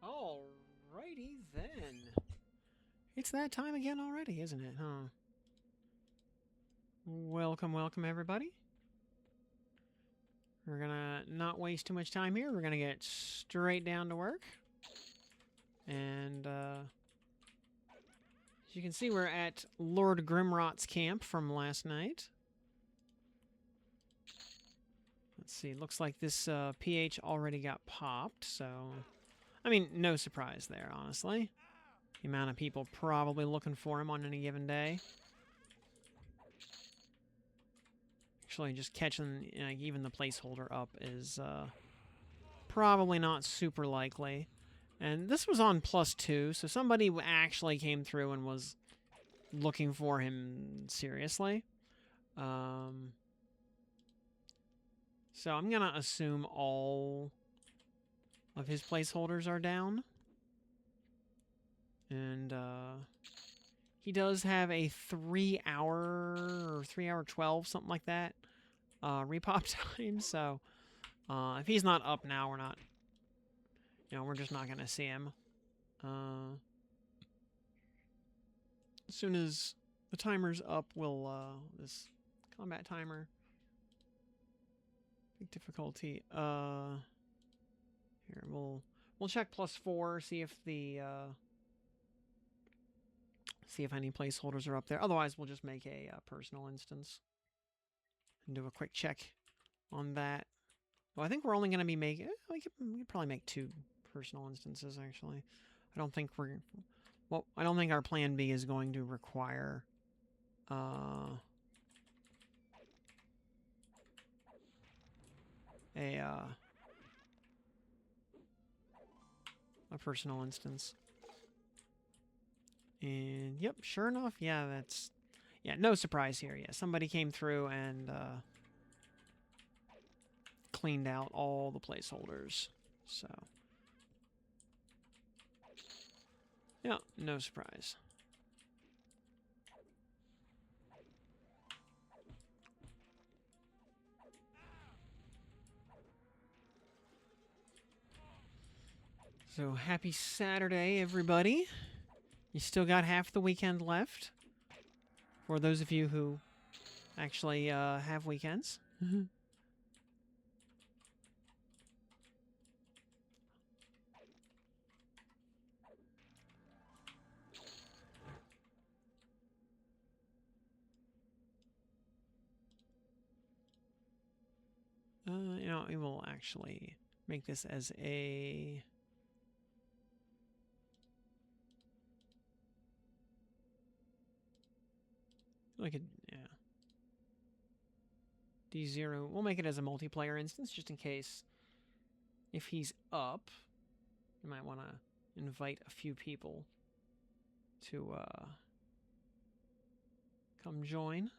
Alrighty then. It's that time again already, isn't it, huh? Welcome, welcome everybody. We're gonna not waste too much time here. We're gonna get straight down to work. And, as you can see, we're at Lord Grimrot's camp from last night. Let's see, looks like this PH already got popped, so... I mean, no surprise there, honestly. The amount of people probably looking for him on any given day. Actually, just catching even the placeholder up is probably not super likely. And this was on +2, so somebody actually came through and was looking for him seriously. So I'm going to assume all of his placeholders are down. And he does have a 3-hour or 3-hour 12, something like that, repop time. So if he's not up now, we're not, we're just not going to see him. As soon as the timer's up, we'll, this combat timer, big difficulty, here, we'll check +4, see if the, see if any placeholders are up there. Otherwise, we'll just make a personal instance and do a quick check on that. Well, I think we're only going to be making... we could probably make 2 personal instances, actually. I don't think we're... Well, I don't think our plan B is going to require... a personal instance. And, yep, sure enough, yeah, that's... Yeah, no surprise here. Yeah, somebody came through and cleaned out all the placeholders. So, yeah, no surprise. So, happy Saturday, everybody. You still got half the weekend left. For those of you who actually have weekends. We will actually make this as a... Like a, yeah. D0. We'll make it as a multiplayer instance, just in case if he's up, you might want to invite a few people to come join.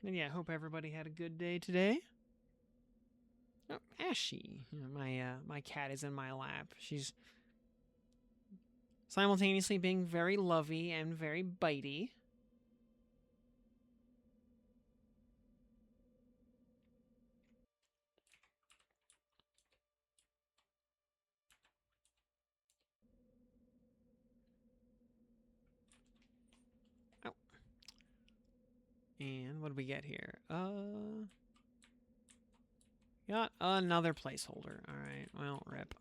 And yeah, hope everybody had a good day today. Oh, Ashy. My cat is in my lap. She's simultaneously being very lovey and very bitey. Oh. And what do we get here? Got another placeholder. Alright, well, rip.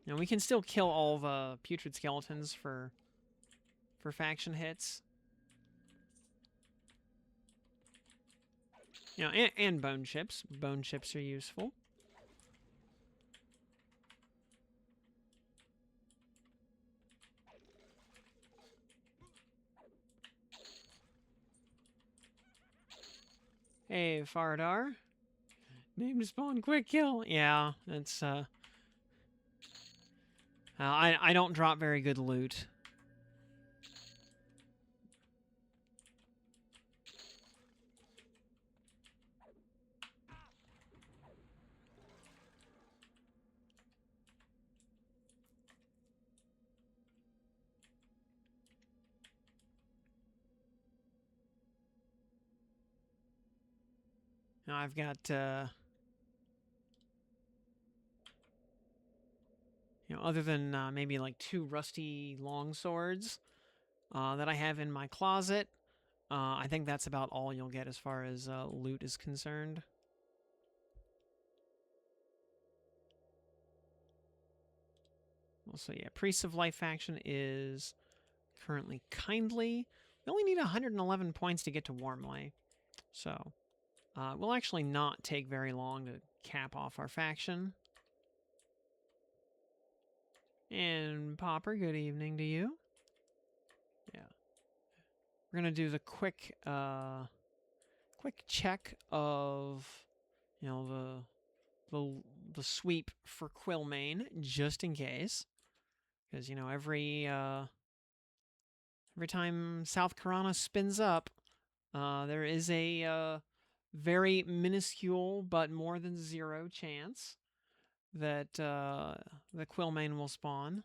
Now, we can still kill all the putrid skeletons for faction hits. You know, and bone chips. Bone chips are useful. Hey, Fardar. Name to spawn, quick kill. Yeah, it's I don't drop very good loot. Now I've got you know, other than maybe like 2 rusty long swords that I have in my closet, I think that's about all you'll get as far as loot is concerned. Also, yeah, Priest of Life faction is currently kindly. We only need 111 points to get to Warmley, so it will actually not take very long to cap off our faction. And Popper, good evening to you. Yeah. We're gonna do the quick check of, you know, the sweep for Quillmane, just in case. Because, you know, every time South Karana spins up, there is a very minuscule but more than 0 chance that the Quillmane will spawn.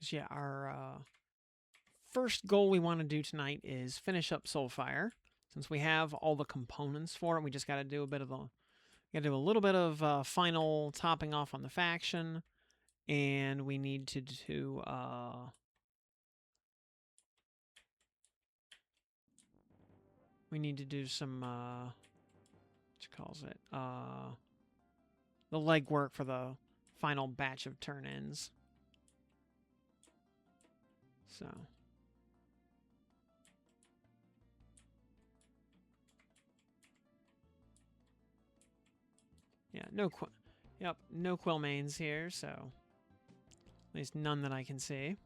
So yeah, our first goal we want to do tonight is finish up SoulFire. Since we have all the components for it, we just got to do a bit of little bit of final topping off on the faction, and we need to do some what you calls it the legwork for the final batch of turn-ins. So. Yeah, no Quillmanes here, so at least none that I can see.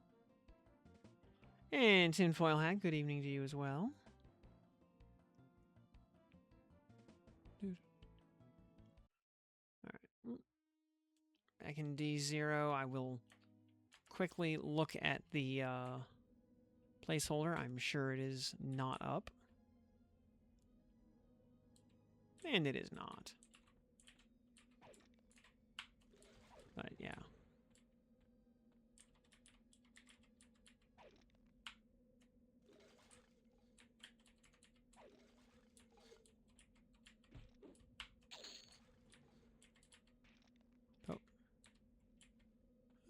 And Tinfoil Hat, good evening to you as well. Alright. Back in D0, I will quickly look at the placeholder. I'm sure it is not up. And it is not. But yeah. Oh.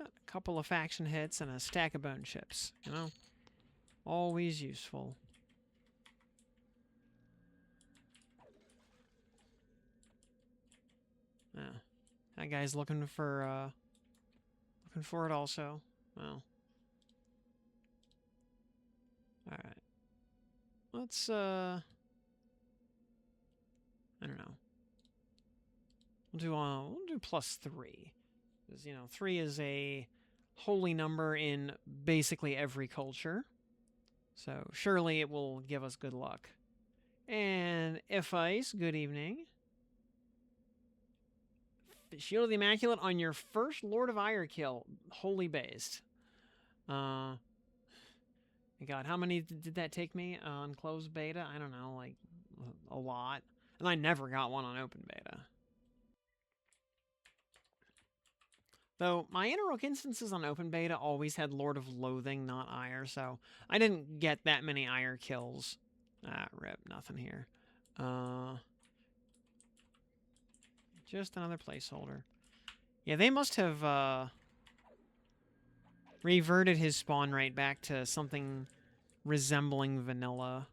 A couple of faction hits and a stack of bone chips, you know? Always useful. Yeah. That guy's looking for it also. Well. Alright. Let's I don't know. We'll do +3. Because, you know, 3 is a holy number in basically every culture. So surely it will give us good luck. And Ice, good evening. Shield of the Immaculate on your first Lord of Ire kill. Holy based. Yeah, God, how many did that take me on closed beta? I don't know, like a lot. And I never got one on open beta. Though my Interrook instances on open beta always had Lord of Loathing, not Ire, so I didn't get that many Ire kills. Ah, rip, nothing here. Just another placeholder. Yeah, they must have reverted his spawn rate back to something resembling vanilla.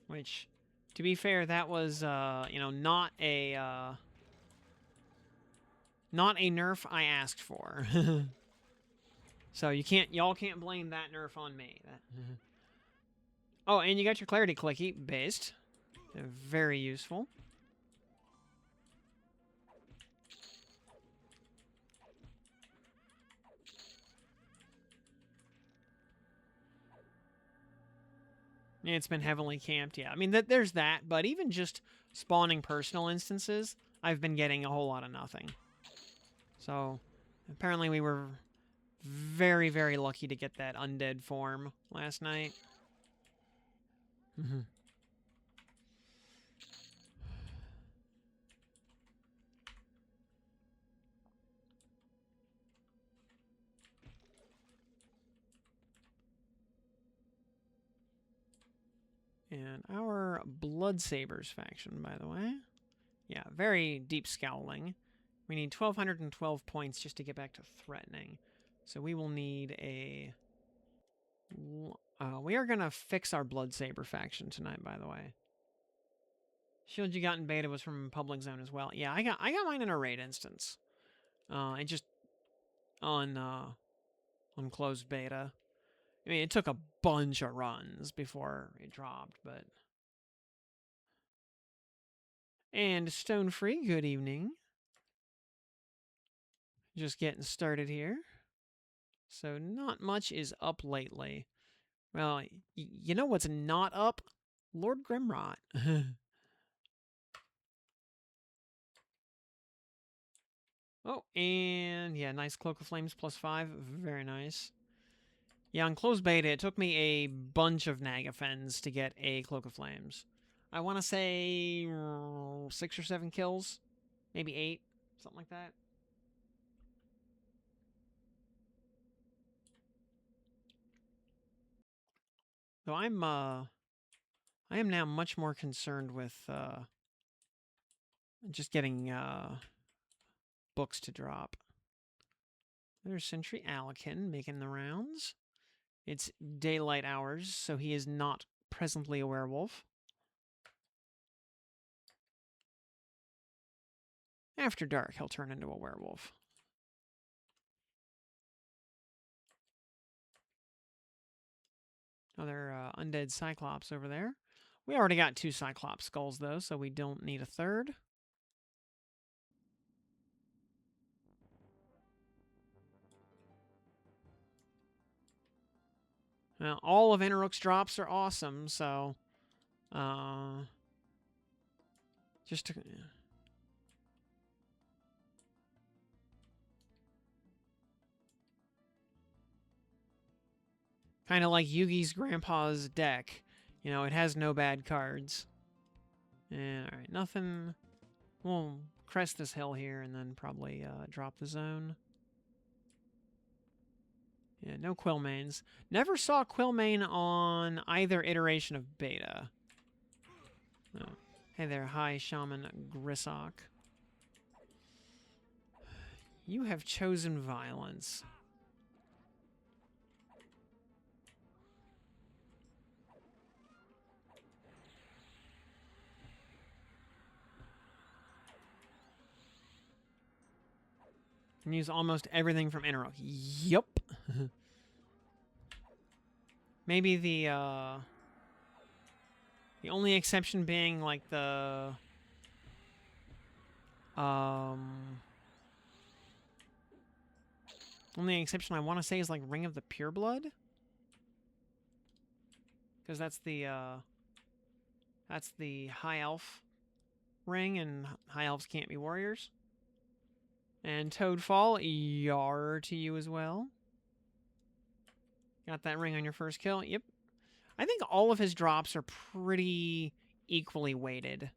Which, to be fair, that was, you know, not a nerf I asked for. So y'all can't blame that nerf on me. Oh, and you got your clarity clicky based. Very useful. It's been heavily camped, yeah. I mean, there's that, but even just spawning personal instances, I've been getting a whole lot of nothing. So, apparently we were very, very lucky to get that undead form last night. And our Bloodsabers faction, by the way. Yeah, very deep scowling. We need 1,212 points just to get back to threatening. So we will need a... we are going to fix our Bloodsaber faction tonight, by the way. Shield you got in beta was from Public Zone as well. Yeah, I got mine in a raid instance. And just on closed beta. I mean, it took a bunch of runs before it dropped, but... And Stone Free, good evening. Just getting started here. So not much is up lately. Well, you know what's not up? Lord Grimrot. Oh, and yeah, nice Cloak of Flames +5. Very nice. Yeah, on closed beta, it took me a bunch of Nagafens to get a Cloak of Flames. I want to say 6 or 7 kills. Maybe 8. Something like that. So I am now much more concerned with just getting books to drop. There's Sentry Alakin making the rounds. It's daylight hours, so he is not presently a werewolf. After dark, he'll turn into a werewolf. Another undead Cyclops over there. We already got 2 Cyclops skulls, though, so we don't need a third. Well, all of Interrook's drops are awesome, so... just to... Kind of like Yugi's grandpa's deck. You know, it has no bad cards. And, alright, nothing... We'll crest this hill here and then probably drop the zone. Yeah, no Quillmanes. Never saw Quillmane on either iteration of beta. Oh. Hey there, hi, Shaman Grisok. You have chosen violence. Can use almost everything from Interrook. Yup. Maybe the only exception being like the only exception I want to say is like Ring of the Pureblood, because that's the high elf ring, and high elves can't be warriors. And Toadfall, yar to you as well. Got that ring on your first kill. Yep. I think all of his drops are pretty equally weighted.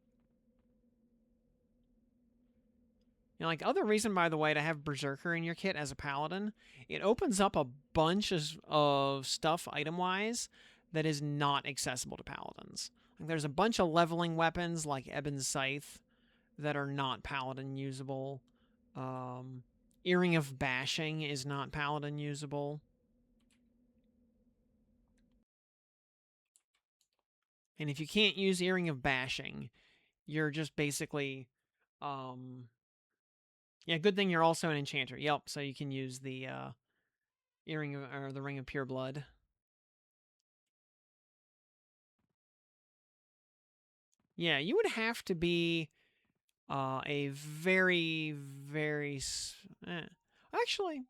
You know, like, other reason, by the way, to have Berserker in your kit as a paladin, it opens up a bunch of stuff item-wise that is not accessible to paladins. Like, there's a bunch of leveling weapons like Ebon's Scythe that are not paladin usable. Earring of Bashing is not paladin usable. And if you can't use Earring of Bashing, you're just basically, yeah, good thing you're also an enchanter. Yep, so you can use the Earring of, or the Ring of Pure Blood. Yeah, you would have to be a very, very... Actually,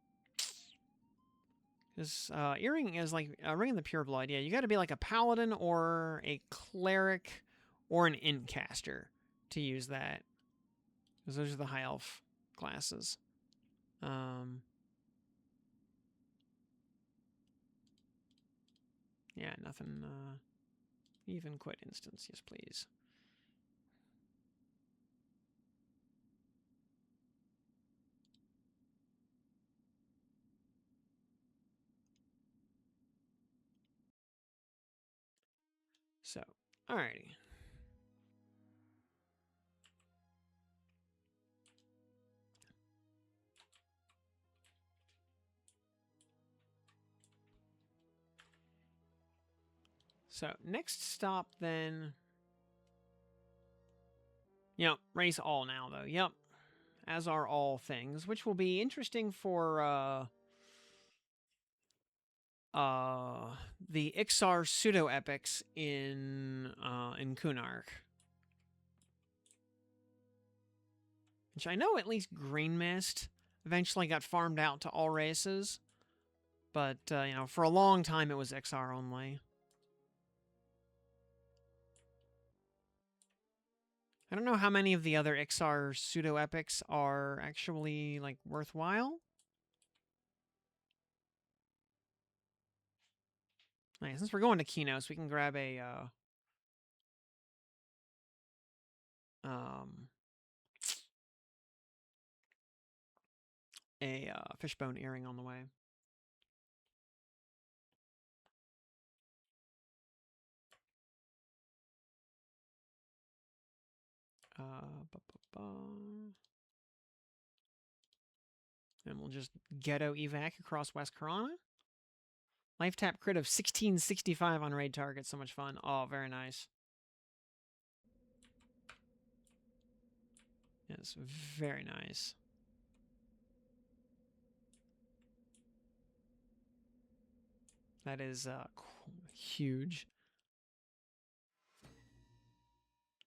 because Earring is like a Ring of the Pure Blood. Yeah, you got to be like a paladin or a cleric or an Incaster to use that. Because those are the high elf classes. Yeah, nothing. Even quit instance, yes, please. So, alrighty. So, next stop then. Yep, race all now, though. Yep. As are all things, which will be interesting for the Ixar pseudo-epics in Kunark. Which I know at least Green Mist eventually got farmed out to all races. But, you know, for a long time it was Ixar only. I don't know how many of the other Ixar pseudo-epics are actually, like, worthwhile. Right, since we're going to Kinos, we can grab a fishbone earring on the way. And we'll just ghetto evac across West Karana. Life tap crit of 1665 on raid target. So much fun. Oh, very nice. Yes, very nice. That is huge.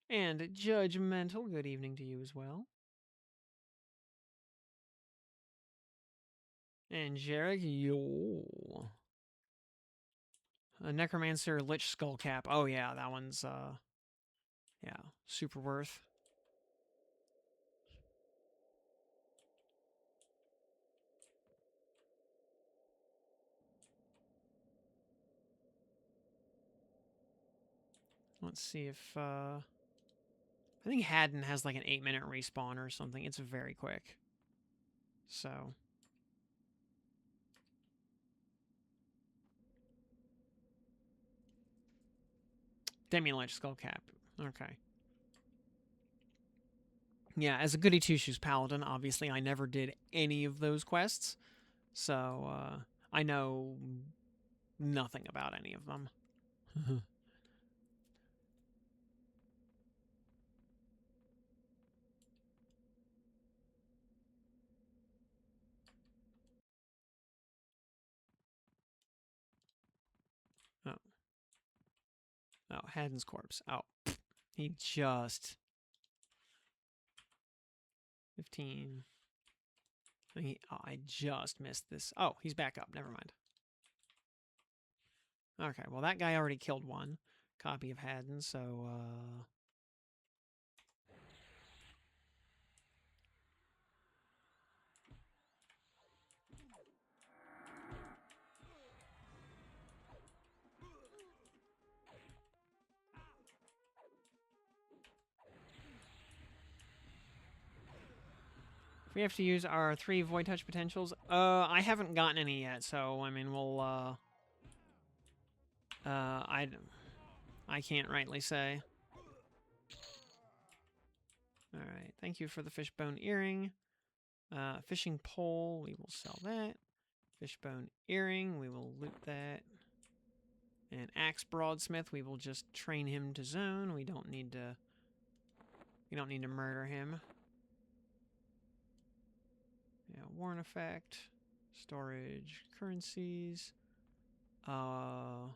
And judgmental, good evening to you as well. And Jarek, yo. A Necromancer Lich Skullcap. Oh yeah, that one's yeah, super worth. Let's see if I think Haddon has like an 8-minute respawn or something. It's very quick. So Demi-Lich Skullcap. Okay. Yeah, as a goody two-shoes paladin, obviously I never did any of those quests. So I know nothing about any of them. Oh. Oh, Haddon's corpse. Oh. He just 15. I just missed this. Oh, he's back up. Never mind. Okay, well, that guy already killed one copy of Haddon, so, We have to use our 3 Void Touch potentials. I haven't gotten any yet, so I mean we'll I can't rightly say. All right, thank you for the fishbone earring. Fishing pole, we will sell that. Fishbone earring, we will loot that. And axe broadsmith, we will just train him to zone. We don't need to murder him. Yeah, warrant effect, storage, currencies. What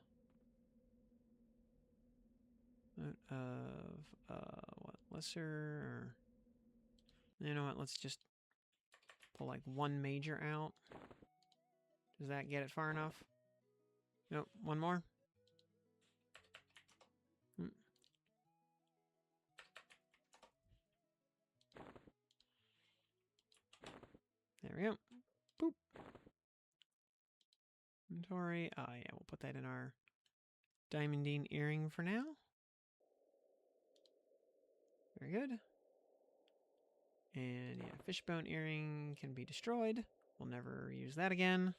lesser? Or, you know what? Let's just pull like 1 major out. Does that get it far enough? Nope. 1 more. There we go. Boop. Inventory. Oh yeah, we'll put that in our diamondine earring for now. Very good. And yeah, fishbone earring can be destroyed. We'll never use that again.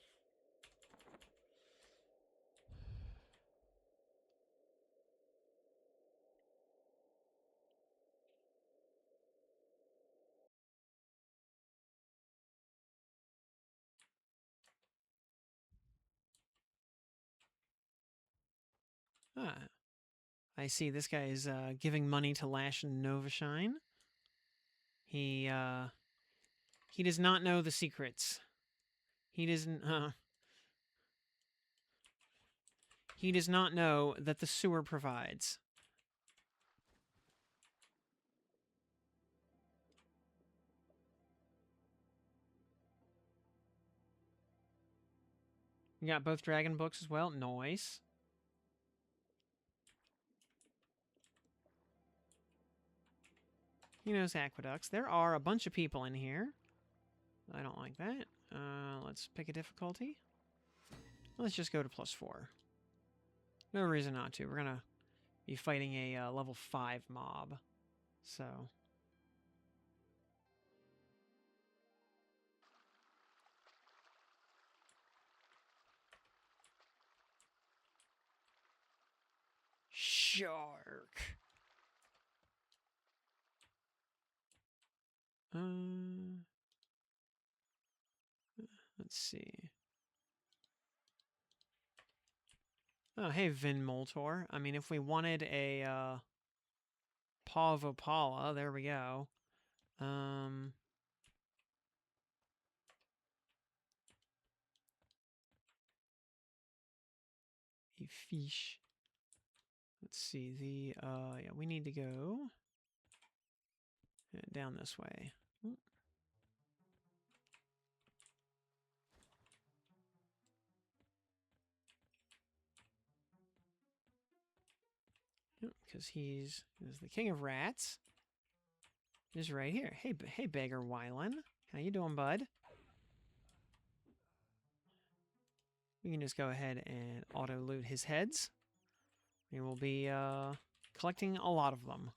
Ah, I see this guy is giving money to Lash and Novashine. He does not know the secrets. He doesn't. He does not know that the sewer provides. You got both dragon books as well. Nice. He knows aqueducts. There are a bunch of people in here. I don't like that. Let's pick a difficulty. Let's just go to +4. No reason not to. We're gonna be fighting a level 5 mob. So... Shark. Let's see. Oh, hey, Vin Moltor. I mean, if we wanted a Paw of Opala, there we go. A fish. Let's see, yeah, we need to go down this way. Because he's the king of rats. He's right here. Hey, Beggar Wylan. How you doing, bud? We can just go ahead and auto-loot his heads. We will be collecting a lot of them.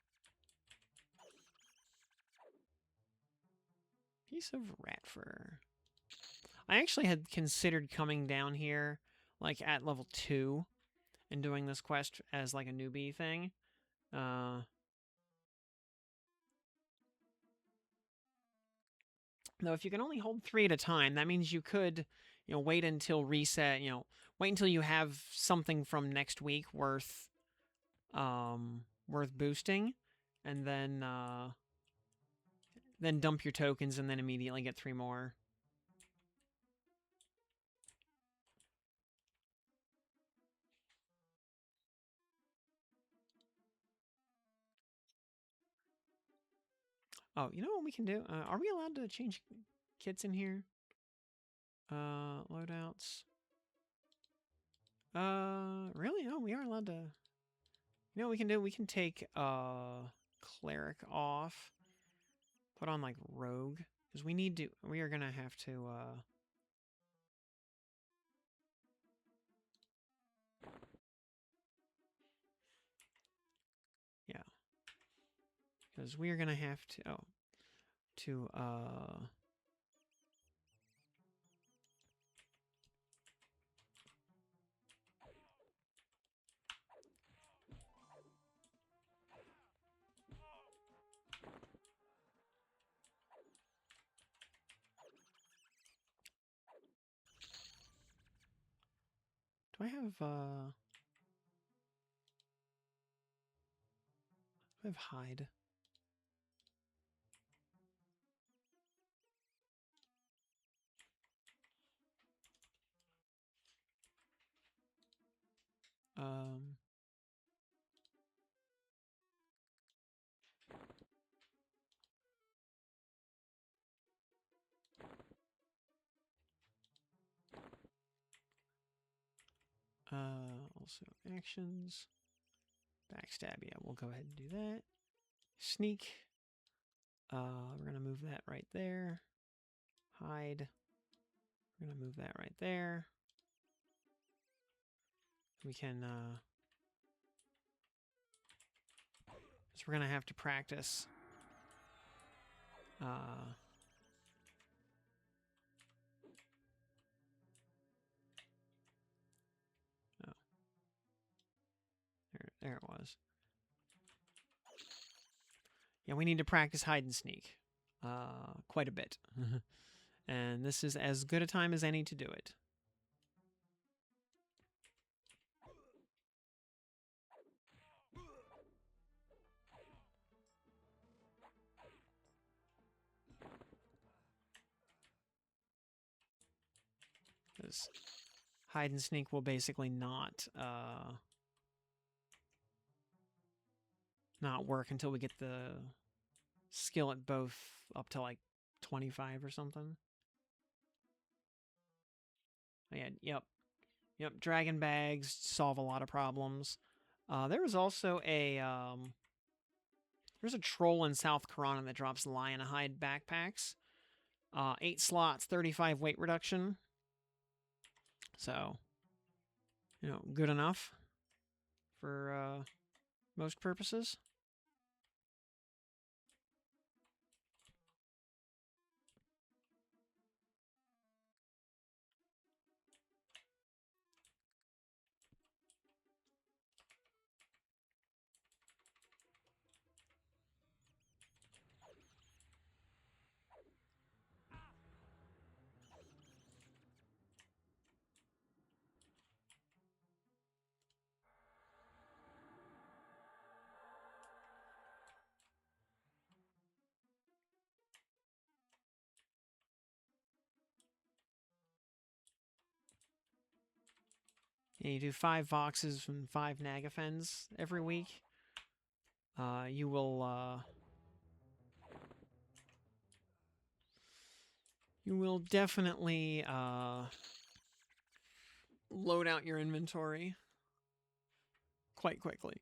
Piece of rat fur. I actually had considered coming down here, like, at level 2 and doing this quest as, like, a newbie thing. Though if you can only hold 3 at a time, that means you could, wait until reset, wait until you have something from next week worth boosting, and then dump your tokens and then immediately get 3 more. Oh, you know what we can do? Are we allowed to change kits in here? Loadouts. Really? Oh, we are allowed to... You know what we can do? We can take, Cleric off. Put on, like, Rogue. Because we are gonna have to, yeah. Because we are gonna have to... I have hide. Also actions. Backstab, yeah, we'll go ahead and do that. Sneak. We're gonna move that right there. Hide. We're gonna move that right there. We can, so we're gonna have to practice. Oh. There it was. Yeah, we need to practice hide and sneak. Quite a bit. And this is as good a time as any to do it. Because hide and sneak will basically not work until we get the skill at both up to like 25 or something. Yeah, yep. Dragon bags solve a lot of problems. There was also there's a troll in South Karana that drops lion hide backpacks. 8 slots, 35 weight reduction. So, good enough for most purposes. Yeah, you do 5 Voxes and 5 Nagafens every week. You will definitely load out your inventory quite quickly.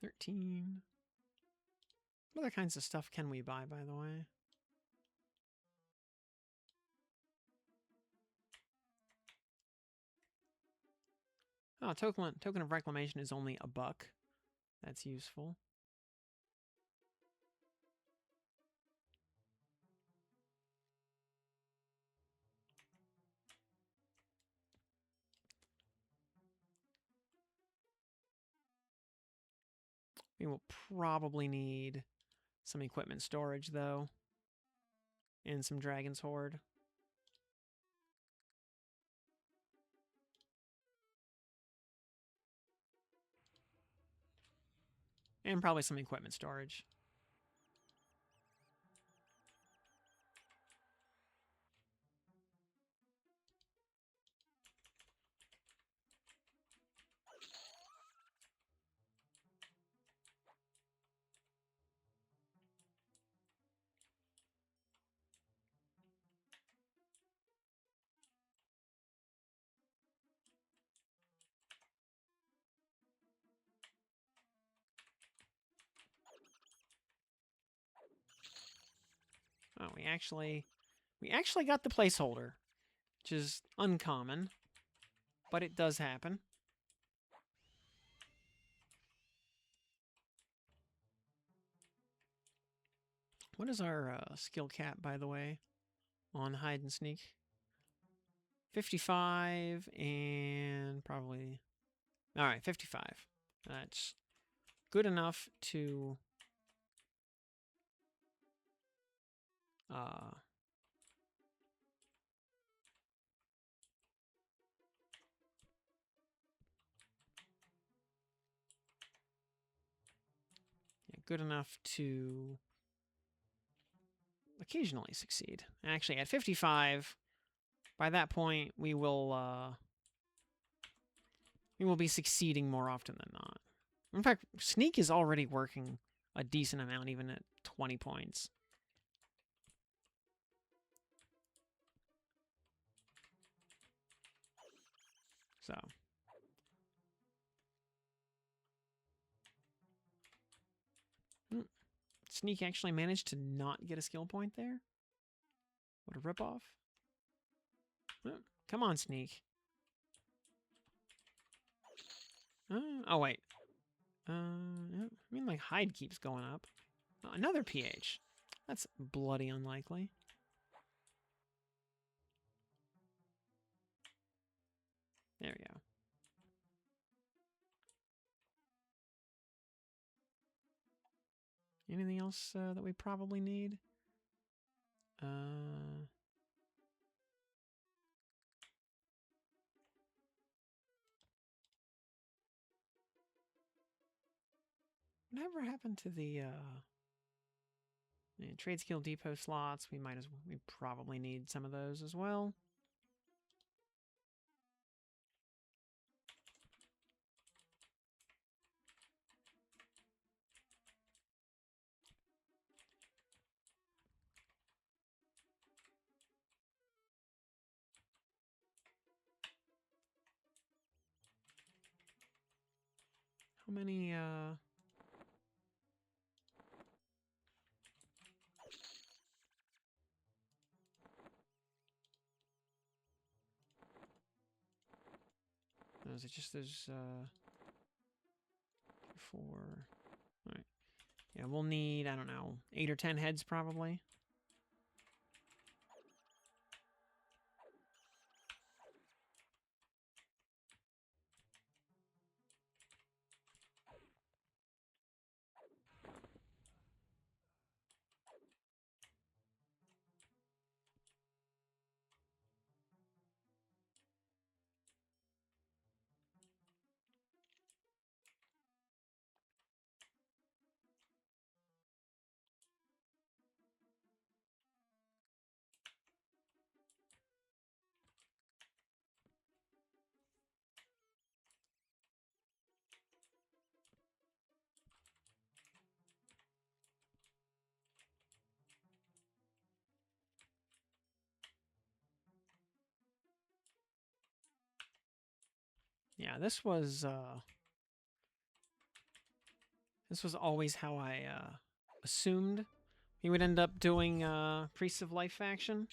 13. What other kinds of stuff can we buy, by the way? Oh, token of reclamation is only $1. That's useful. We will probably need some equipment storage, though, and some Dragon's Horde. And probably some equipment storage. Oh, we actually got the placeholder, which is uncommon, but it does happen. What is our skill cap, by the way, on hide and sneak? 55 and probably... All right, 55. That's good enough to... good enough to occasionally succeed. Actually, at 55, by that point, we will be succeeding more often than not. In fact, Sneak is already working a decent amount, even at 20 points. So. Sneak actually managed to not get a skill point there? What a ripoff. Come on, Sneak. Oh, wait. I mean, my hide keeps going up. Oh, another PH. That's bloody unlikely. There we go. Anything else that we probably need? Whatever happened to the trade skill depot slots? We probably need some of those as well. How many is it just those 4? All right. Yeah, we'll need, I don't know, 8 or 10 heads probably. Yeah, this was always how I assumed he would end up doing Priests of Life faction.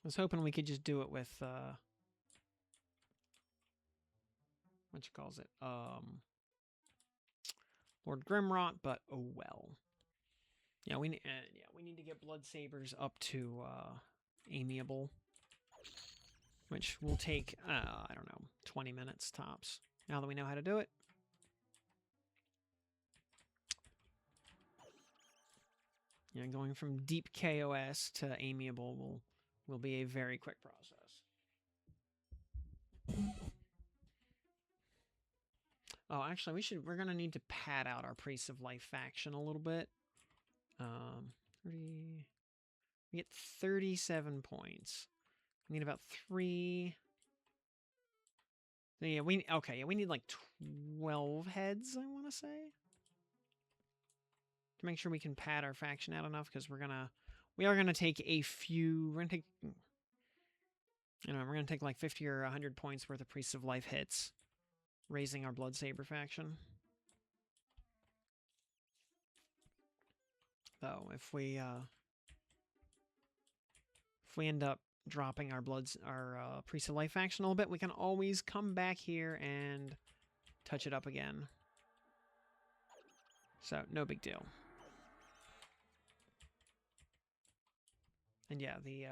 I was hoping we could just do it with what you calls it, Lord Grimrot, but oh well. Yeah, we need to get Blood Sabers up to amiable, which will take I don't know, 20 minutes tops. Now that we know how to do it. Yeah, going from deep KOS to amiable will be a very quick process. Oh, actually, we're gonna need to pad out our Priests of Life faction a little bit. 30. We get 37 points. We need about 3. Yeah, we need like 12 heads, I want to say, to make sure we can pad our faction out enough, because we are gonna take a few. We're gonna take like 50 or 100 points worth of Priests of Life hits, raising our Blood Saber faction. Though, if we end up dropping our Priest of Life faction a little bit, we can always come back here and touch it up again. So, no big deal. And yeah, the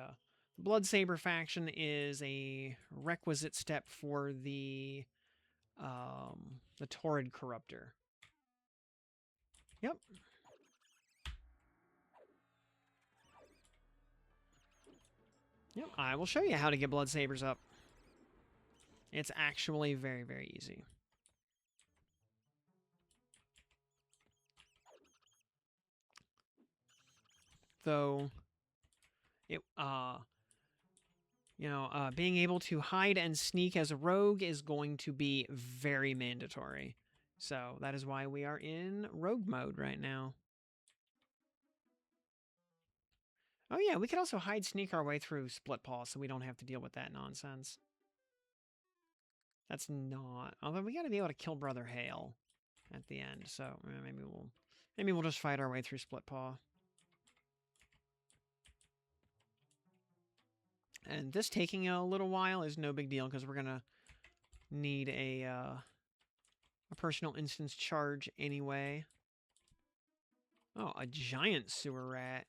Blood Saber faction is a requisite step for the Torrid Corrupter. Yep. Yep, I will show you how to get blood sabers up. It's actually very, very easy. Though, being able to hide and sneak as a rogue is going to be very mandatory. So that is why we are in rogue mode right now. Oh yeah, we could also hide sneak our way through Split Paw so we don't have to deal with that nonsense. That's not... Although we gotta be able to kill Brother Hale at the end, so maybe we'll just fight our way through Split Paw. And this taking a little while is no big deal because we're gonna need a personal instance charge anyway. Oh, a giant sewer rat.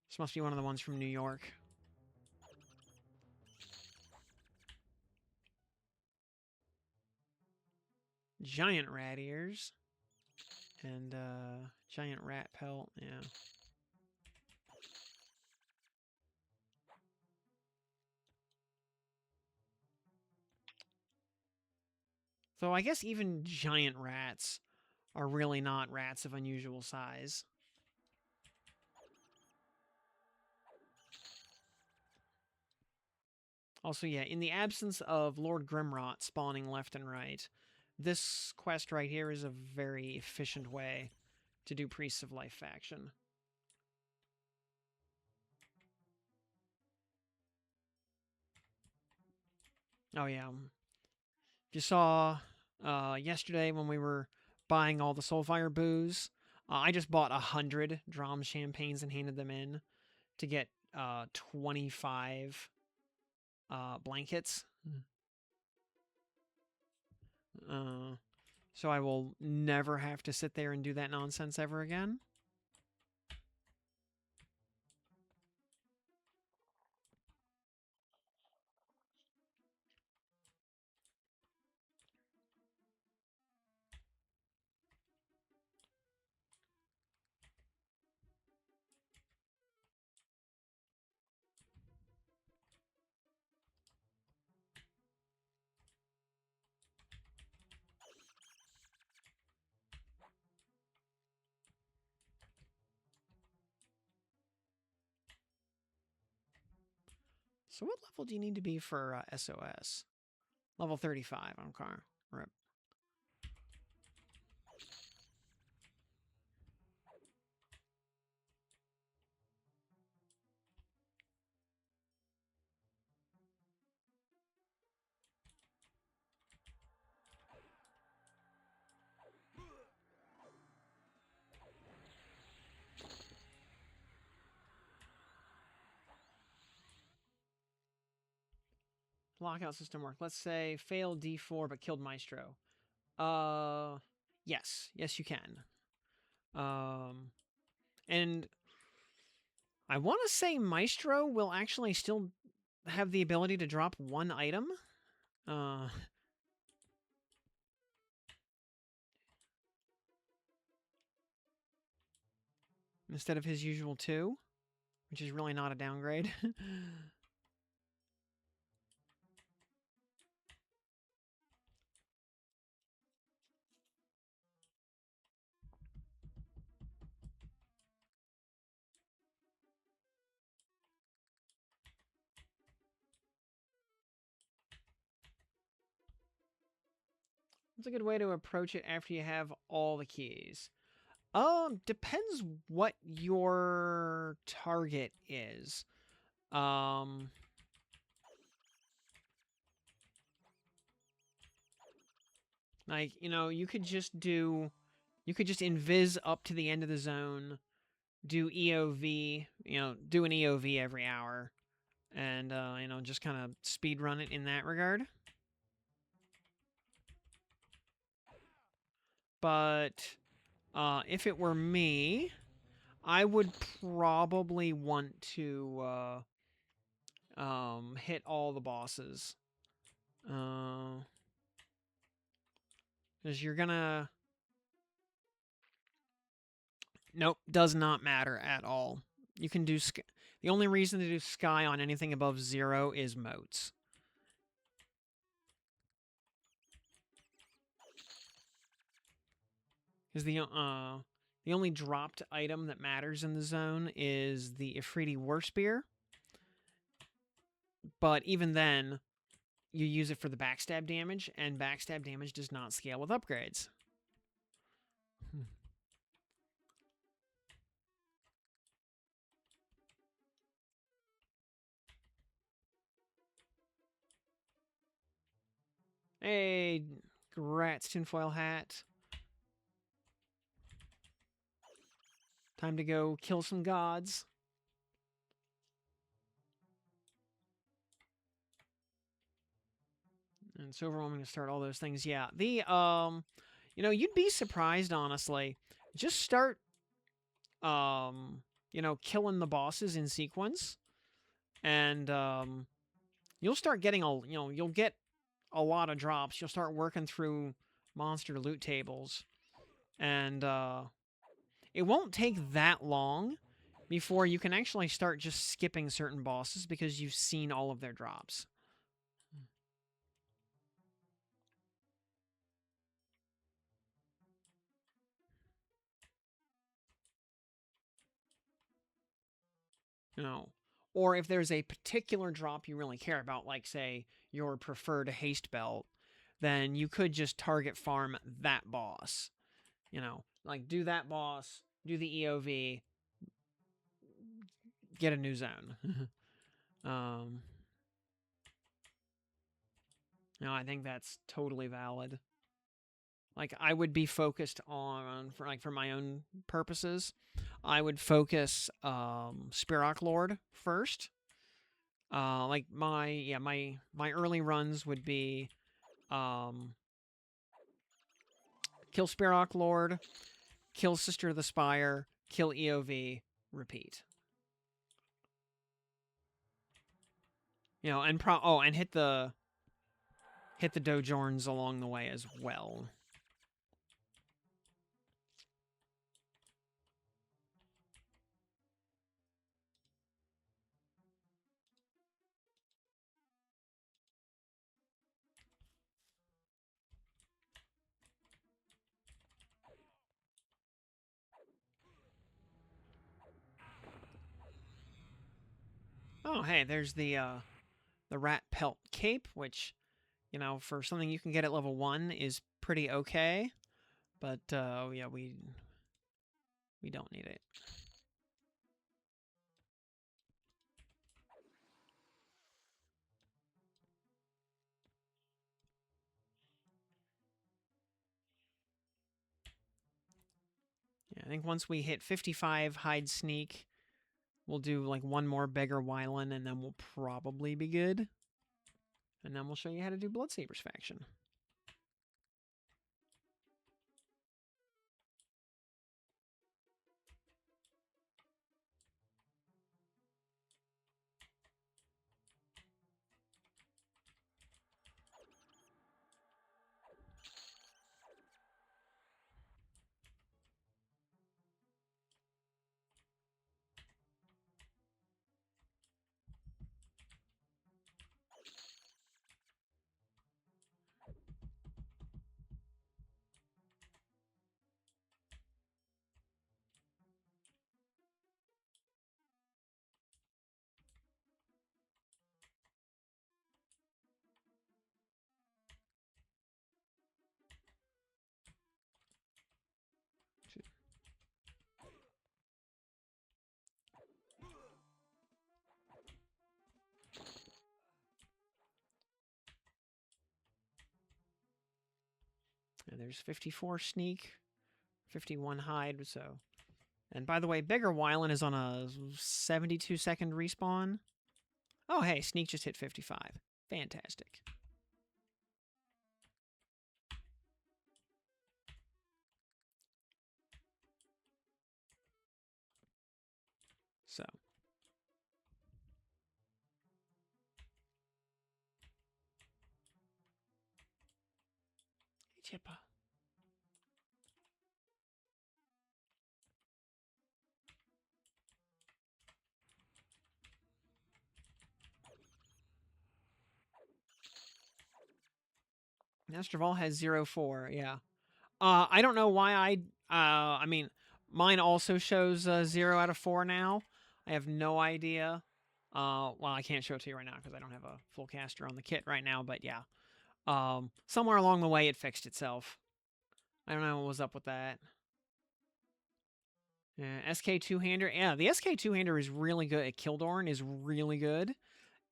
This must be one of the ones from New York. Giant rat ears. And giant rat pelt, yeah. So I guess even giant rats are really not rats of unusual size. Also, yeah, in the absence of Lord Grimrot spawning left and right, this quest right here is a very efficient way to do Priests of Life faction. Oh, yeah. You saw yesterday when we were buying all the SoulFire booze, I just bought 100 Dram champagnes and handed them in to get 25 blankets. So I will never have to sit there and do that nonsense ever again. So what level do you need to be for SOS? Level 35 on car. Rip. Lockout system work. Let's say failed D4 but killed Maestro. Yes. Yes, you can. And I want to say Maestro will actually still have the ability to drop one item. Instead of his usual 2, which is really not a downgrade. What's a good way to approach it after you have all the keys? Depends what your target is. Like, you could just invis up to the end of the zone, do EOV, do an EOV every hour, and, just kind of speed run it in that regard. But, if it were me, I would probably want to, hit all the bosses. Because you're gonna... Nope, does not matter at all. You can do... The only reason to do sky on anything above 0 is moats. Because the only dropped item that matters in the zone is the Ifriti War Spear. But even then, you use it for the backstab damage, and backstab damage does not scale with upgrades. Hey, grats, tinfoil hat. Time to go kill some gods. And it's overwhelming to start all those things. Yeah, the, you know, you'd be surprised, honestly. Just start, you know, killing the bosses in sequence. And, you'll start getting you know, you'll get a lot of drops. You'll start working through monster loot tables. And, it won't take that long before you can actually start just skipping certain bosses because you've seen all of their drops. You know, or if there's a particular drop you really care about, like, say, your preferred haste belt, then you could just target farm that boss. You know, like, do that boss, do the EOV, get a new zone. No, I think that's totally valid. Like, I would be focused on, for my own purposes, I would focus Spirok Lord first. Like my early runs would be kill Spirok Lord, kill Sister of the Spire, kill EOV, repeat. You know, and and hit the Dojorns along the way as well. Oh, hey, there's the Rat Pelt Cape, which, you know, for something you can get at level 1 is pretty okay. But, yeah, we don't need it. Yeah, I think once we hit 55 hide sneak, we'll do like one more beggar Wylan, and then we'll probably be good. And then we'll show you how to do Bloodsaber's faction. And there's 54 sneak, 51 hide, so... And by the way, beggar Wylan is on a 72-second respawn. Oh, hey, sneak just hit 55. Fantastic. So... Chippa. Master of All has 0-4, yeah. I don't know why I mean, mine also shows 0 out of 4 now. I have no idea. Well, I can't show it to you right now because I don't have a full caster on the kit right now, but yeah. Somewhere along the way it fixed itself. I don't know what was up with that. Yeah, SK two-hander. Yeah, the SK two-hander is really good. Kildorn is really good.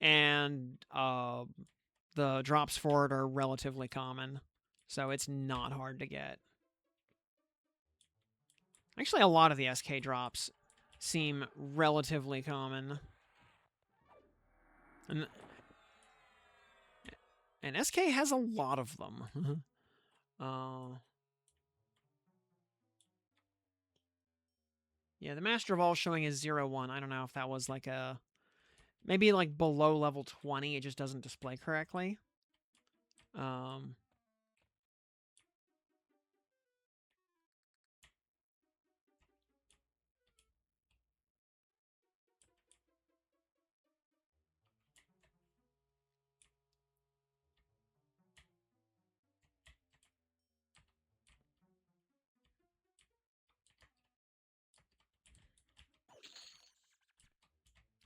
And the drops for it are relatively common. So it's not hard to get. Actually, a lot of the SK drops seem relatively common. And SK has a lot of them. Yeah, the Master of All showing is 0-1. I don't know if that was like a... Maybe like below level 20, it just doesn't display correctly.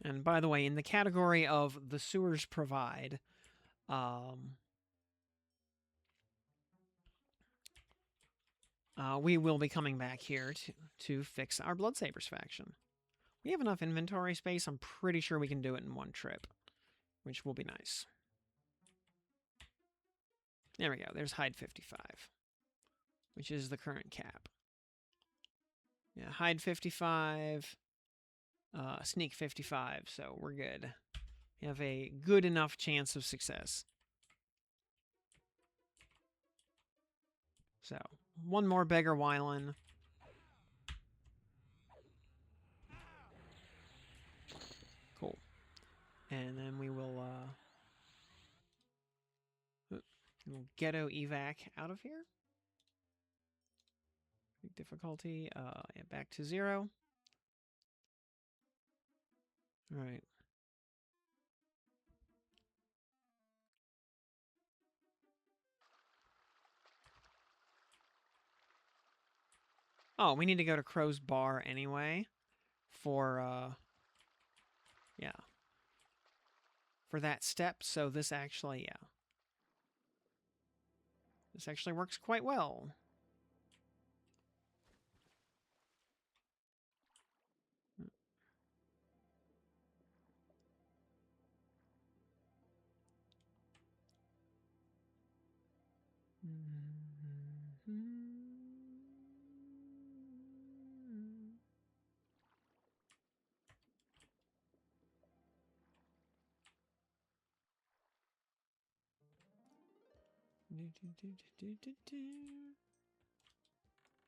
And by the way, in the category of the sewers provide, we will be coming back here to fix our Bloodsabers faction. We have enough inventory space. I'm pretty sure we can do it in one trip, which will be nice. There we go. There's hide 55, which is the current cap. Yeah, hide 55, sneak 55, so we're good. We have a good enough chance of success. So, one more Beggar Wylan. Cool. And then we will, we'll ghetto evac out of here. Difficulty, yeah, back to 0. All right. Oh, we need to go to Crow's Bar anyway for, yeah, for that step. So this actually, yeah, this actually works quite well.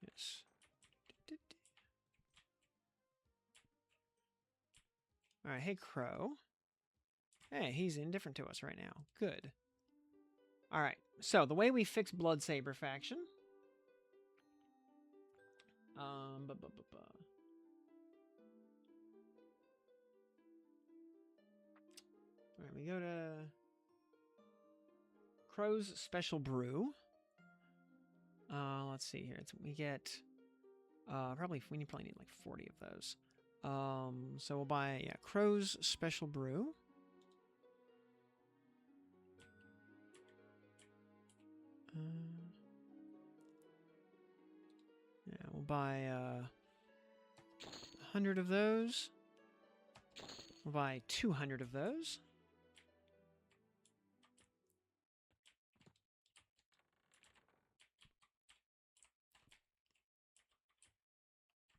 Yes. All right, hey Crow. Hey, he's indifferent to us right now. Good. All right, so the way we fix Bloodsaber faction. All right, we go to Crow's Special Brew. Let's see here. We get probably we probably need like 40 of those. So we'll buy Crow's Special Brew. Yeah, we'll buy 100 of those. We'll buy 200 of those.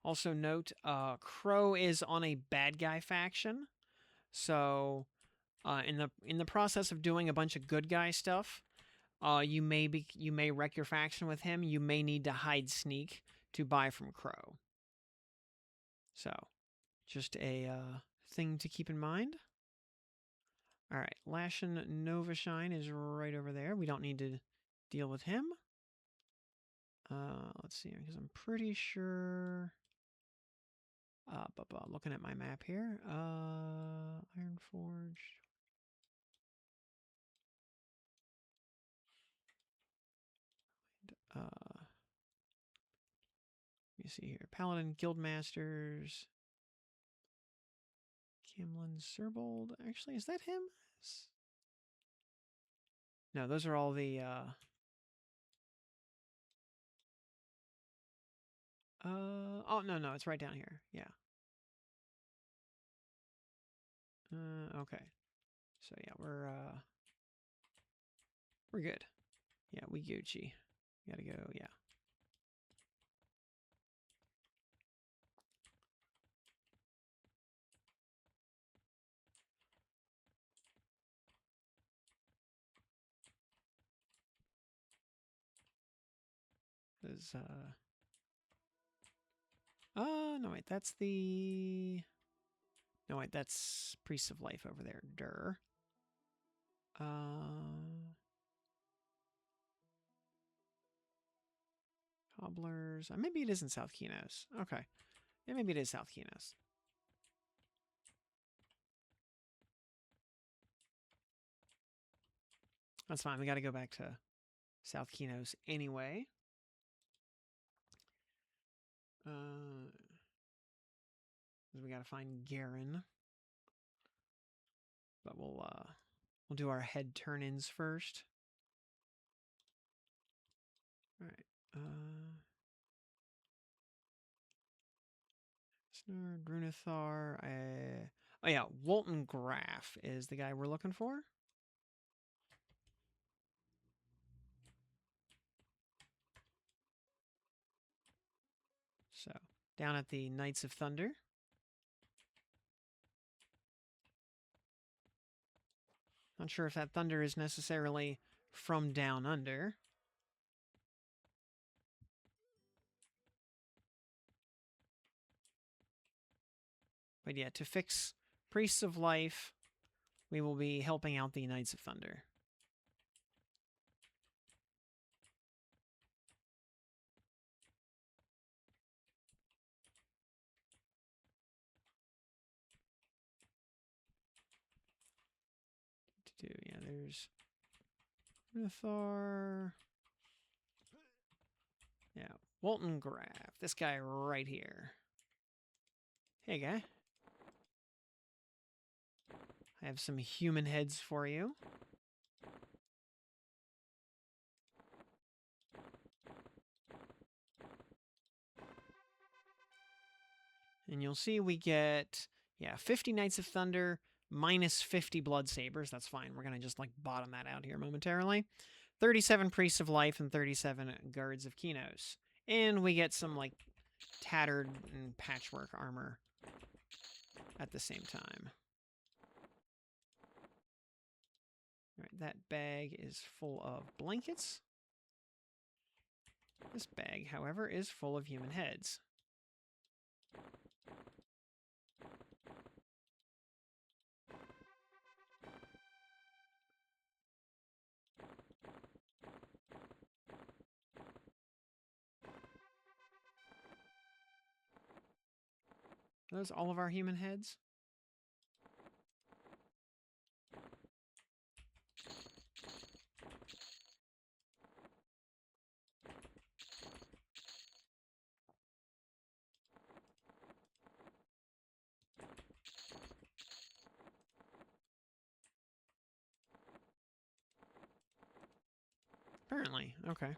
Also note, Crow is on a bad guy faction, so in the process of doing a bunch of good guy stuff, you may wreck your faction with him. You may need to hide sneak to buy from Crow. So, just a thing to keep in mind. All right, Lashin Novashine is right over there. We don't need to deal with him. Let's see, because I'm pretty sure. Looking at my map here. Ironforge. Let me see here. Paladin, Guildmasters, Camlin, Serbold. Actually, is that him? No, those are all the... oh, no, it's right down here. Yeah. Okay. So, yeah, we're good. Yeah, we Gucci. Gotta go, yeah. There's, no, wait, that's the... No, wait, that's Priests of Life over there. Durr. Cobblers. Maybe it is in South Kinos. Okay. Yeah, maybe it is South Kinos. That's fine. We got to go back to South Kinos anyway. We got to find Garen. But we'll do our head turn-ins first. All right. Snur, Grunathar. Oh yeah, Walton Graff is the guy we're looking for. So, down at the Knights of Thunder. Not sure if that thunder is necessarily from down under. But yeah, to fix Priests of Life, we will be helping out the Knights of Thunder. Yeah, there's Ruthar. Yeah, Walton Graff. This guy right here. Hey, guy. I have some human heads for you. And you'll see we get, yeah, 50 Knights of Thunder minus 50 Blood Sabers. That's fine. We're going to just, like, bottom that out here momentarily. 37 Priests of Life and 37 Guards of Kinos. And we get some, like, tattered and patchwork armor at the same time. All right, that bag is full of blankets. This bag, however, is full of human heads. Are those all of our human heads? Apparently. Okay. All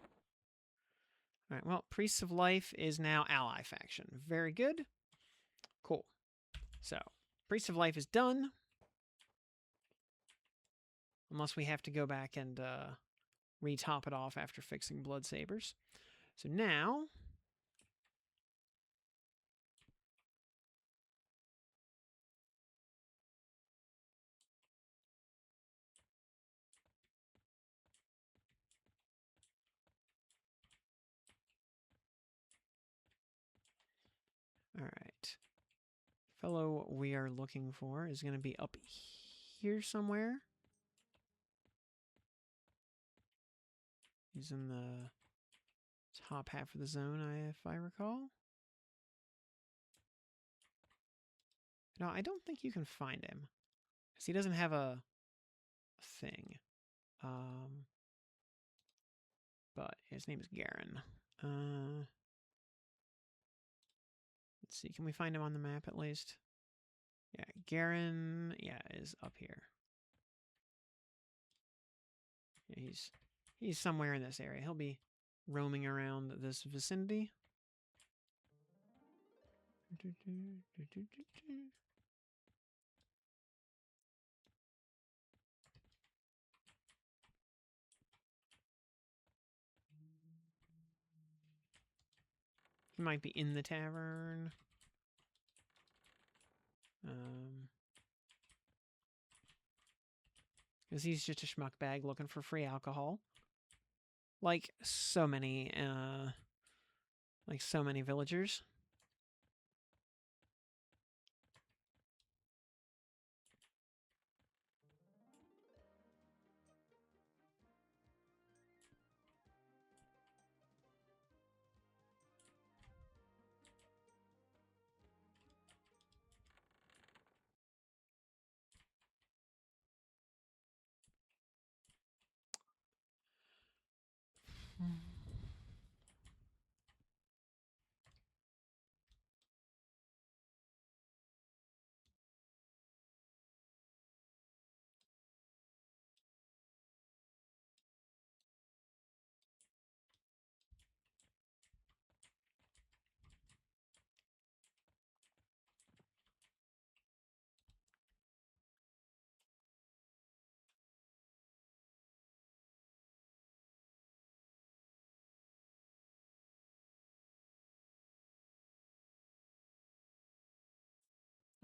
right, well, Priests of Life is now ally faction. Very good. Cool. So, Priests of Life is done. Unless we have to go back and re-top it off after fixing Blood Sabers. So now... All right. Fellow we are looking for is going to be up here somewhere. He's in the top half of the zone, if I recall. No, I don't think you can find him. Because he doesn't have a thing. But his name is Garen. Let's see, can we find him on the map at least? Yeah, Garen, yeah, is up here. Yeah, he's somewhere in this area. He'll be roaming around this vicinity. He might be in the tavern. Because he's just a schmuck bag looking for free alcohol. Like so many villagers.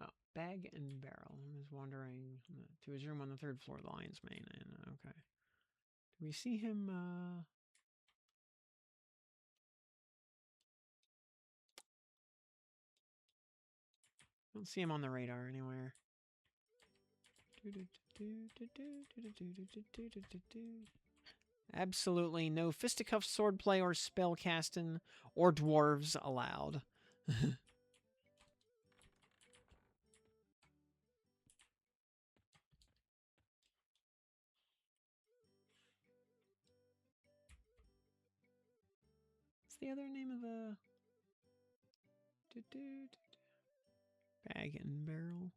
Oh, bag and barrel. I was wandering to his room on the 3rd floor of the Lion's Mane. Okay. Do we see him? Don't see him on the radar anywhere. Absolutely no fisticuff swordplay or spell casting or dwarves allowed. What's the other name of the bag and barrel?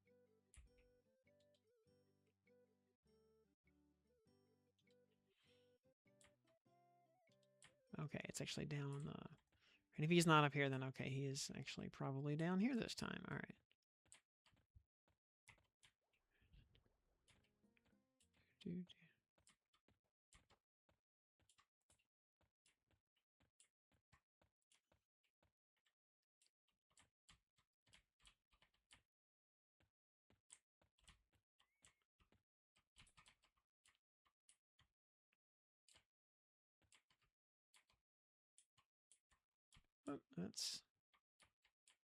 Okay, it's actually down. And if he's not up here, then okay, he is actually probably down here this time. All right. Oh,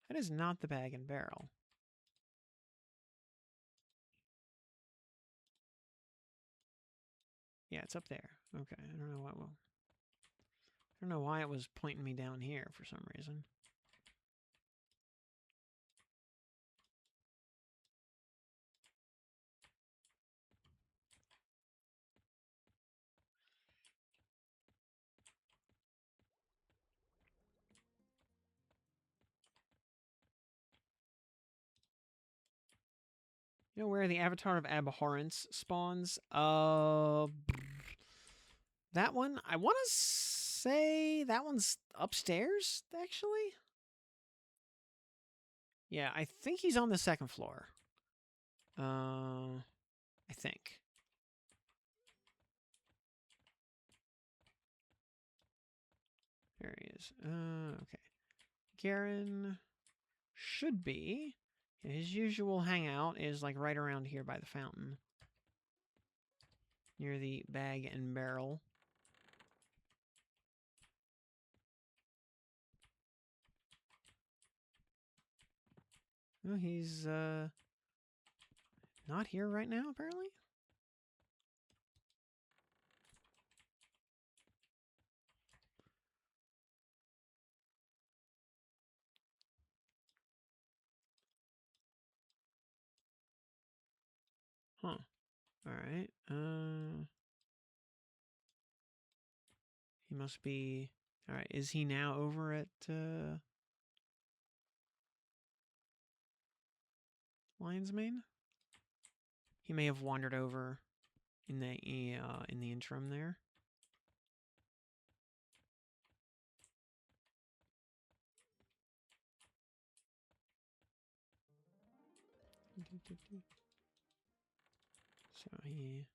that is not the bag and barrel. Yeah, it's up there. Okay, I don't know what will. I don't know why it was pointing me down here for some reason. You know where the Avatar of Abhorrence spawns? That one? I want to say that one's upstairs, actually. Yeah, I think he's on the 2nd floor. I think. There he is. Okay. Garen should be. His usual hangout is like right around here by the fountain. Near the bag and barrel. Oh, he's not here right now, apparently. Huh. Alright. He He must be... Alright, is he now over at, Lion's Mane? He may have wandered over in the interim there. So he...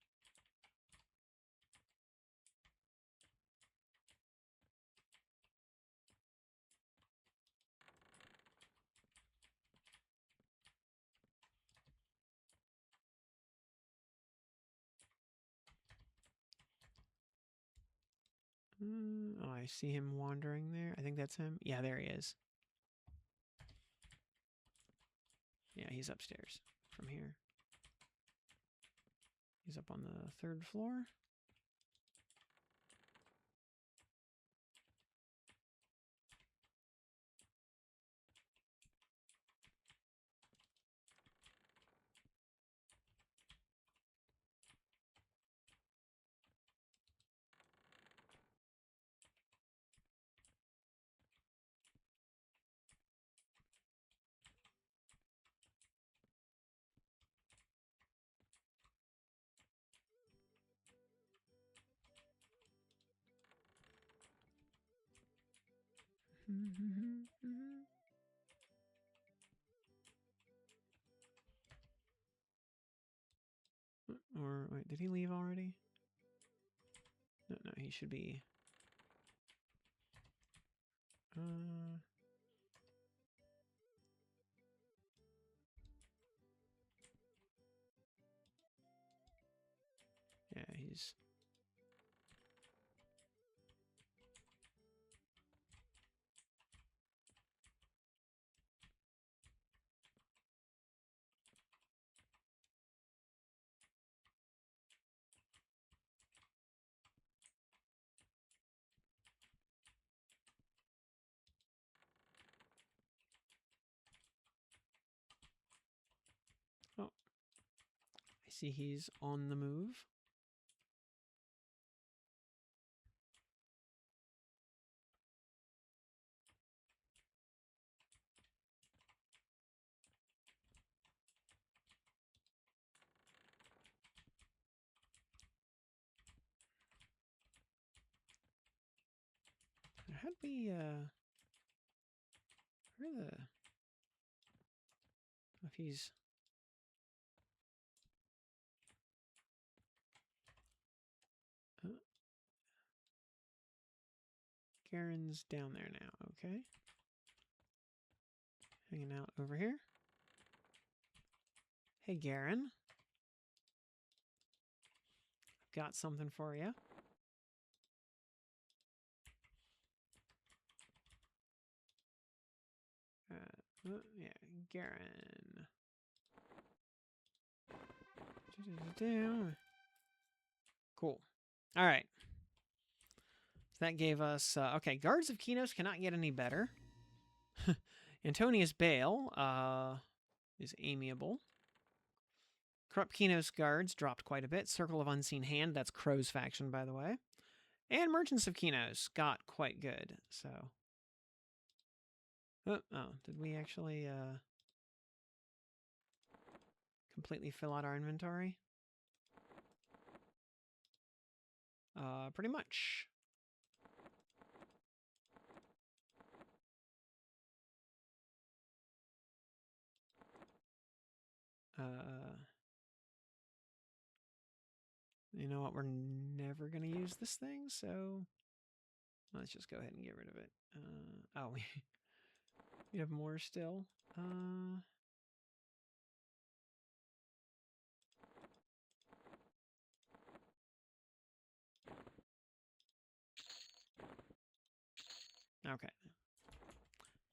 oh, I see him wandering there. I think that's him. Yeah, there he is. Yeah, he's upstairs from here. He's up on the 3rd floor. Or, wait, did he leave already? No, no, he should be... yeah, he's... Oh, I see he's on the move. How'd we, where the... If he's... Garen's down there now, okay. Hanging out over here. Hey, Garen. I've got something for you. Yeah, Garen. Cool. All right. So that gave us... okay, Guards of Kinos cannot get any better. Antonius Bale is amiable. Corrupt Kinos Guards dropped quite a bit. Circle of Unseen Hand, that's Crow's faction, by the way. And Merchants of Kinos got quite good, so... Oh, did we actually completely fill out our inventory? Pretty much. You know what? We're never going to use this thing, so let's just go ahead and get rid of it. Oh, we have more still. Okay.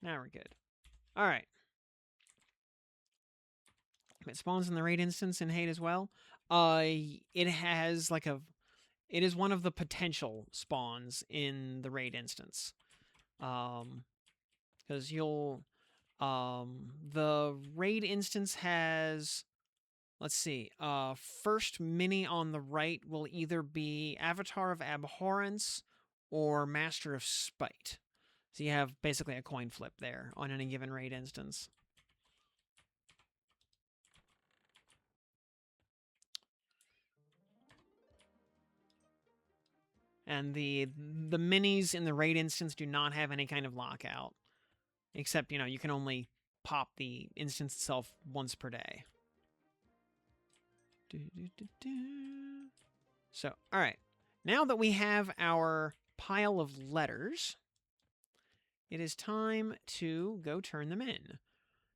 Now we're good. All right. It spawns in the raid instance in Hate as well. It has like a... It is one of the potential spawns in the raid instance. Because you'll... the raid instance has... Let's see. First mini on the right will either be Avatar of Abhorrence or Master of Spite. So you have basically a coin flip there on any given raid instance. And the minis in the raid instance do not have any kind of lockout. Except, you know, you can only pop the instance itself once per day. So, alright. Now that we have our pile of letters, it is time to go turn them in.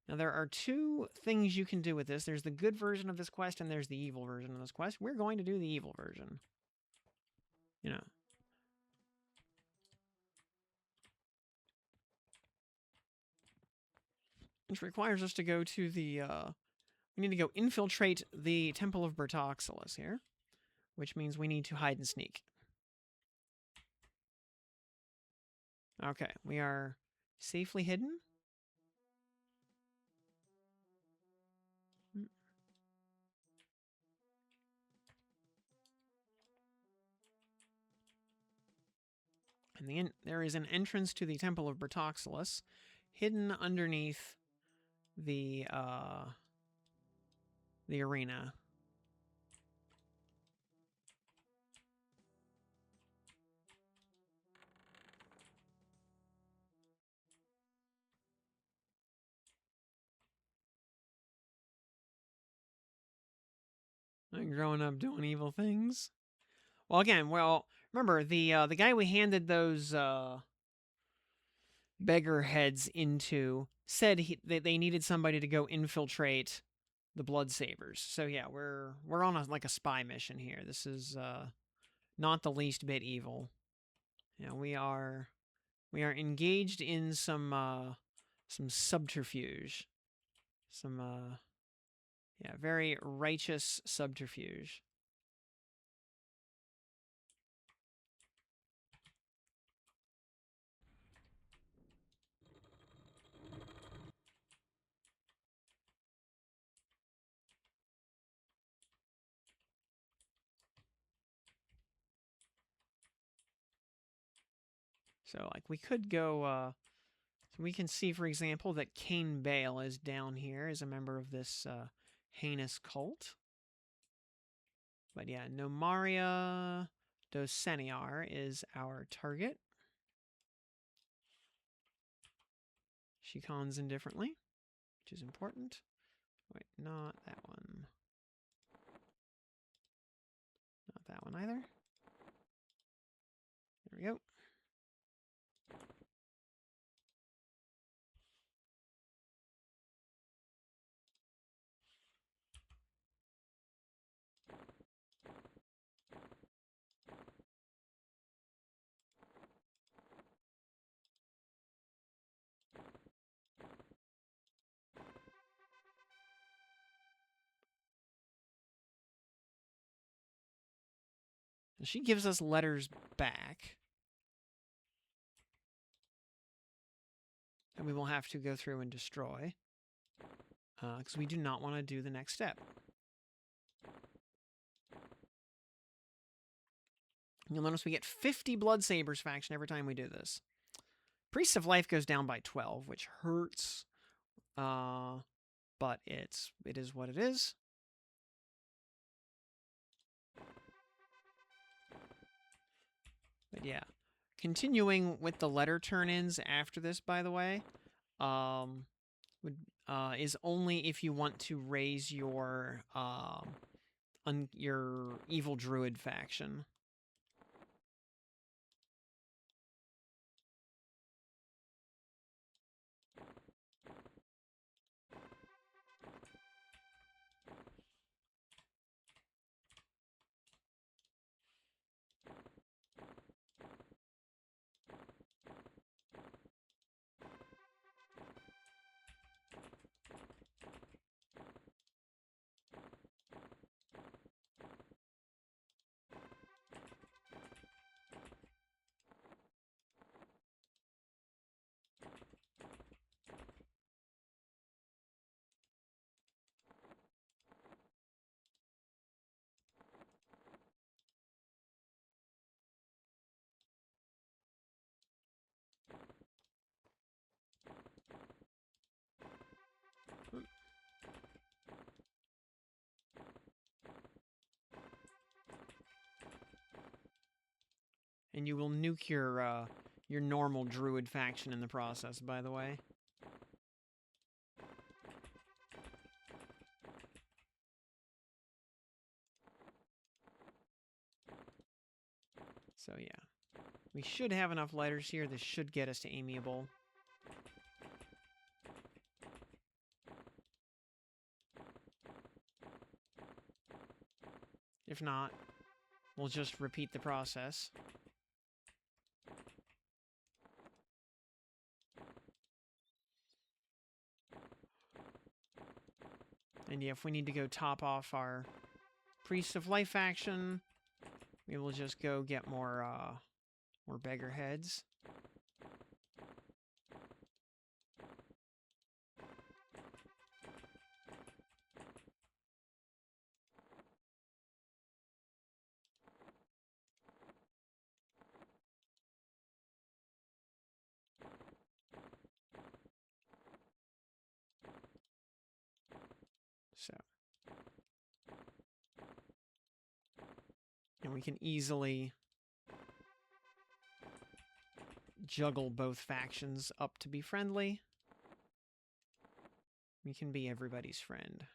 Now, there are two things you can do with this. There's the good version of this quest, and there's the evil version of this quest. We're going to do the evil version. You know. Which requires us to go to the, we need to go infiltrate the Temple of Bertoxilus here. Which means we need to hide and sneak. Okay, we are safely hidden. And there is an entrance to the Temple of Bertoxilus, hidden underneath the arena. Growing up doing evil things. Well, again, remember the guy we handed those beggar heads into said that they needed somebody to go infiltrate the Blood Sabers. So yeah, we're on like a spy mission here. This is not the least bit evil. Yeah, we are engaged in some subterfuge. Some yeah, very righteous subterfuge. So like we could go so we can see, for example, that Cain Bale is down here as a member of this heinous cult. But yeah, Nomaria Doseniar is our target. She cons indifferently, which is important. Wait, not that one. Not that one either. There we go. She gives us letters back. And we will have to go through and destroy. Because we do not want to do the next step. You'll notice we get 50 Blood Sabers faction every time we do this. Priests of Life goes down by 12, which hurts. But it is what it is. But yeah. Continuing with the letter turn-ins after this, by the way, is only if you want to raise your evil druid faction. And you will nuke your normal druid faction in the process, by the way. So yeah. We should have enough lighters here. This should get us to amiable. If not, we'll just repeat the process. And yeah, if we need to go top off our Priest of Life faction, we will just go get more beggar heads. So. And we can easily juggle both factions up to be friendly. We can be everybody's friend.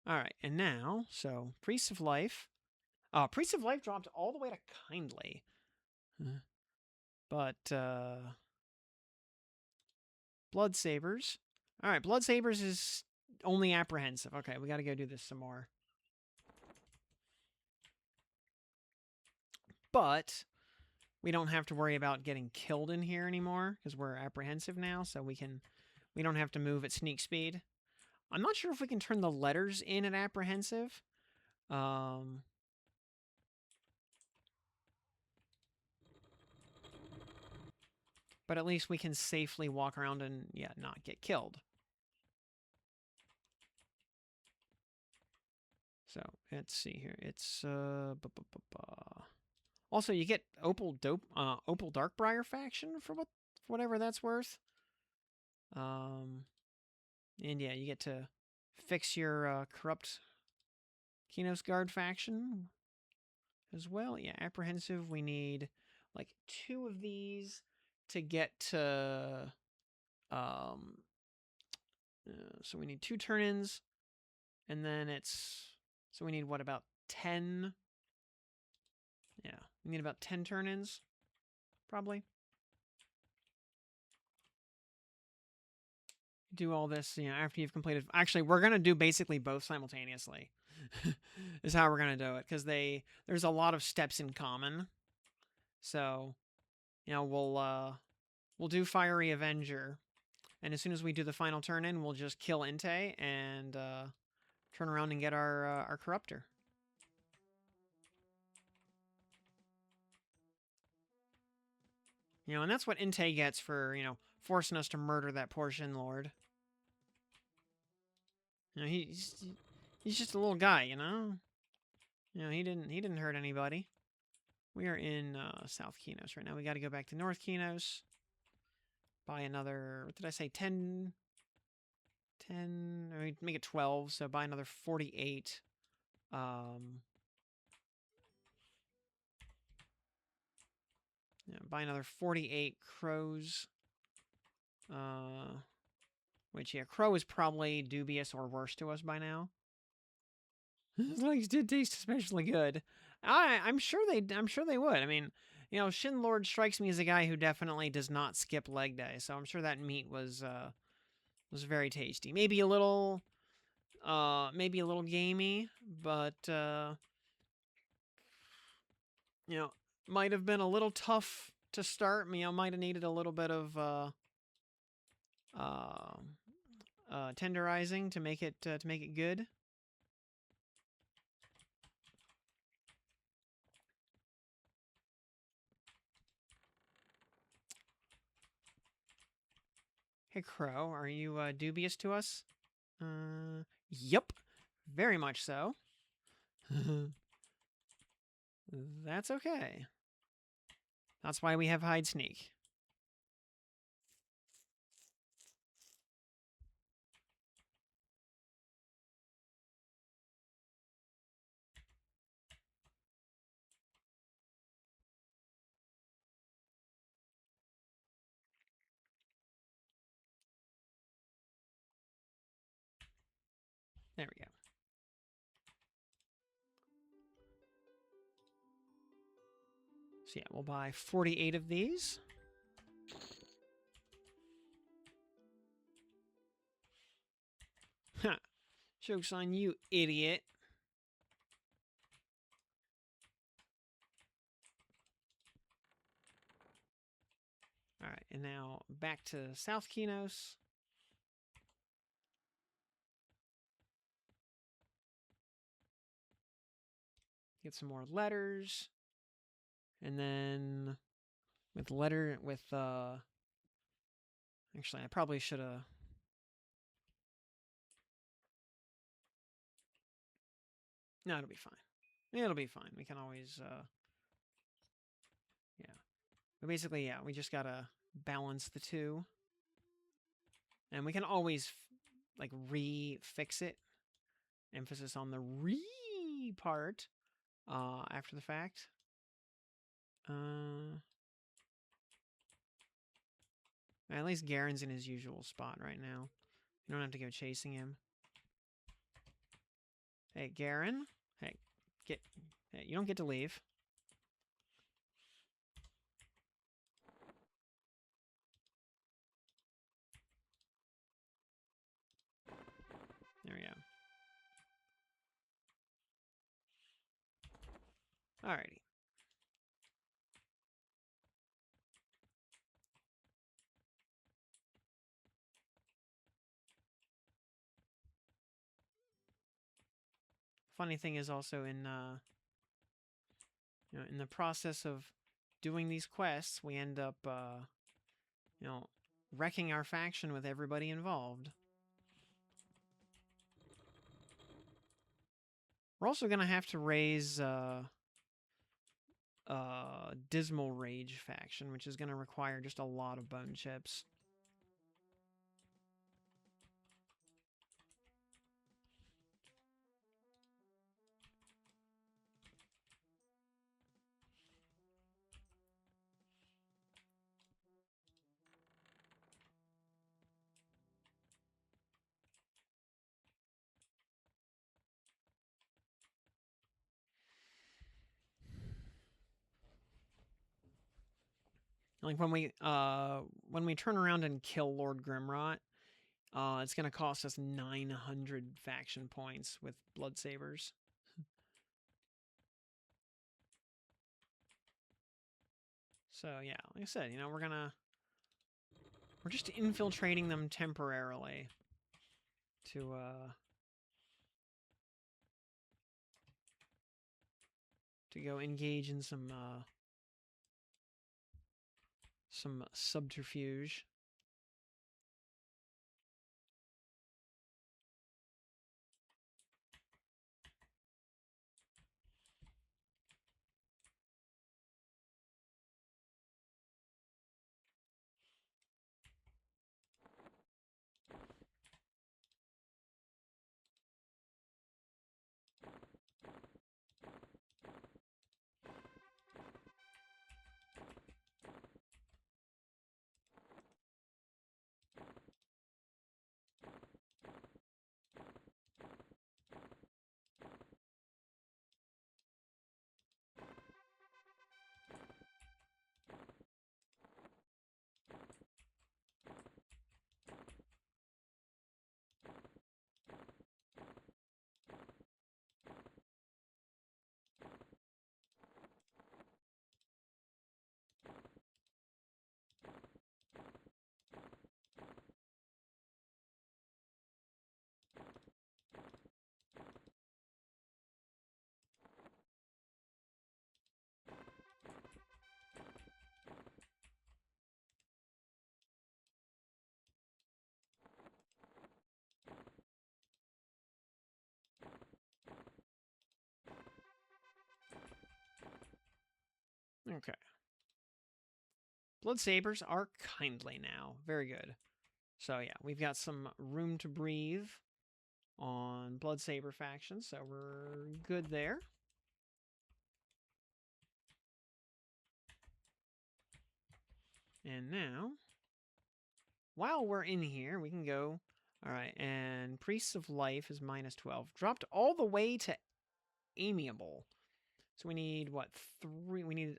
Alright, and now, so, Priests of Life. Priests of Life dropped all the way to Kindly. But, Blood Sabers. Alright, Blood Sabers is only apprehensive. Okay, we gotta go do this some more. But we don't have to worry about getting killed in here anymore, because we're apprehensive now, so we don't have to move at sneak speed. I'm not sure if we can turn the letters in at apprehensive. But at least we can safely walk around and, yeah, not get killed. So, let's see here. It's, Also, you get Opal Darkbriar faction for whatever that's worth. And yeah, you get to fix your corrupt Kinos Guard faction as well. Yeah, apprehensive. We need like 2 of these to get to. So we need 2 turn-ins, and then it's. So we need what, about 10? Yeah, we need about 10 turn-ins, probably. Do all this, after you've completed. Actually, we're gonna do basically both simultaneously. Is how we're gonna do it, because there's a lot of steps in common. So, we'll do Fiery Avenger, and as soon as we do the final turn in, we'll just kill Inte and turn around and get our Corruptor. And that's what Inte gets for forcing us to murder that Portion Lord. He's just a little guy, he didn't hurt anybody. We are in South Kinos right now. We got to go back to North Kinos. Buy another, what did I say, 10, or make it 12, so buy another 48. Buy another 48 crows. Which, yeah, crow is probably dubious or worse to us by now. His legs did taste especially good. I'm sure they would. I mean, Shin Lord strikes me as a guy who definitely does not skip leg day, so I'm sure that meat was very tasty. Maybe a little gamey, but might have been a little tough to start. Might have needed a little bit of tenderizing to make it good. Hey, Crow, are you dubious to us? Yep. Very much so. That's okay. That's why we have hide sneak. There we go. So yeah, we'll buy 48 of these. Ha! Joke's on you, idiot. Alright, and now back to South Kinos. Get some more letters. And then actually I probably should have. No, it'll be fine. It'll be fine. We can always yeah. But basically, yeah, we just gotta balance the two. And we can always like re-fix it. Emphasis on the re part after the fact. At least Garen's in his usual spot right now. You don't have to go chasing him. Hey, Garen. Hey, hey, you don't get to leave. There we go. Alrighty. Funny thing is also in in the process of doing these quests, we end up wrecking our faction with everybody involved. We're also gonna have to raise Dismal Rage faction, which is gonna require just a lot of bone chips. Like when we turn around and kill Lord Grimrot, it's gonna cost us 900 faction points with Blood Sabers. So yeah, like I said, we're just infiltrating them temporarily to go engage in some subterfuge. Okay. Blood Sabers are kindly now. Very good. So yeah, we've got some room to breathe on Blood Saber faction, so we're good there. And now, while we're in here, we can go... Alright, and Priests of Life is minus 12. Dropped all the way to amiable. So we need, what, 3... We need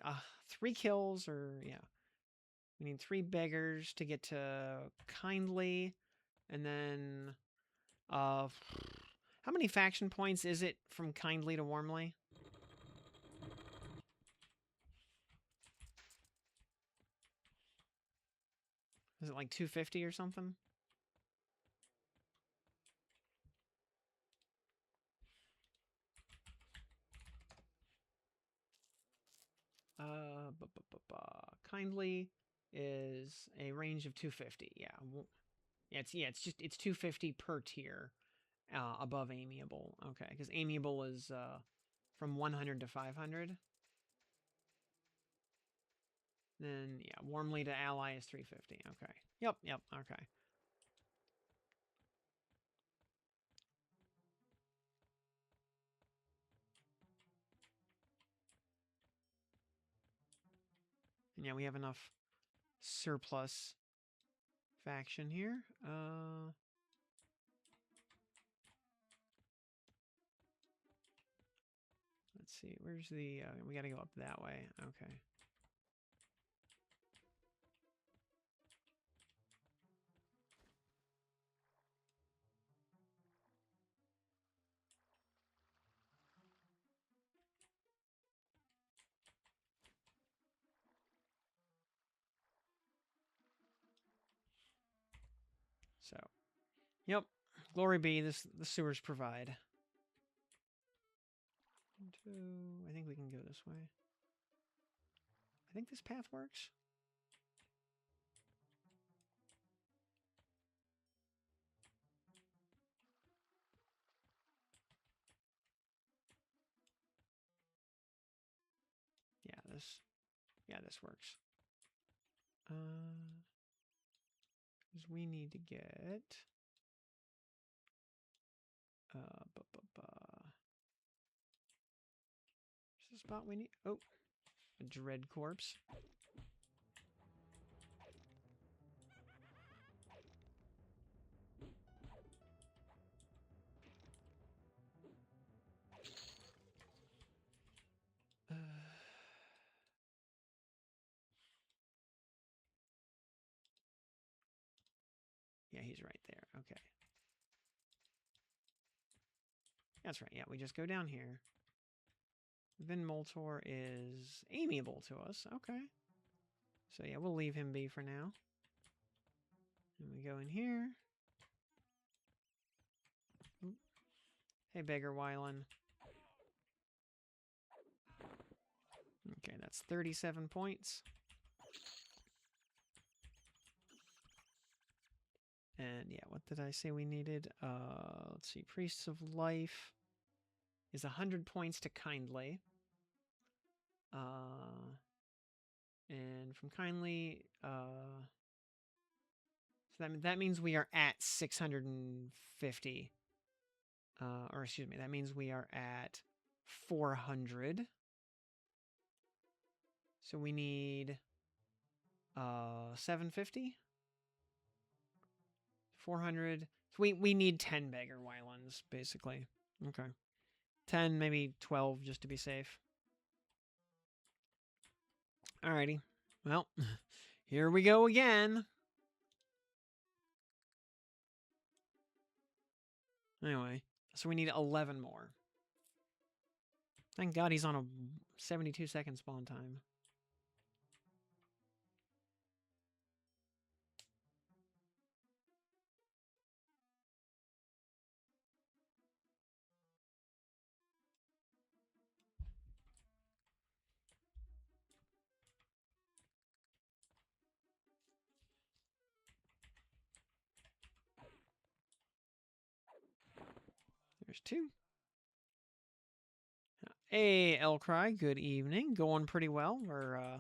3 kills, or, yeah. We need 3 beggars to get to kindly, and then... how many faction points is it from kindly to warmly? Is it like 250 or something? Kindly is a range of 250. Yeah. It's 250 per tier above amiable. Okay, because amiable is from 100 to 500. Then yeah, warmly to ally is 350. Okay. Yep. Okay. And yeah, we have enough surplus faction here. Let's see. Where's the... we got to go up that way. Okay. So, yep. Glory be, the sewers provide. I think we can go this way. I think this path works. Yeah, this works. Because we need to get... Is the spot we need? Oh, a Dread Corpse. Yeah, he's right there. Okay. That's right. Yeah, we just go down here. Vin Moltor is amiable to us. Okay. So yeah, we'll leave him be for now. And we go in here. Oop. Hey, Beggar Wylan. Okay, that's 37 points. And yeah, what did I say we needed? Let's see. Priests of Life is 100 points to kindly. And from kindly, so that means we are at 650. Or excuse me, that means we are at 400. So we need 750. 400. So we need 10 beggar Wylans, basically. Okay. 10, maybe 12, just to be safe. Alrighty. Well, here we go again. Anyway, so we need 11 more. Thank God he's on a 72-second spawn time. There's 2. Hey, Elcry, good evening. Going pretty well. We're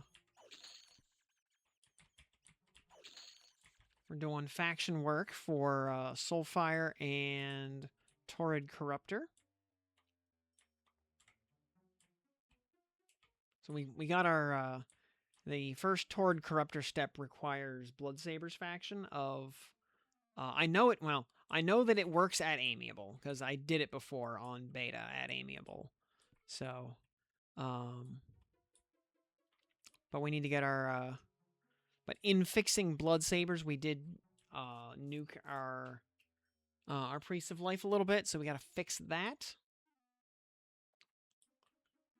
doing faction work for SoulFire and Torrid Corrupter. So we got our the first Torrid Corrupter step requires Bloodsaber's faction of I know that it works at Amiable because I did it before on beta at Amiable. So but we need to get our but in fixing Bloodsabers we did nuke our Priest of Life a little bit, so we got to fix that.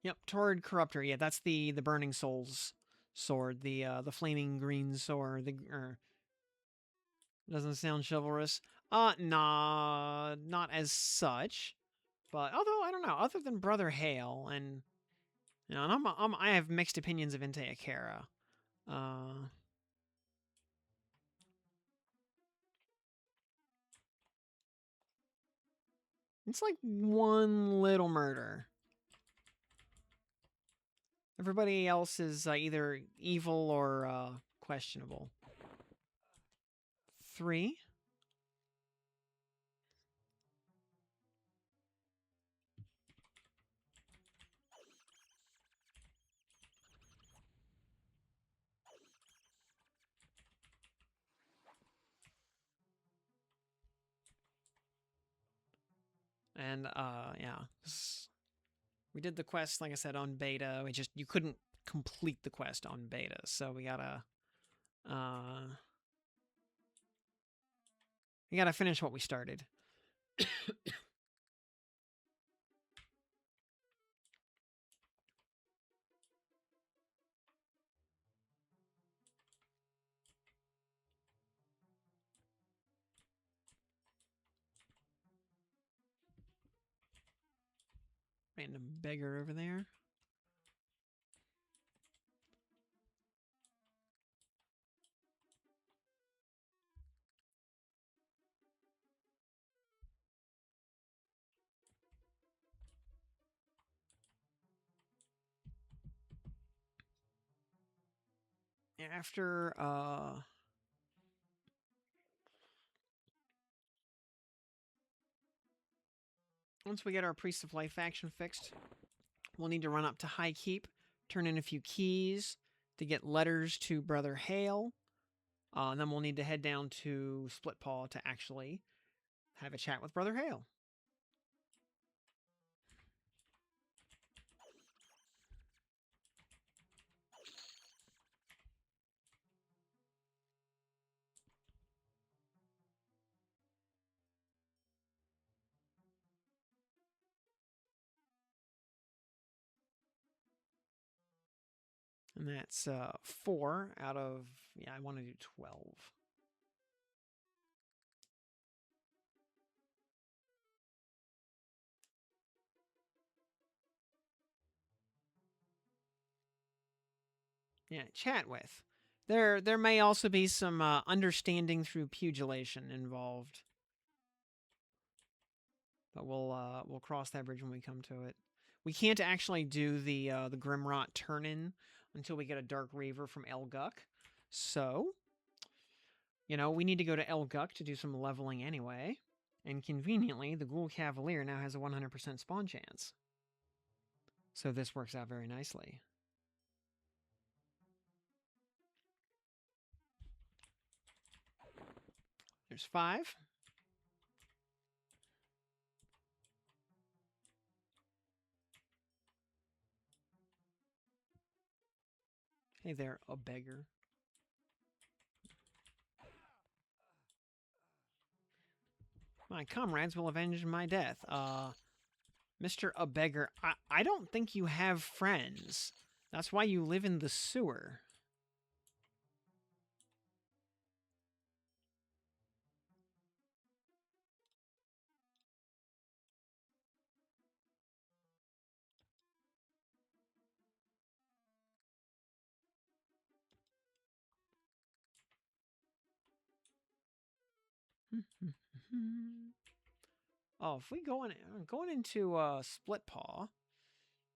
Yep, Torrid Corrupter. Yeah, that's the Burning Souls sword, the flaming green sword. Doesn't sound chivalrous. Nah, not as such. But although I don't know, other than Brother Hale and you know, and I have mixed opinions of Inte Akera. It's like one little murder. Everybody else is either evil or questionable. 3. And yeah, we did the quest like I said on beta. You couldn't complete the quest on beta, so we gotta finish what we started. Random beggar over there. After once we get our Priest of Life faction fixed, we'll need to run up to High Keep, turn in a few keys to get letters to Brother Hale. And then we'll need to head down to Splitpaw to actually have a chat with Brother Hale. And that's 4 out of, yeah, I want to do 12. Yeah, chat with. There may also be some understanding through pugilation involved. But we'll cross that bridge when we come to it. We can't actually do the Grimrot turn-in until we get a Dark Reaver from Lower Guk. So, you know, we need to go to Lower Guk to do some leveling anyway. And conveniently, the Ghoul Cavalier now has a 100% spawn chance. So this works out very nicely. There's 5. Hey there, a beggar. My comrades will avenge my death. Mr. A beggar, I don't think you have friends. That's why you live in the sewer. Oh, if we going into Splitpaw,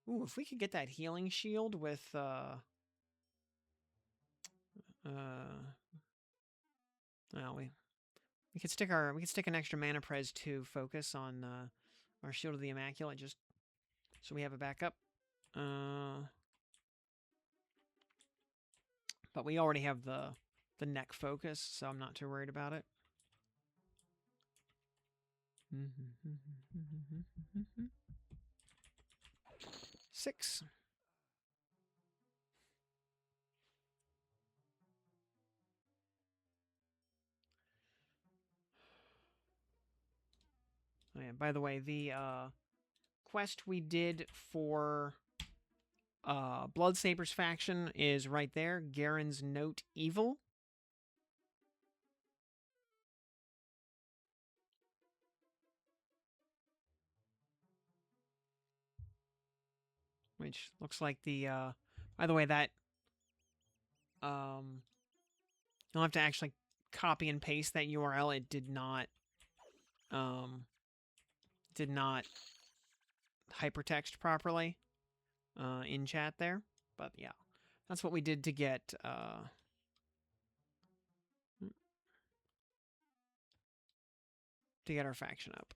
Ooh, if we could get that healing shield with well, we could stick an extra mana pres to focus on our Shield of the Immaculate, just so we have a backup. But we already have the neck focus, so I'm not too worried about it. Six. Oh yeah, by the way, the quest we did for Bloodsaber's faction is right there. Garen's Note Evil. Which looks like the by the way, that you'll have to actually copy and paste that URL. It did not hypertext properly in chat there. But yeah, that's what we did to get our faction up.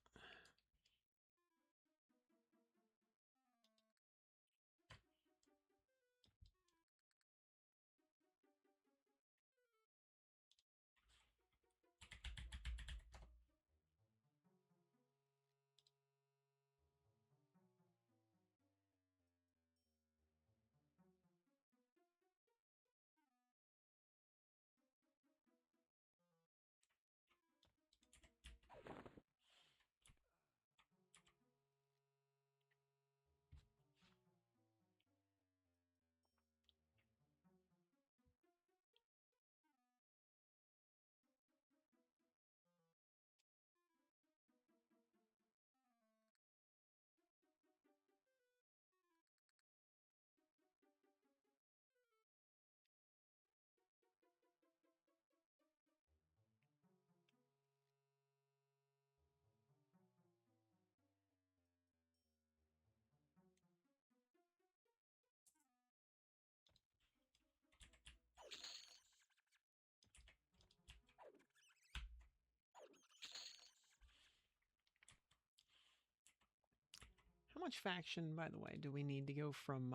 How much faction, by the way, do we need to go from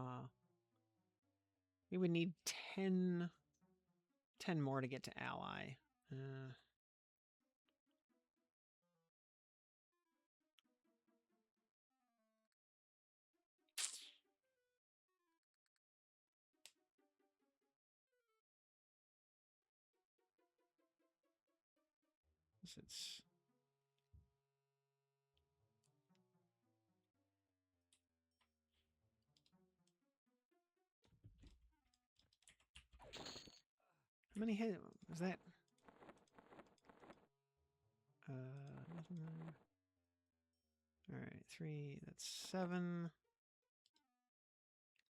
we would need 10 more to get to ally. It's how many hit was that? Nothing there. All right, 3. That's 7.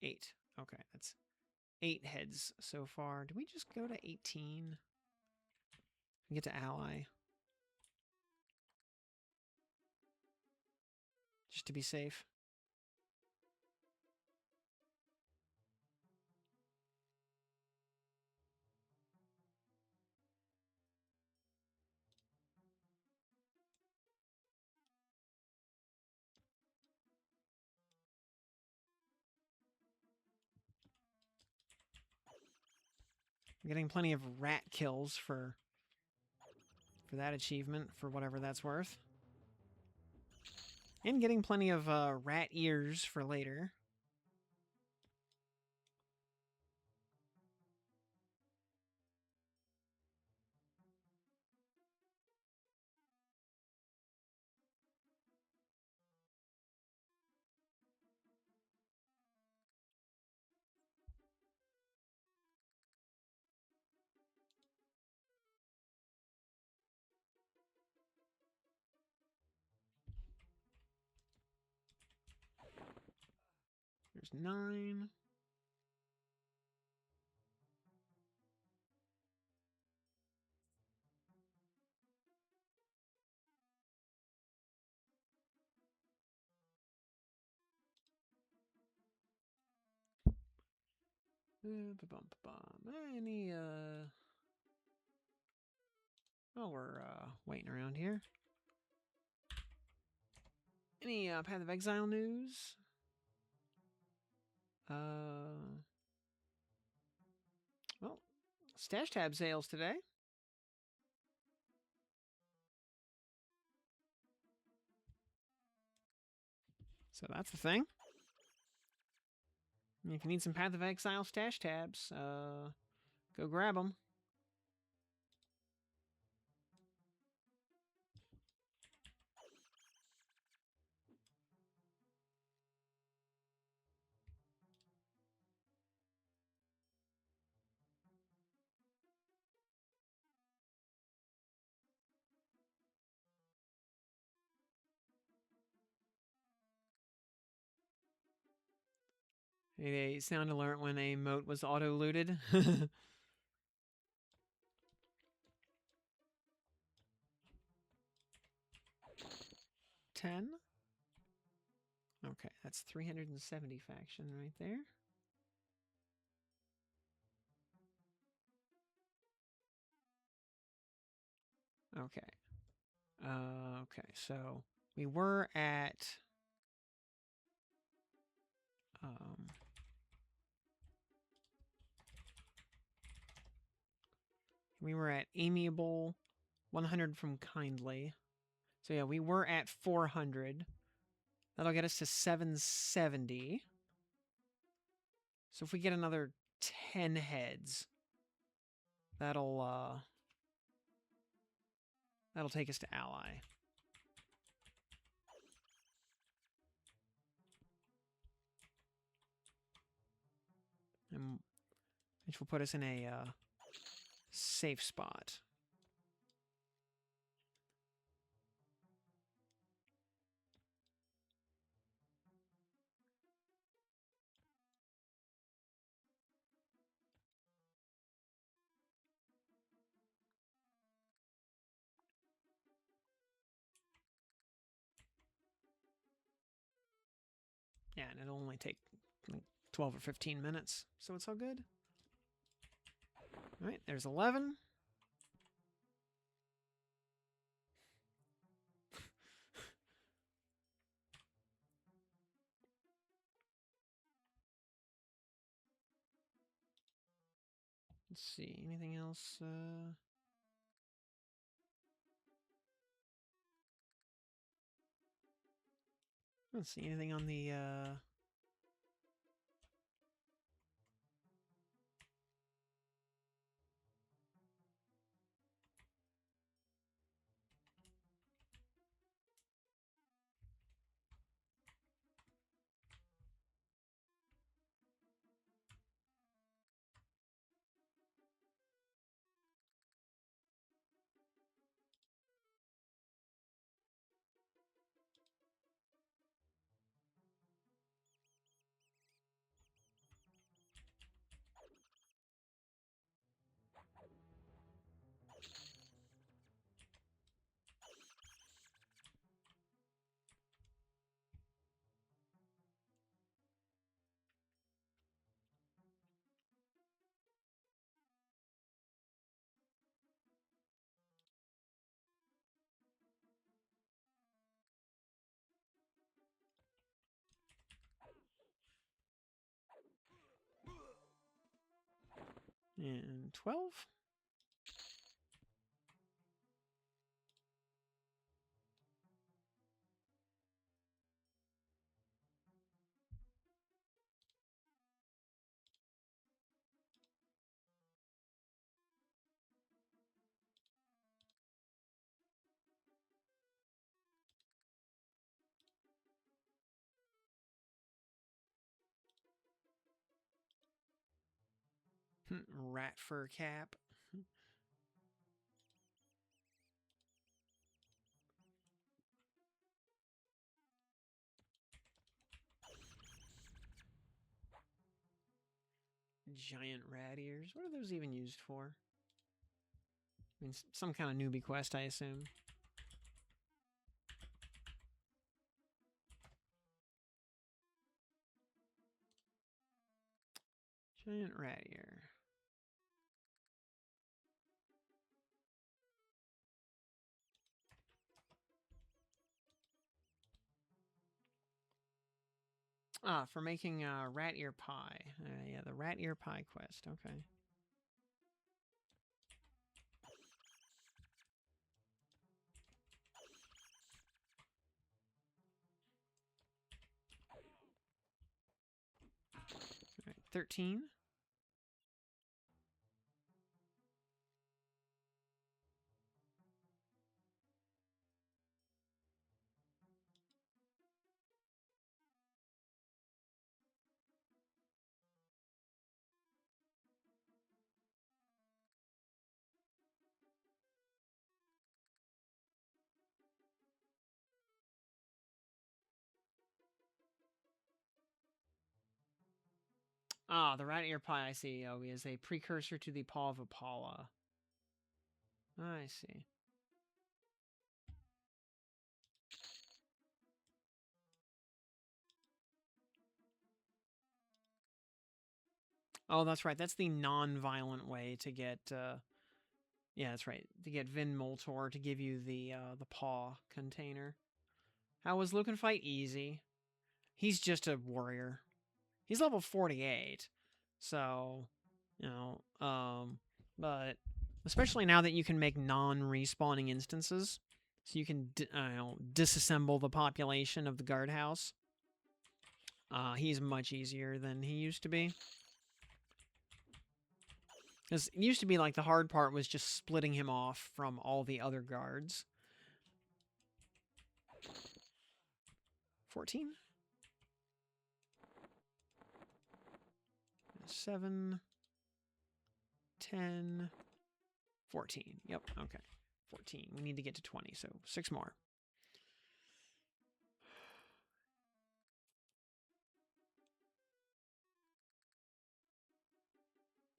8. Okay, that's 8 heads so far. Do we just go to 18? And get to ally, just to be safe. I'm getting plenty of rat kills for that achievement, for whatever that's worth. And getting plenty of rat ears for later. There's 9. Any, well, we're, waiting around here. Any, Path of Exile news? Well, Stash Tab sales today. So that's the thing. If you need some Path of Exile Stash Tabs, go grab them. A sound alert when a moat was auto-looted. 10. Okay, that's 370 faction right there. Okay. Okay, so we were at... we were at Amiable, 100 from Kindly. So yeah, we were at 400. That'll get us to 770. So if we get another 10 heads, that'll take us to Ally. And which will put us in a safe spot. Yeah, and it'll only take like 12 or 15 minutes, so it's all good. All right, there's 11. Let's see, anything else? Let's see, anything on the... and 12? Rat fur cap. Giant rat ears. What are those even used for? I mean, some kind of newbie quest, I assume. Giant rat ear. Ah, for making rat ear pie. Yeah, the rat ear pie quest. Okay. All right, 13. Ah, the rat ear pie, I see. Oh, is a precursor to the paw of Apollo. I see. Oh, that's right. That's the non-violent way to get. Yeah, that's right. To get Vin Moltor to give you the paw container. How was Lucan fight? Easy. He's just a warrior. He's level 48, so but especially now that you can make non-respawning instances, so you can disassemble the population of the guardhouse. He's much easier than he used to be. Because it used to be like the hard part was just splitting him off from all the other guards. 14? 7, 10, 14. Yep, okay. 14. We need to get to 20, so 6 more.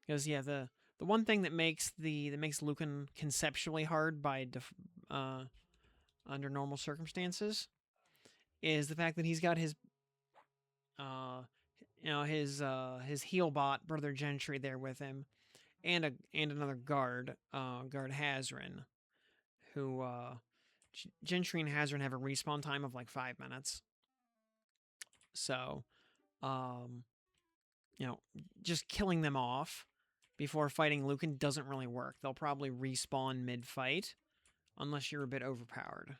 Because yeah, the one thing that makes Lucan conceptually hard by under normal circumstances is the fact that he's got his his heal bot Brother Gentry there with him, and another guard, guard Hazrin, who Gentry and Hazrin have a respawn time of like 5 minutes. So, just killing them off before fighting Lucan doesn't really work. They'll probably respawn mid-fight, unless you're a bit overpowered.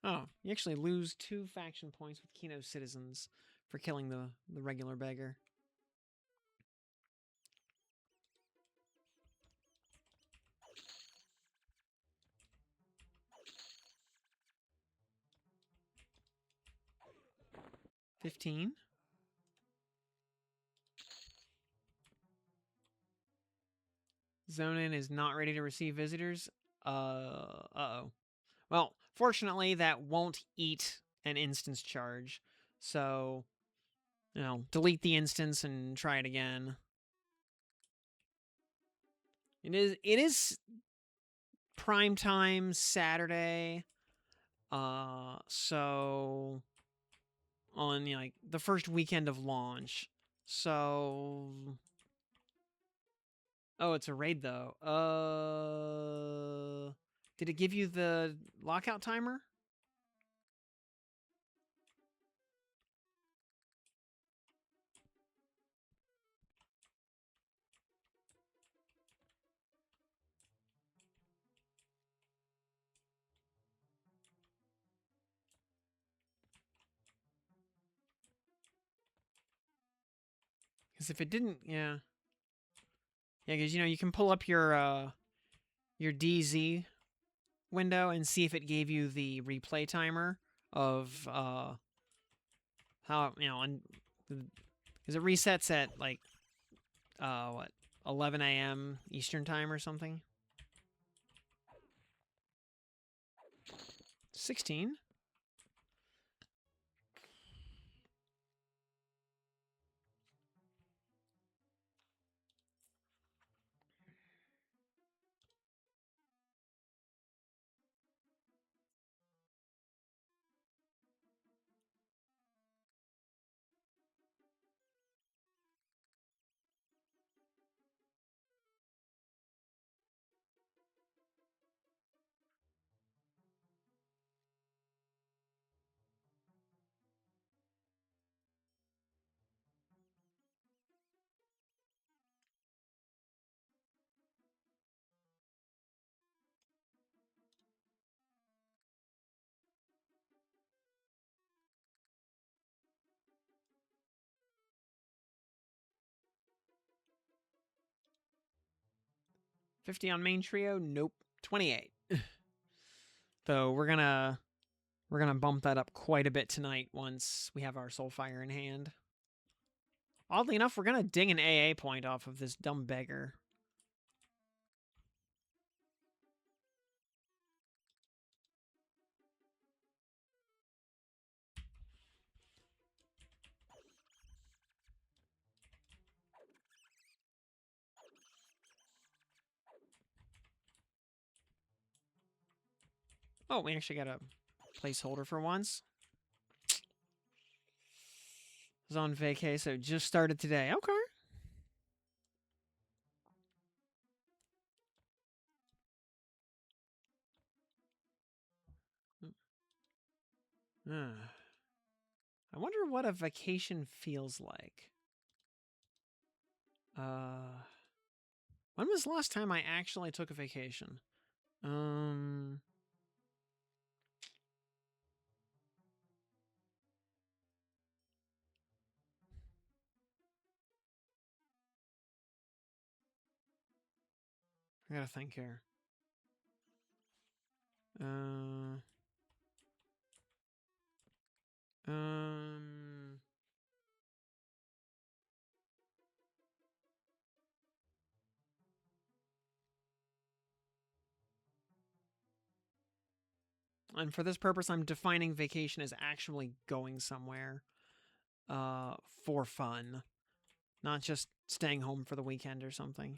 Oh, you actually lose 2 faction points with Kino citizens for killing the regular beggar. $15. Zonin is not ready to receive visitors. Uh-oh. Well, fortunately, that won't eat an instance charge. So, delete the instance and try it again. It is prime time Saturday. So on like the first weekend of launch. So oh, it's a raid though. Did it give you the lockout timer? Because if it didn't, yeah. Yeah, because you can pull up your DZ window and see if it gave you the replay timer of how and because it resets at like 11 a.m. Eastern time or something. 16. 50 on main trio? Nope. 28. Though we're gonna bump that up quite a bit tonight once we have our SoulFire in hand. Oddly enough, we're gonna ding an AA point off of this dumb beggar. Oh, we actually got a placeholder for once. I was on vacay, so just started today. Okay. I wonder what a vacation feels like. When was the last time I actually took a vacation? I gotta think here. And for this purpose, I'm defining vacation as actually going somewhere for fun, not just staying home for the weekend or something.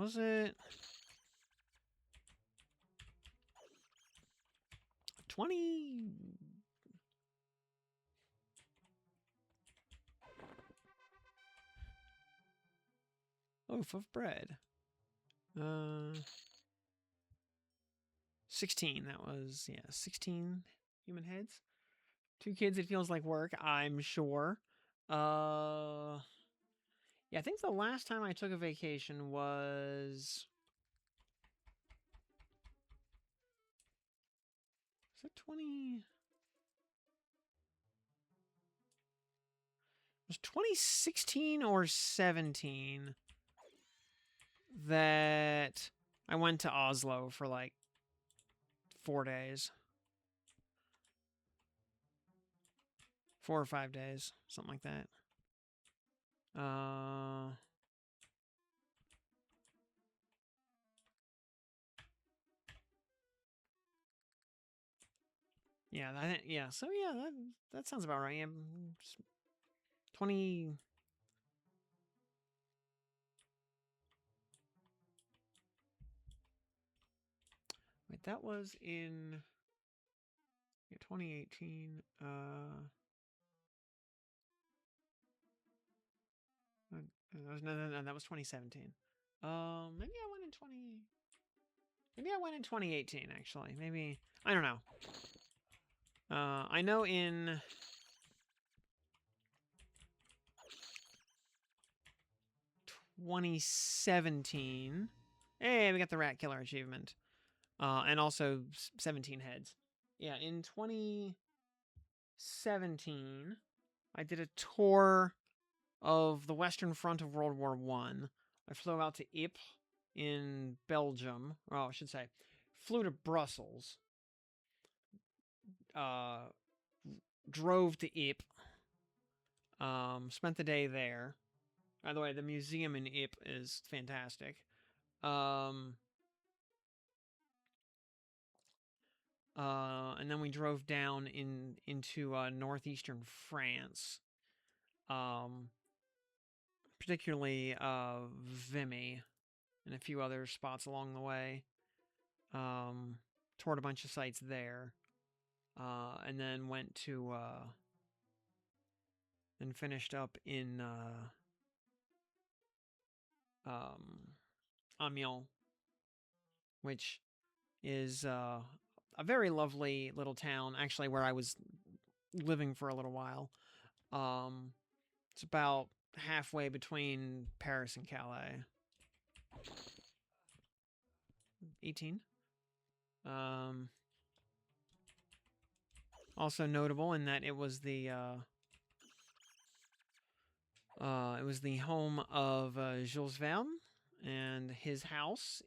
Was it 20? Loaf of bread. 16. That was, yeah, 16 human heads. 2 kids, it feels like work, I'm sure. Yeah, I think the last time I took a vacation was... Was it 20? It was 2016 or 17 that I went to Oslo for like 4 days. 4 or 5 days, something like that. Yeah, I think, yeah. So yeah, that sounds about right. Yeah, 20. Wait, that was in 2018. No, that was 2017. Maybe I went in 20. Maybe I went in 2018. Actually, maybe I don't know. I know in 2017. Hey, we got the Rat Killer achievement. And also 17 heads. Yeah, in 2017, I did a tour of the Western Front of World War I. I flew out to Ypres in Belgium. Oh, I should say, flew to Brussels. Drove to Ypres. Spent the day there. By the way, the museum in Ypres is fantastic. And then we drove down into northeastern France, particularly Vimy, and a few other spots along the way. Toured a bunch of sites there, and then went to and finished up in Amiens, which is a very lovely little town, actually, where I was living for a little while. It's about halfway between Paris and Calais. 18. Also notable in that it was the It was the home of Jules Verne, and his house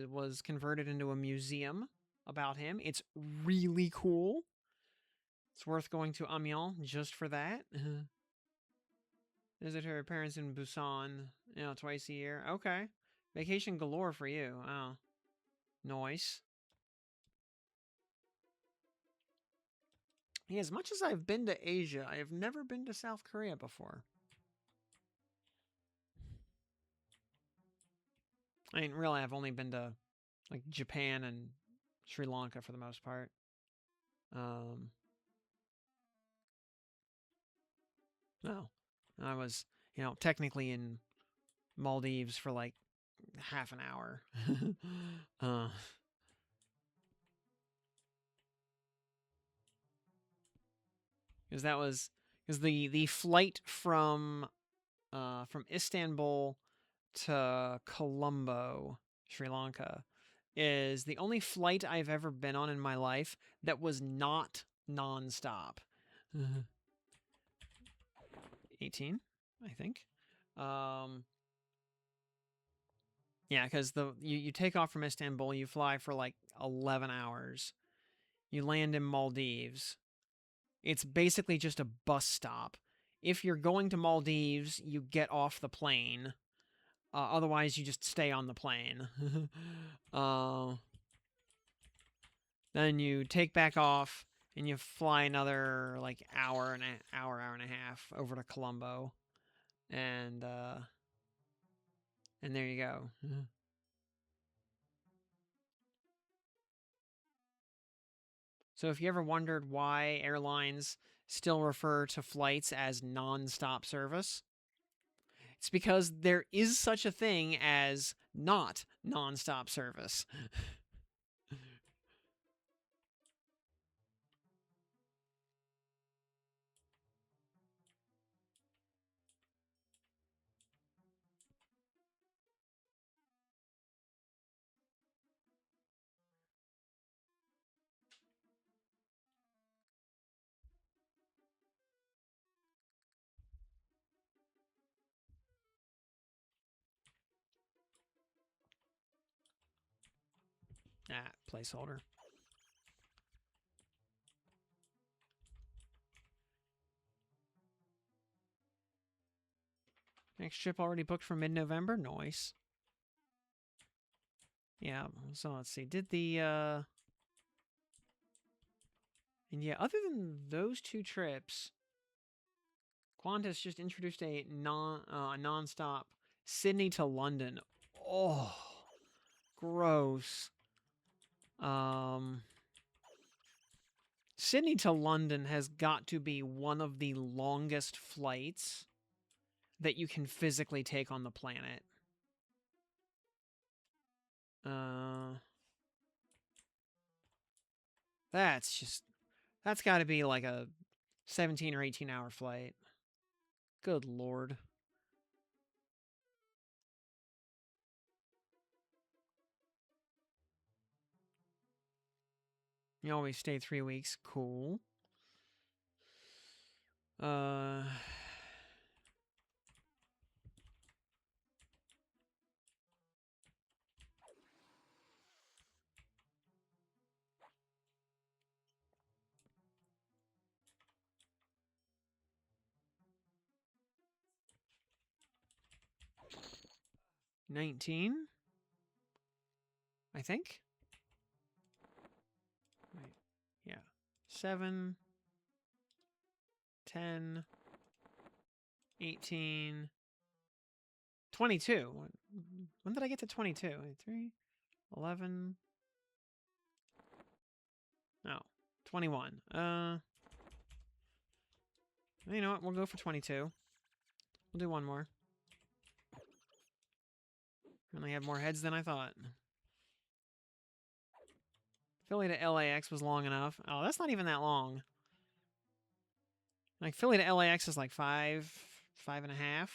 was converted into a museum about him. It's really cool. It's worth going to Amiens just for that. Visit her parents in Busan, twice a year. Okay. Vacation galore for you. Oh. Nice. Yeah, as much as I've been to Asia, I have never been to South Korea before. I mean, really, I've only been to, like, Japan and Sri Lanka for the most part. No. I was, technically in Maldives for, like, half an hour. Because that was... Because the flight from Istanbul to Colombo, Sri Lanka, is the only flight I've ever been on in my life that was not nonstop. 18, I think. Yeah, because you take off from Istanbul, you fly for like 11 hours. You land in Maldives. It's basically just a bus stop. If you're going to Maldives, you get off the plane. Otherwise, you just stay on the plane. Then you take back off, and you fly another like hour and a half over to Colombo, and there you go. So if you ever wondered why airlines still refer to flights as non-stop service, it's because there is such a thing as not non-stop service. Placeholder. Next trip already booked for mid-November? Nice. Yeah, so let's see. Did the, and yeah, other than those two trips, Qantas just introduced a non-stop Sydney to London. Oh, gross. Sydney to London has got to be one of the longest flights that you can physically take on the planet. That's got to be like a 17 or 18 hour flight. Good lord. You always stay 3 weeks. Cool. 19, I think. Wait, yeah. 7, 10, 18, 22. When did I get to 22? 3, 11. No, 21. You know what? We'll go for 22. We'll do one more. We only have more heads than I thought. Philly to LAX was long enough. Oh, that's not even that long. Like, Philly to LAX is like 5.5.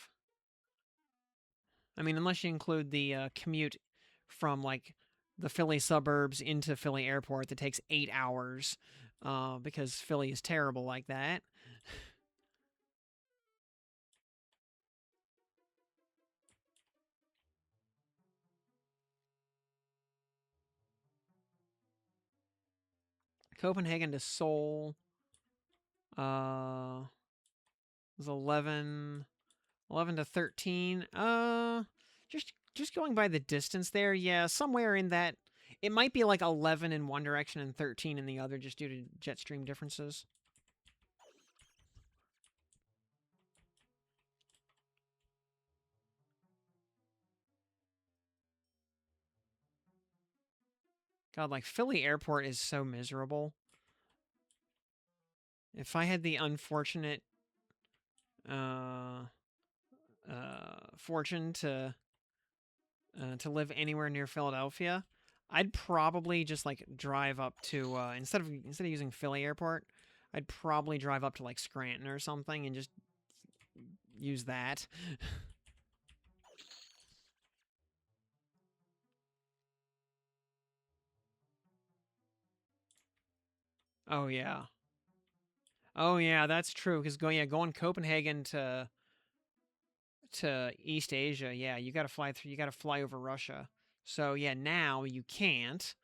I mean, unless you include the commute from, like, the Philly suburbs into Philly airport that takes 8 hours, because Philly is terrible like that. Copenhagen to Seoul. Was 11 to 13. Just going by the distance there, yeah, somewhere in that. It might be like 11 in one direction and 13 in the other, just due to jet stream differences. God, like, Philly Airport is so miserable. If I had the unfortunate fortune to live anywhere near Philadelphia, I'd probably just like drive up to instead of using Philly Airport, I'd probably drive up to like Scranton or something and just use that. Oh yeah. Oh yeah, that's true. Because going Copenhagen to East Asia, yeah, you got to fly through. You got to fly over Russia. So yeah, now you can't.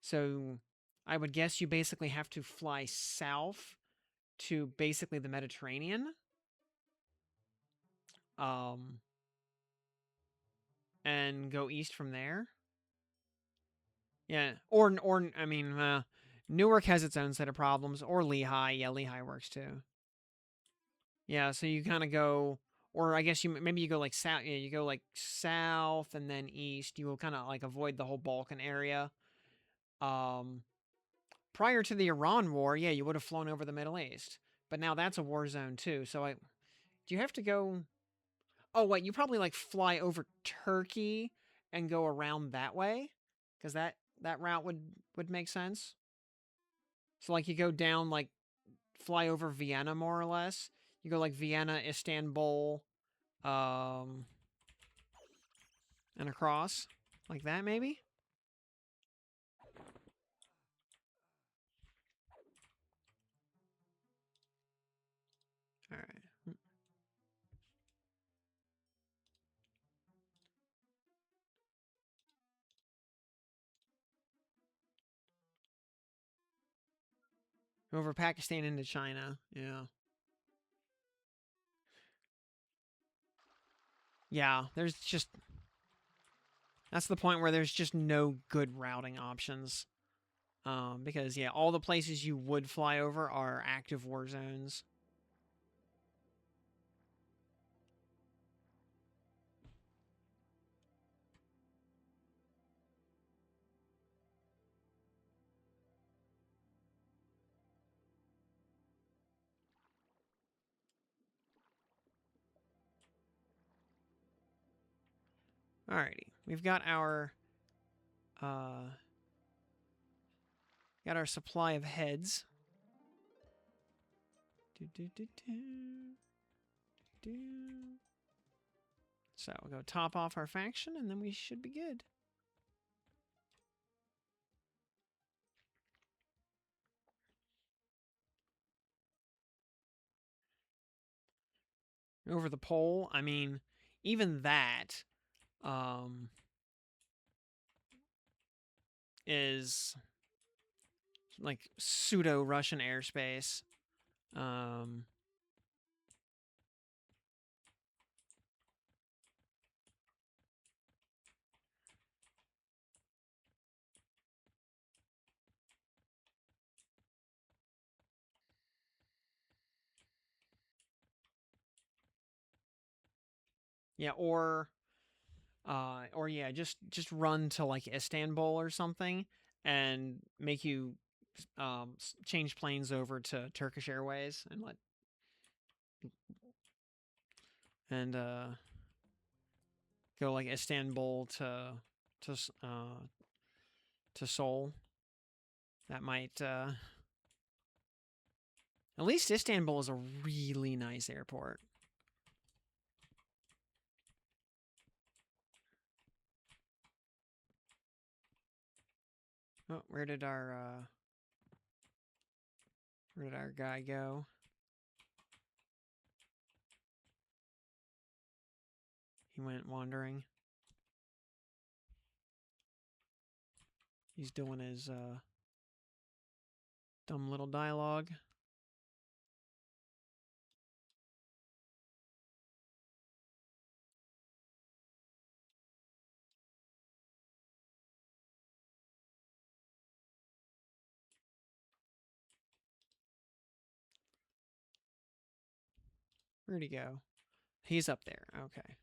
So I would guess you basically have to fly south to basically the Mediterranean. Um, and go east from there. Yeah, or I mean, Newark has its own set of problems, or Lehigh. Yeah, Lehigh works too. Yeah, so you kind of go, or I guess maybe you go like south. Yeah, you go like south and then east. You will kind of like avoid the whole Balkan area. Um, Prior to the Iran war, yeah, you would have flown over the Middle East, but now that's a war zone too. So do you have to go? Oh wait, you probably like fly over Turkey and go around that way, because that route would make sense. So like you go down like fly over Vienna more or less. You go like Vienna, Istanbul, um, and across like that maybe. All right. Over Pakistan into China. Yeah. Yeah. That's the point where there's just no good routing options. Because yeah, all the places you would fly over are active war zones. Alrighty, we've uh, got our supply of heads. So we'll go top off our faction, and then we should be good. Over the pole, I mean, even that is like pseudo Russian airspace. Yeah, or yeah, just run to like Istanbul or something, and make you change planes over to Turkish Airways and and go like Istanbul to uh to Seoul. That might at least Istanbul is a really nice airport. Oh, where did our guy go? He went wandering. He's doing his Dumb little dialogue. Where'd he go? He's up there. Okay.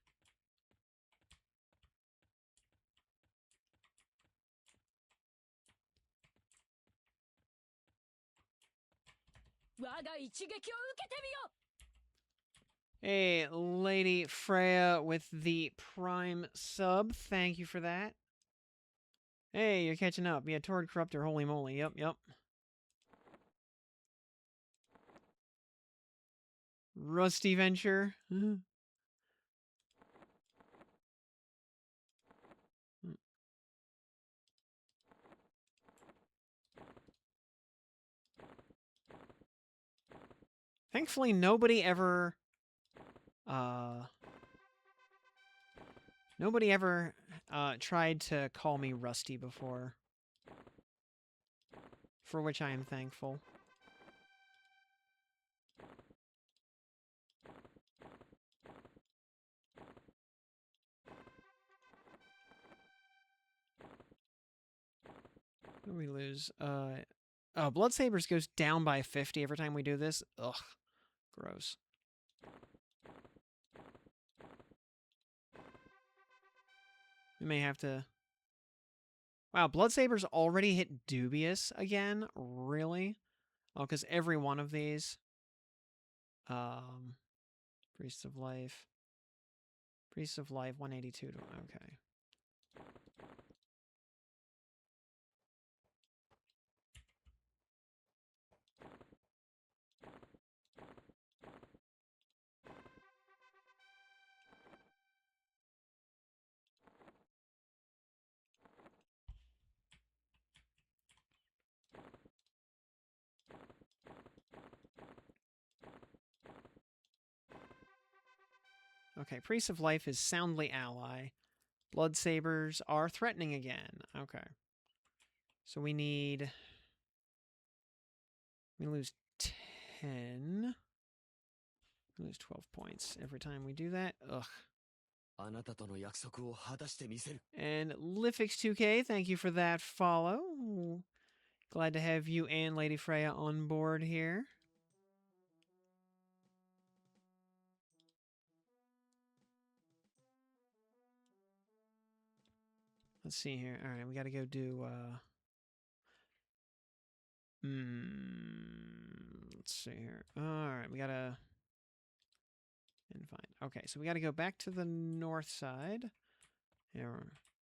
Hey, Lady Freya with the Prime sub. Thank you for that. Hey, you're catching up. Yeah, Torrid Corrupter. Holy moly. Yep. Rusty Venture. Thankfully, nobody ever tried to call me Rusty before. For which I am thankful. What do we lose? Oh, Blood Sabers goes down by 50 every time we do this. Ugh. Gross. We may have to... Wow, Blood Sabers already hit Dubious again? Really? Oh, because every one of these... Priests of Life... Priests of Life, 182 to... Okay. Okay, Priests of Life is soundly ally. Blood Sabers are threatening again. Okay. So we need... We lose 10. We lose 12 points every time we do that. Ugh. And Lifix2K, thank you for that follow. Glad to have you and Lady Freya on board here. Let's see here. All right, we got to go do... let's see here. All right, we got to... And fine. Okay, so we got to go back to the north side. Yeah,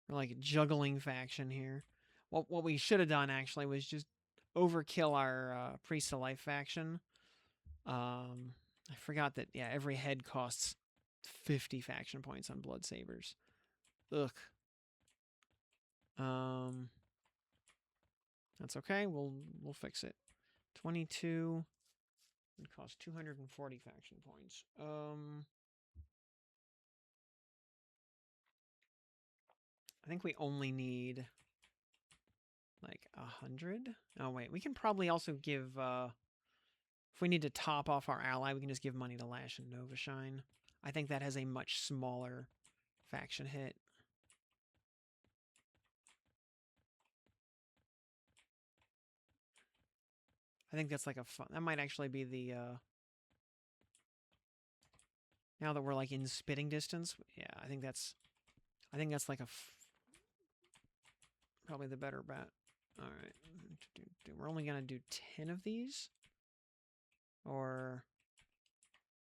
we're like juggling faction here. What we should have done, actually, was just overkill our Priest of Life faction. I forgot that, yeah, every head costs 50 faction points on Blood Sabers. Ugh. That's okay. We'll fix it. 22 would cost 240 faction points. I think we only need like 100. Oh wait, we can probably also give if we need to top off our ally, we can just give money to Lash and Novashine. I think that has a much smaller faction hit. I think that's like a fun... That might actually be the... Now that we're like in spitting distance, yeah, I think that's like a... Probably the better bet. All right. We're only going to do 10 of these. Or...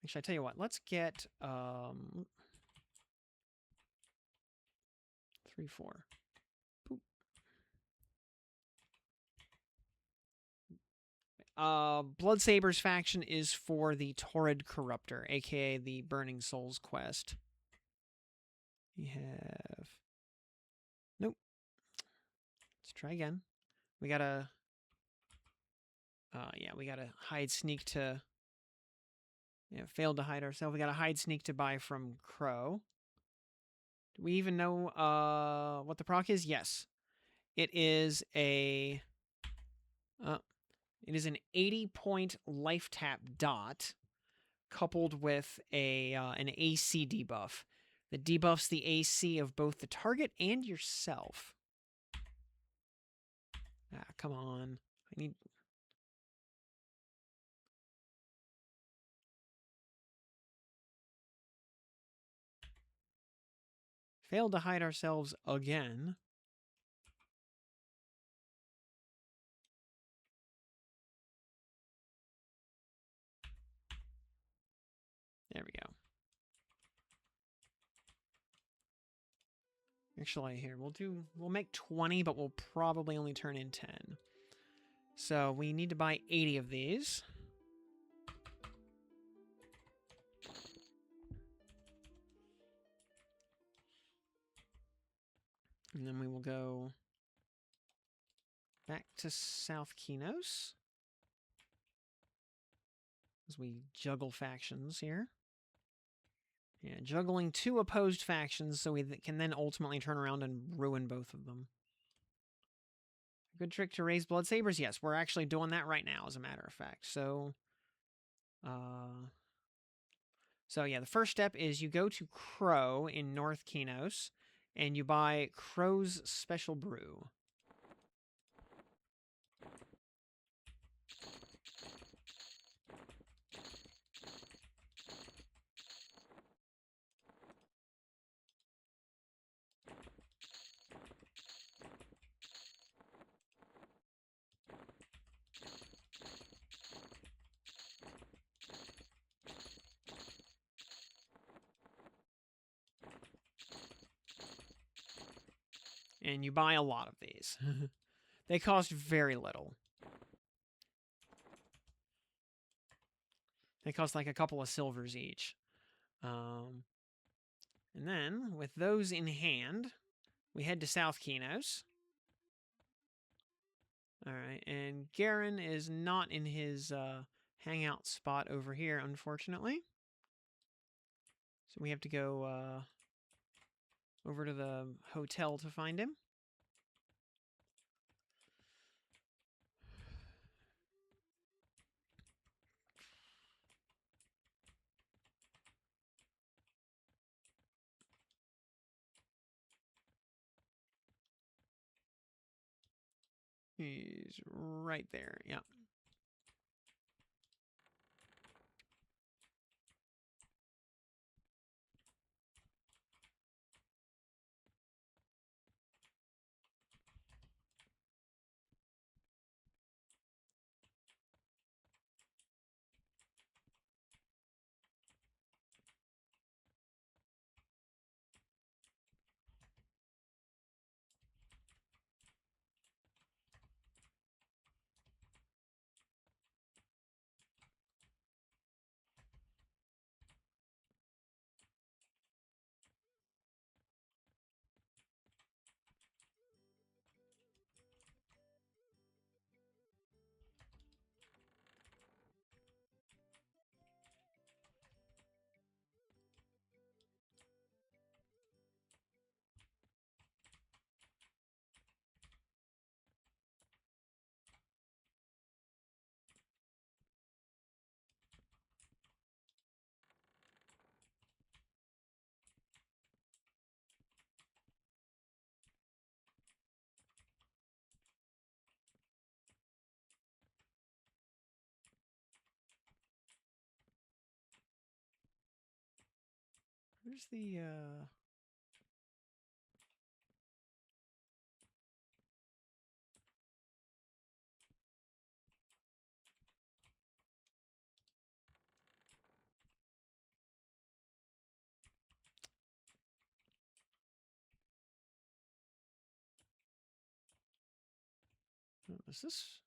Actually, I tell you what. Let's get... 3, 4. Boop. Blood Sabers faction is for the Torrid Corrupter, aka the Burning Souls quest. We have... Nope. Let's try again. We gotta... yeah, we gotta hide sneak to... Yeah, failed to hide ourselves. We gotta hide sneak to buy from Crow. Do we even know what the proc is? Yes. It is a... It is an 80-point life tap dot coupled with an AC debuff that debuffs the AC of both the target and yourself. Ah, come on. I need... Failed to hide ourselves again. There we go. Actually, here, we'll make 20, but we'll probably only turn in 10. So we need to buy 80 of these. And then we will go back to South Kinos as we juggle factions here. Yeah, juggling 2 opposed factions so we can then ultimately turn around and ruin both of them. Good trick to raise blood sabers? Yes, we're actually doing that right now, as a matter of fact. So yeah, the first step is you go to Crow in North Kinos, and you buy Crow's Special Brew. And you buy a lot of these. They cost very little. They cost like a couple of silvers each. And then, with those in hand, we head to South Kinos. Alright, and Garen is not in his hangout spot over here, unfortunately. So we have to go over to the hotel to find him. He's right there, yeah. Where's the, is this?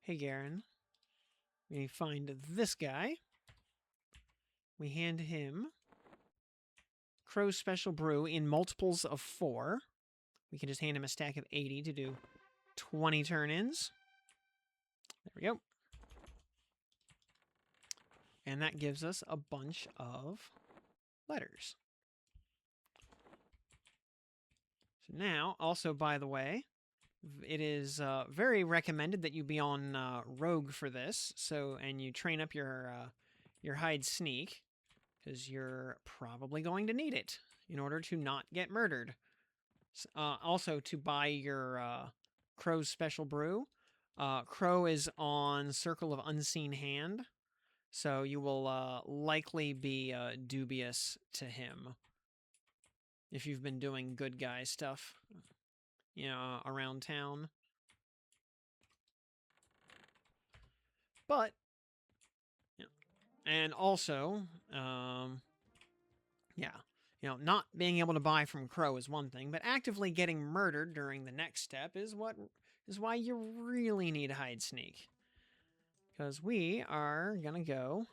Hey, Garen. We find this guy. We hand him Crow's Special Brew in multiples of 4. We can just hand him a stack of 80 to do 20 turn-ins. There we go. And that gives us a bunch of letters. So now, also, by the way, it is very recommended that you be on Rogue for this, and you train up your hide sneak, because you're probably going to need it in order to not get murdered. Also, to buy your Crow's Special Brew, Crow is on Circle of Unseen Hand, so you will likely be dubious to him if you've been doing good guy stuff, around town. But, and also, not being able to buy from Crow is one thing, but actively getting murdered during the next step is why you really need hide sneak. Because we are gonna go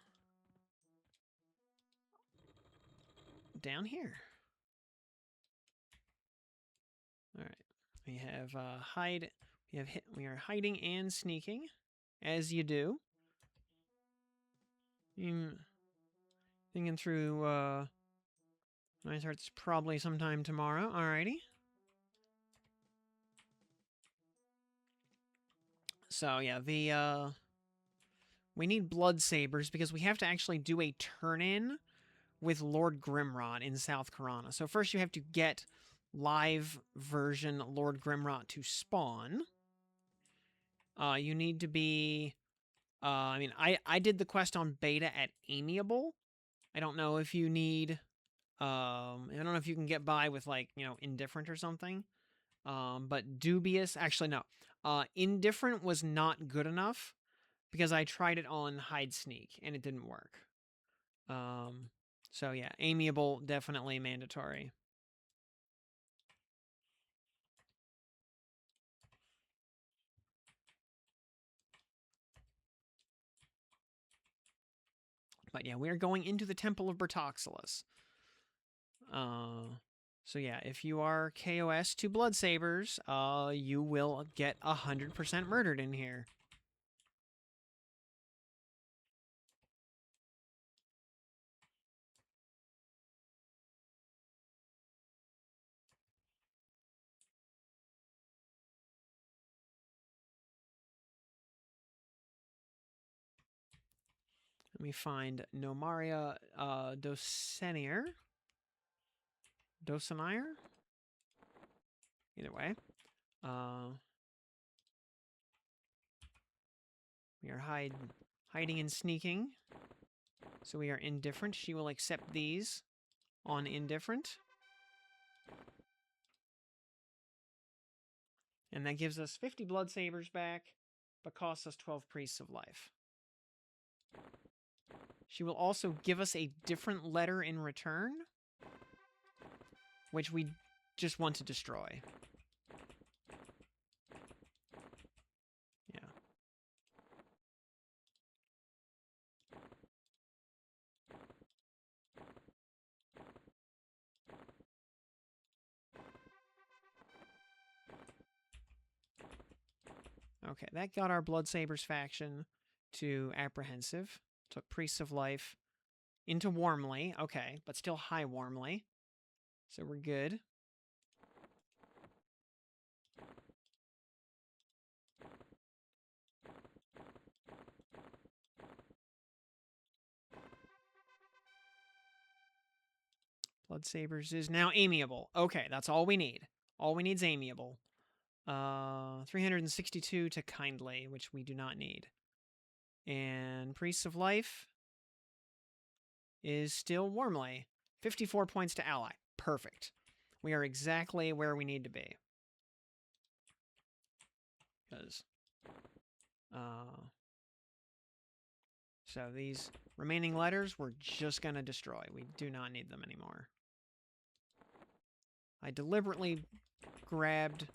down here. All right, we have hide. We are hiding and sneaking, as you do. Thinking through. My starts probably sometime tomorrow. Alrighty. So yeah, we need blood sabers because we have to actually do a turn-in with Lord Grimrot in South Karana. So first you have to get live version Lord Grimrot to spawn. You need to be... I did the quest on beta at Amiable. I don't know if you need... I don't know if you can get by with, Indifferent or something. But Dubious... Actually, no. Indifferent was not good enough because I tried it on Hide Sneak, and it didn't work. So yeah, Amiable, definitely mandatory. But yeah, we are going into the Temple of Bertoxilus. So yeah, if you are KOS to Blood Sabers, you will get 100% murdered in here. Let me find Nomaria Dosenir. Dosenire? Either way. We are hiding and sneaking. So we are indifferent. She will accept these on indifferent. And that gives us 50 Blood Sabers back, but costs us 12 Priests of Life. She will also give us a different letter in return, which we just want to destroy. Yeah. Okay, that got our Blood Sabers faction to Apprehensive. Took Priests of Life into Warmly. Okay, but still high Warmly. So we're good. Blood Sabers is now Amiable. Okay, that's all we need. All we need is Amiable. 362 to Kindly, which we do not need. And Priests of Life is still Warmly. 54 points to Ally. Perfect. We are exactly where we need to be. Because... so these remaining letters we're just going to destroy. We do not need them anymore. I deliberately grabbed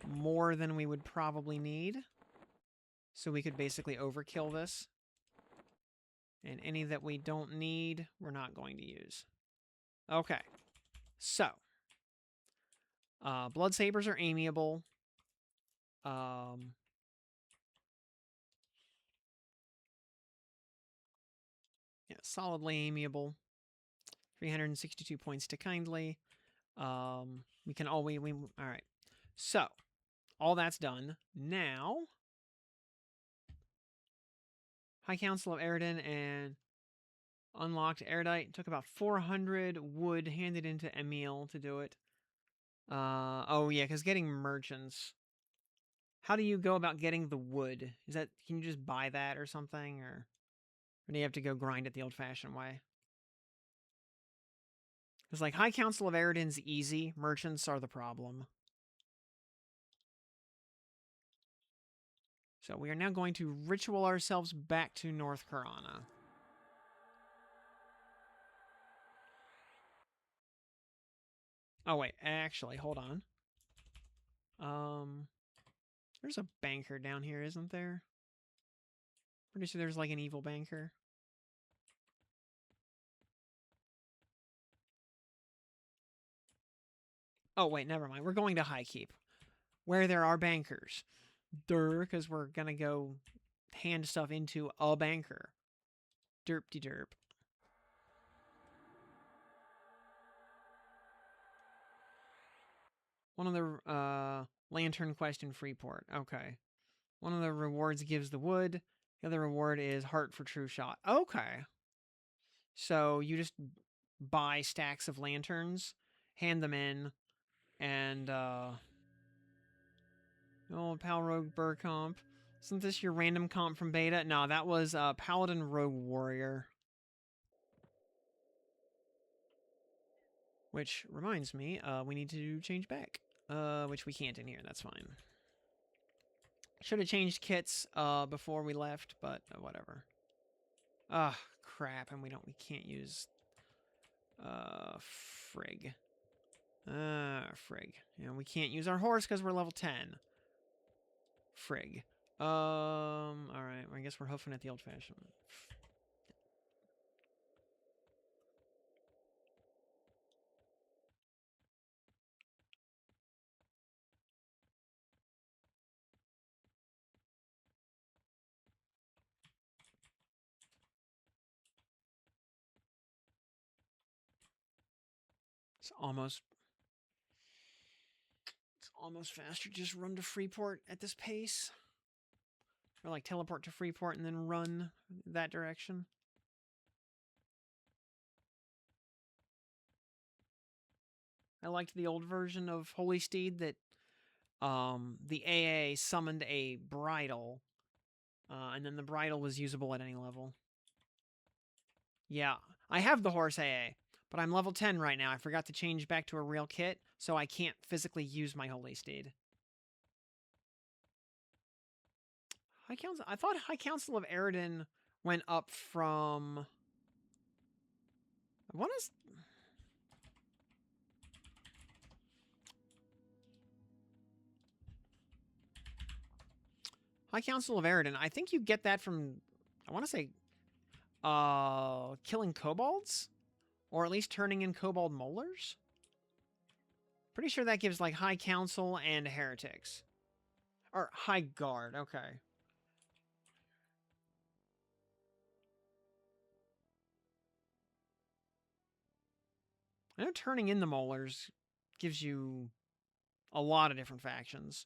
more than we would probably need, So we could basically overkill this. And any that we don't need, we're not going to use. Okay. So. Blood sabers are amiable. Yeah, solidly amiable. 362 points to kindly. We can always... all right. So, all that's done. Now, High Council of Eridan and unlocked Erudite. Took about 400 wood handed into Emil to do it. Oh yeah, because getting merchants. How do you go about getting the wood? Is that... can you just buy that or something? Or do you have to go grind it the old-fashioned way? Because, like, High Council of Eridan's easy. Merchants are the problem. So we are now going to ritual ourselves back to North Karana. Oh, wait. Actually, hold on. There's a banker down here, isn't there? Pretty sure there's, like, an evil banker. Oh, wait, never mind. We're going to High Keep, where there are bankers. Because we're gonna go hand stuff into a banker. Derp-de-derp. One of the, Lantern Quest in Freeport. Okay. One of the rewards gives the wood. The other reward is Heart for True Shot. Okay. So you just buy stacks of lanterns, hand them in, and, oh, Pal Rogue Burr comp. Isn't this your random comp from beta? No, that was, Paladin Rogue Warrior. Which reminds me, we need to change back. Which we can't in here, that's fine. Should have changed kits, before we left, but whatever. Ah, crap, and we can't use, frig. Frig. Yeah, we can't use our horse because we're level 10. Frig. Alright, I guess we're hoofing at the old-fashioned. It's almost faster. Just run to Freeport at this pace. Or, like, teleport to Freeport and then run that direction. I liked the old version of Holy Steed that the AA summoned a bridle, and then the bridle was usable at any level. Yeah, I have the horse AA, but I'm level 10 right now. I forgot to change back to a real kit, so I can't physically use my Holy Steed. I thought High Council of Eridan went up from... What is... High Council of Eridan, I think you get that from... I want to say... killing kobolds? Or at least turning in kobold molars? Pretty sure that gives, like, High Council and heretics. Or High Guard, okay. I know turning in the molars gives you a lot of different factions.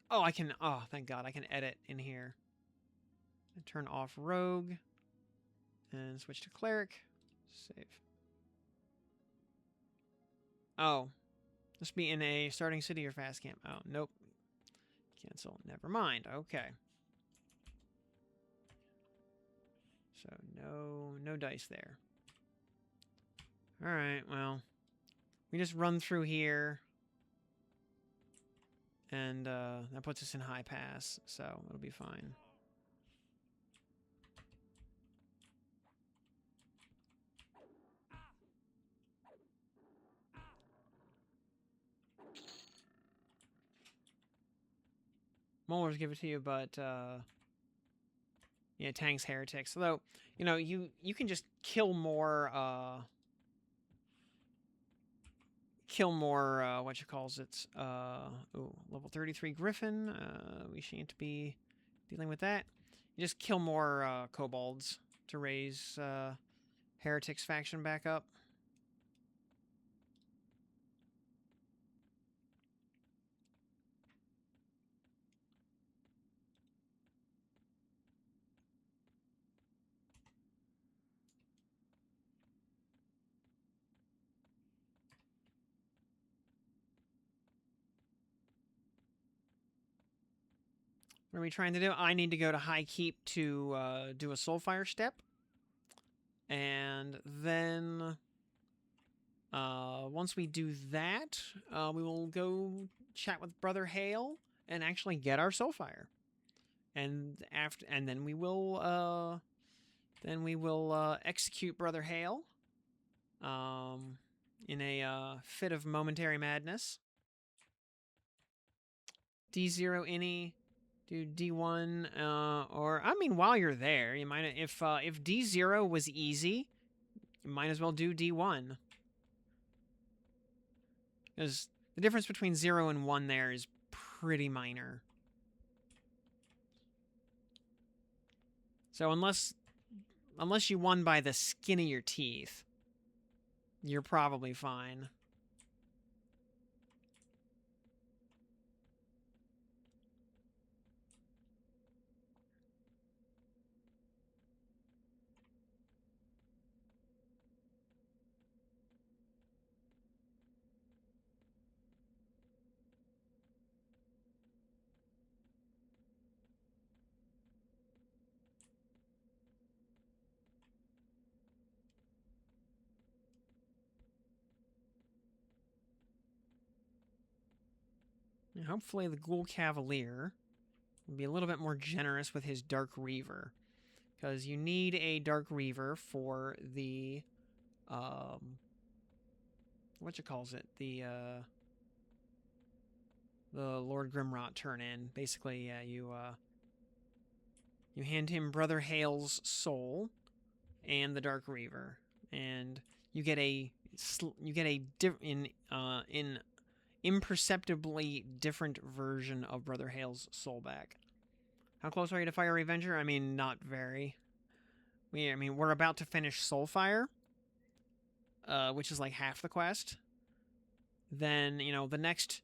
Oh, I can... Oh, thank God. I can edit in here. And turn off Rogue. And switch to Cleric. Save. Oh. This be in a starting city or fast camp. Oh, nope. Cancel. Never mind. Okay. So, no dice there. Alright, well. We just run through here. And, that puts us in high pass. So, it'll be fine. Molars give it to you, but yeah, Tang's heretics. Although, you know, you can just kill more what you calls it. Ooh, level 33 Griffin. We shan't be dealing with that. You just kill more kobolds to raise heretics faction back up. What are we trying to do? I need to go to High Keep to do a SoulFire step. And then once we do that, we will go chat with Brother Hale and actually get our SoulFire. And then we will execute Brother Hale in a fit of momentary madness. D0 any, do D1, or I mean, while you're there, you might if D0 was easy, you might as well do D1, because the difference between 0 and 1 there is pretty minor. So unless you won by the skin of your teeth, you're probably fine. And hopefully the Ghoul Cavalier will be a little bit more generous with his Dark Reaver, because you need a Dark Reaver for the the Lord Grimrot turn in. Basically, yeah, you hand him Brother Hale's soul and the Dark Reaver, and you get a imperceptibly different version of Brother Hale's soul back. How close are you to Fiery Avenger? I mean, not very. We're about to finish SoulFire, which is like half the quest. Then, you know, the next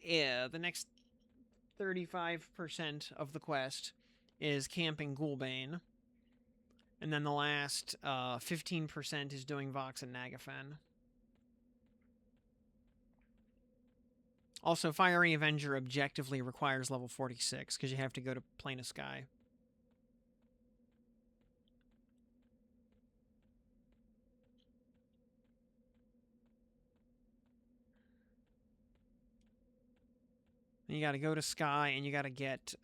35% of the quest is camping Ghoulbane. And then the last 15% is doing Vox and Nagafen. Also, Fiery Avenger objectively requires level 46, because you have to go to Plane of Sky. And you gotta go to Sky, and you gotta get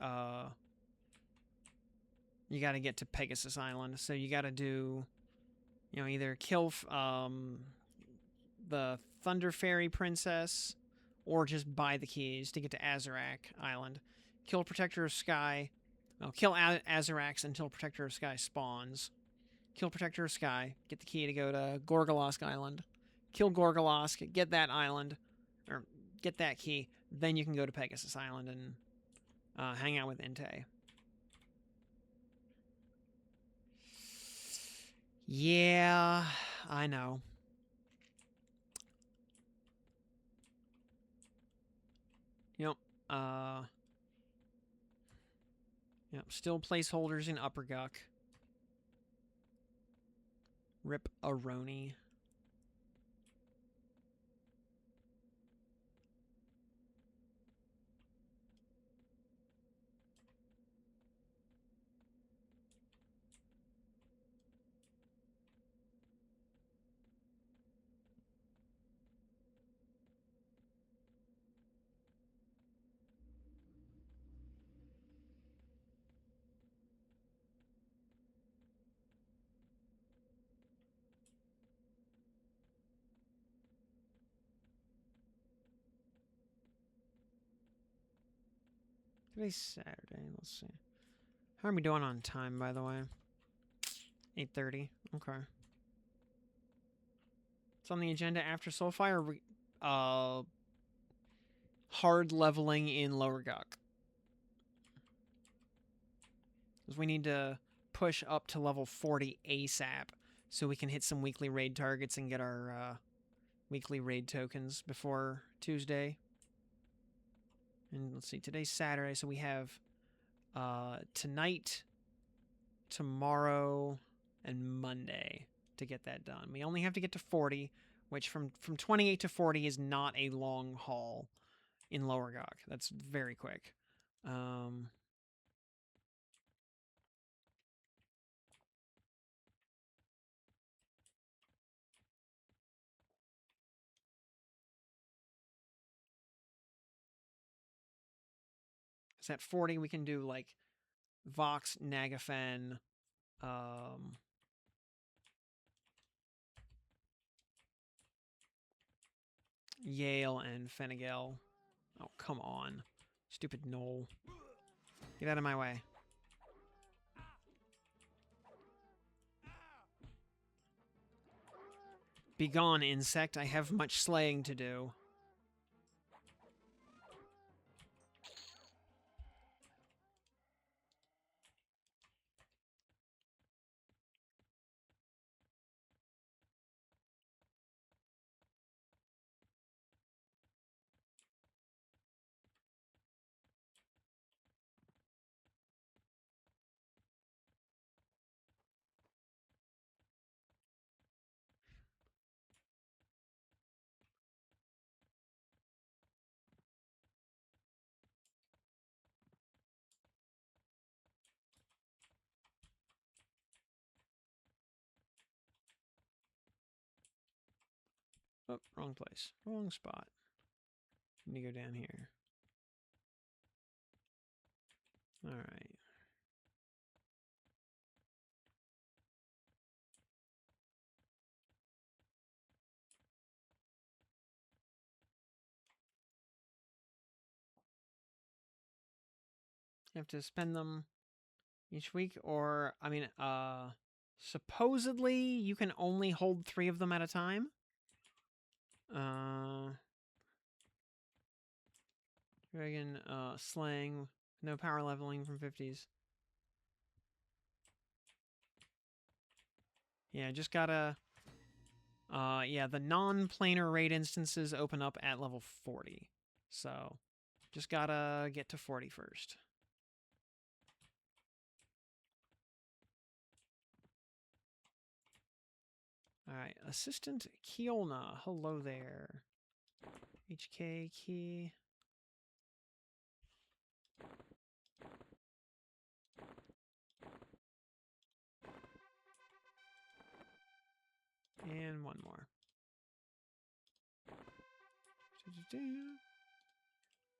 to Pegasus Island. So you gotta do, you know, either kill the Thunder Fairy Princess, or just buy the keys to get to Azarak Island. Kill Protector of Sky. Oh, kill Azarax until Protector of Sky spawns. Kill Protector of Sky. Get the key to go to Gorgolosk Island. Kill Gorgolosk. Get that island. Or get that key. Then you can go to Pegasus Island and hang out with Entei. Yeah, I know. Yep. Yep. Still placeholders in Upper Guk. Rip Aroni. Today's Saturday. Let's see. How are we doing on time, by the way? 8:30. Okay. It's on the agenda after SoulFire. Hard leveling in Lower Guk. Because we need to push up to level 40 ASAP so we can hit some weekly raid targets and get our weekly raid tokens before Tuesday. And let's see, today's Saturday, so we have tonight, tomorrow, and Monday to get that done. We only have to get to 40, which from 28 to 40 is not a long haul in Lower Guk. That's very quick. So at 40, we can do like Vox, Nagafen, Yale, and Fenigel. Oh, come on. Stupid Knoll. Get out of my way. Begone, insect. I have much slaying to do. Oh, wrong place. Wrong spot. Let me go down here. Alright. You have to spend them each week, or, I mean, supposedly you can only hold 3 of them at a time. Dragon, slaying, no power leveling from 50s. Yeah, just gotta, yeah, the non-planar raid instances open up at level 40. So, just gotta get to 40 first. Alright, Assistant Kiolna, hello there. HK key. And one more.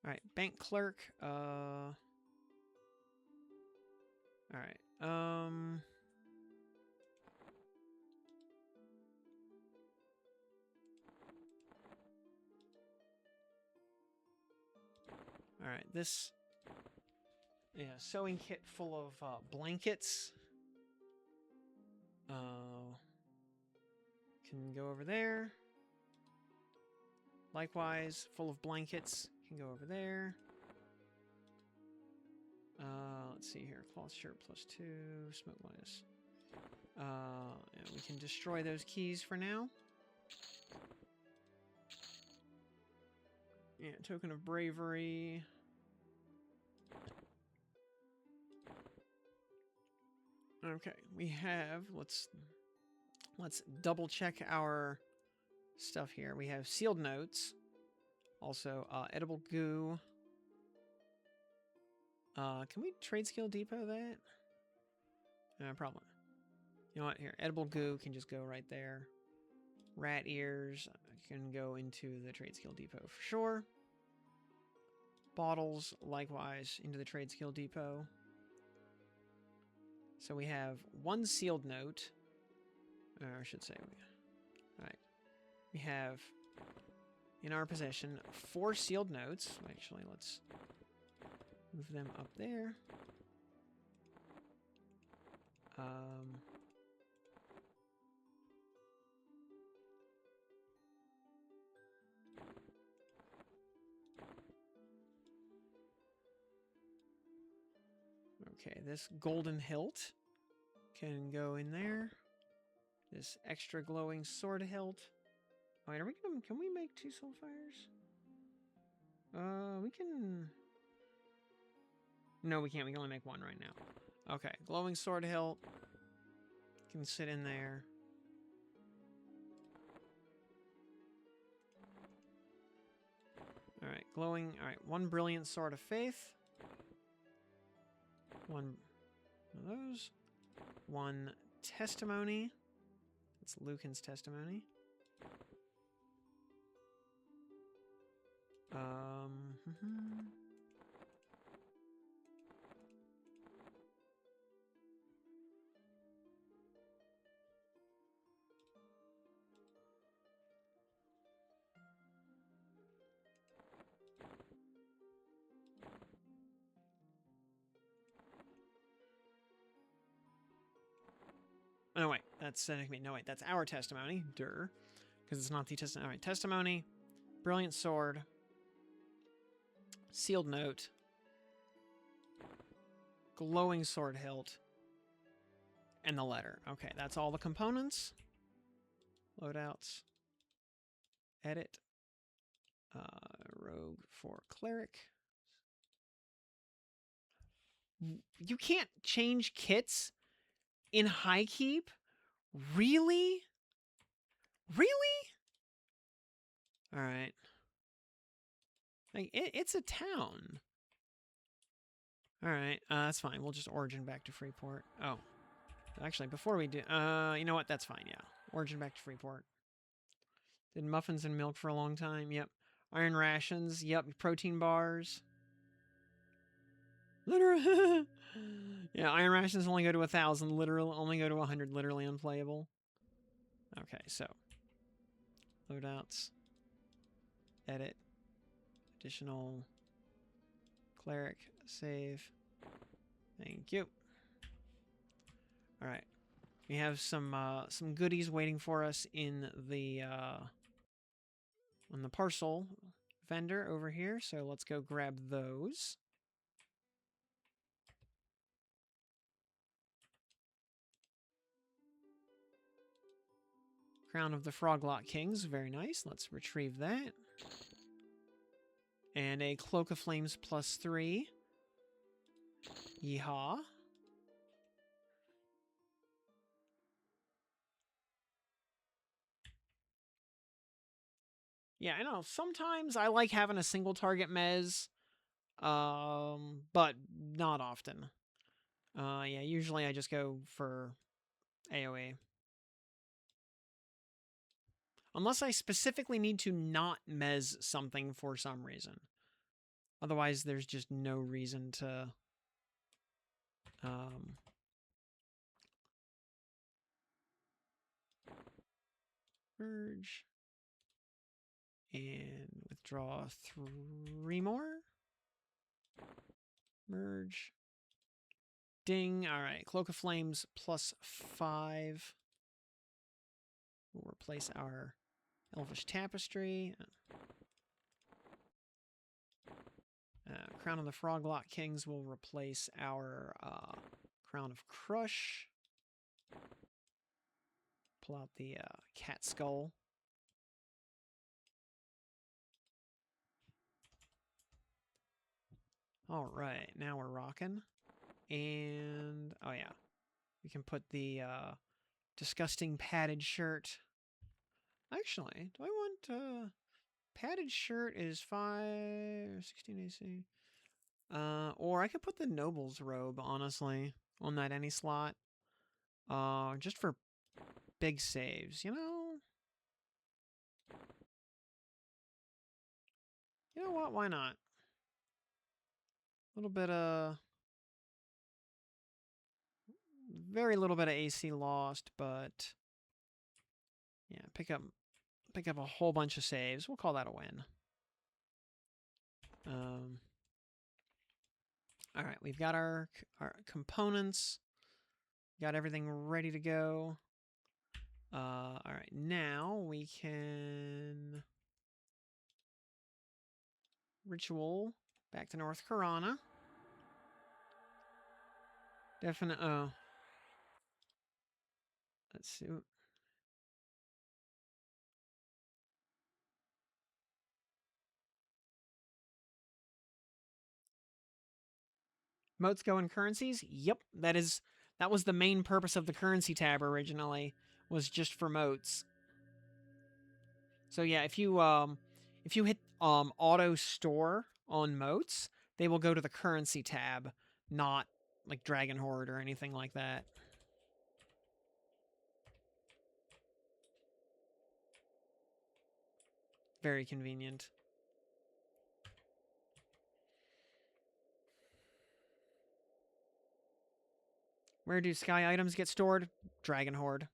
Alright, bank clerk, alright, alright, this, yeah, sewing kit full of, blankets, can go over there. Likewise, full of blankets, can go over there. Let's see here, cloth shirt +2, smoke minus. And we can destroy those keys for now. Yeah, token of bravery. Okay, we have, let's double check our stuff here. We have sealed notes. Also, edible goo. Can we trade skill depot that? Probably. You know what? Here, edible goo can just go right there. Rat ears can go into the trade skill depot for sure. Bottles, likewise, into the trade skill depot. So we have 1 sealed note. Or I should say, alright. We have, in our possession, 4 sealed notes. Actually, let's Move them up there. Okay, this golden hilt can go in there. This extra glowing sword hilt. Oh, wait, can we make 2 SoulFires? We can... No, we can't. We can only make 1 right now. Okay, glowing sword hilt can sit in there. Alright, glowing... Alright, 1 brilliant sword of faith. 1 of those. 1 testimony. That's Lucan's testimony. No, wait, that's no, wait, that's our testimony. Because it's not the testimony. All right, testimony, brilliant sword, sealed note, glowing sword hilt, and the letter. Okay, that's all the components. Loadouts. Edit. Rogue for cleric. You can't change kits in high keep? Really? Really? All right. Like it's a town. All right, that's fine. We'll just origin back to Freeport. Oh, actually, before we do, you know what? That's fine. Yeah, origin back to Freeport. Did muffins and milk for a long time. Yep. Iron rations. Yep. Protein bars. Literally. Yeah, iron rations only go to 1,000. Literally, only go to 100. Literally unplayable. Okay, so loadouts. Edit. Additional. Cleric. Save. Thank you. All right. We have some goodies waiting for us in the on the parcel vendor over here. So let's go grab those. Crown of the Froglock Kings, very nice. Let's retrieve that. And a Cloak of Flames +3. Yeehaw. Yeah, I know. Sometimes I like having a single target mez, but not often. Yeah, usually I just go for AoE. Unless I specifically need to not mez something for some reason. Otherwise, there's just no reason to... merge. And withdraw 3 more. Merge. Ding. All right. Cloak of Flames +5. We'll replace our Elvish Tapestry. Crown of the Froglock Kings will replace our Crown of Crush. Pull out the cat skull. All right, now we're rocking. And, oh yeah, we can put the disgusting padded shirt. Actually, do I want... padded shirt is 16 AC. Or I could put the Noble's robe, honestly, on that any slot. Just for big saves, you know? You know what? Why not? A little bit of... very little bit of AC lost, but... yeah, pick up a whole bunch of saves. We'll call that a win. All right, we've got our components. Got everything ready to go. All right, now we can ritual back to North Karana. Definite. Oh, let's see. Moats go in currencies. Yep, that was the main purpose of the currency tab originally, was just for moats. So yeah, if you hit auto store on moats, they will go to the currency tab, not like Dragon Horde or anything like that. Very convenient. Where do sky items get stored? Dragon Horde.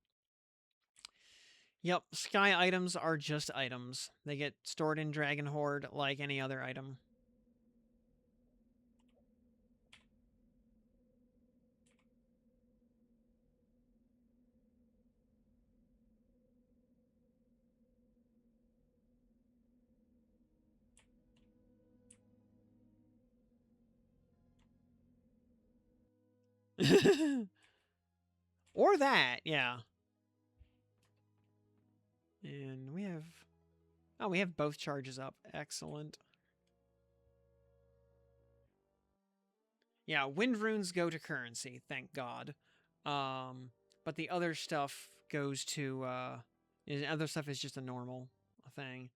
Yep, sky items are just items. They get stored in Dragon Horde like any other item. Or that, yeah. And we have... Oh, we have both charges up. Excellent. Yeah, wind runes go to currency, thank God. But the other stuff goes to... other stuff is just a normal thing.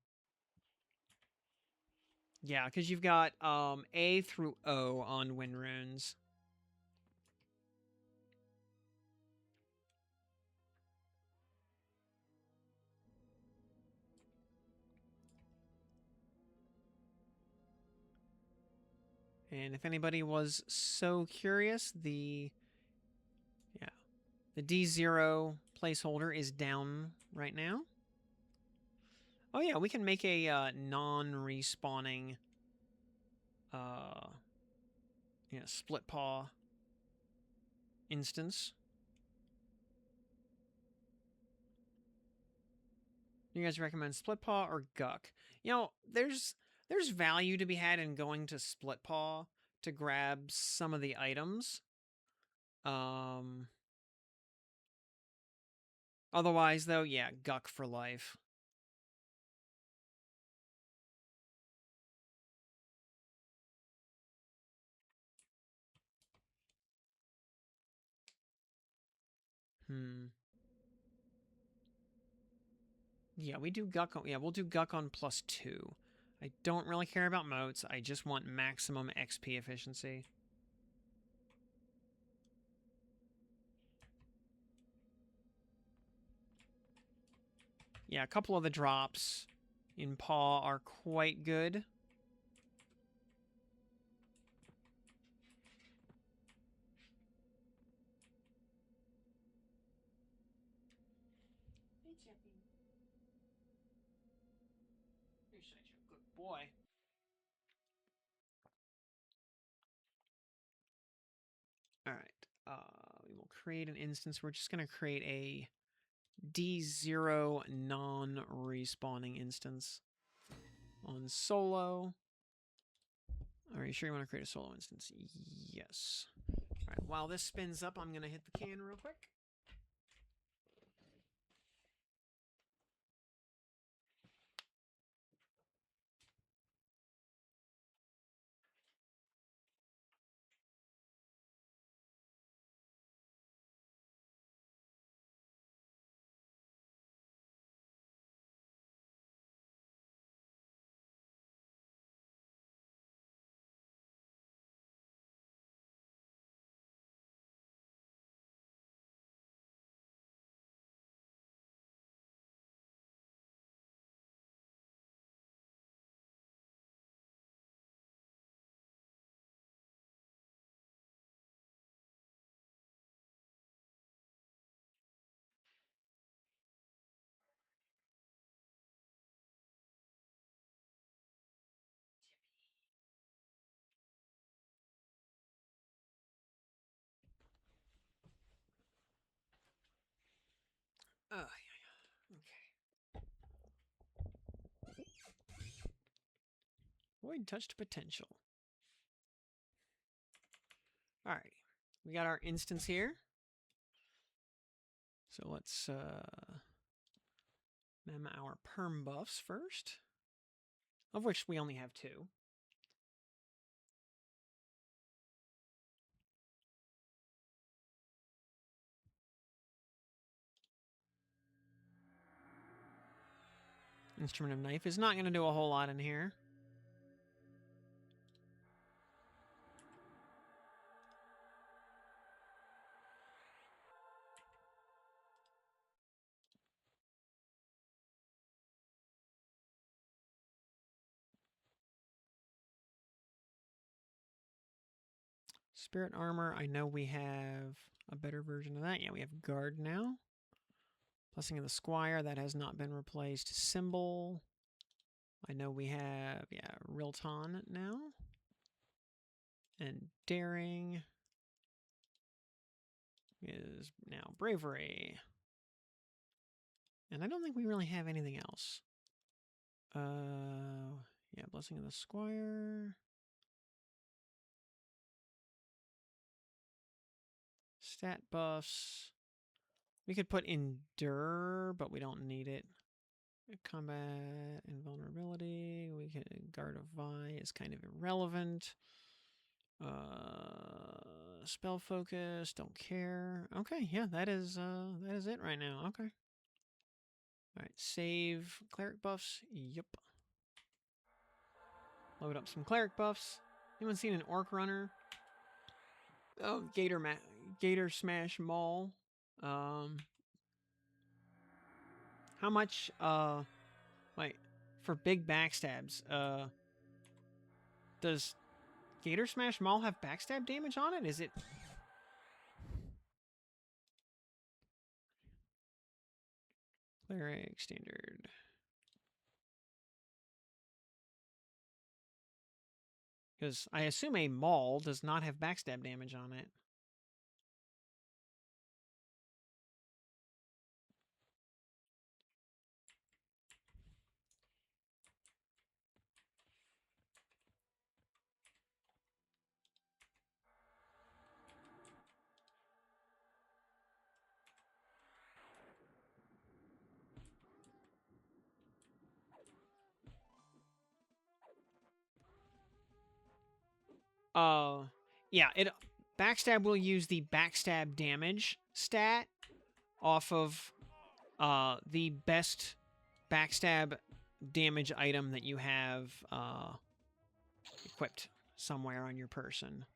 Yeah, because you've got A through O on wind runes. And if anybody was so curious, the D0 placeholder is down right now. Oh yeah, we can make a non-respawning split paw instance. You guys recommend split paw or Guk? You know, there's value to be had in going to split paw to grab some of the items. Otherwise, though, yeah, Guk for life. Yeah, we do Guk. Yeah, we'll do Guk on +2. I don't really care about moats. I just want maximum XP efficiency. Yeah, a couple of the drops in paw are quite good. Hey, Chippy. You're such a good boy. All right. We will create an instance. We're just going to create a D0 non-respawning instance on solo. Are you sure you want to create a solo instance? Yes. All right. While this spins up, I'm going to hit the can real quick. Oh, yeah. Okay. Void touched potential. All right. We got our instance here. So let's mem our perm buffs first, of which we only have 2. Instrument of Knife is not going to do a whole lot in here. Spirit Armor, I know we have a better version of that. Yeah, we have Guard now. Blessing of the Squire, that has not been replaced. Symbol, I know we have, yeah, Rilton now. And Daring is now Bravery. And I don't think we really have anything else. Yeah, Blessing of the Squire. Stat buffs. We could put Endure, but we don't need it. Combat Invulnerability. We can Guard of Vi is kind of irrelevant. Spell Focus, don't care. Okay, yeah, that is it right now. Okay. Alright, save cleric buffs. Yep. Load up some cleric buffs. Anyone seen an orc runner? Oh, Gator Smash Maul. How much wait, for big backstabs, does Gator Smash Maul have backstab damage on it? Is it cleric standard? Because I assume a Maul does not have backstab damage on it. Yeah, backstab will use the backstab damage stat off of the best backstab damage item that you have equipped somewhere on your person.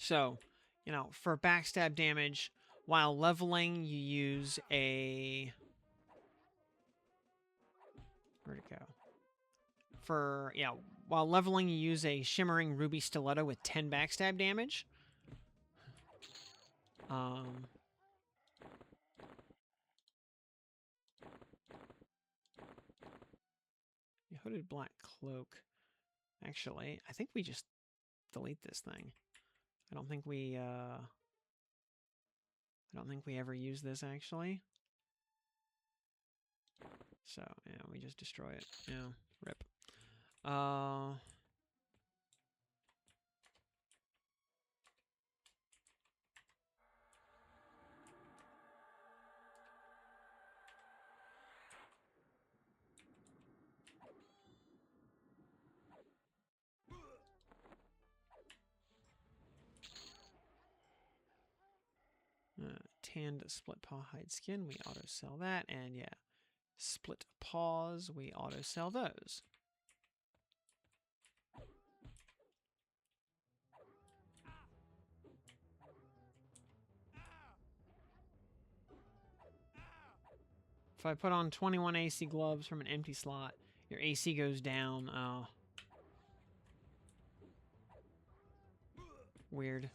So, you know, for backstab damage, while leveling, you use a... Where'd it go? For, yeah, while leveling, you use a Shimmering Ruby Stiletto with 10 backstab damage. Hooded Black Cloak. Actually, I think we just delete this thing. I don't think we ever use this, actually. So, yeah, we just destroy it. Yeah, rip. Tanned split paw hide skin, we auto sell that, and yeah, split paws, we auto sell those. If I put on 21 AC gloves from an empty slot, your AC goes down. Oh. Weird.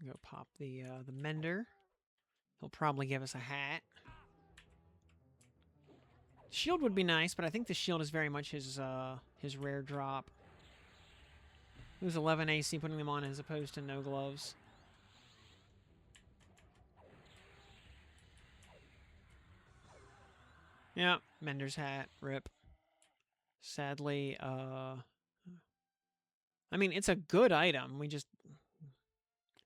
Go pop the mender. He'll probably give us a hat. Shield would be nice, but I think the shield is very much his rare drop. Lose 11 AC putting them on as opposed to no gloves. Yeah, Mender's hat, rip. Sadly, I mean, it's a good item. We just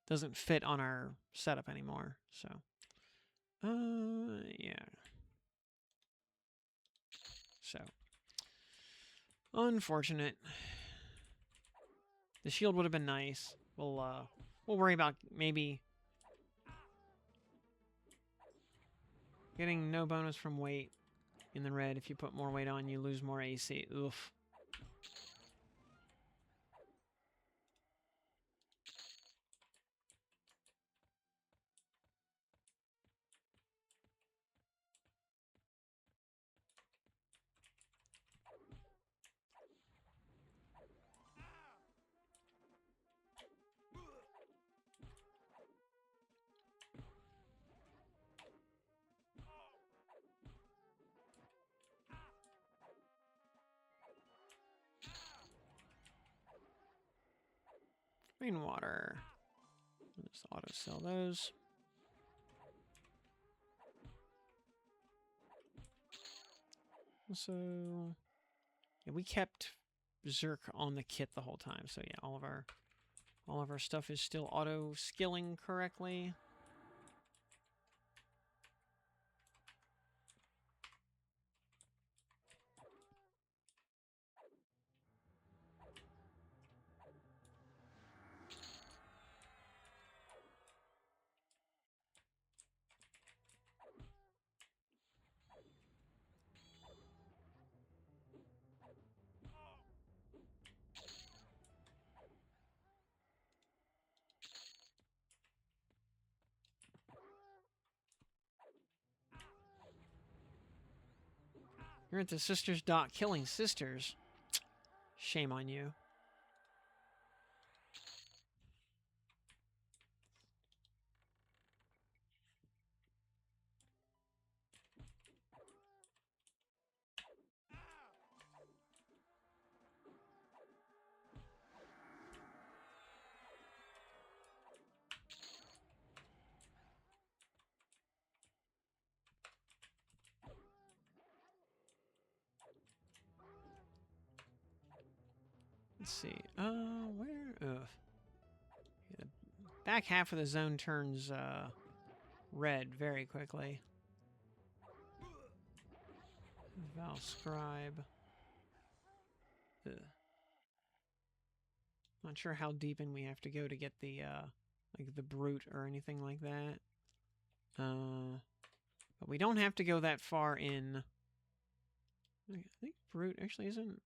doesn't fit on our setup anymore, so. Yeah. So. Unfortunate. The shield would have been nice. We'll worry about maybe getting no bonus from weight in the red. If you put more weight on, you lose more AC. Oof. Rainwater. Just auto sell those. So yeah, we kept Zerk on the kit the whole time. So yeah, all of our stuff is still auto skilling correctly. You're at the sisters' dock killing sisters. Shame on you. Let's see. Where? Yeah, the back half of the zone turns red very quickly. Val Scribe. Ugh. Not sure how deep in we have to go to get the like the brute or anything like that. But we don't have to go that far in. I think brute actually isn't.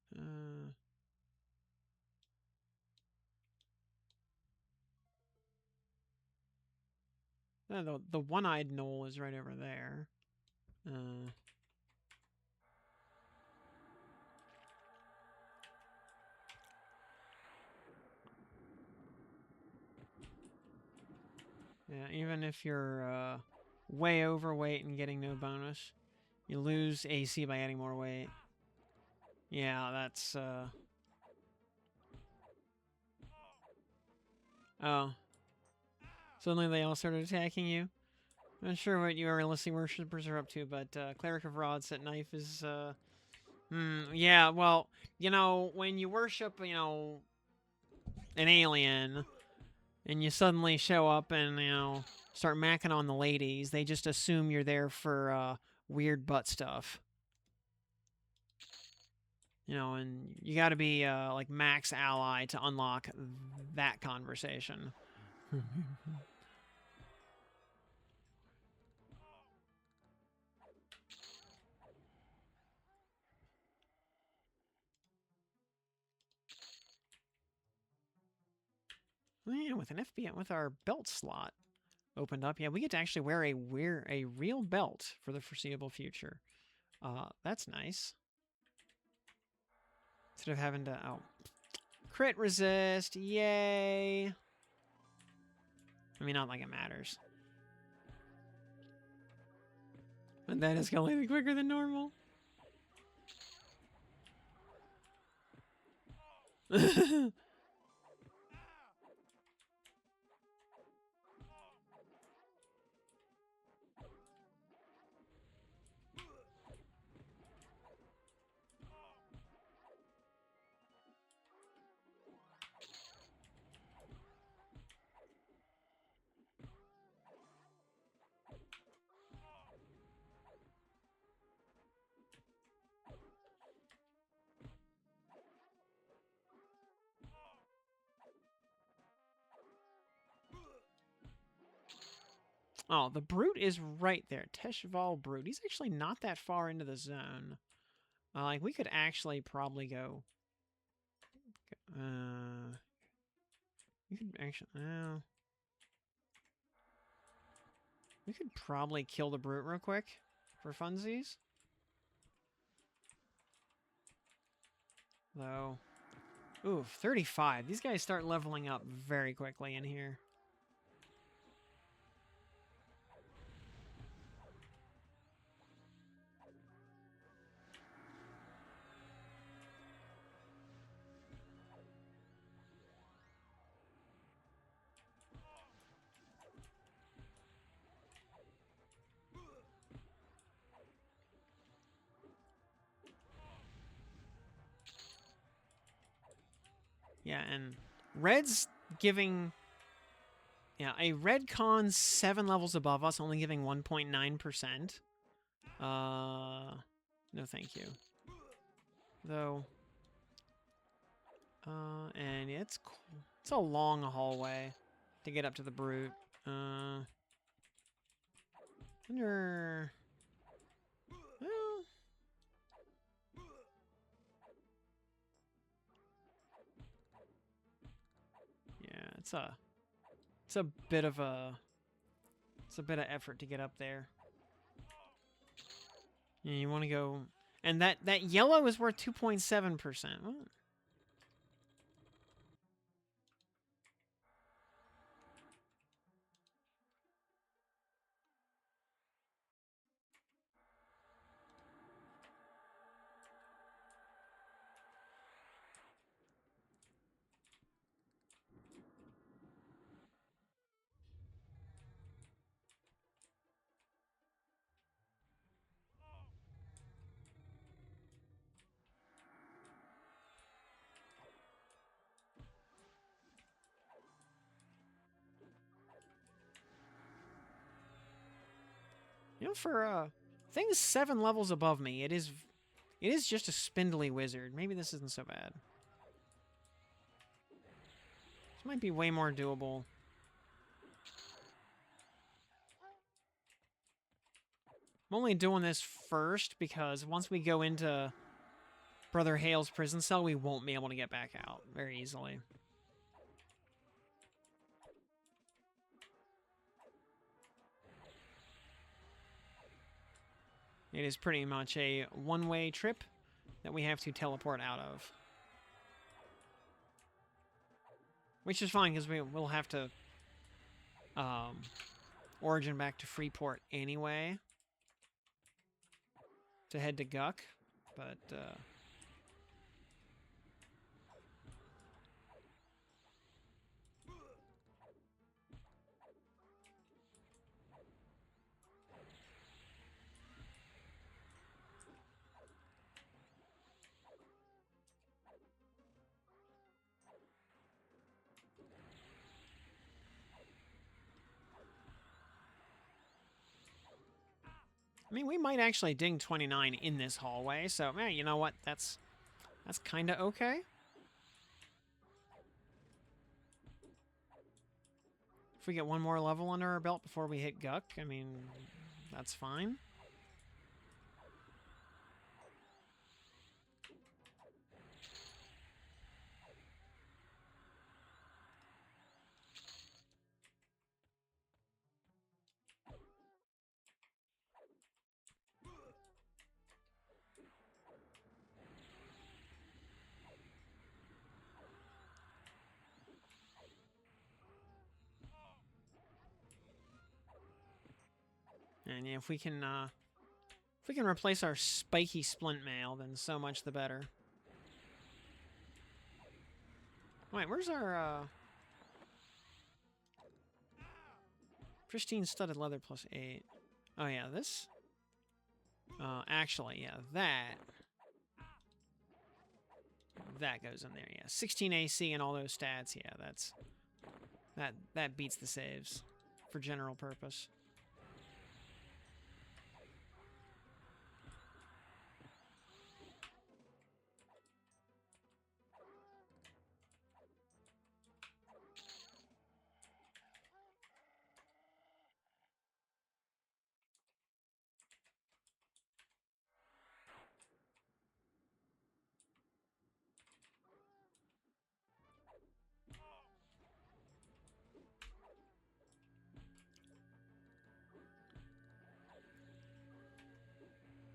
No, the one-eyed knoll is right over there. Yeah, even if you're way overweight and getting no bonus, you lose AC by adding more weight. Yeah, that's Oh. Suddenly they all started attacking you. I'm not sure what you Realistic Worshippers are up to, but Cleric of Rods, that knife is, yeah, well, you know, when you worship, you know, an alien, and you suddenly show up and, you know, start macking on the ladies, they just assume you're there for, weird butt stuff. You know, and you gotta be, like, max ally to unlock that conversation. Yeah, with an FB, with our belt slot opened up, yeah, we get to actually wear a real belt for the foreseeable future. That's nice. Instead of having to, crit resist, yay! I mean, not like it matters. But that is going quicker than normal. Oh, the Brute is right there. Teshval Brute. He's actually not that far into the zone. Like, we could actually probably go... we could actually... we could probably kill the Brute real quick for funsies. Though... Ooh, 35. These guys start leveling up very quickly in here. Yeah, and Red's giving... Yeah, a Red Con 7 levels above us, only giving 1.9%. No thank you. Though... and yeah, it's cool. It's a long hallway to get up to the Brute. Wonder... Well... Yeah, it's a bit of effort to get up there. Yeah, you want to go, and that yellow is worth 2.7%. You know, for things 7 levels above me, it is just a spindly wizard. Maybe this isn't so bad. This might be way more doable. I'm only doing this first because once we go into Brother Hale's prison cell, we won't be able to get back out very easily. It is pretty much a one-way trip that we have to teleport out of. Which is fine, because we'll have to origin back to Freeport anyway to head to Guk, but... I mean, we might actually ding 29 in this hallway, so, man, you know what? That's kind of okay. If we get one more level under our belt before we hit Guk, I mean, that's fine. And yeah, if we can replace our spiky splint mail, then so much the better. Wait, where's our pristine studded leather +8? Oh yeah, this. Actually, yeah, that goes in there. Yeah, 16 AC and all those stats. Yeah, that beats the saves for general purpose.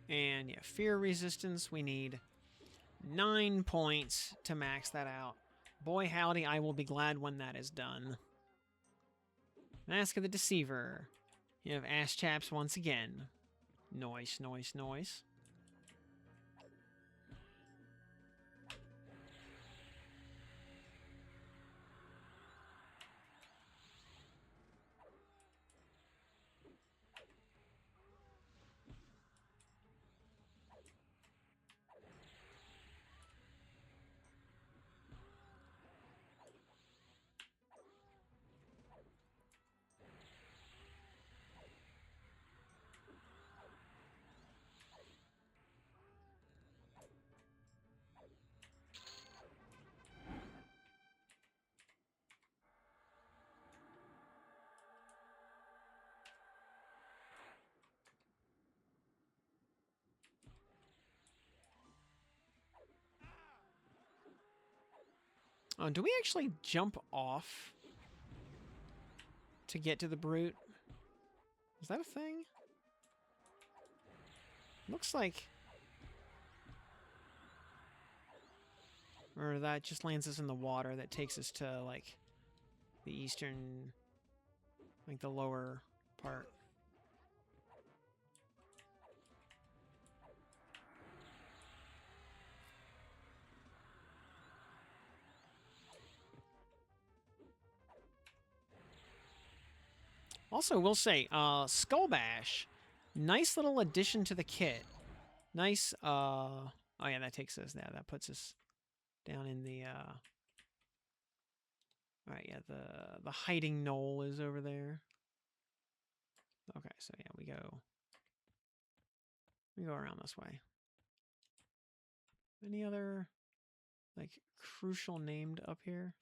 And yeah, fear resistance, we need 9 points to max that out. Boy howdy, I will be glad when that is done. Mask of the Deceiver. You have ass chaps once again. Noise, noise, noise. Oh, do we actually jump off to get to the brute? Is that a thing? Looks like... Or that just lands us in the water that takes us to, like, the eastern... Like, the lower part. Also, we'll say, Skull Bash. Nice little addition to the kit. Nice, oh yeah, that takes us, yeah, that puts us down in the, alright, yeah, the hiding knoll is over there. Okay, so yeah, we go around this way. Any other, like, crucial named up here?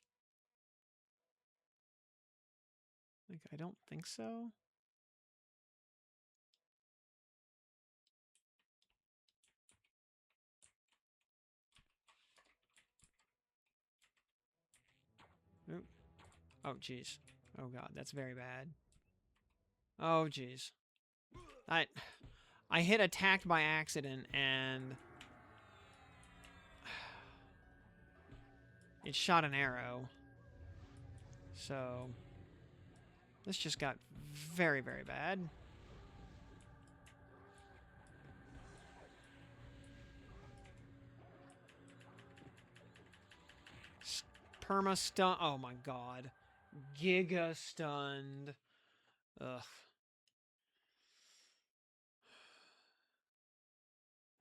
Like, I don't think so. Oop. Oh, jeez. Oh, God, that's very bad. Oh, jeez. I hit attacked by accident, and... it shot an arrow. So... this just got very, very bad. Perma stun. Oh my god. Giga stunned. Ugh.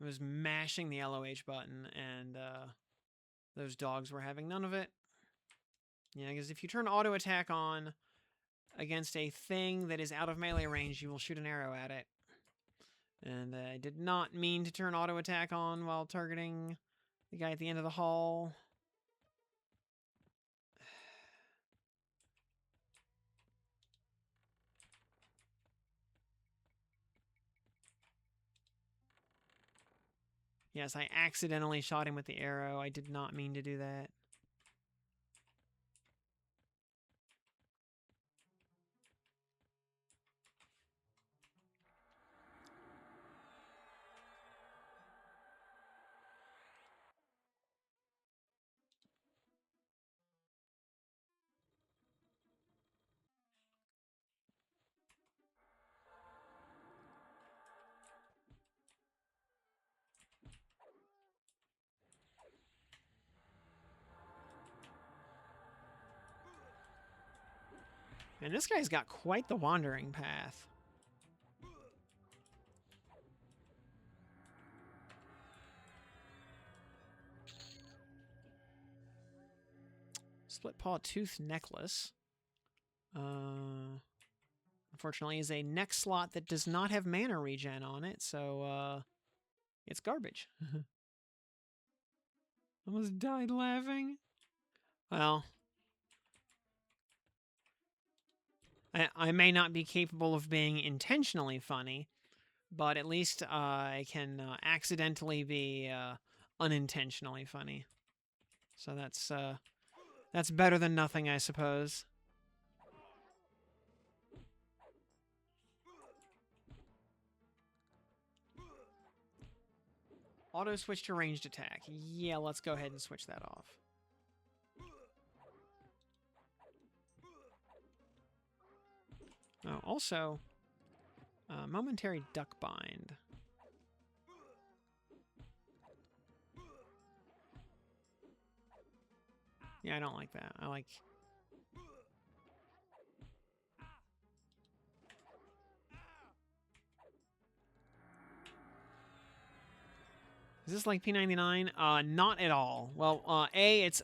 I was mashing the LOH button, and those dogs were having none of it. Yeah, because if you turn auto attack on against a thing that is out of melee range, you will shoot an arrow at it. And I did not mean to turn auto attack on while targeting the guy at the end of the hall. Yes, I accidentally shot him with the arrow. I did not mean to do that. And this guy's got quite the wandering path. Split paw tooth necklace. Unfortunately, is a neck slot that does not have mana regen on it, so it's garbage. Almost died laughing. Well, I may not be capable of being intentionally funny, but at least I can accidentally be unintentionally funny. So that's better than nothing, I suppose. Auto switch to ranged attack. Yeah, let's go ahead and switch that off. Oh, also, momentary duck bind. Yeah, I don't like that. I like... Is this like P99? Not at all. Well, it's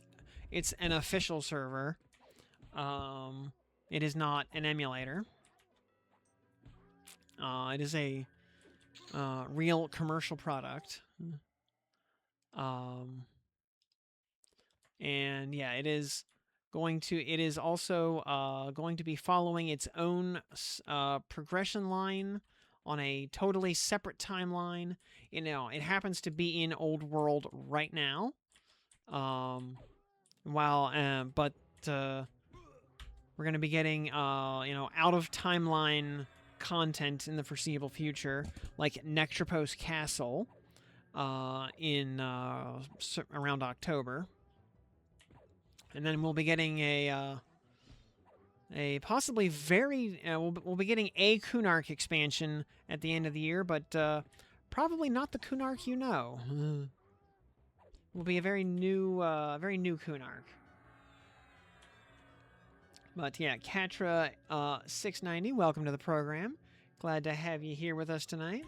an official server. It is not an emulator. It is a real commercial product. And yeah, it is also going to be following its own progression line on a totally separate timeline. You know, it happens to be in Old World right now. But we're going to be getting out of timeline content in the foreseeable future, like Nectropos Castle in around October. And then we'll be getting a possibly very... we'll be getting a Kunark expansion at the end of the year, but probably not the Kunark you know. Will be a very new Kunark. But yeah, Katra 690, welcome to the program. Glad to have you here with us tonight.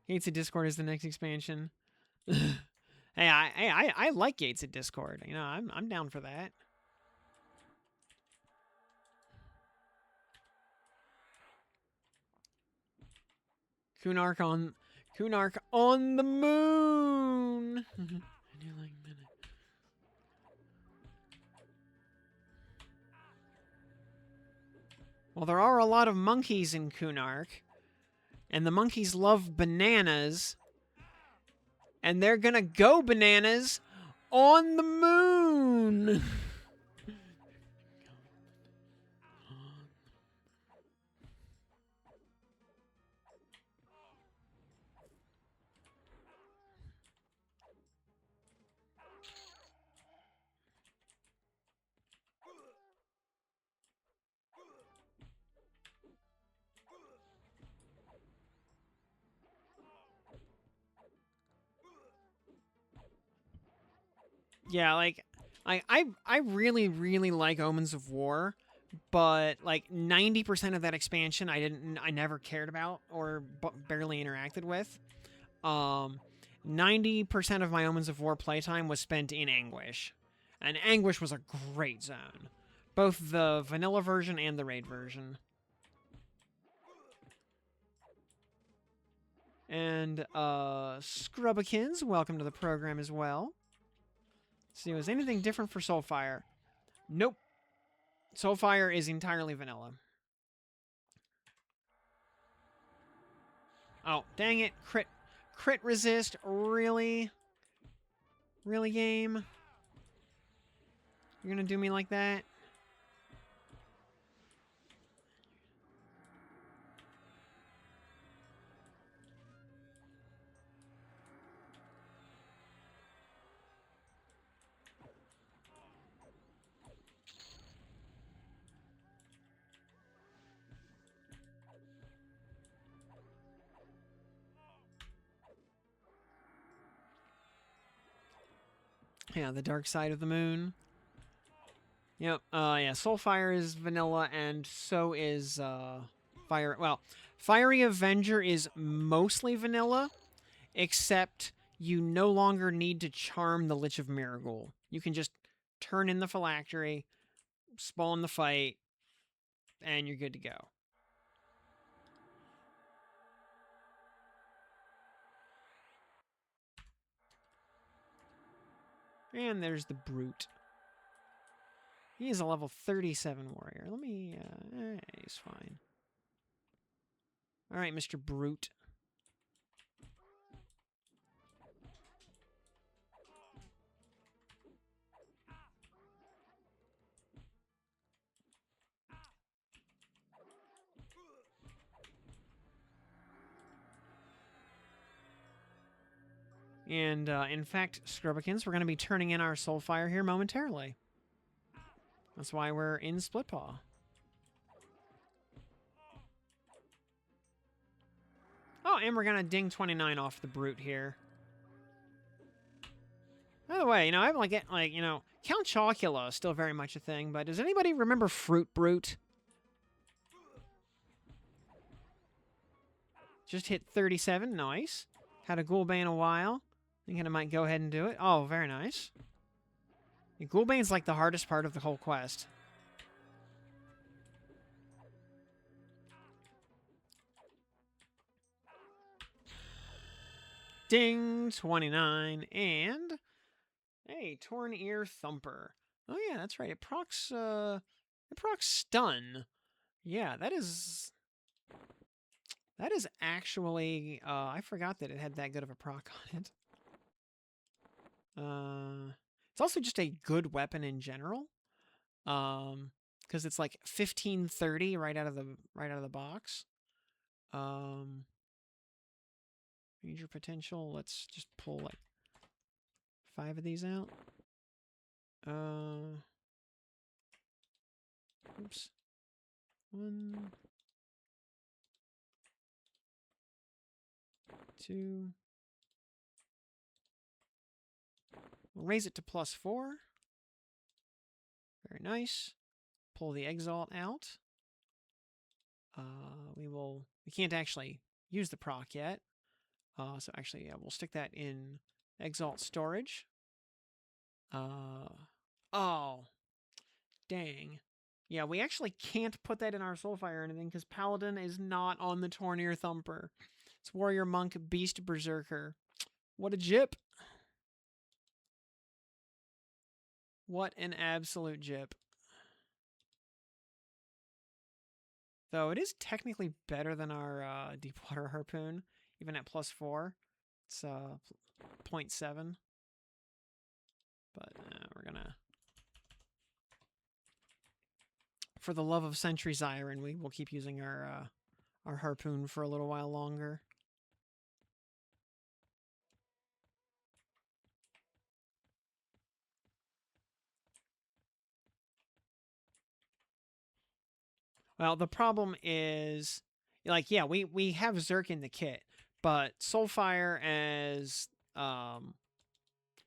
Gates of Discord is the next expansion. Hey, I like Gates of Discord. You know, I'm down for that. Kunark on the moon. Well, there are a lot of monkeys in Kunark. And the monkeys love bananas. And they're gonna go bananas on the moon. Yeah, like, I really, really like Omens of War, but like 90% of that expansion I never cared about or barely interacted with. 90% of my Omens of War playtime was spent in Anguish, and Anguish was a great zone, both the vanilla version and the raid version. And Scrubbikins, welcome to the program as well. See, was anything different for SoulFire? Nope. SoulFire is entirely vanilla. Oh, dang it. Crit resist? Really? Really, game? You're gonna do me like that? Yeah, the dark side of the moon. Yep. Yeah, SoulFire is vanilla, and so is Fire. Well, Fiery Avenger is mostly vanilla, except you no longer need to charm the Lich of Miragul. You can just turn in the phylactery, spawn the fight, and you're good to go. And there's the Brute. He is a level 37 warrior. Let me, he's fine. All right, Mr. Brute. And, in fact, Scrubbikins, we're going to be turning in our SoulFire here momentarily. That's why we're in Splitpaw. Oh, and we're going to ding 29 off the Brute here. By the way, you know, I like it, like, you know, Count Chocula is still very much a thing, but does anybody remember Fruit Brute? Just hit 37, nice. Had a Ghoulbane a while. Thinking I might go ahead and do it. Oh, very nice. Yeah, Ghoulbane's like the hardest part of the whole quest. Ding, 29, and... Hey, Torn Ear Thumper. Oh yeah, that's right. It procs stun. Yeah, that is actually, I forgot that it had that good of a proc on it. It's also just a good weapon in general. Because it's like 1530 right out of the box. Major potential. Let's just pull like 5 of these out. Oops. 1, 2. We'll raise it to +4. Very nice. Pull the Exalt out. We can't actually use the proc yet. So actually, yeah, we'll stick that in Exalt storage. Oh, dang. Yeah, we actually can't put that in our SoulFire or anything because Paladin is not on the Torn Ear Thumper. It's Warrior Monk Beast Berserker. What a jip. What an absolute jip. Though it is technically better than our Deepwater Harpoon, even at +4. It's 0.7. But we're gonna... For the love of Sentry Zyron, we will keep using our Harpoon for a little while longer. Well, the problem is, like, yeah, we have Zerk in the kit, but SoulFire as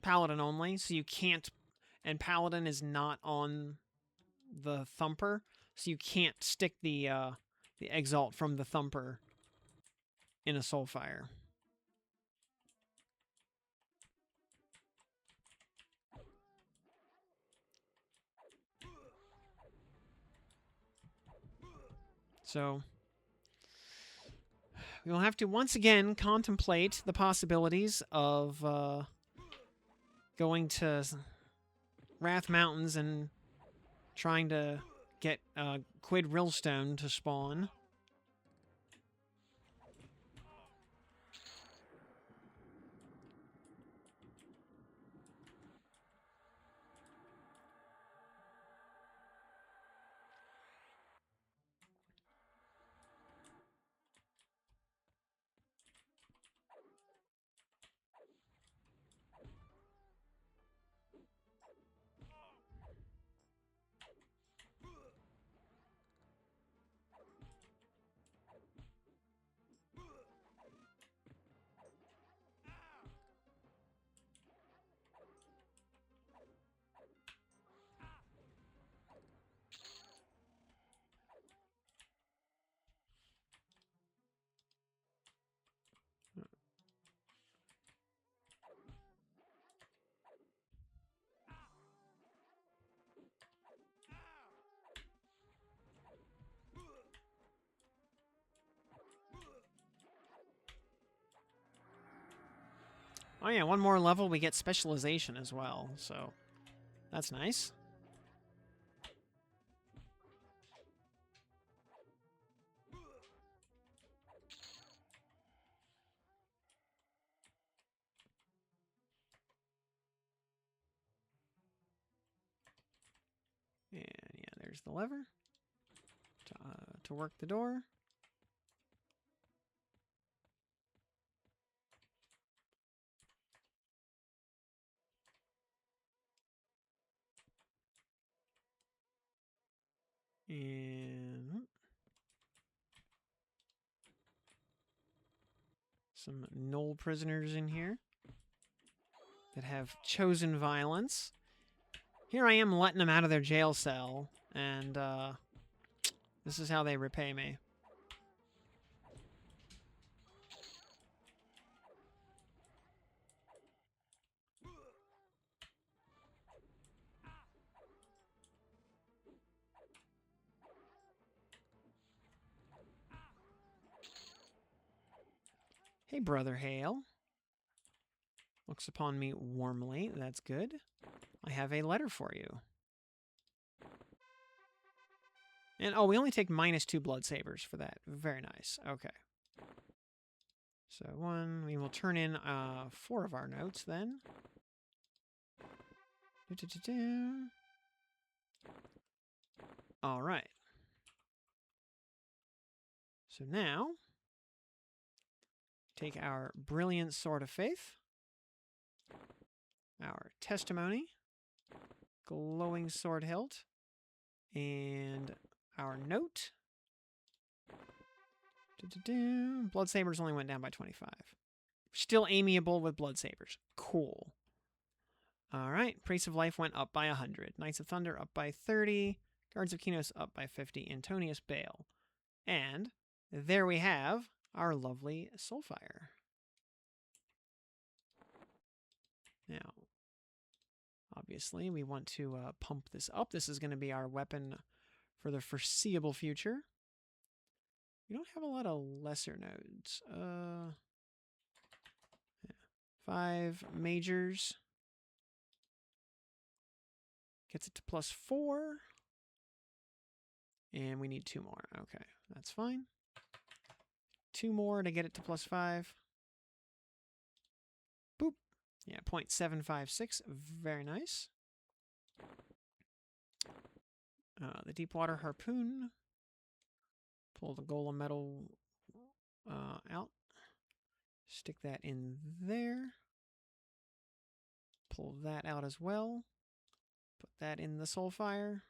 Paladin only, so you can't, and Paladin is not on the Thumper, so you can't stick the Exalt from the Thumper in a SoulFire. So we will have to once again contemplate the possibilities of going to Wrath Mountains and trying to get Quid Rillstone to spawn. Oh yeah, one more level, we get specialization as well, so that's nice. And yeah, there's the lever to work the door. And some Knoll prisoners in here that have chosen violence. Here I am letting them out of their jail cell, and this is how they repay me. Hey, Brother Hale. Looks upon me warmly. That's good. I have a letter for you. And, oh, we only take -2 blood sabers for that. Very nice. Okay. So, we will turn in 4 of our notes then. All right. So now, take our Brilliant Sword of Faith, our Testimony, Glowing Sword Hilt, and our note. Blood sabers only went down by 25. Still amiable with blood sabers. Cool. All right. Priest of Life went up by 100. Knights of Thunder up by 30. Guards of Kinos up by 50. Antonius Bale. And there we have our lovely SoulFire. Now, obviously, we want to pump this up. This is going to be our weapon for the foreseeable future. We don't have a lot of lesser nodes. 5 majors. Gets it to +4. And we need 2 more. Okay, that's fine. 2 more to get it to +5. Boop. Yeah, 0.756. Very nice. The Deepwater Harpoon. Pull the Golem Metal out. Stick that in there. Pull that out as well. Put that in the SoulFire.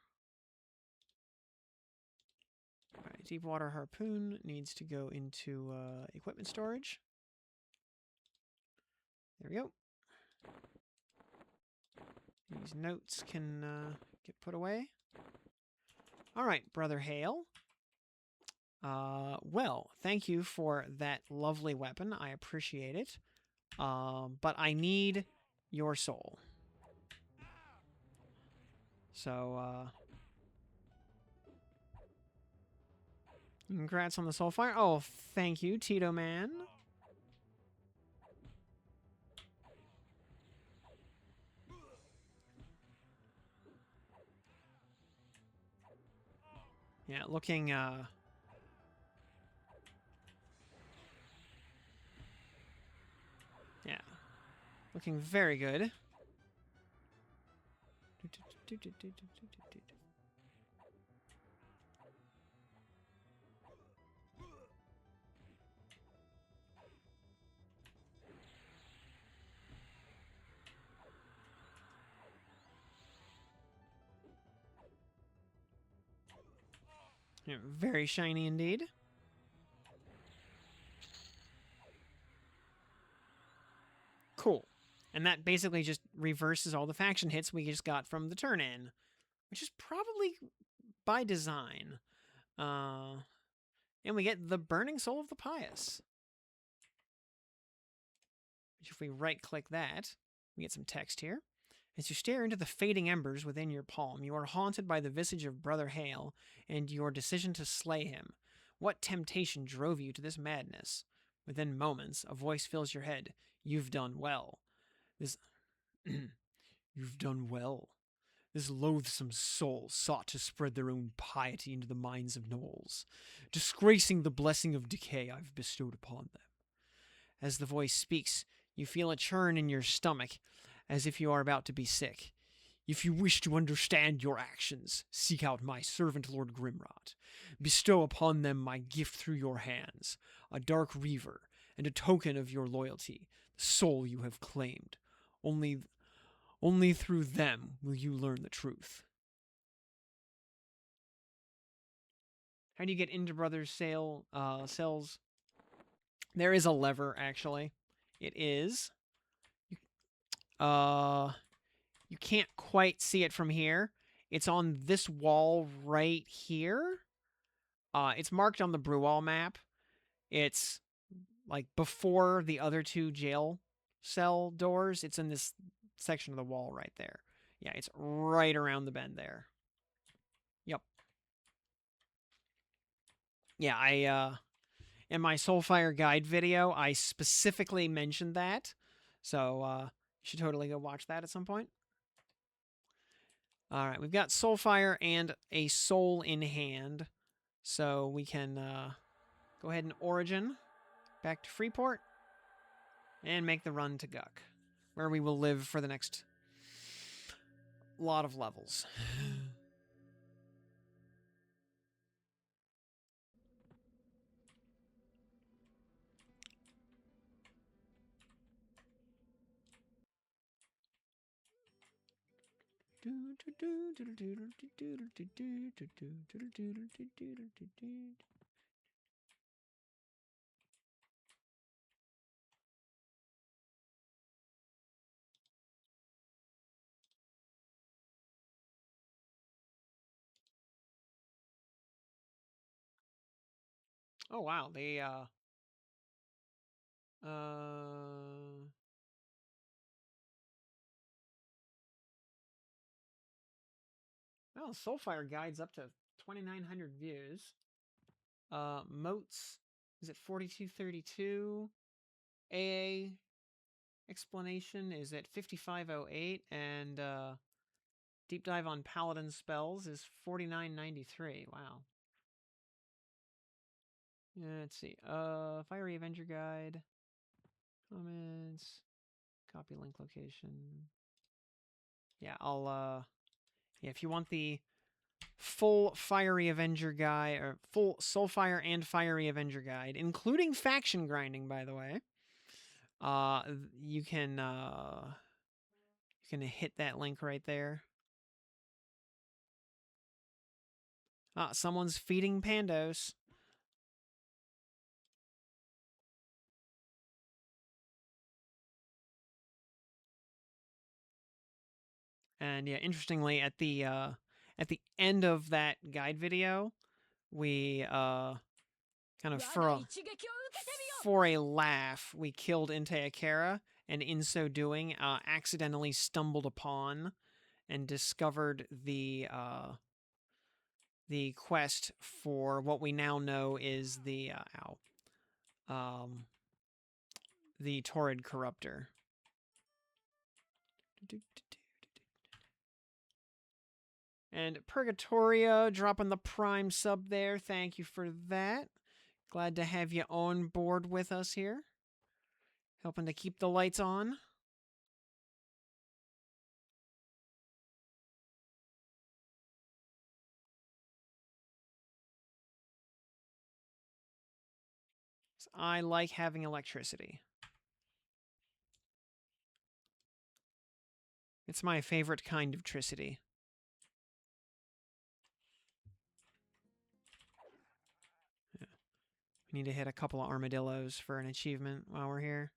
All right, Deepwater Harpoon needs to go into equipment storage. There we go. These notes can get put away. All right, Brother Hale. Well, thank you for that lovely weapon. I appreciate it. But I need your soul. So, congrats on the SoulFire. Oh, thank you, Tito Man. Yeah, looking, yeah, looking very good. Yeah, very shiny indeed. Cool. And that basically just reverses all the faction hits we just got from the turn-in, which is probably by design. And we get the Burning Soul of the Pious. Which if we right-click that, we get some text here. As you stare into the fading embers within your palm, you are haunted by the visage of Brother Hale and your decision to slay him. What temptation drove you to this madness? Within moments, a voice fills your head. You've done well. This... You've done well. This loathsome soul sought to spread their own piety into the minds of gnolls, disgracing the blessing of decay I've bestowed upon them. As the voice speaks, you feel a churn in your stomach, as if you are about to be sick. If you wish to understand your actions, seek out my servant Lord Grimrod. Bestow upon them my gift through your hands, a dark reaver, and a token of your loyalty, the soul you have claimed. Only through them will you learn the truth. How do you get into Brothers' cells? There is a lever, actually. It is... You can't quite see it from here. It's on this wall right here. It's marked on the Brewall map. It's, like, before the other two jail cell doors. It's in this section of the wall right there. Yeah, it's right around the bend there. Yep. Yeah, in my SoulFire guide video, I specifically mentioned that. So, you should totally go watch that at some point. Alright, we've got SoulFire and a soul in hand. So we can go ahead and origin back to Freeport and make the run to Guk, where we will live for the next lot of levels. Oh wow, they well, SoulFire guides up to 2,900 views. Moats is at 4232. AA explanation is at 5508, and deep dive on paladin spells is 4993. Wow. Let's see. Fiery Avenger Guide. Comments. Copy link location. Yeah, I'll yeah, if you want the full Fiery Avenger Guide, or full SoulFire and Fiery Avenger Guide, including faction grinding, by the way, you can hit that link right there. Someone's feeding Pandos. And yeah, interestingly, at the end of that guide video, we kind of for a laugh, we killed Inteakera, and in so doing, accidentally stumbled upon and discovered the quest for what we now know is the the Torrid Corrupter. And Purgatoria dropping the Prime sub there. Thank you for that. Glad to have you on board with us here. Helping to keep the lights on. I like having electricity. It's my favorite kind of tricity. Yeah. We need to hit a couple of armadillos for an achievement while we're here.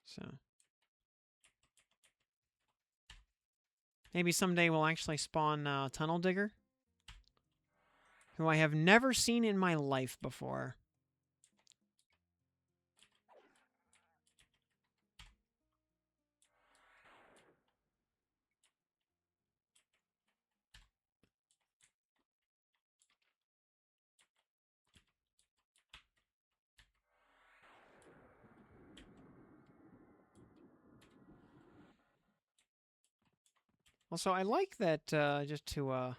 So maybe someday we'll actually spawn Tunnel Digger, who I have never seen in my life before. Also, I like that, just to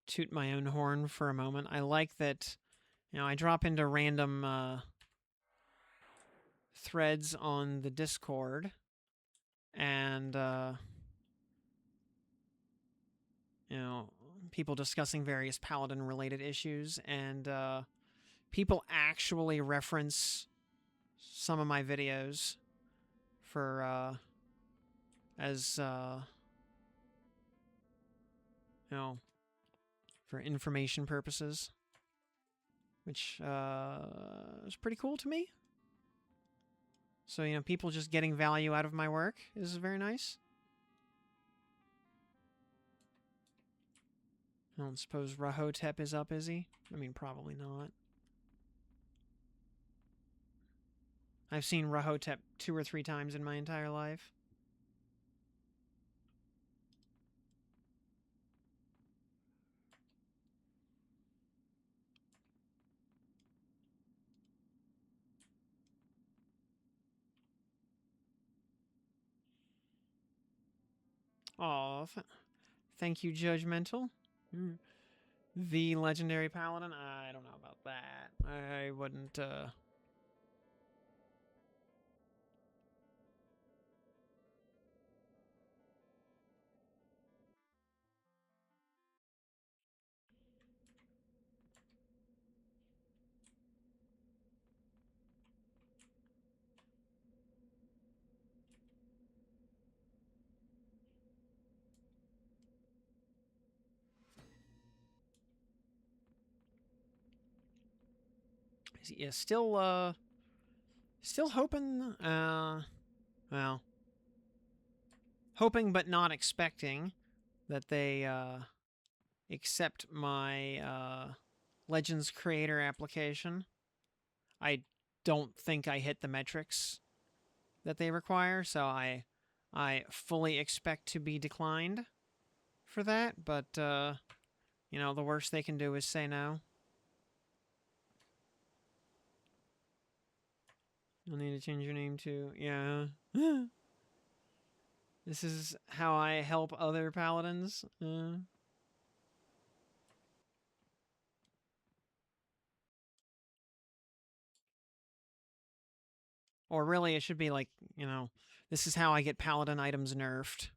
toot my own horn for a moment, I like that, you know, I drop into random threads on the Discord, and, you know, people discussing various Paladin-related issues, and, people actually reference some of my videos for, as, you know, for information purposes, which, is pretty cool to me. So, you know, people just getting value out of my work is very nice. I don't suppose Rahotep is up, is he? I mean, probably not. I've seen Rahotep 2 or 3 times in my entire life. Aw, thank you, Judgmental. The Legendary Paladin? I don't know about that. I wouldn't, yeah, still hoping, well, hoping but not expecting that they, accept my, Legends Creator application. I don't think I hit the metrics that they require, so I fully expect to be declined for that, but, you know, the worst they can do is say no. You'll need to change your name to, yeah. This is how I help other paladins. Or really, it should be like, you know, this is how I get paladin items nerfed.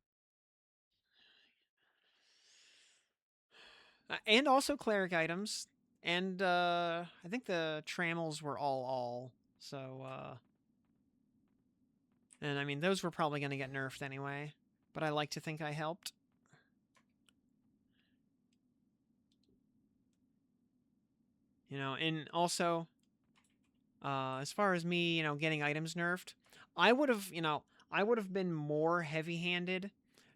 And also cleric items. And I think the trammels were all. So, and I mean, those were probably going to get nerfed anyway. But I like to think I helped. You know, and also, as far as me, you know, getting items nerfed, I would have, you know, I would have been more heavy-handed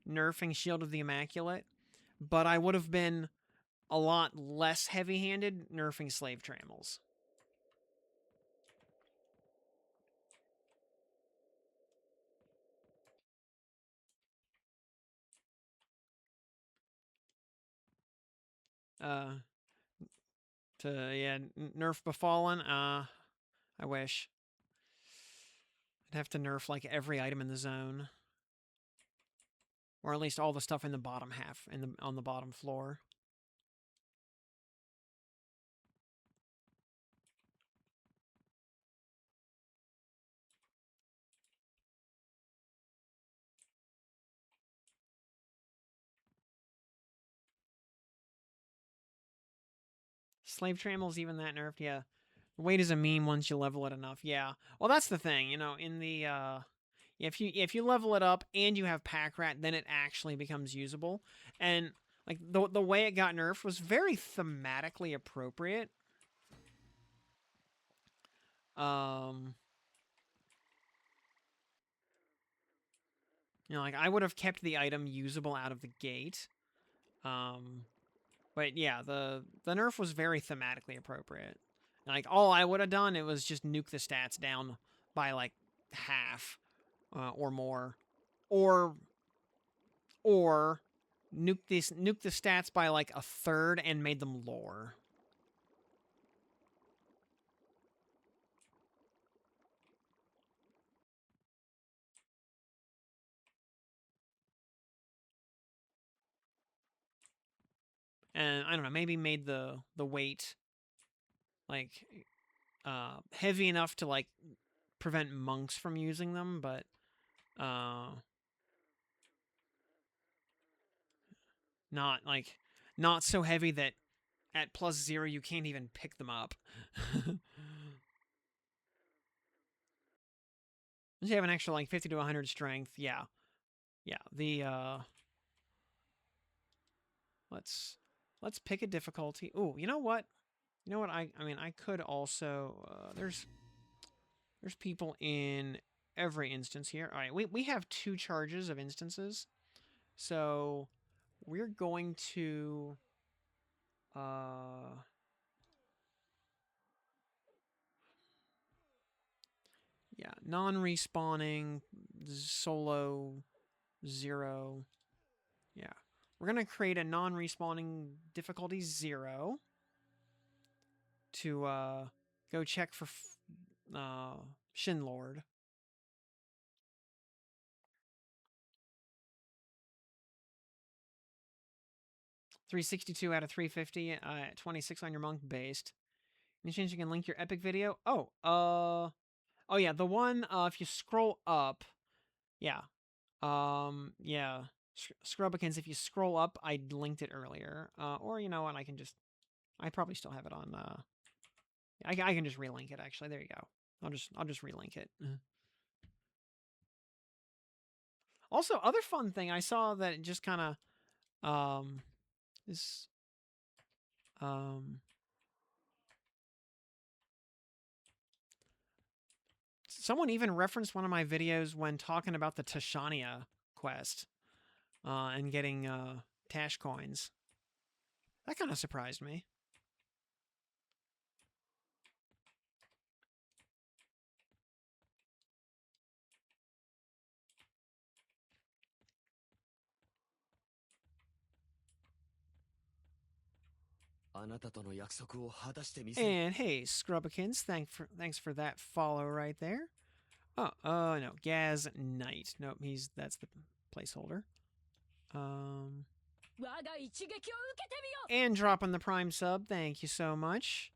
nerfing Shield of the Immaculate, but I would have been a lot less heavy-handed nerfing Slave Trammels. Yeah, nerf Befallen, I wish. I'd have to nerf, like, every item in the zone. Or at least all the stuff in the bottom half, on the bottom floor. Slave Trammel's even that nerfed? Yeah. Weight is a meme once you level it enough. Yeah. Well, that's the thing, you know, in the, if you level it up and you have Pack Rat, then it actually becomes usable. And, like, the way it got nerfed was very thematically appropriate. You know, like, I would have kept the item usable out of the gate. But yeah, the nerf was very thematically appropriate. Like, all I would have done, it was just nuke the stats down by, like, half, or more. Or nuke the stats by, like, a third and made them lore. and I don't know, maybe made the weight like heavy enough to like prevent monks from using them, but not so heavy that at +0 you can't even pick them up. Once you have an extra like 50 to 100 strength, yeah. The let's pick a difficulty. Ooh, you know what? I mean, I could also there's people in every instance here. All right, we have 2 charges of instances. So we're going to yeah, non-respawning, solo, 0. Yeah. We're going to create a non-respawning difficulty 0 to go check for Shin Lord. 362 out of 350, 26 on your monk based. Any chance you can link your epic video? Oh yeah, the one if you scroll up, yeah. Yeah. Scrubbikins, if you scroll up, I linked it earlier. Or you know what, I probably still have it on I can just relink it actually. There you go. I'll just relink it. Also, other fun thing, I saw that it just kind of this someone even referenced one of my videos when talking about the Tashania quest and getting Tash coins. That kind of surprised me. And hey, Scrubbikins, thanks for that follow right there. Oh, no, Gaz Knight. Nope, that's the placeholder. And dropping the Prime sub, thank you so much.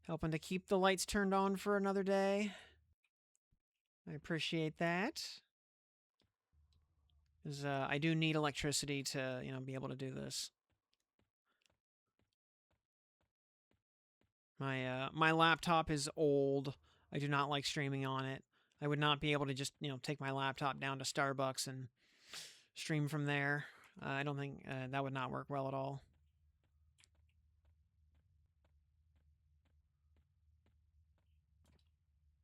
Helping to keep the lights turned on for another day. I appreciate that. Because I do need electricity to, be able to do this. My laptop is old. I do not like streaming on it. I would not be able to just, take my laptop down to Starbucks and stream from there. I don't think that would not work well at all.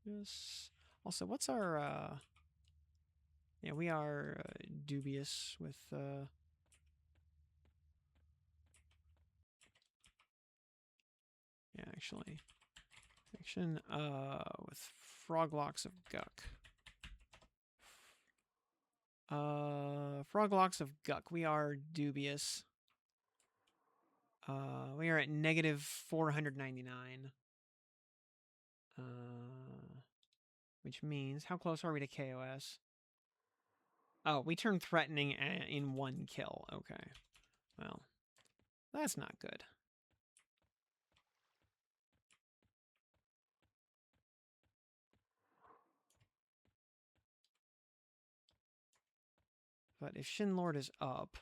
Yes. Also, what's our... yeah, we are dubious with... yeah, actually. Action with Froglocks of Guk. Froglocks of Guk. We are dubious. We are at negative 499. Which means, how close are we to KOS? Oh, we turn threatening in 1 kill. Okay. Well, that's not good. But if Shinlord is up...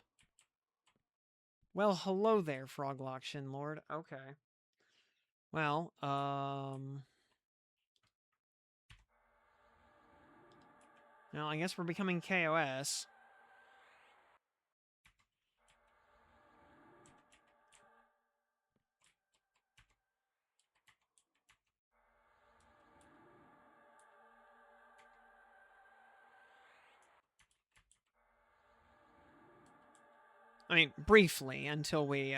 Well, hello there, Froglock Shinlord. Okay. Well, well, I guess we're becoming KOS. I mean, briefly, until we,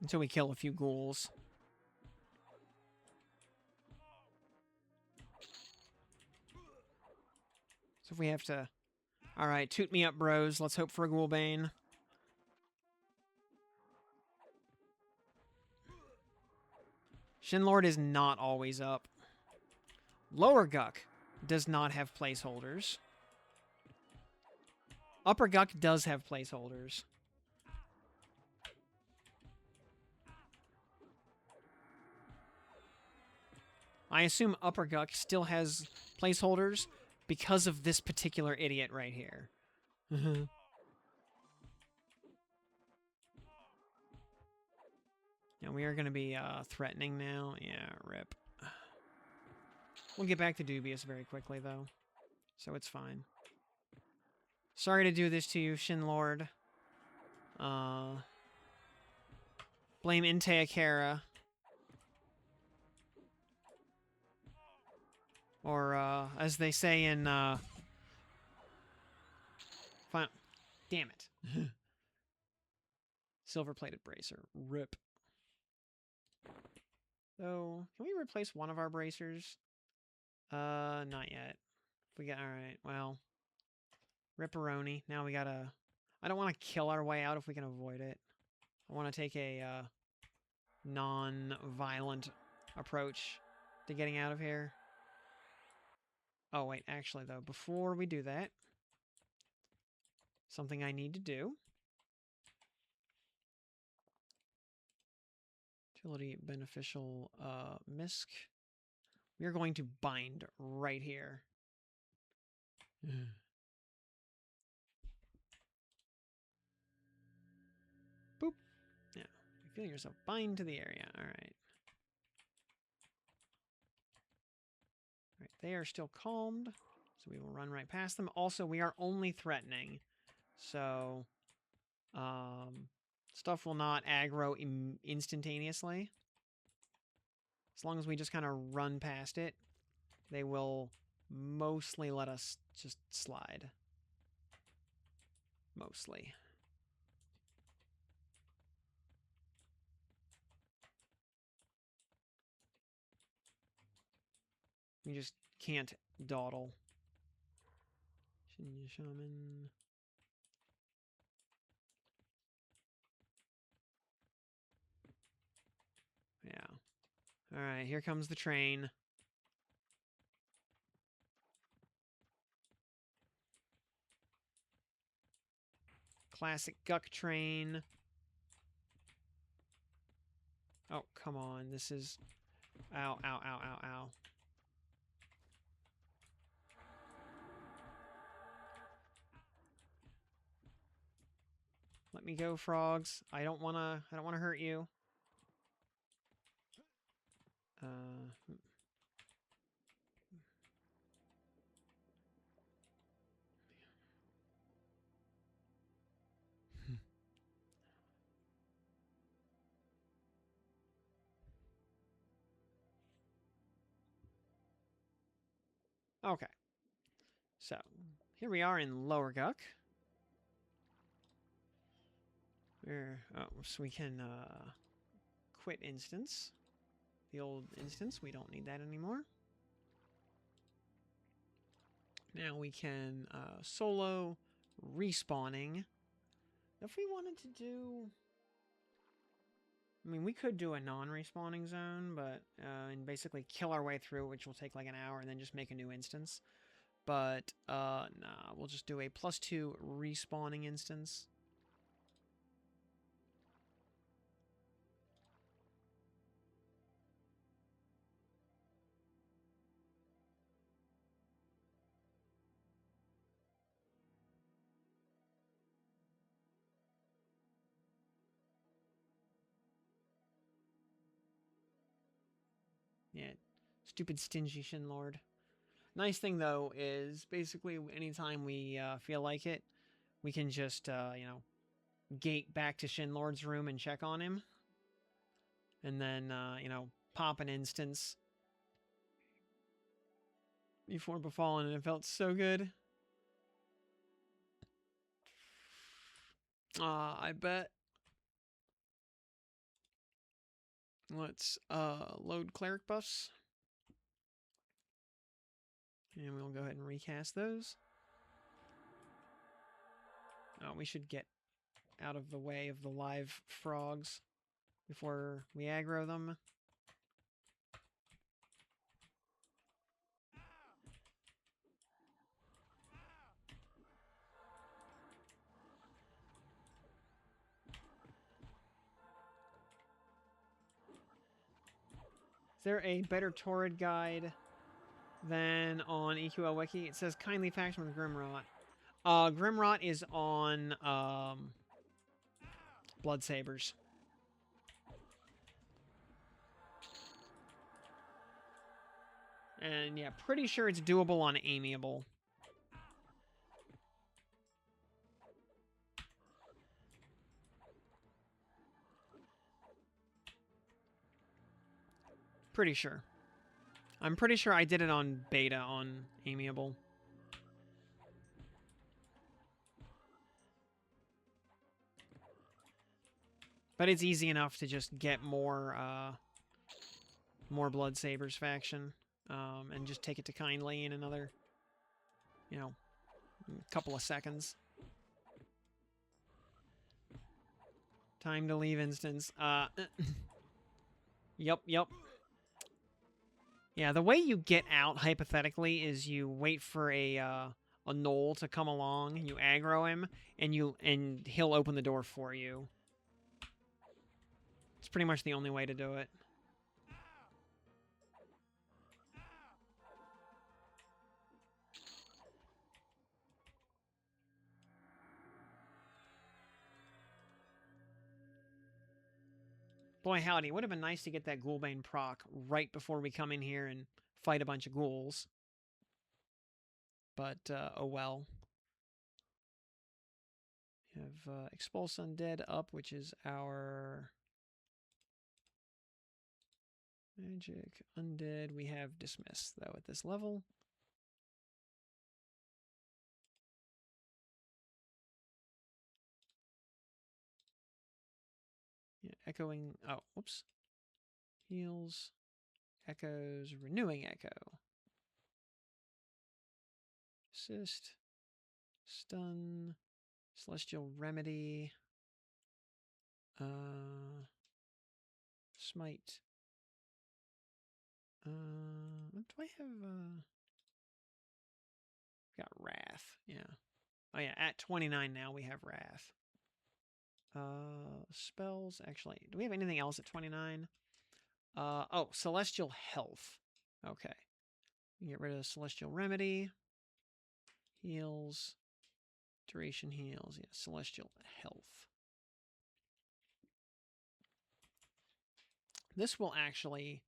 until we kill a few ghouls. So if we have to... Alright, toot me up, bros. Let's hope for a Ghoulbane. Shinlord is not always up. Lower Guk does not have placeholders. Upper Guk does have placeholders. I assume Upper Guk still has placeholders because of this particular idiot right here. Yeah, we are going to be threatening now. Yeah, rip. We'll get back to Dubious very quickly, though. So it's fine. Sorry to do this to you, Shin Lord. Blame Inteakara. Or, as they say in, damn it. Silver-plated bracer. Rip. So, can we replace one of our bracers? Not yet. We got, alright, well. Ripperoni. Now we gotta... I don't want to kill our way out if we can avoid it. I want to take a, non-violent approach to getting out of here. Oh, wait, actually, though, before we do that, something I need to do. Utility beneficial, misc. We are going to bind right here. Boop. Yeah. You feel yourself bind to the area. All right. All right. They are still calmed, so we will run right past them. Also, we are only threatening, so stuff will not aggro instantaneously. As long as we just kind of run past it, they will mostly let us just slide. Mostly. We just can't dawdle. Shinya Shaman. Yeah. Alright, here comes the train. Classic Guk train. Oh, come on. This is... Ow, ow, ow, ow, ow. Let me go, frogs. I don't wanna hurt you. Okay. So, here we are in Lower Guk. So we can quit instance. The old instance, we don't need that anymore. Now we can solo respawning. If we wanted to do... I mean, we could do a non-respawning zone, but and basically kill our way through, which will take like an hour, and then just make a new instance. But, nah, we'll just do a +2 respawning instance. Yeah, stupid stingy Shin Lord. Nice thing, though, is basically anytime we feel like it, we can just, you know, gate back to Shin Lord's room and check on him. And then, you know, pop an instance before Befallen, and it felt so good. I bet. Let's load cleric buffs. And we'll go ahead and recast those. We should get out of the way of the live frogs before we aggro them. Is there a better Torrid guide than on EQL Wiki? It says kindly faction with Grimrot. Grimrot is on Blood Sabers. And yeah, pretty sure it's doable on Amiable. Pretty sure. I'm pretty sure I did it on beta on Amiable. But it's easy enough to just get more Blood Sabers faction. And just take it to kindly in another, you know, couple of seconds. Time to leave instance. Yep. Yeah, the way you get out, hypothetically, is you wait for a gnoll to come along, you aggro him, and he'll open the door for you. It's pretty much the only way to do it. Boy, howdy. It would have been nice to get that Ghoulbane proc right before we come in here and fight a bunch of ghouls. But, oh well. We have Expulse Undead up, which is our magic. Undead we have Dismiss, though, at this level. Yeah, echoing. Oh, whoops. Heals. Echoes. Renewing Echo. Assist. Stun. Celestial Remedy. Smite. What do I have? Got Wrath. Yeah. Oh yeah, at 29 now we have Wrath. Spells. Actually, do we have anything else at 29? Oh, Celestial Health. Okay. Get rid of Celestial Remedy. Heals. Duration heals. Yeah, Celestial Health. This will actually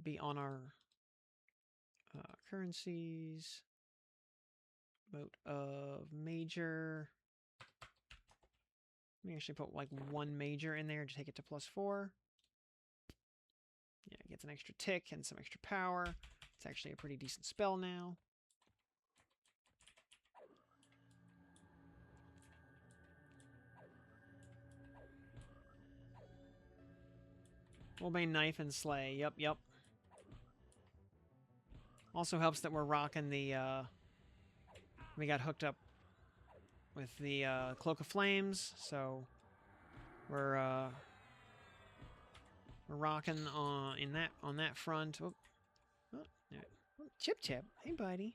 be on our currencies. Mote of Major. Let me actually put like one Major in there to take it to +4. Yeah, it gets an extra tick and some extra power. It's actually a pretty decent spell now. Ghoulbane Knife and Slay. Yep. Also helps that we're rocking the, we got hooked up with the Cloak of Flames, so we're rocking on that front. Oh, Chip, hey buddy,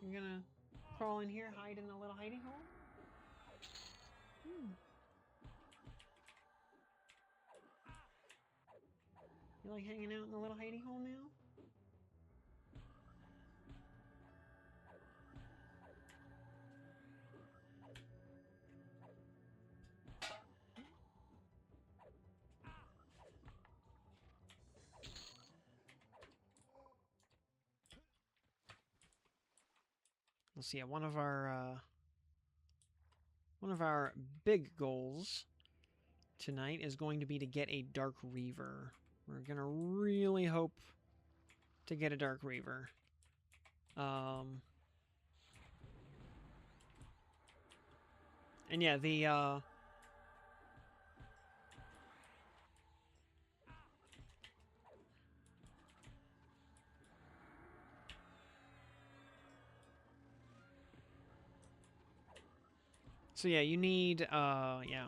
you're gonna crawl in here, hide in the little hiding hole. You like hanging out in the little hiding hole now? Let's see. One of our big goals tonight is going to be to get a Dark Reaver. We're gonna really hope to get a Dark Reaver. And yeah, the so yeah, you need yeah.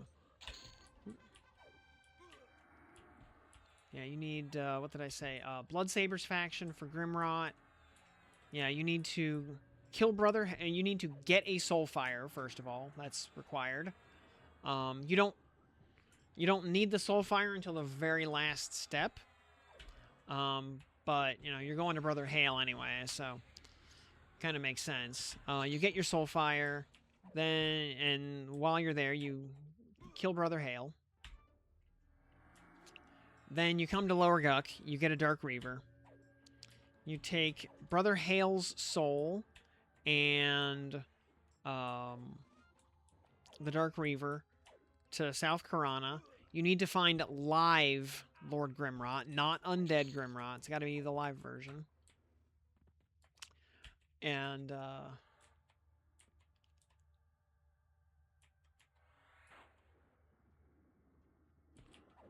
Yeah, you need, what did I say? Blood Sabers faction for Grimrot. Yeah, you need to kill Brother, and you need to get a SoulFire, first of all. That's required. You don't need the SoulFire until the very last step. But, you know, you're going to Brother Hale anyway, so kind of makes sense. You get your SoulFire, then, and while you're there, you kill Brother Hale. Then you come to Lower Guk, you get a Dark Reaver. You take Brother Hale's soul and the Dark Reaver to South Karana. You need to find live Lord Grimrot, not undead Grimrot. It's got to be the live version. And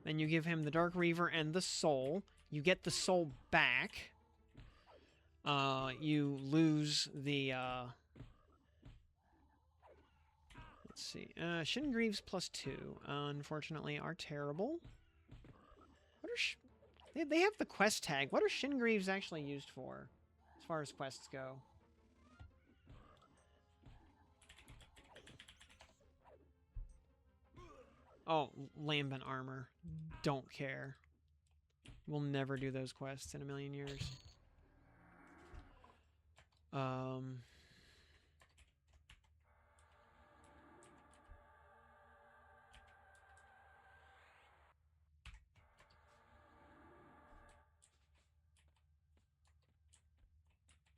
then you give him the Dark Reaver and the soul. You get the soul back. You lose the... let's see. Shingreaves +2, unfortunately, are terrible. What are they have the quest tag. What are Shingreaves actually used for, as far as quests go? Oh, lambent armor. Don't care. We'll never do those quests in a million years.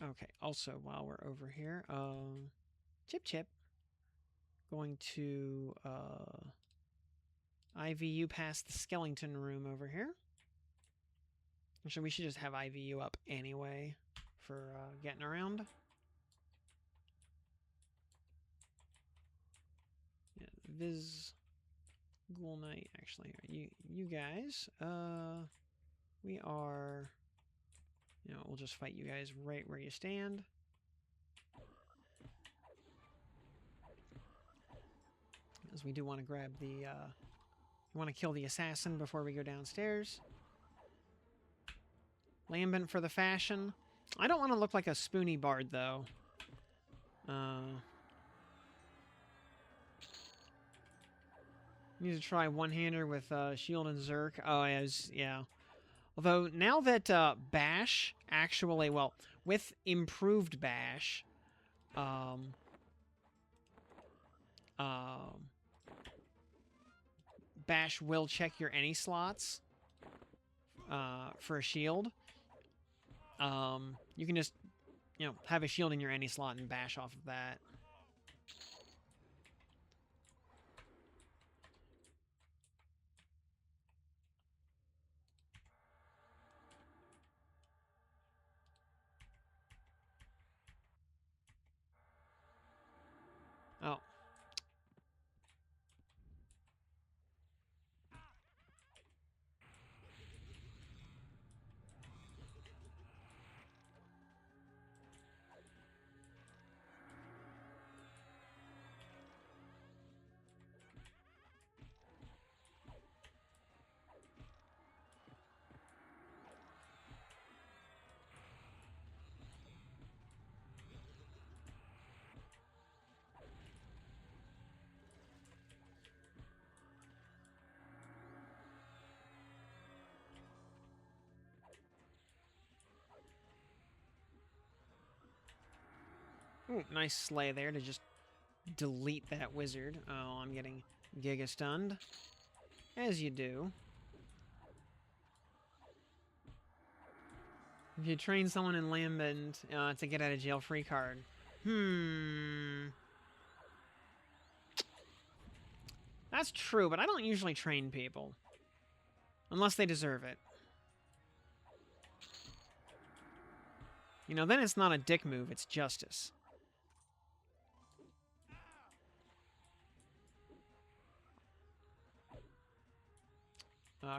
Okay, also, while we're over here, Chip. Going to, IVU past the skeleton room over here. Actually, we should just have IVU up anyway for, getting around. Yeah, Viz... Ghoul Knight, actually, you guys, we are... You know, we'll just fight you guys right where you stand. Because we do want to grab the, we want to kill the assassin before we go downstairs. Lambent for the fashion. I don't want to look like a spoony bard, though. Need to try one-hander with, shield and Zerk. Oh, yeah. Although, now that, Bash actually, well, with improved Bash, Bash will check your any slots, for a shield. You can just, you know, have a shield in your any slot and bash off of that. Oh. Ooh, nice slay there to just delete that wizard. Oh, I'm getting giga-stunned. As you do. If you train someone in Lambent, it's a get-out-of-jail-free card. That's true, but I don't usually train people. Unless they deserve it. You know, then it's not a dick move, it's justice.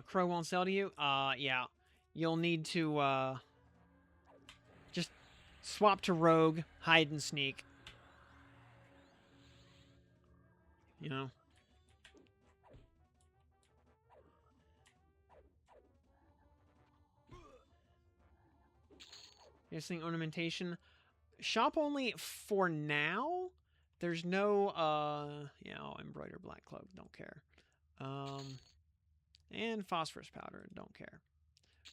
Crow won't sell to you? Yeah. You'll need to, just swap to Rogue, hide and sneak. You know? Missing ornamentation. Shop only for now. There's no, you know, embroidered black cloak. Don't care. And phosphorus powder. Don't care.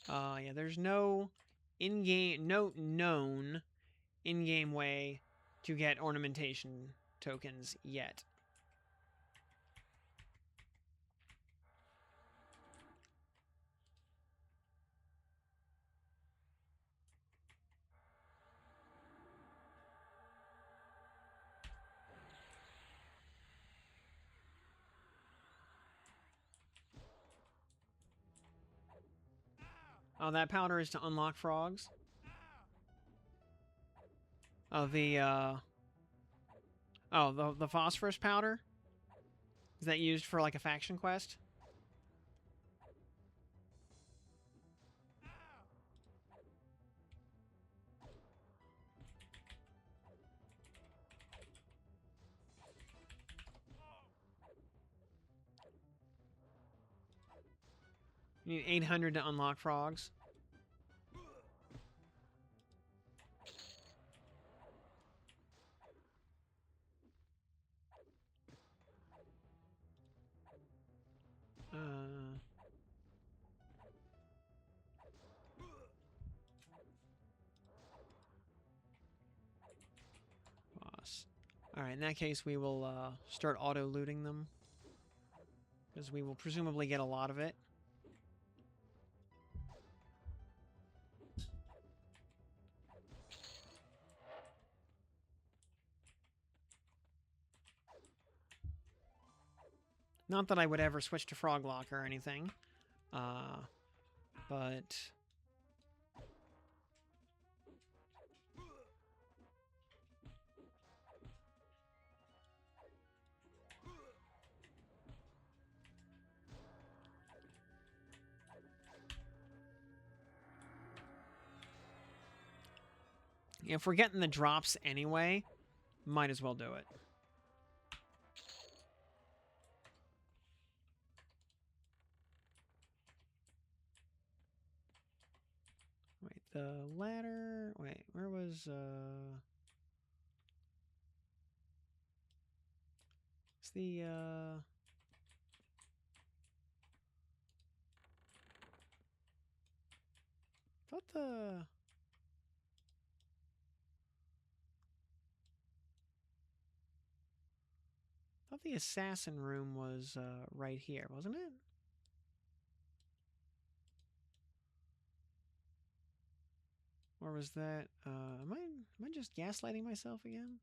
Yeah, there's no known in-game way to get ornamentation tokens yet. Oh, that powder is to unlock frogs. Oh, the phosphorus powder? Is that used for, like, a faction quest? You need 800 to unlock frogs. Boss. Alright, in that case, we will start auto-looting them. Because we will presumably get a lot of it. Not that I would ever switch to Froglock or anything. But... if we're getting the drops anyway, might as well do it. Wait, the ladder... Wait, where was... It's the... thought the... thought the assassin room was right here, wasn't it? Or was that... am I just gaslighting myself again?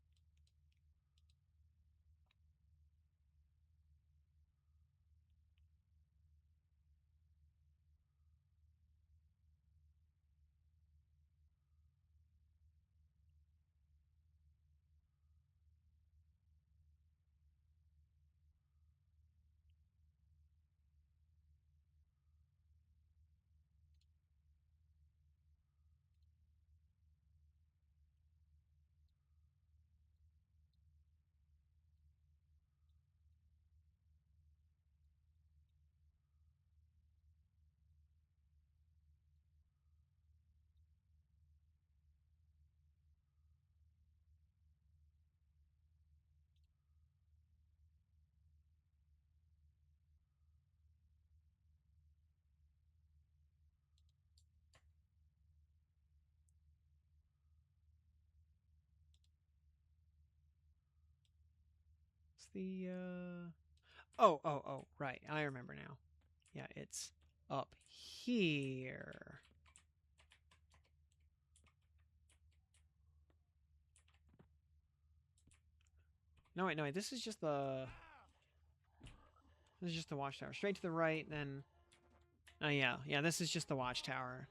It's the... Oh, right. I remember now. Yeah, it's up here. No, wait. This is just the... This is just the watchtower. Straight to the right, then... Oh, yeah. Yeah, this is just the watchtower.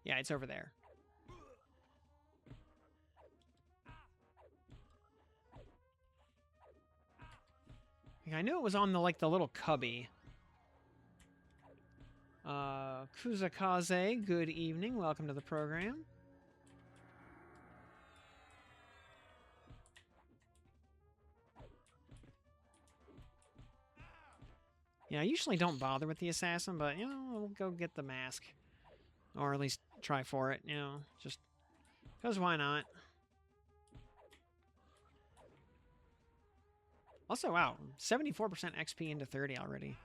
Yeah, it's over there. I knew it was on the, like, the little cubby. Kuzakaze, good evening. Welcome to the program. Yeah, I usually don't bother with the assassin, but, you know, we'll go get the mask. Or at least try for it, you know, just... because why not? Also, wow, 74% XP into 30 already.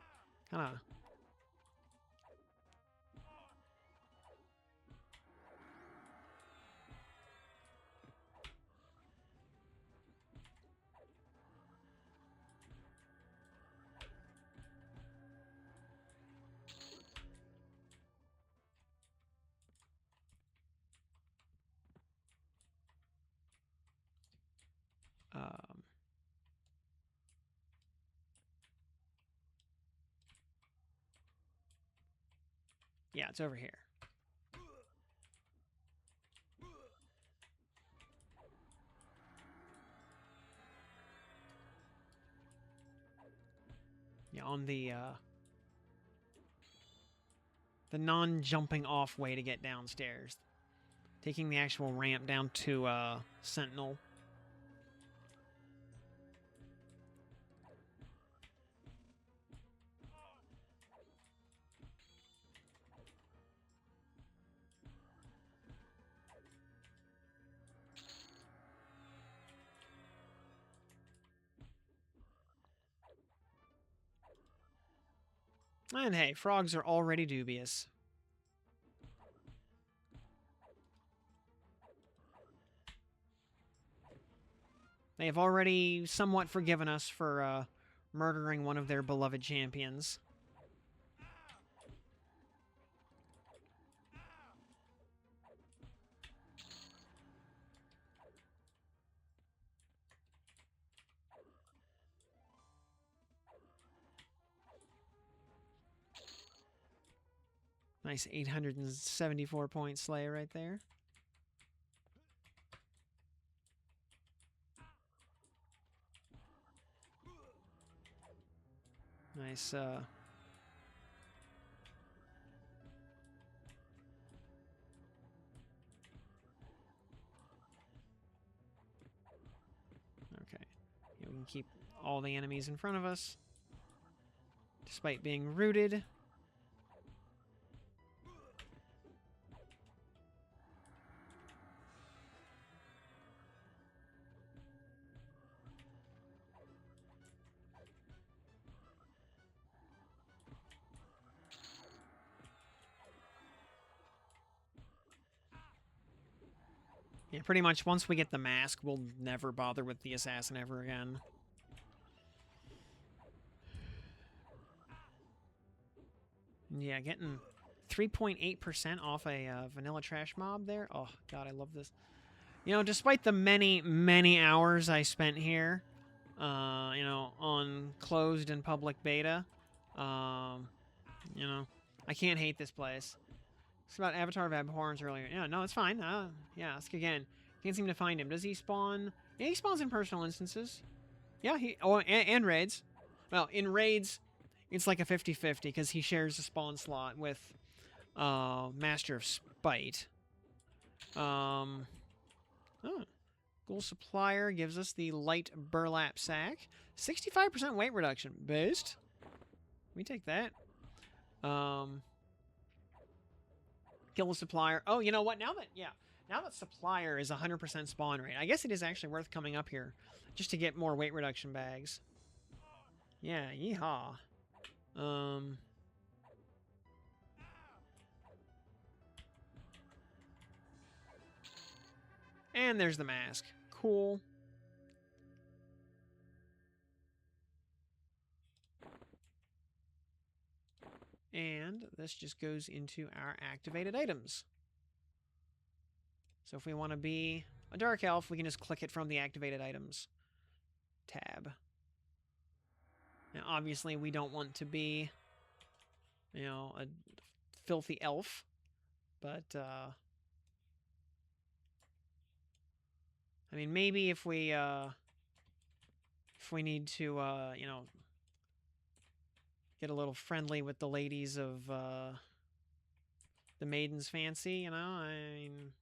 Kinda... Yeah, it's over here. Yeah, on the non-jumping off way to get downstairs. Taking the actual ramp down to Sentinel. And hey, frogs are already dubious. They have already somewhat forgiven us for murdering one of their beloved champions. Nice 874 point slay right there. Nice, Okay. Yeah, we can keep all the enemies in front of us, despite being rooted. Yeah, pretty much once we get the mask, we'll never bother with the assassin ever again. Yeah, getting 3.8% off a vanilla trash mob there. Oh, God, I love this. You know, despite the many, many hours I spent here, you know, on closed and public beta, you know, I can't hate this place. It's about Avatar of Abhorrence earlier. Yeah, no, it's fine. Yeah, ask again. Can't seem to find him. Does he spawn? Yeah, he spawns in personal instances. Yeah, and raids. Well, in raids, it's like a 50-50 because he shares a spawn slot with Master of Spite. Oh. Ghoul Supplier gives us the light burlap sack. 65% weight reduction. Boost. We take that. Kill the Supplier. Oh, you know what? Now that Supplier is 100% spawn rate, I guess it is actually worth coming up here just to get more weight reduction bags. Yeah, yeehaw. And there's the mask. Cool. And this just goes into our activated items. So if we want to be a Dark Elf, we can just click it from the activated items tab. Now, obviously, we don't want to be, you know, a filthy elf, but, I mean, maybe if we need to, you know, get a little friendly with the ladies of, the Maiden's Fancy, you know, I mean...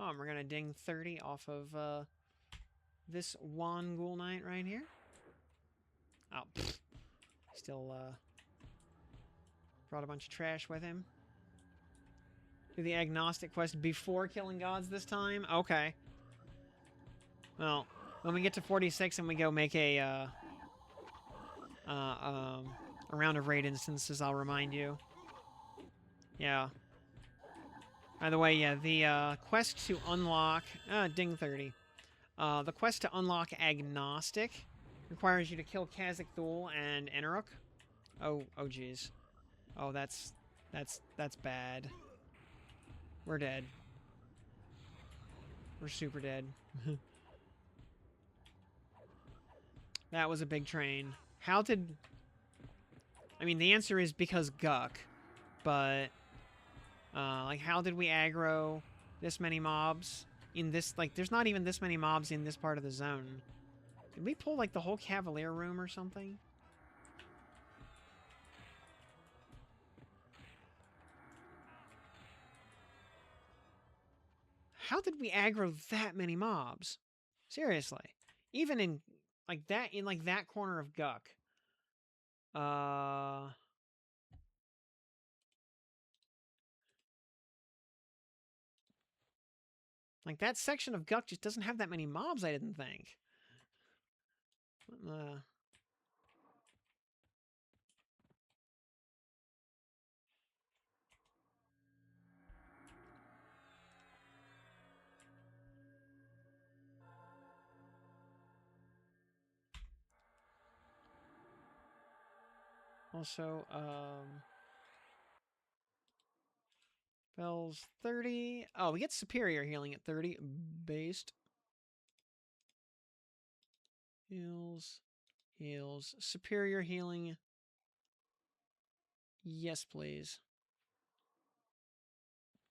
Oh, and we're gonna ding 30 off of, this Wan Ghoul Knight right here. Oh, pfft. Still, brought a bunch of trash with him. Do the agnostic quest before killing gods this time? Okay. Well, when we get to 46 and we go make a round of raid instances, I'll remind you. Yeah. By the way, yeah, the quest to unlock... ding 30. The quest to unlock Agnostic requires you to kill Khazak Thul and Enaruk. Oh jeez. Oh, that's bad. We're dead. We're super dead. That was a big train. How did... I mean, the answer is because Guk. But, like, how did we aggro this many mobs in this... Like, there's not even this many mobs in this part of the zone. Did we pull, like, the whole Cavalier room or something? How did we aggro that many mobs? Seriously. Even in, like, that corner of Guk. Like, that section of Guk just doesn't have that many mobs, I didn't think. Also, spells 30. Oh, we get superior healing at 30. Based. Heals. Superior healing. Yes, please.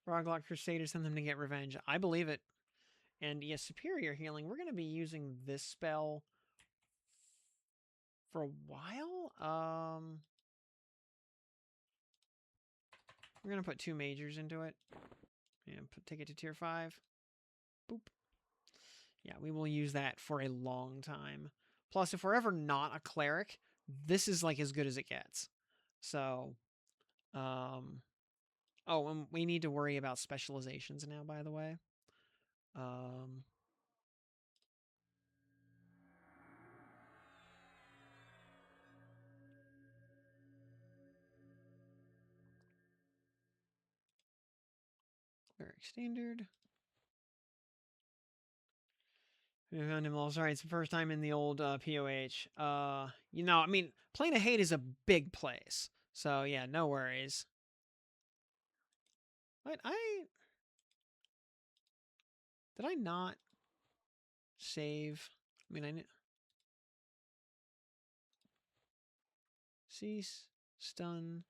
Roglok Crusader, send them to get revenge. I believe it. And yes, superior healing. We're going to be using this spell for a while. We're going to put 2 majors into it. And take it to tier 5. Boop. Yeah, we will use that for a long time. Plus, if we're ever not a cleric, this is like as good as it gets. So, oh, and we need to worry about specializations now, by the way. Cleric standard. We found him all. Sorry, it's the first time in the old POH. You know, I mean, Plane of Hate is a big place. So, yeah, no worries. What? Did I not save? I mean, I knew... Cease. Stun.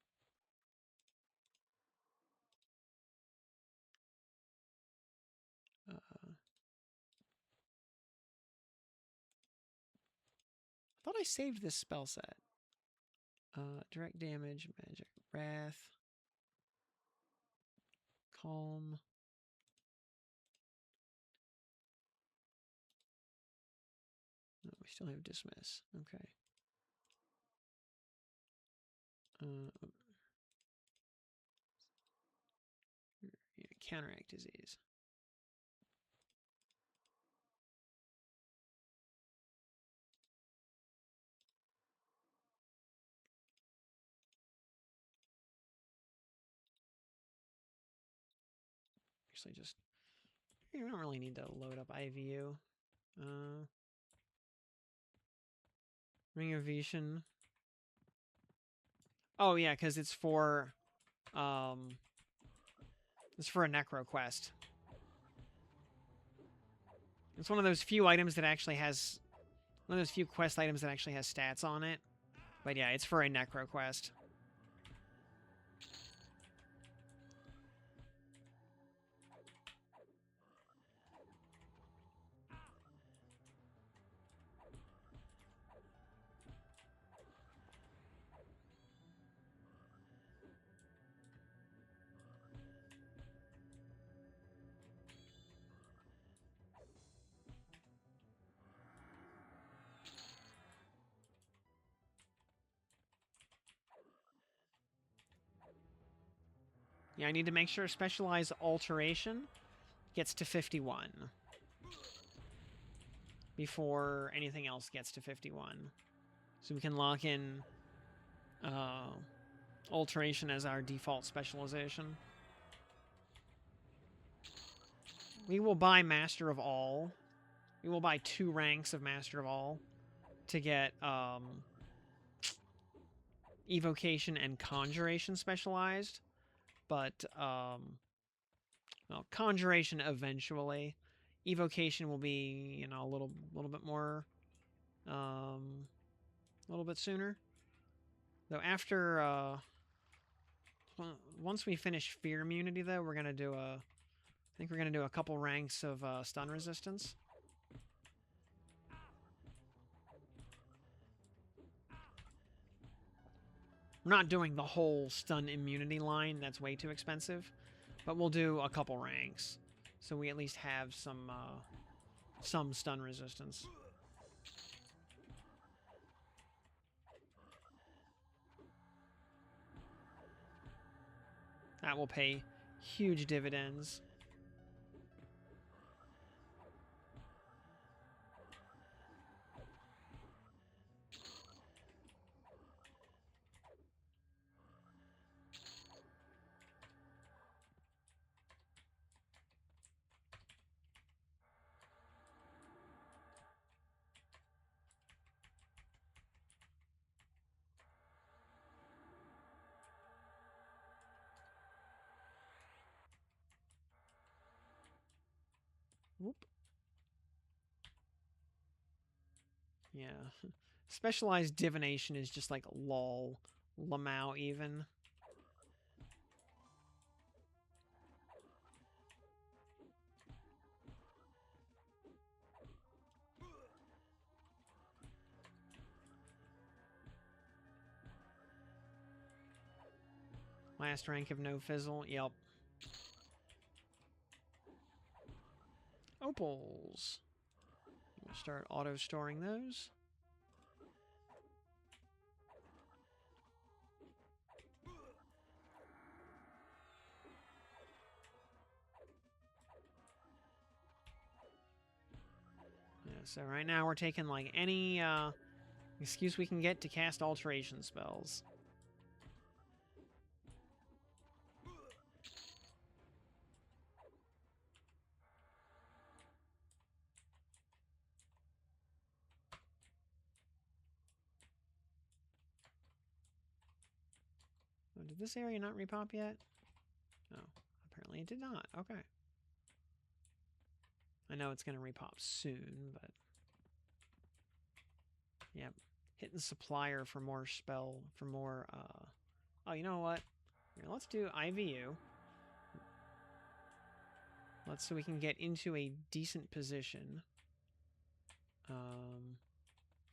I thought I saved this spell set. Direct damage, magic, wrath, calm. No, we still have dismiss. Okay. Yeah, counteract disease. Actually, just... You don't really need to load up IVU. Ring of Vision. Oh, yeah, because it's for... It's for a Necro quest. It's one of those few items that actually has... One of those few quest items that actually has stats on it. But yeah, it's for a Necro quest. Yeah, I need to make sure Specialized Alteration gets to 51 before anything else gets to 51. So we can lock in Alteration as our default specialization. We will buy Master of All. We will buy 2 ranks of Master of All to get Evocation and Conjuration specialized. But, well, Conjuration eventually. Evocation will be, you know, a little bit more, a little bit sooner. Though after, once we finish Fear Immunity, though, we're gonna do I think we're gonna do a couple ranks of stun resistance. We're not doing the whole stun immunity line. That's way too expensive. But we'll do a couple ranks, so we at least have some stun resistance. That will pay huge dividends. Whoop. Yeah. Specialized divination is just like lol. Lamau even. Last rank of no fizzle. Yep. Opals. We'll start auto-storing those. Yeah, so right now we're taking like any excuse we can get to cast alteration spells. Oh, did this area not repop yet? Oh, apparently it did not. Okay. I know it's going to repop soon, but... Yep. Hitting supplier for more for more, Oh, you know what? Here, let's do IVU. So we can get into a decent position.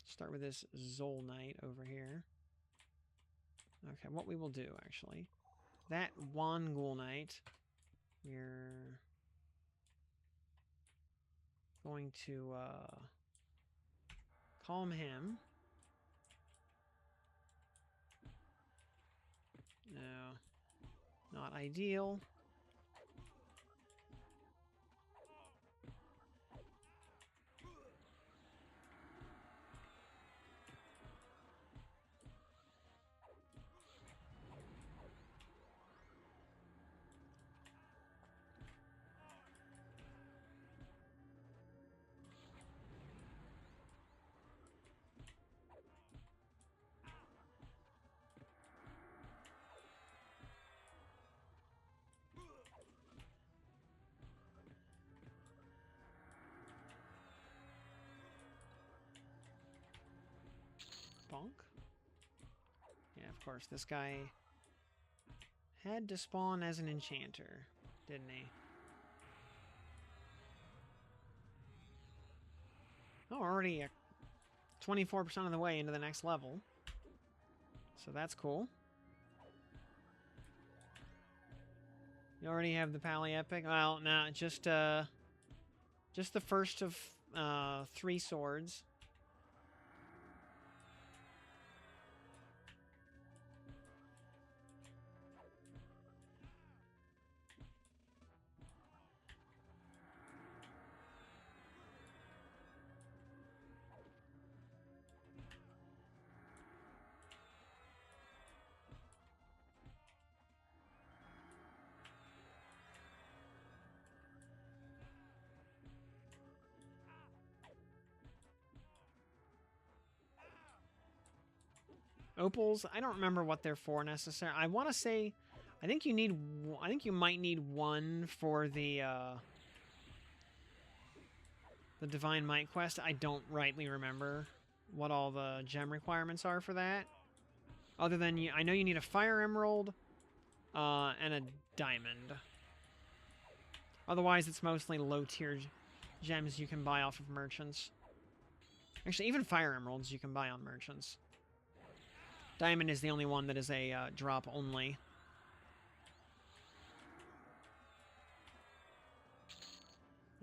Start with this Zol Knight over here. Okay, what we will do, actually. That one Ghoul Knight, we're going to calm him. No, not ideal. Bonk. Yeah, of course, this guy had to spawn as an enchanter, didn't he? Oh, already 24% of the way into the next level. So that's cool. You already have the Pally Epic? Well, no, just the first of 3 swords. Opals, I don't remember what they're for necessarily. I want to say, I think you might need one for the Divine Might quest. I don't rightly remember what all the gem requirements are for that. Other than, I know you need a Fire Emerald and a Diamond. Otherwise, it's mostly low-tier gems you can buy off of merchants. Actually, even Fire Emeralds you can buy on merchants. Diamond is the only one that is a drop only.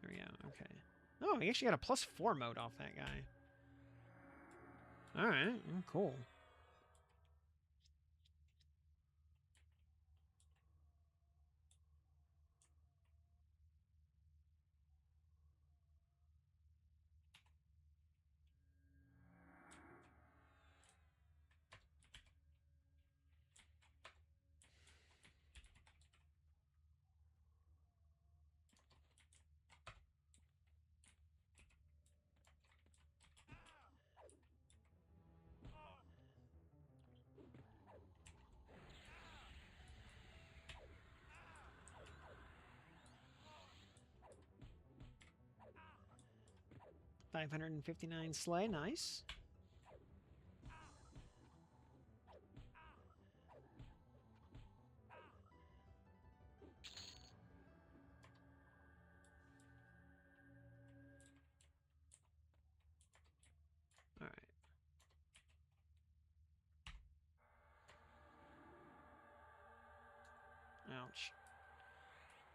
There we go, okay. Oh, he actually got a +4 mode off that guy. Alright, cool. $559 Slay, nice. Alright. Ouch.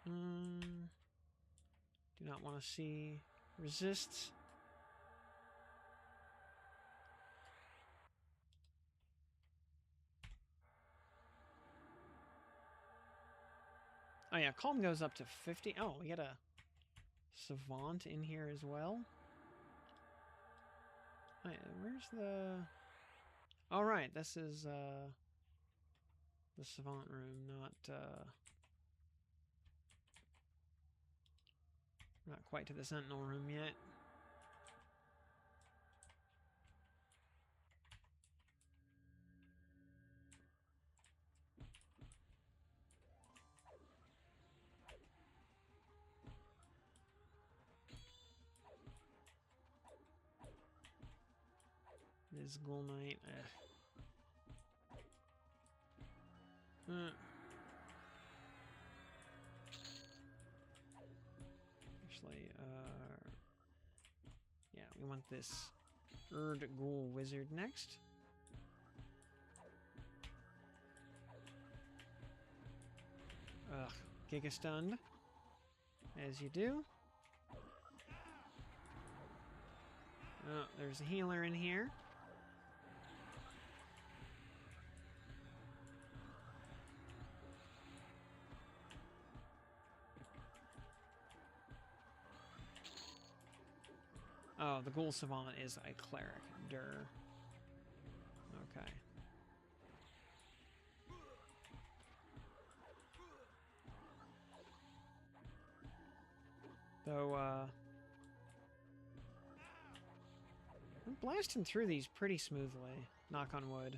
Do not want to see resists. Oh yeah, calm goes up to 50. Oh, we got a savant in here as well. Oh, yeah, where's the... All right, this is the savant room, not quite to the sentinel room yet. This Ghoul Knight. Actually, yeah, we want this Ghoul Wizard next. Ugh, Giga Stunned. As you do. Oh, there's a healer in here. Oh, the Ghoul Savant is a cleric. Durr. Okay. Though, I'm blasting through these pretty smoothly. Knock on wood.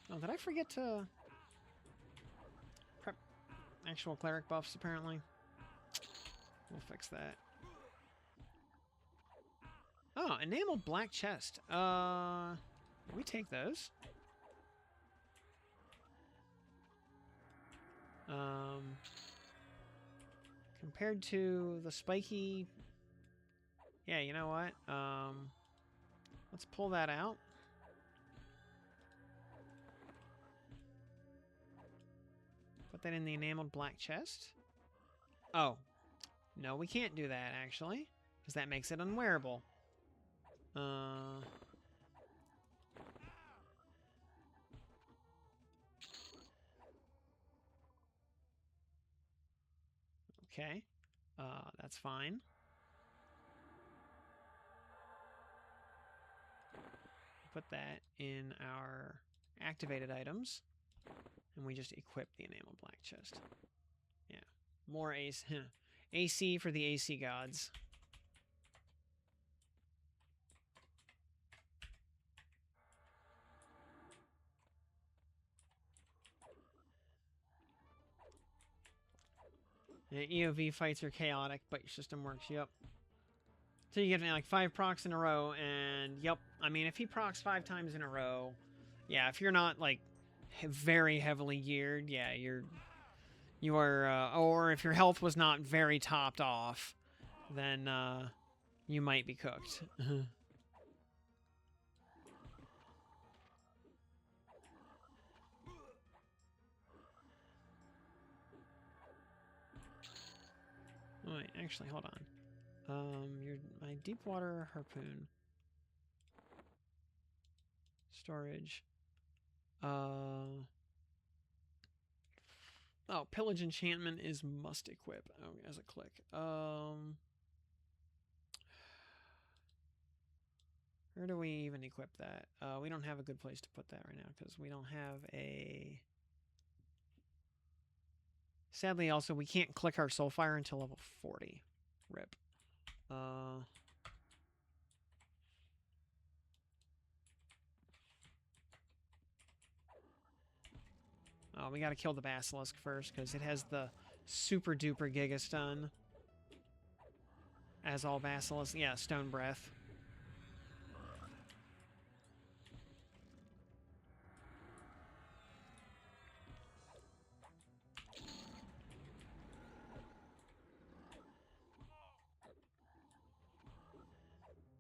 Oh, did I forget to prep actual cleric buffs, apparently? We'll fix that. Oh, enameled black chest. We take those. Compared to the spiky... Yeah, you know what? Let's pull that out. Put that in the enameled black chest. Oh. No, we can't do that, actually. Because that makes it unwearable. Okay. That's fine. Put that in our activated items. And we just equip the enameled black chest. Yeah. More ace. AC for the AC gods. Yeah, EOV fights are chaotic, but your system works, yep. So you get like 5 procs in a row, and yep, I mean, if he procs 5 times in a row, yeah, if you're not like very heavily geared, yeah, you are, or if your health was not very topped off, then you might be cooked. Oh, wait, actually, hold on. Your my deep water harpoon storage. Oh, pillage enchantment is must equip. Oh, as a click. Where do we even equip that? We don't have a good place to put that right now because we don't have a. Sadly, also we can't click our SoulFire until level 40. Rip. Oh, we gotta kill the Basilisk first, because it has the super duper Giga Stun. As all Basilisks. Yeah, Stone Breath.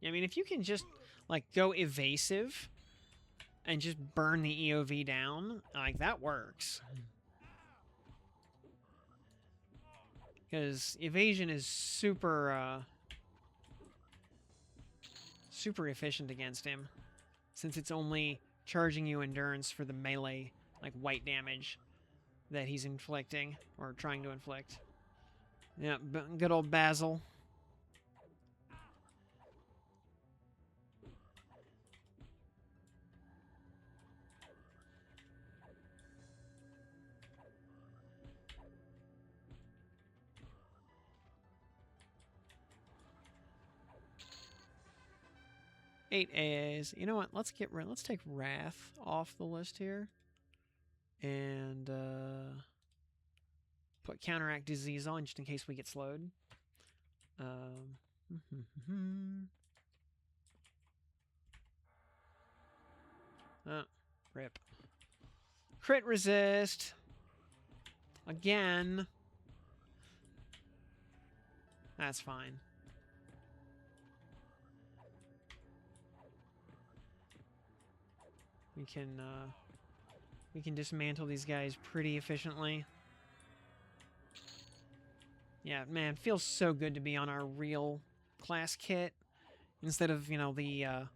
I mean, if you can just, like, go evasive and just burn the EOV down, like, that works. Because evasion is super, super efficient against him. Since it's only charging you endurance for the melee, like, white damage that he's inflicting, or trying to inflict. Yeah, good old Basil. Eight AAs. You know what? Let's take Wrath off the list here, and put Counteract Disease on just in case we get slowed. Oh, rip. Crit resist again. That's fine. We can dismantle these guys pretty efficiently. Yeah, man, feels so good to be on our real class kit instead of, you know, the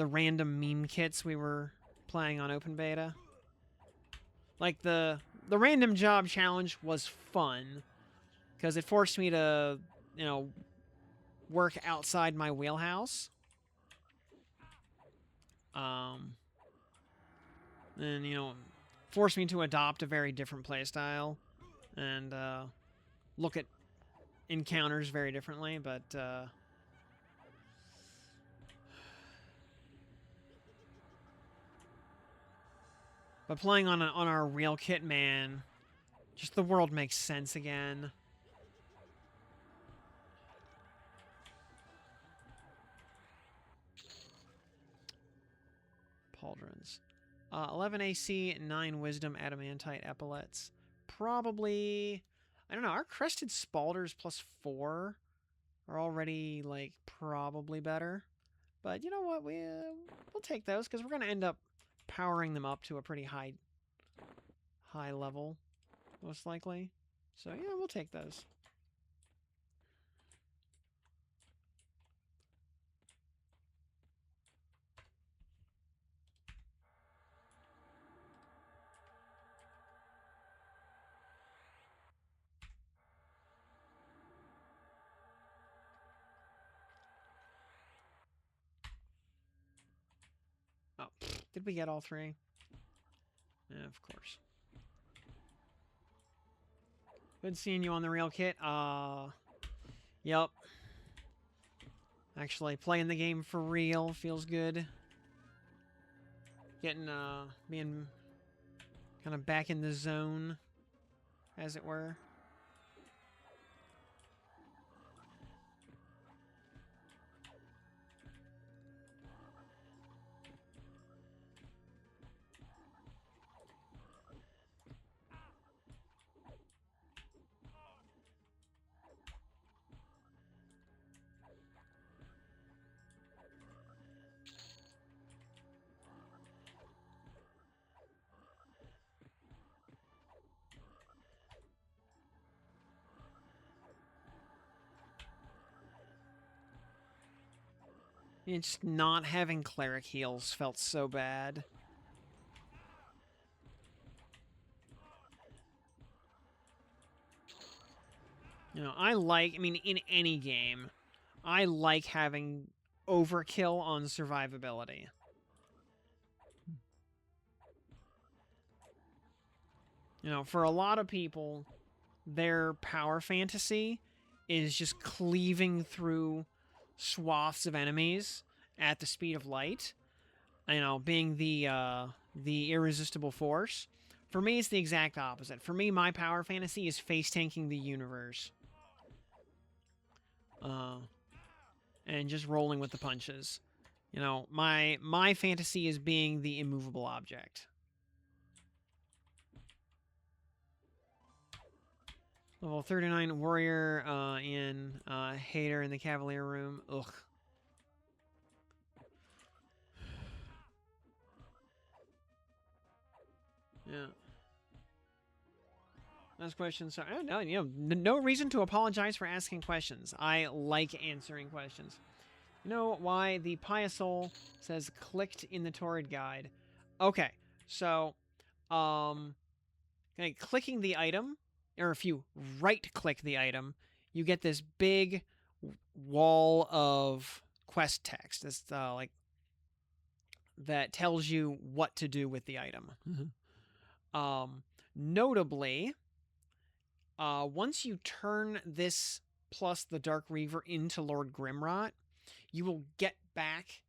random meme kits we were playing on open beta. Like the random job challenge was fun because it forced me to, you know, work outside my wheelhouse. And, you know, forced me to adopt a very different playstyle and look at encounters very differently, but playing on our real kit, man, just the world makes sense again. Pauldrons. 11 AC, 9 Wisdom, Adamantite Epaulets. Probably, I don't know, our Crested Spalders plus 4 are already, like, probably better. But you know what, we'll take those, because we're going to end up powering them up to a pretty high level, most likely. So yeah, we'll take those. Oh, did we get all 3? Yeah, of course. Good seeing you on the real kit. Yep. Actually, playing the game for real feels good. Getting, being kind of back in the zone, as it were. It's not having cleric heals felt so bad. You know, I mean, in any game, I like having overkill on survivability. You know, for a lot of people, their power fantasy is just cleaving through swaths of enemies at the speed of light. You know, being the irresistible force. For me, it's the exact opposite. For me, my power fantasy is face tanking the universe. And just rolling with the punches. You know, my fantasy is being the immovable object. Level 39 warrior in Hater in the Cavalier room. Ugh. Yeah. Ask questions. So, no, you know, no reason to apologize for asking questions. I like answering questions. You know why the Pious Soul says clicked in the Torrid guide? Okay, so, okay, clicking the item, or if you right-click the item, you get this big wall of quest text. This like that tells you what to do with the item. Notably, once you turn this plus the Dark Reaver into Lord Grimrot, you will get back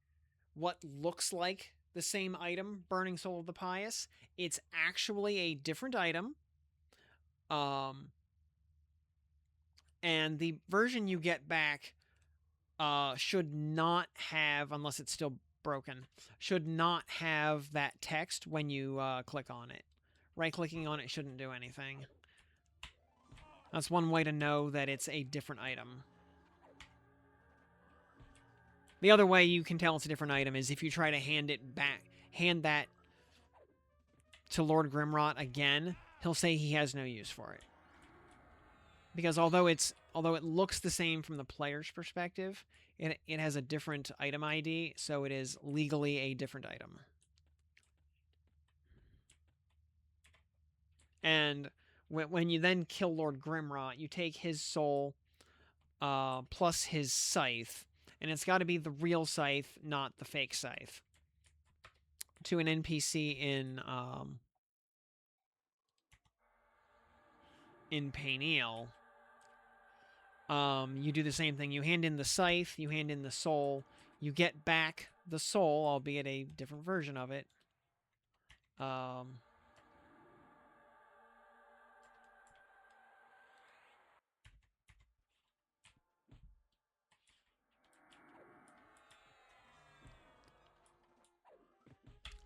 what looks like the same item, Burning Soul of the Pious. It's actually a different item. And the version you get back should not have, unless it's still broken, should not have that text when you click on it. Right-clicking on it shouldn't do anything. That's one way to know that it's a different item. The other way you can tell it's a different item is if you try to hand that to Lord Grimrot again, he'll say he has no use for it. Because although it looks the same from the player's perspective, it has a different item ID, so it is legally a different item. And when you then kill Lord Grimrot, you take his soul plus his scythe, and it's got to be the real scythe, not the fake scythe, to an NPC in Payneal. You do the same thing. You hand in the scythe, you hand in the soul, you get back the soul, albeit a different version of it.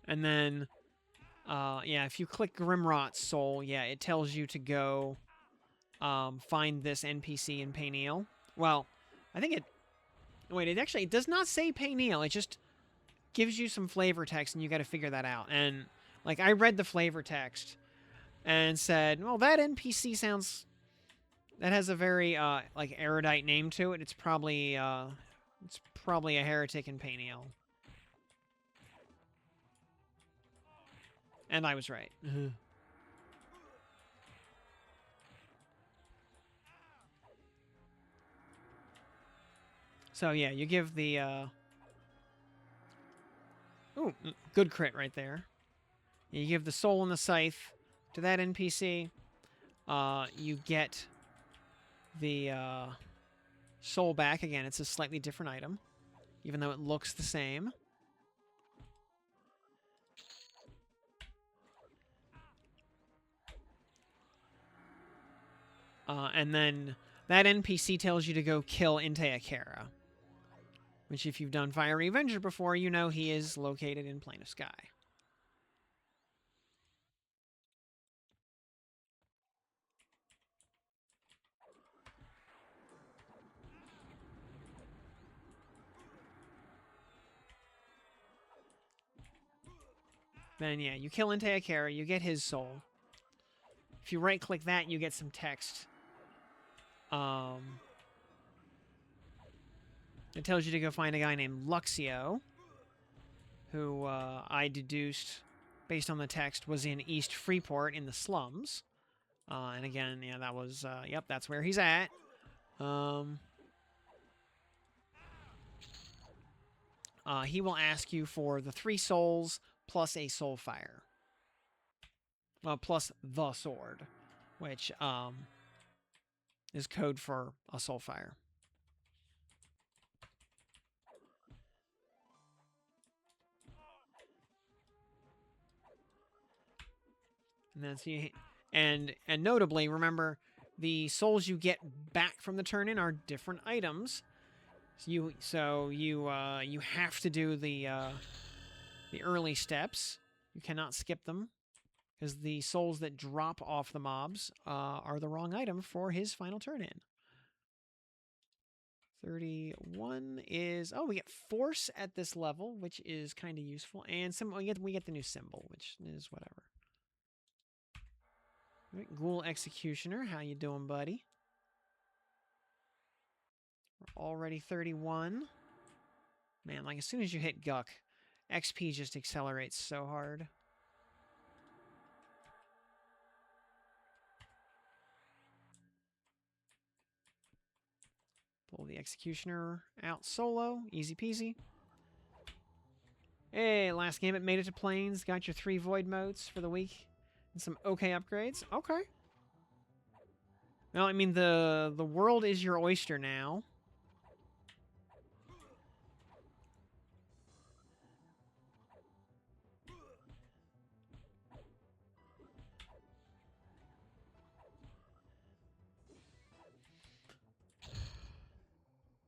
And then, yeah, if you click Grimrot's soul, yeah, it tells you to go find this NPC in Payneal. Well, I think it... Wait, it does not say Payneal. It just gives you some flavor text, and you got to figure that out. And, like, I read the flavor text and said, well, that NPC sounds... That has a very, like, erudite name to it. It's probably a heretic in Payneal. And I was right. So, yeah, you give the, Ooh, good crit right there. You give the soul and the scythe to that NPC. you get the soul back. Again, it's a slightly different item, even though it looks the same. And then that NPC tells you to go kill Inteakera, which if you've done Fiery Avenger before, you know he is located in Plane of Sky. Then, yeah, you kill Inteakera, you get his soul. If you right-click that, you get some text. It tells you to go find a guy named Luxio, who I deduced, based on the text, was in East Freeport in the slums. And again, yeah, that was, yep, that's where he's at. He will ask you for the 3 souls plus a SoulFire. Well, plus the sword, which is code for a SoulFire. And then and notably, remember, the souls you get back from the turn-in are different items. So you have to do the early steps. You cannot skip them, because the souls that drop off the mobs are the wrong item for his final turn-in. 31 is... Oh, we get Force at this level, which is kind of useful. And we get the new symbol, which is whatever. All right, Ghoul Executioner, how you doing, buddy? We're already 31. Man, like as soon as you hit Guk, XP just accelerates so hard. Pull the Executioner out solo. Easy peasy. Hey, last game it made it to Plains. Got your 3 Void Motes for the week. And some okay upgrades. Okay. Well, I mean, the world is your oyster now.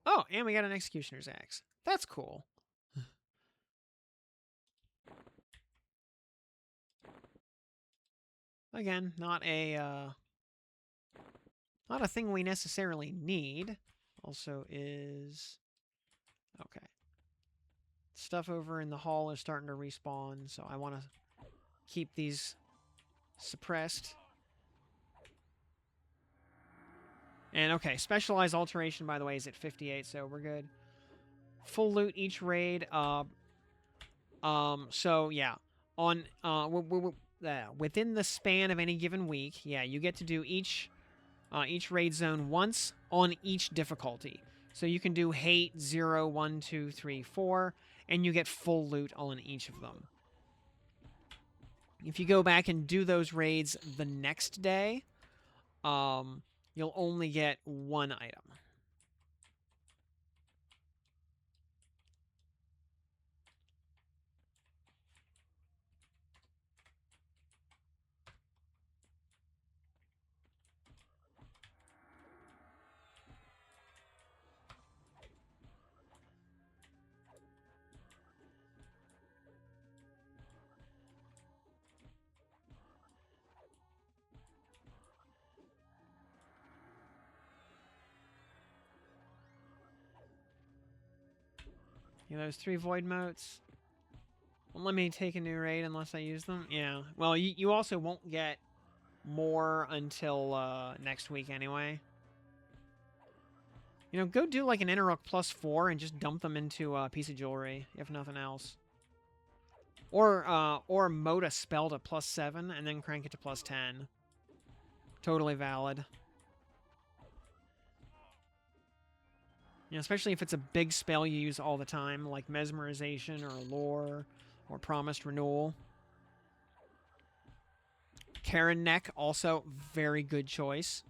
Oh, and we got an Executioner's Axe. That's cool. Again, not a thing we necessarily need. Also is... Okay. Stuff over in the hall is starting to respawn, so I want to keep these suppressed. And okay, Specialized Alteration, by the way, is at 58, so we're good. Full loot each raid. So yeah, on within the span of any given week, yeah, you get to do each raid zone once on each difficulty. So you can do Hate 0, 1, 2, 3, 4, and you get full loot on each of them. If you go back and do those raids the next day, you'll only get 1 item. Yeah, those 3 Void Motes. Won't let me take a new raid unless I use them. Yeah. Well, you also won't get more until next week anyway. You know, go do like an Interrook +4 and just dump them into a piece of jewelry, if nothing else. Or mode a spell to +7 and then crank it to +10. Totally valid. You know, especially if it's a big spell you use all the time, like Mesmerization or Lore or Promised Renewal. Terran Neck, also very good choice.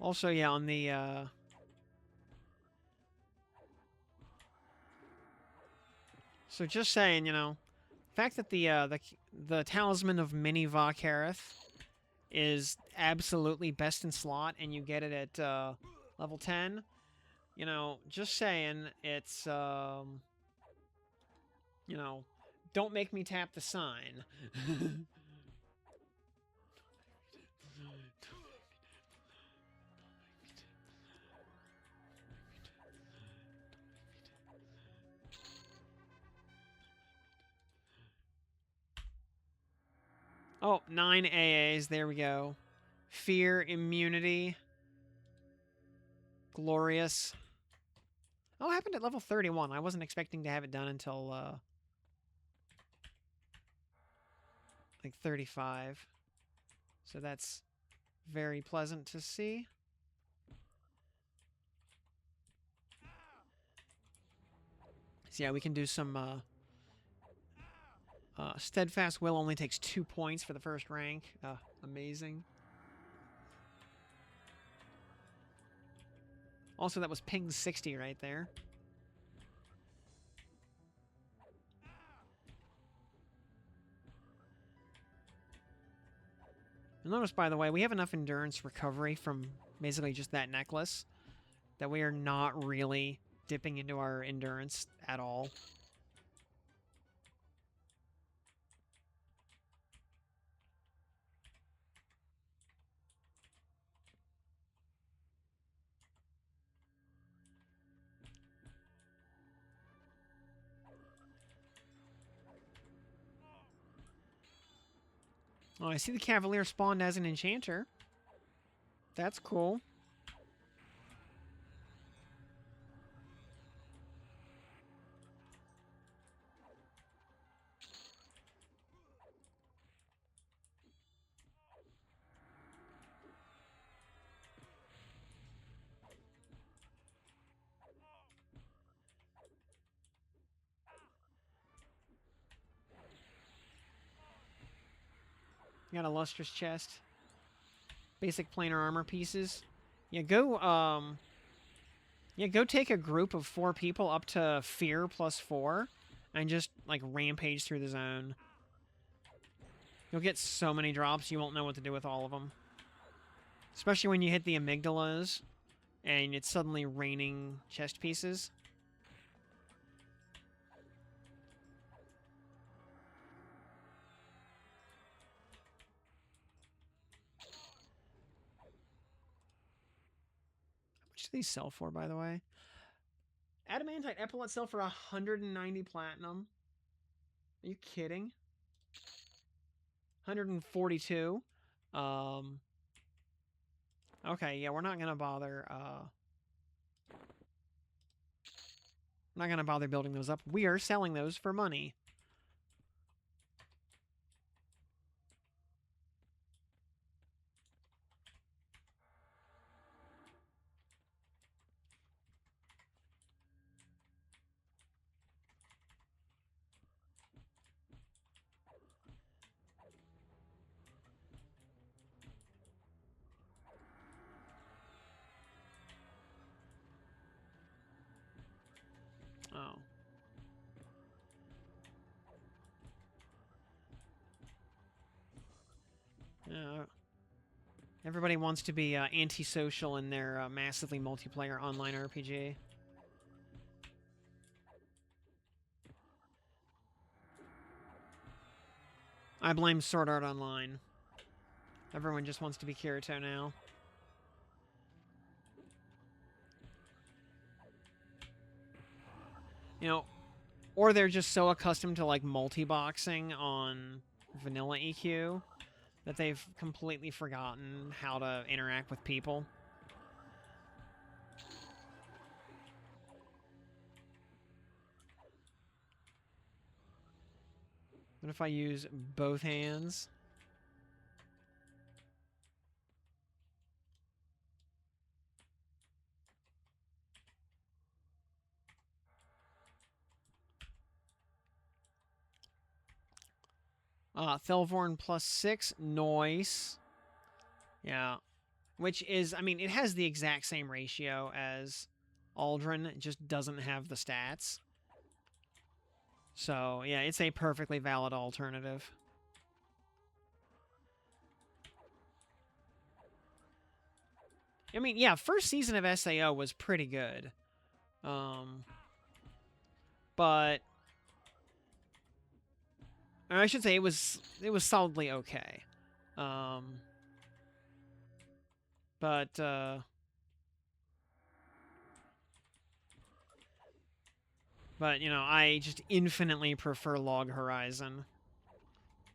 Also, yeah, on the so just saying, you know, the fact that the Talisman of Mini Valkareth is absolutely best in slot, and you get it at level 10. You know, just saying, it's you know, don't make me tap the sign. Oh, 9 AAs, there we go. Fear, immunity. Glorious. Oh, it happened at level 31. I wasn't expecting to have it done until, like 35. So that's very pleasant to see. So yeah, we can do some, Steadfast Will only takes 2 points for the first rank. Amazing. Also, that was ping 60 right there. You'll notice, by the way, we have enough endurance recovery from basically just that necklace that we are not really dipping into our endurance at all. Oh, I see the Cavalier spawned as an enchanter. That's cool. You got a lustrous chest. Basic planar armor pieces. Yeah, go take a group of 4 people up to Fear +4 and just, like, rampage through the zone. You'll get so many drops, you won't know what to do with all of them. Especially when you hit the amygdalas and it's suddenly raining chest pieces. How much do these sell for, by the way? Adamantite Epaulet sell for 190 platinum. Are you kidding? 142. Okay, yeah, we're not gonna bother, not gonna bother building those up. We are selling those for money. Oh. Yeah. Everybody wants to be antisocial in their massively multiplayer online RPG. I blame Sword Art Online. Everyone just wants to be Kirito now. You know, or they're just so accustomed to, like, multi-boxing on vanilla EQ that they've completely forgotten how to interact with people. What if I use both hands? Thelvorn +6, noise. Yeah. Which is, I mean, it has the exact same ratio as Aldrin. It just doesn't have the stats. So, yeah, it's a perfectly valid alternative. I mean, yeah, first season of SAO was pretty good. But or I should say it was solidly okay. But you know, I just infinitely prefer Log Horizon.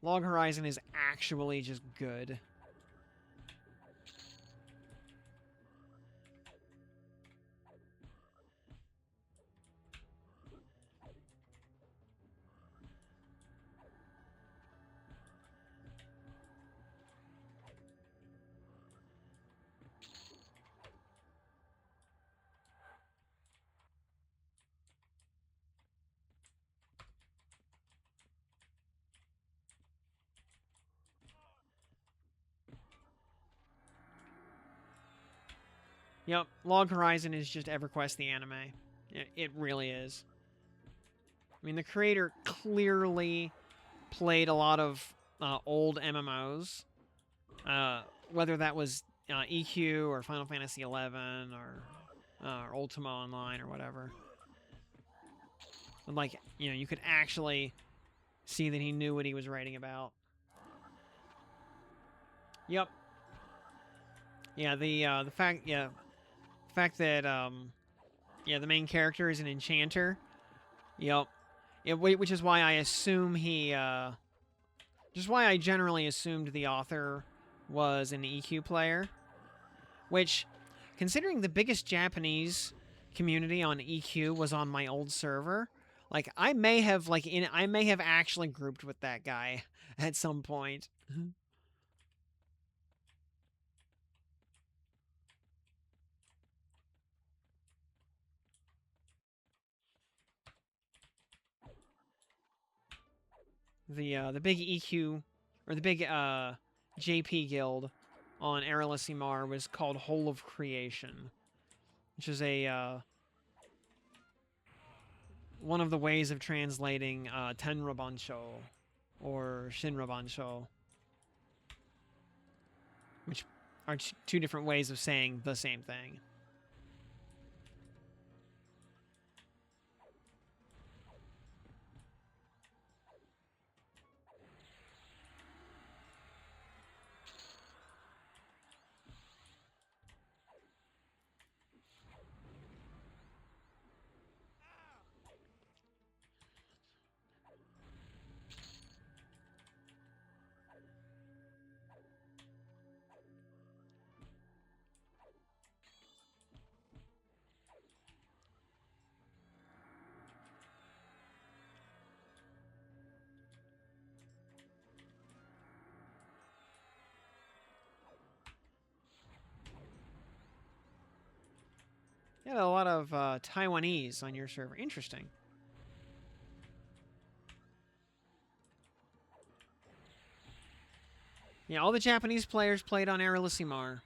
Log Horizon is actually just good. Yep, Log Horizon is just EverQuest the anime. It really is. I mean, the creator clearly played a lot of old MMOs, whether that was EQ or Final Fantasy XI or Ultima Online or whatever. And, like, you know, you could actually see that he knew what he was writing about. Yep. Yeah, the fact that the main character is an enchanter. Yep. Which is why I assume just why I generally assumed the author was an EQ player. Which, considering the biggest Japanese community on EQ was on my old server, like I may have actually grouped with that guy at some point. The big EQ or the big JP guild on Erelisimar was called Whole of Creation, which is a one of the ways of translating Tenrabansho or Shinrabansho, which are two different ways of saying the same thing. You had a lot of Taiwanese on your server. Interesting. Yeah, all the Japanese players played on Erelisimar.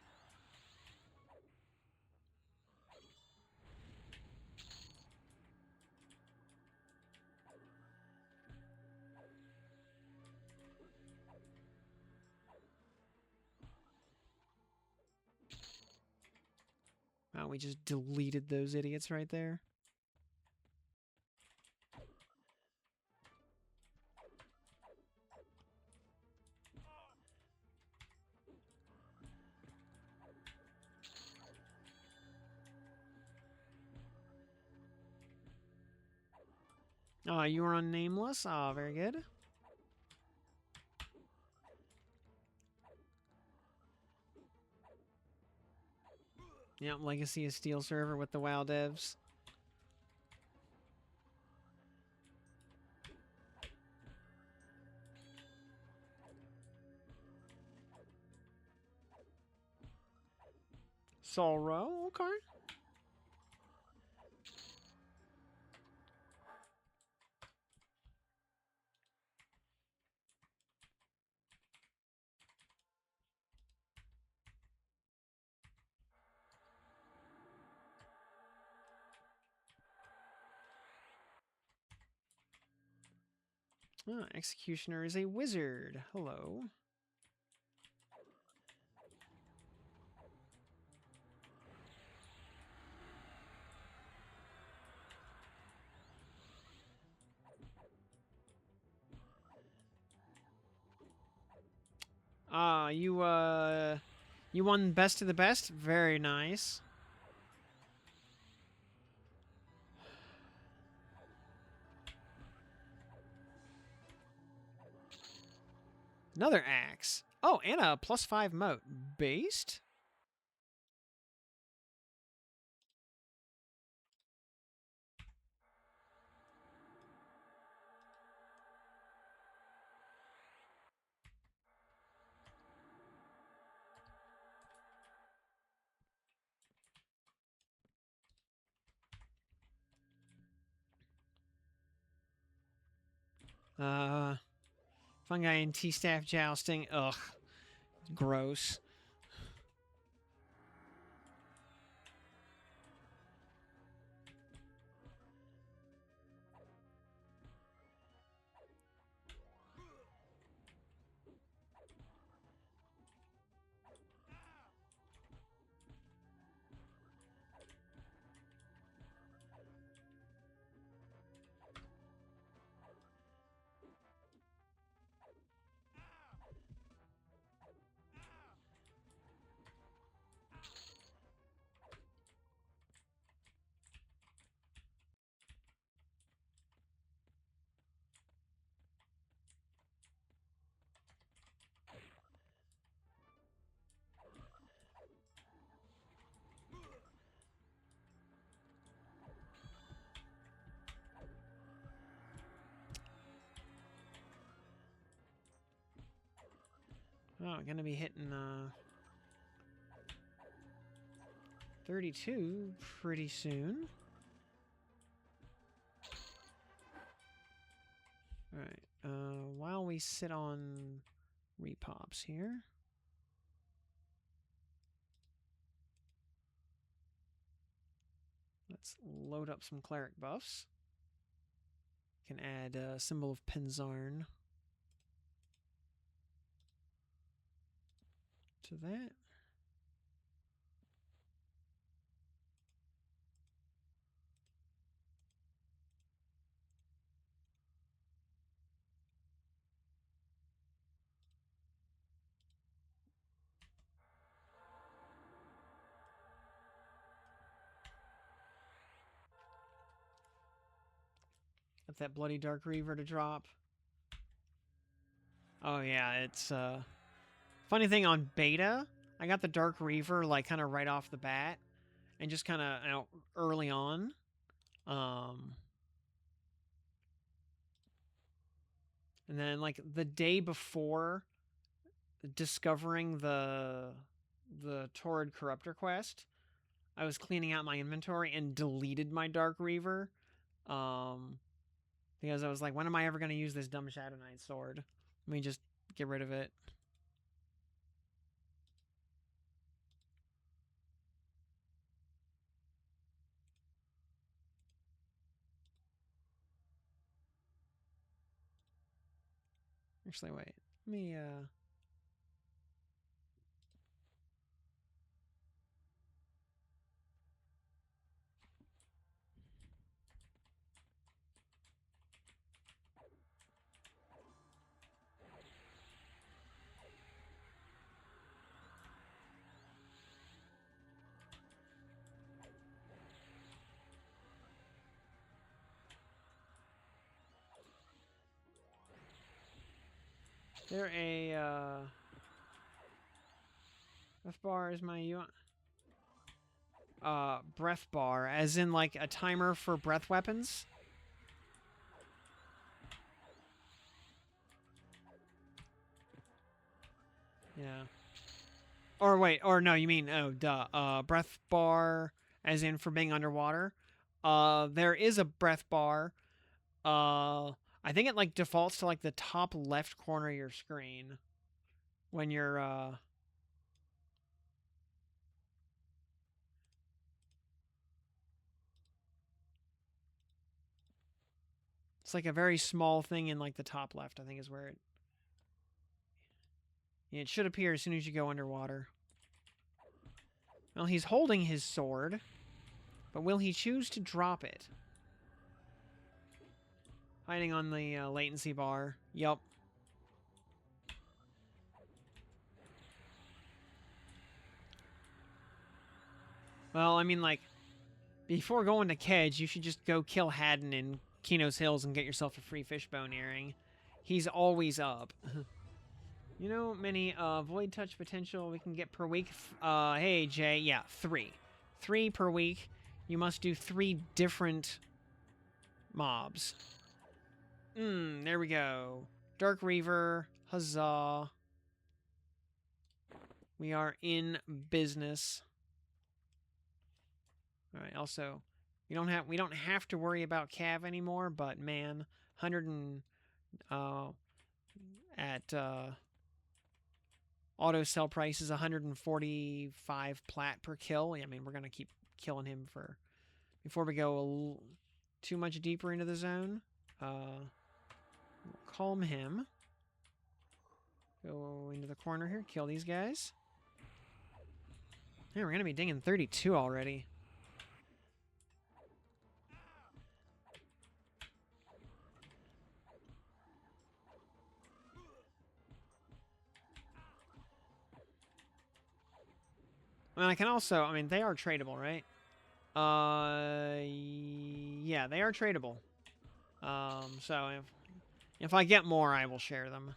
Wow, we just deleted those idiots right there. You were on Nameless? Very good. Yep, Legacy of Steel server with the WoW devs. Sorrow, okay. Oh, Executioner is a wizard. Hello. You won best of the best? Very nice. Another axe. Oh, and a +5 moat. Based? Fungi and T-staff jousting. Ugh. Gross. Oh, gonna be hitting 32 pretty soon. Alright, while we sit on repops here. Let's load up some cleric buffs. Can add a symbol of Penzarn to that. Got that bloody Dark Reaver to drop. Oh yeah, it's funny thing on beta, I got the Dark Reaver like kind of right off the bat, and just kind of out early on. And then like the day before discovering the Torrid Corrupter quest, I was cleaning out my inventory and deleted my Dark Reaver. Because I was like, when am I ever going to use this dumb Shadow Knight sword? Let me just get rid of it. Actually, wait. Let me, there a, breath bar is my UI. Breath bar, as in like a timer for breath weapons. Yeah. Or wait, or no, you mean, oh, duh. Breath bar, as in for being underwater. There is a breath bar. I think it like defaults to like the top left corner of your screen when you're, It's like a very small thing in like the top left, I think is where it... Yeah, it should appear as soon as you go underwater. Well, he's holding his sword, but will he choose to drop it? Hiding on the latency bar. Yup. Well, I mean, like, before going to Kedge, you should just go kill Haddon in Kino's Hills and get yourself a free fishbone earring. He's always up. You know, many void touch potential we can get per week. Hey, Jay. Yeah, 3. 3 per week. You must do 3 different mobs. There we go. Dark Reaver. Huzzah. We are in business. All right. Also, we don't have to worry about Cav anymore. But man, 100 and at auto sell price is 145 plat per kill. I mean, we're gonna keep killing him for before we go too much deeper into the zone. We'll calm him. Go into the corner here. Kill these guys. Yeah, we're gonna be dinging 32 already. I mean, I can also... I mean, they are tradable, right? Yeah, they are tradable. So if I get more, I will share them.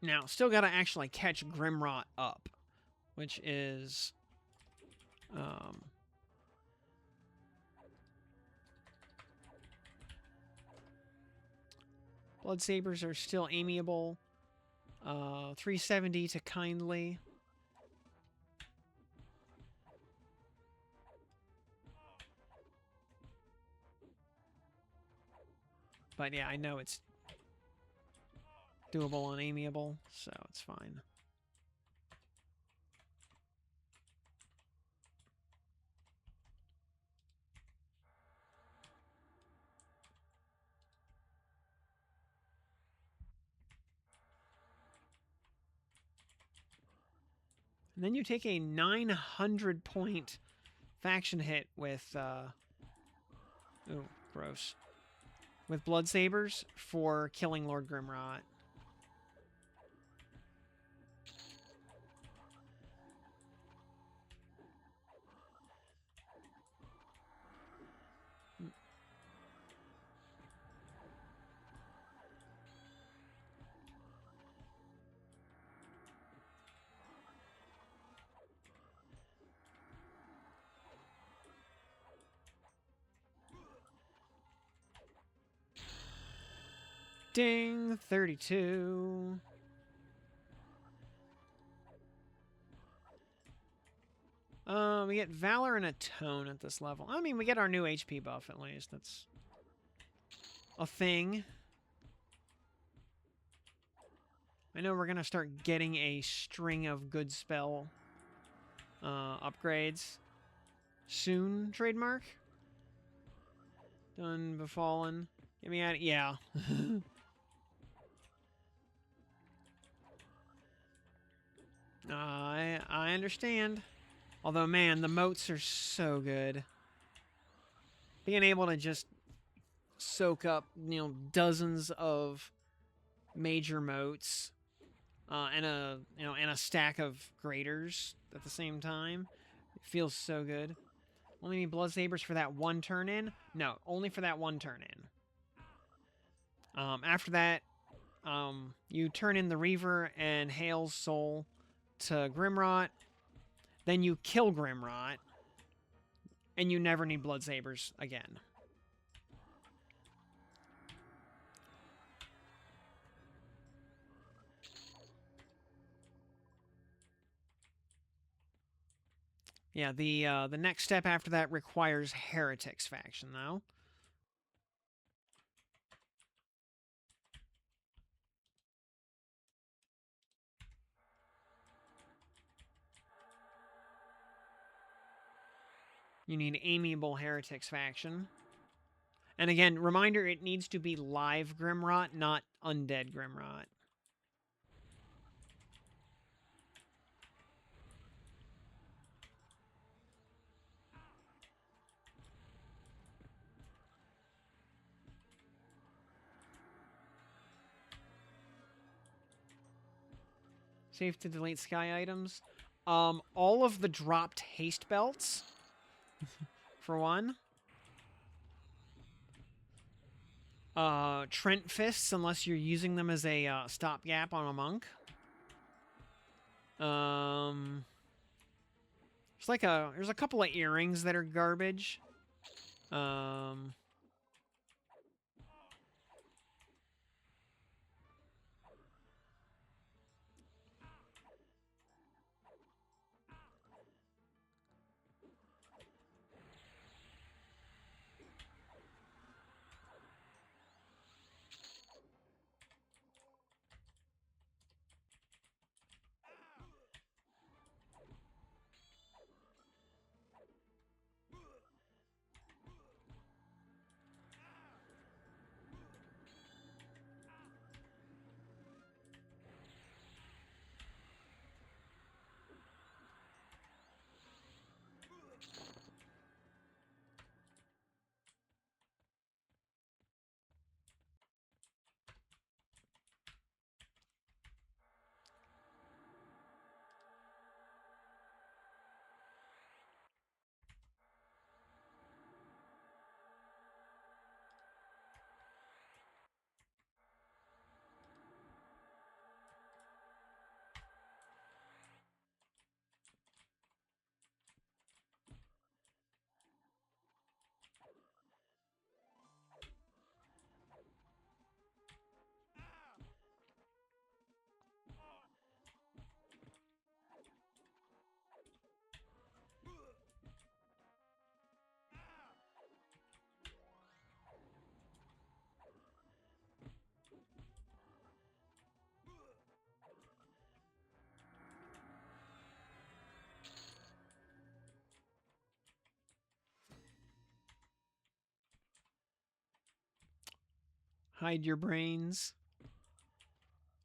Now, still got to actually catch Grimrot up, which is... Blood Sabers are still amiable. 370 to kindly. But yeah, I know it's doable and amiable, so it's fine. And then you take a 900 point faction hit with, oh, gross. With Blood Sabers for killing Lord Grimrot. Ding, 32. We get Valor and a Tone at this level. I mean, we get our new HP buff at least. That's a thing. I know we're going to start getting a string of good spell upgrades soon, trademark. Done, Befallen. Get me out of... Yeah. I understand. Although, man, the moats are so good. Being able to just soak up, dozens of major moats and a stack of graders at the same time. It feels so good. Only need blood sabers for that one turn in? No, only for that one turn in. After that, you turn in the Reaver and Hale's soul to Grimrot. Then you kill Grimrot. And you never need blood sabers again. Yeah, the next step after that requires Heretics faction, though. You need Amiable Heretics faction. And again, reminder, it needs to be live Grimrot, not undead Grimrot. Safe to delete sky items. All of the dropped haste belts, for one. Trent fists, unless you're using them as a stopgap on a monk. There's a couple of earrings that are garbage. Hide your brains.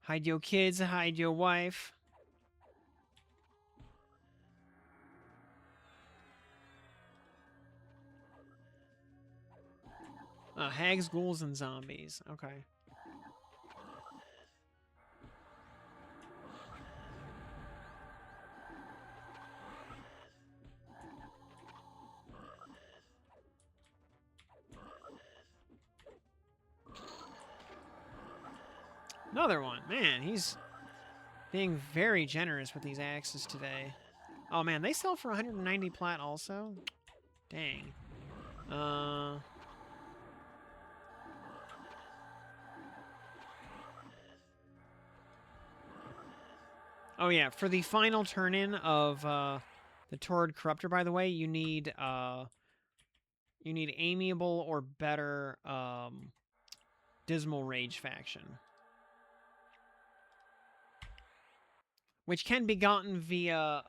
Hide your kids, hide your wife. Hags, ghouls, and zombies. Okay. Another one. Man, he's being very generous with these axes today. Oh, man, they sell for 190 plat also? Dang. Oh, yeah, for the final turn-in of the Torrid Corrupter, by the way, you need Amiable or better Dismal Rage faction. Which can be gotten via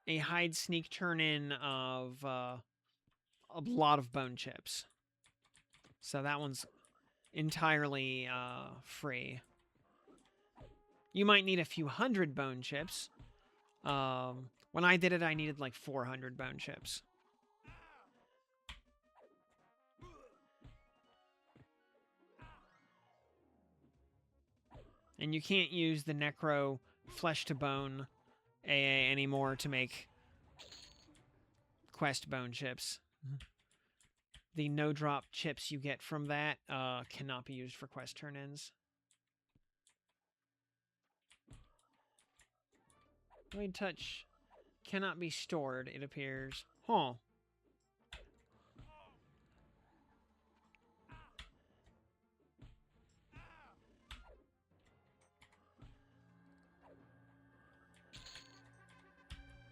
a hide sneak turn-in of a lot of bone chips. So that one's entirely free. You might need a few hundred bone chips, When I did it, I needed like 400 bone chips. And you can't use the Necro flesh to bone AA anymore to make quest bone chips. The no drop chips you get from that cannot be used for quest turn-ins. Void touch cannot be stored, it appears. Huh.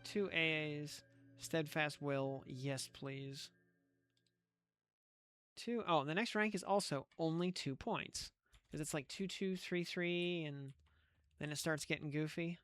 Two AAs. Steadfast will. Yes, please. Two. Oh, the next rank is also only 2 points. Because it's like 2, 2, 3, 3, and then it starts getting goofy.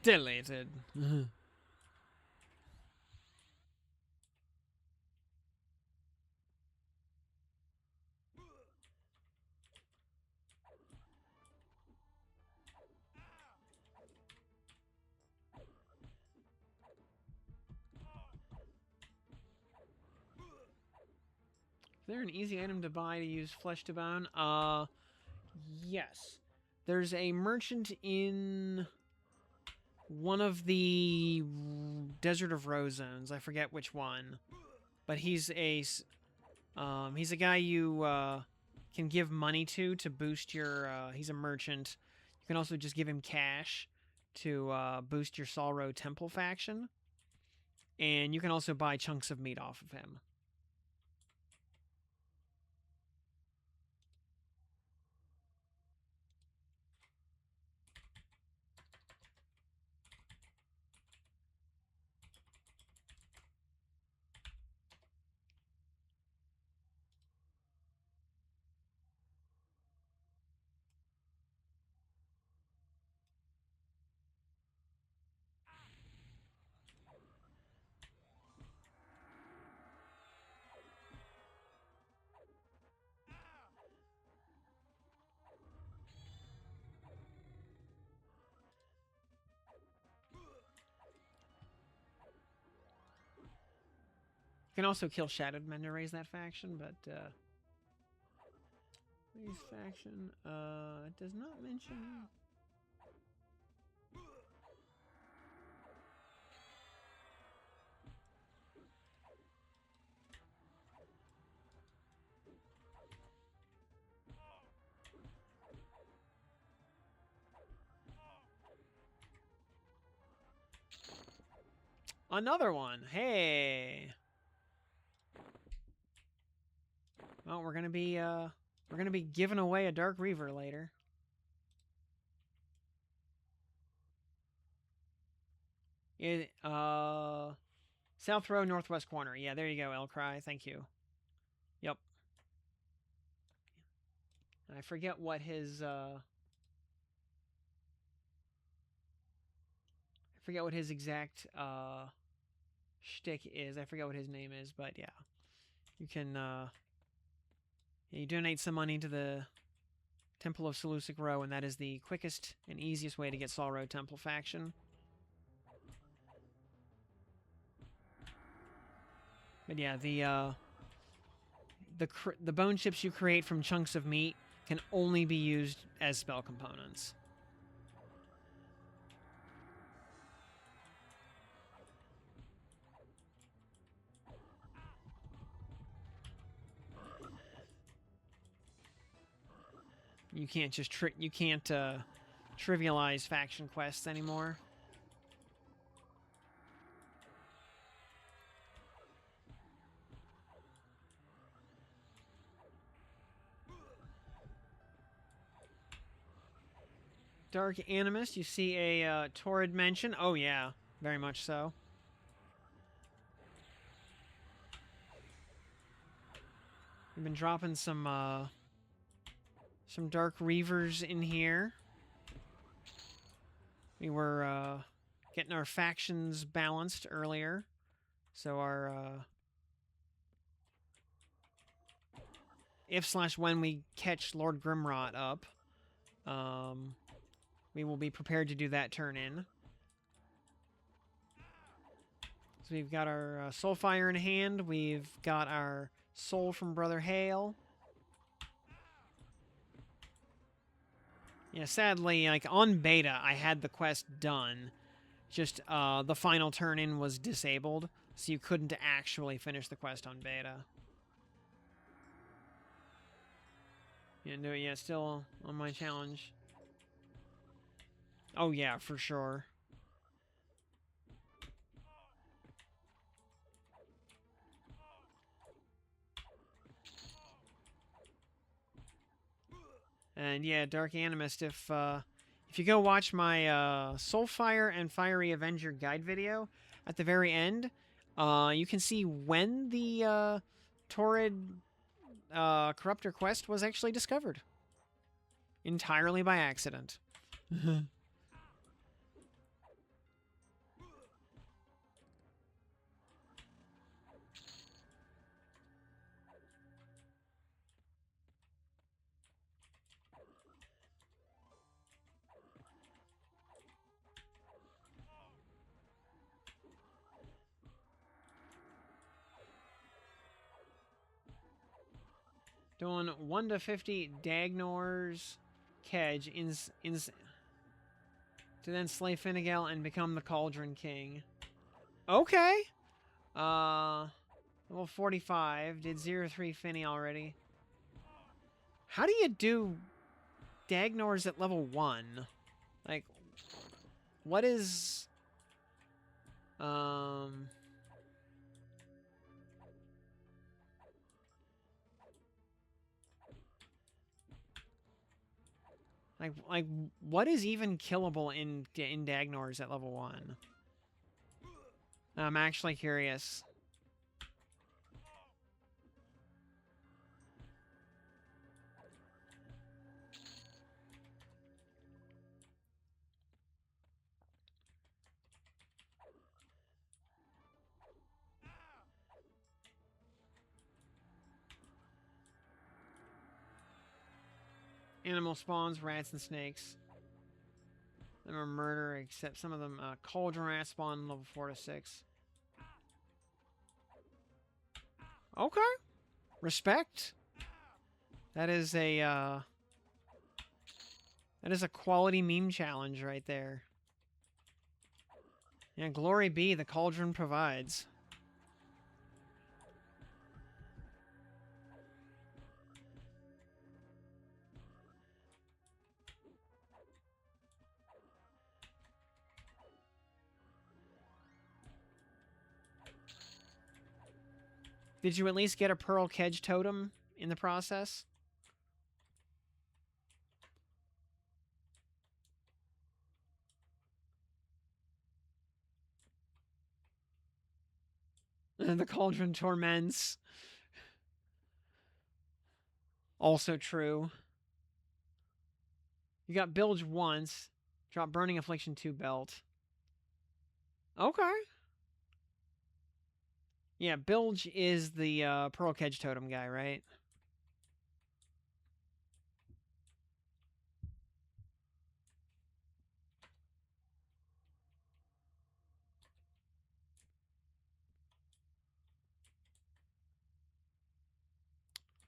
Deleted. Is there an easy item to buy to use flesh to bone? Yes. There's a merchant in one of the Desert of Rose zones. I forget which one. But he's a guy you can give money to boost your... he's a merchant. You can also just give him cash to boost your Solro Temple faction. And you can also buy chunks of meat off of him. You can also kill Shadowed Men to raise that faction, but raise faction it does not mention. Another one. Hey. Well, we're gonna be giving away a Dark Reaver later. It South row, northwest corner. Yeah, there you go, Elcry. Thank you. Yep. I forget what his exact shtick is. I forget what his name is, but yeah. You can you donate some money to the Temple of Seleucid Row, and that is the quickest and easiest way to get Sol Row Temple faction. But yeah, the bone chips you create from chunks of meat can only be used as spell components. You can't just trivialize faction quests anymore. Dark Animist, you see a Torrid mention. Oh yeah, very much so. We've been dropping some Dark Reavers in here. We were getting our factions balanced earlier, so our if/when we catch Lord Grimrot up, we will be prepared to do that turn in. So we've got our SoulFire in hand. We've got our Soul from Brother Hale. Yeah, sadly, like on beta, I had the quest done. Just the final turn in was disabled, so you couldn't actually finish the quest on beta. You didn't do it yet, still on my challenge. Oh yeah, for sure. And yeah, Dark Animist, if you go watch my SoulFire and Fiery Avenger guide video, at the very end, you can see when the Torrid Corrupter quest was actually discovered. Entirely by accident. Doing 1 to 50 Dagnor's Kedge to then slay Finnegal and become the Cauldron King. Okay. Level 45. Did 0-3 Finny already. How do you do Dagnor's at level 1? Like, what is... Like, what is even killable in Dagnor's at level 1? I'm actually curious. Animal spawns, rats and snakes. Them are murder, except some of them cauldron rat spawn level 4 to 6. Okay. Respect. That is a quality meme challenge right there. Yeah, glory be, the cauldron provides. Did you at least get a Pearl Kedge totem in the process? The cauldron torments. Also true. You got Bilge once. Drop Burning Affliction 2 belt. Okay. Yeah, Bilge is the Pearl Kedge totem guy, right?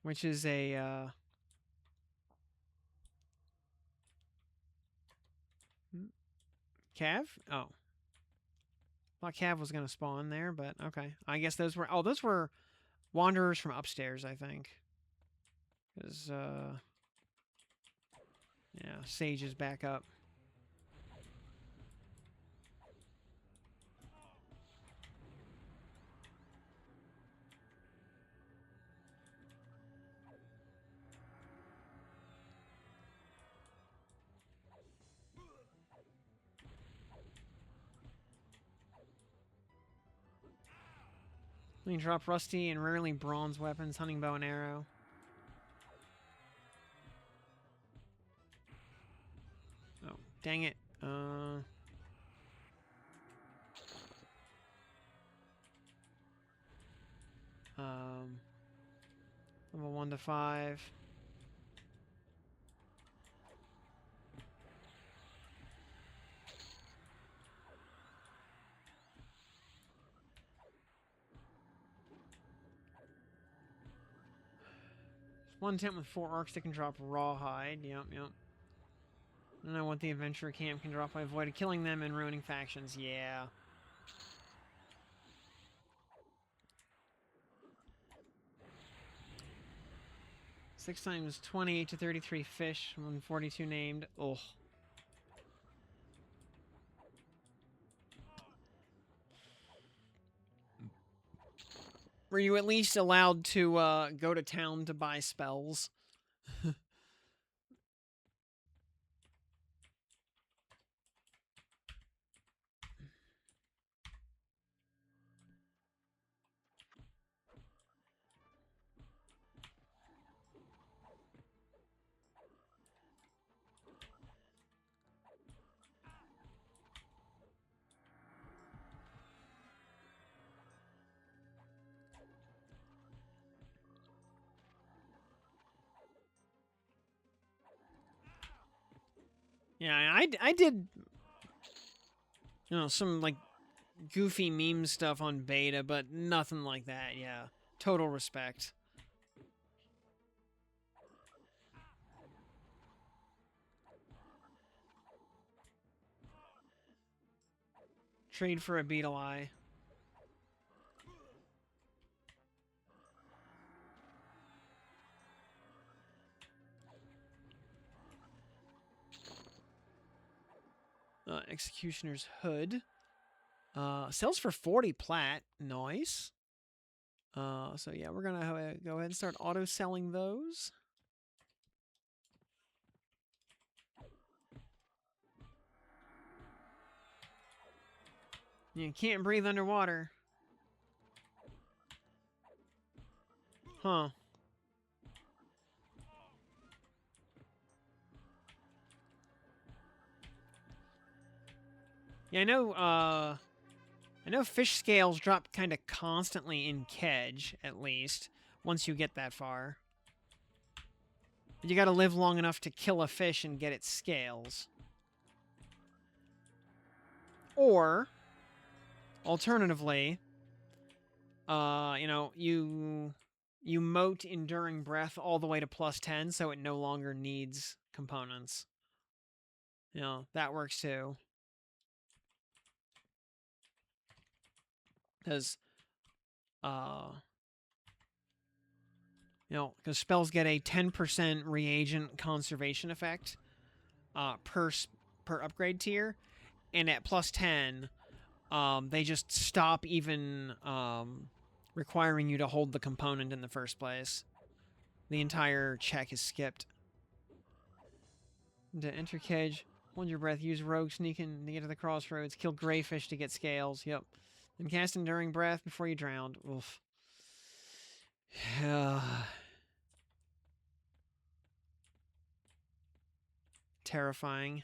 Which is a Cav? Oh. Thought Cav was going to spawn there, but okay. I guess those were... Oh, those were Wanderers from upstairs, I think. Because, yeah, Sage is back up. You can drop rusty and rarely bronze weapons, hunting bow and arrow. Oh, dang it. Level 1 to 5. One tent with 4 arcs that can drop rawhide. Yep. I don't know what the adventurer camp can drop. I avoided killing them and ruining factions. Yeah. Six times 28 to 33 fish, 142 named. Ugh. Were you at least allowed to go to town to buy spells? Yeah, I did, you know, some, like, goofy meme stuff on beta, but nothing like that, yeah. Total respect. Trade for a beetle eye. Executioner's hood. Sells for 40 plat. Nice. So yeah, we're gonna go ahead and start auto-selling those. You can't breathe underwater. Huh. Yeah, I know fish scales drop kind of constantly in Kedge, at least, once you get that far. But you gotta live long enough to kill a fish and get its scales. Or, alternatively, you know, you moat Enduring Breath all the way to +10, so it no longer needs components. You know, that works too. Because, you know, because spells get a 10% reagent conservation effect per upgrade tier, and at +10, they just stop even requiring you to hold the component in the first place. The entire check is skipped. To enter Kedge, hold your breath, use Rogue Sneaking to get to the crossroads, kill Greyfish to get scales, yep. And cast Enduring Breath before you drowned. Oof. Terrifying.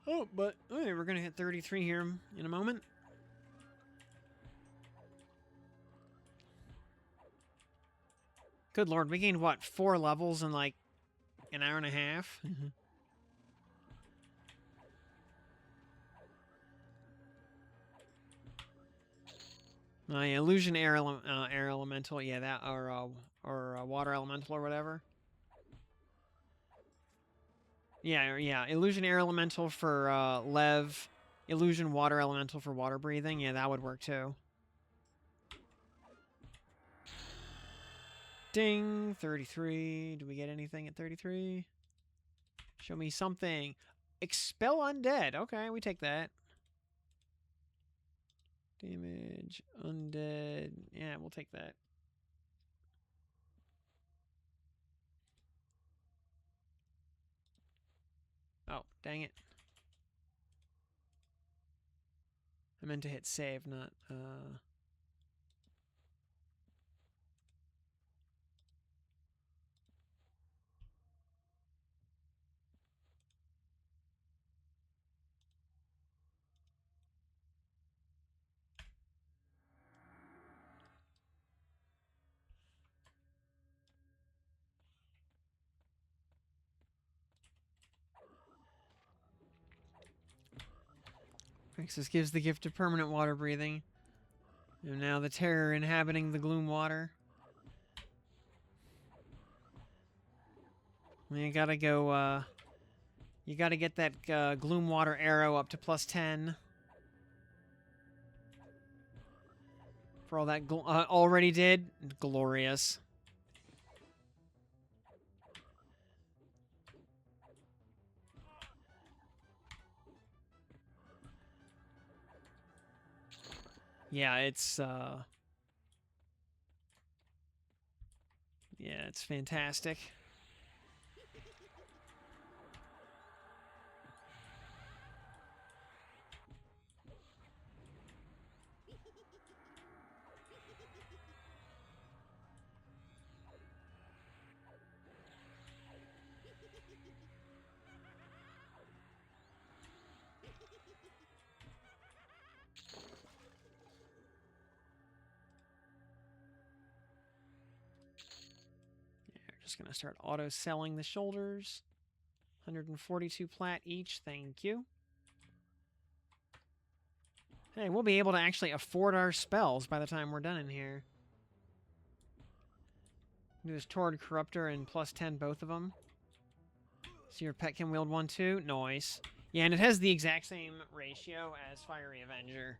Oh, but okay, we're gonna hit 33 here in a moment. Good lord, we gained what, 4 levels in like an hour and a half? Yeah, illusion air elemental, yeah, that or water elemental or whatever. Yeah, illusion air elemental for Lev, illusion water elemental for water breathing. Yeah, that would work too. Ding, 33. Do we get anything at 33? Show me something. Expel undead. Okay, we take that. Damage, undead. Yeah, we'll take that. Oh, dang it. I meant to hit save, not, This gives the gift of permanent water breathing. And now the terror inhabiting the gloom water. You gotta go, you gotta get that gloom water arrow up to +10. For all that already did. Glorious. Yeah, it's, yeah, it's fantastic. Just gonna start auto-selling the shoulders. 142 plat each, thank you. Hey, we'll be able to actually afford our spells by the time we're done in here. Do this Torrid Corrupter and +10 both of them. So your pet can wield 1 too? Nice. Yeah, and it has the exact same ratio as Fiery Avenger.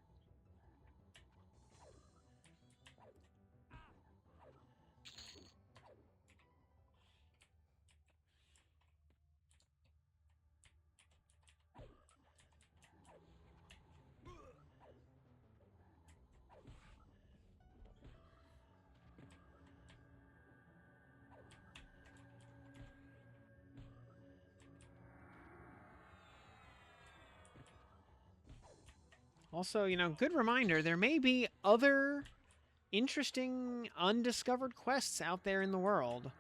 Also, you know, good reminder, there may be other interesting undiscovered quests out there in the world.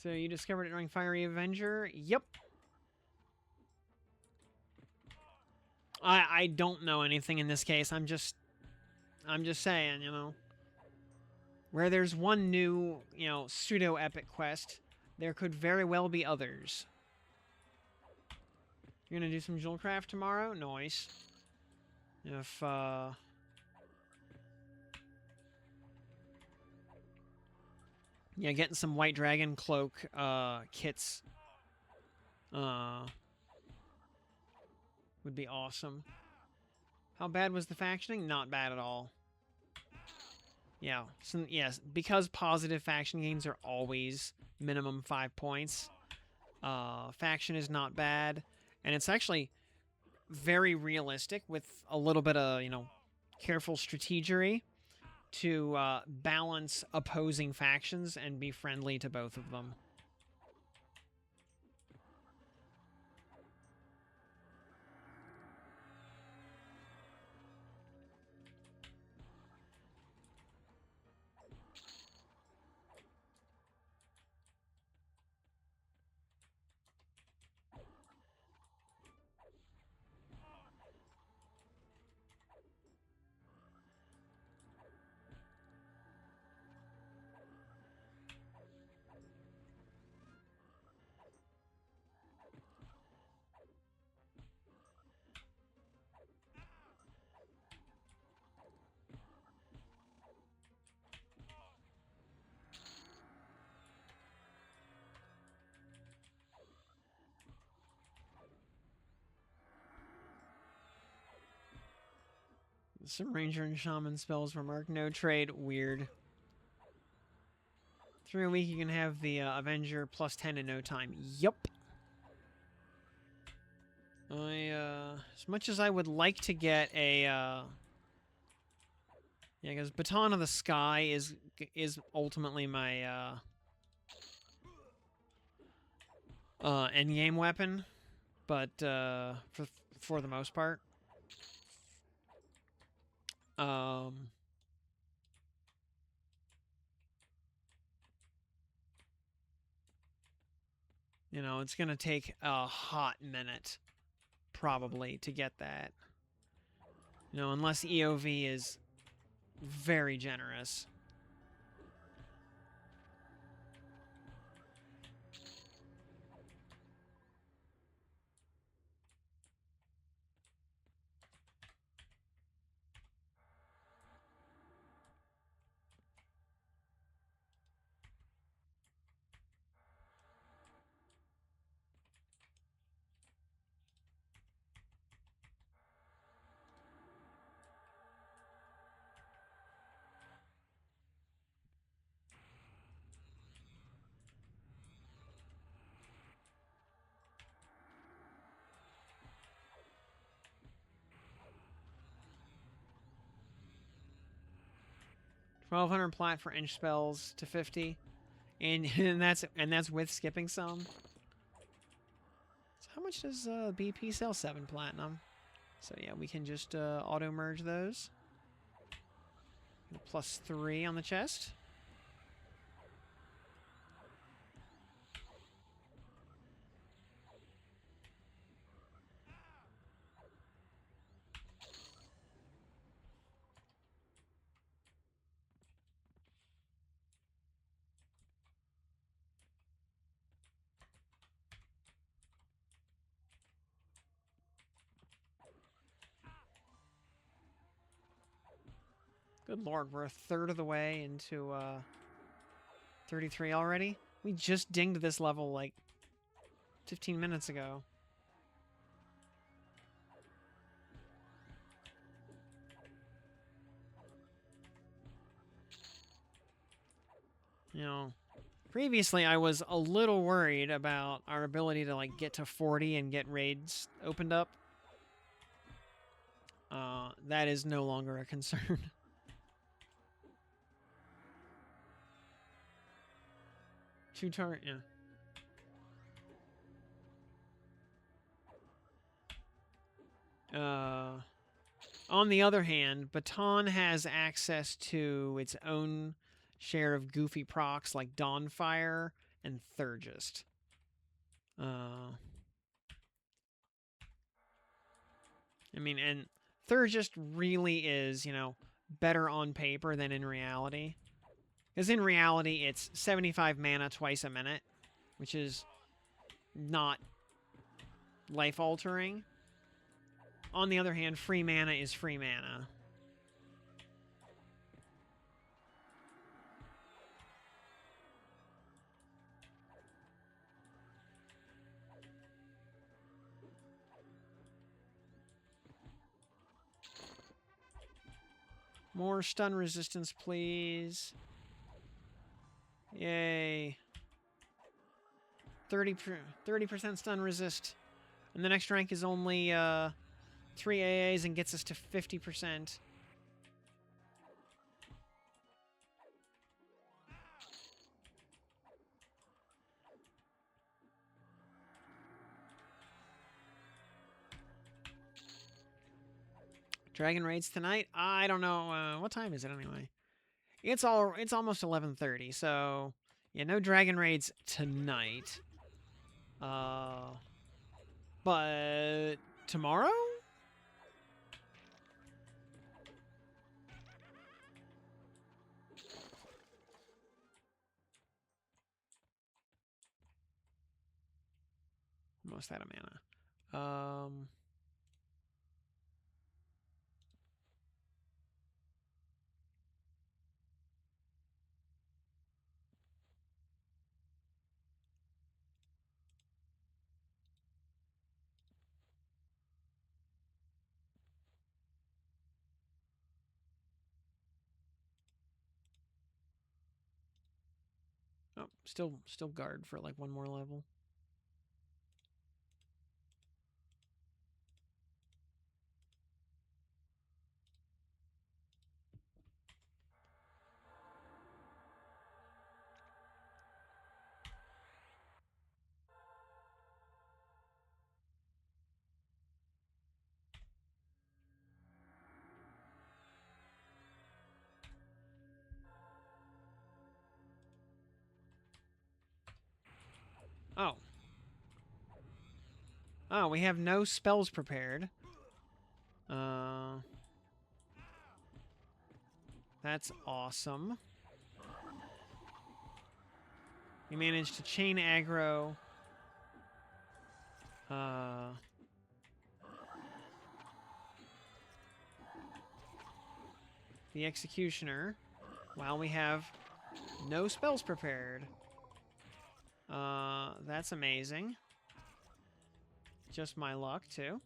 So you discovered it during Fiery Avenger? Yep. I don't know anything in this case. I'm just saying, you know. Where there's one new, you know, pseudo-epic quest, there could very well be others. You're gonna do some Jewelcraft tomorrow? Nice. If, yeah, getting some White Dragon Cloak, kits, would be awesome. How bad was the factioning? Not bad at all. Yeah, so, yes, because positive faction gains are always minimum 5 points, faction is not bad, and it's actually very realistic with a little bit of, you know, careful strategery to balance opposing factions and be friendly to both of them. Some ranger and shaman spells were marked no trade. Weird. 3 a week, you can have the Avenger plus 10 in no time. Yup. As much as I would like to get a, yeah, because Baton of the Sky is ultimately my, endgame weapon, but, for the most part. You know, it's gonna take a hot minute, probably, to get that. You know, unless EOV is very generous. $1,200 plat for inch spells to 50, and that's with skipping some. So how much does BP sell? 7 platinum. So yeah, we can just auto merge those. +3 on the chest. Good lord, we're a third of the way into 33 already. We just dinged this level like 15 minutes ago. You know, previously I was a little worried about our ability to like get to 40 and get raids opened up. That is no longer a concern. Yeah. On the other hand, Baton has access to its own share of goofy procs like Dawnfire and Thurgist. I mean, and Thurgist really is, you know, better on paper than in reality. Because in reality, it's 75 mana twice a minute, which is not life-altering. On the other hand, free mana is free mana. More stun resistance, please. Yay. 30% stun resist. And the next rank is only 3 AAs and gets us to 50%. Dragon raids tonight? I don't know. What time is it anyway? It's almost 11:30, so yeah, no dragon raids tonight. But tomorrow? Almost out of mana. Still guard for like one more level. Oh. Oh, we have no spells prepared. That's awesome. We managed to chain aggro. The Executioner. While we have no spells prepared. That's amazing. Just my luck, too.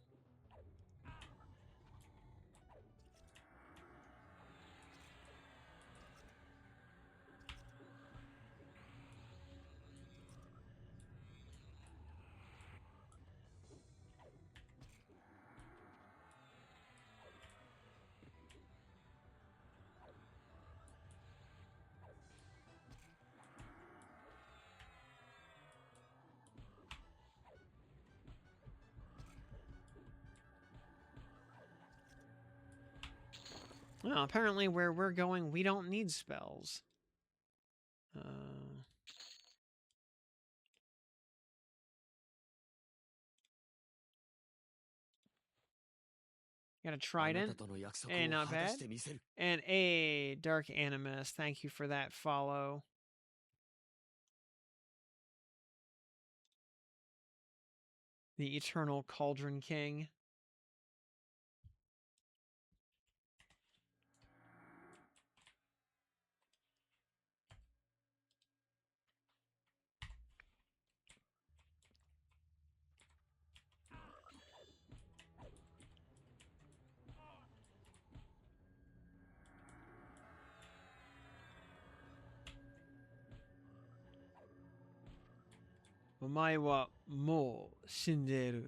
Well, apparently where we're going, we don't need spells. Got a trident. Hey, not bad. And a Dark Animus. Thank you for that follow. The Eternal Cauldron King. Omae wa mou shinderu.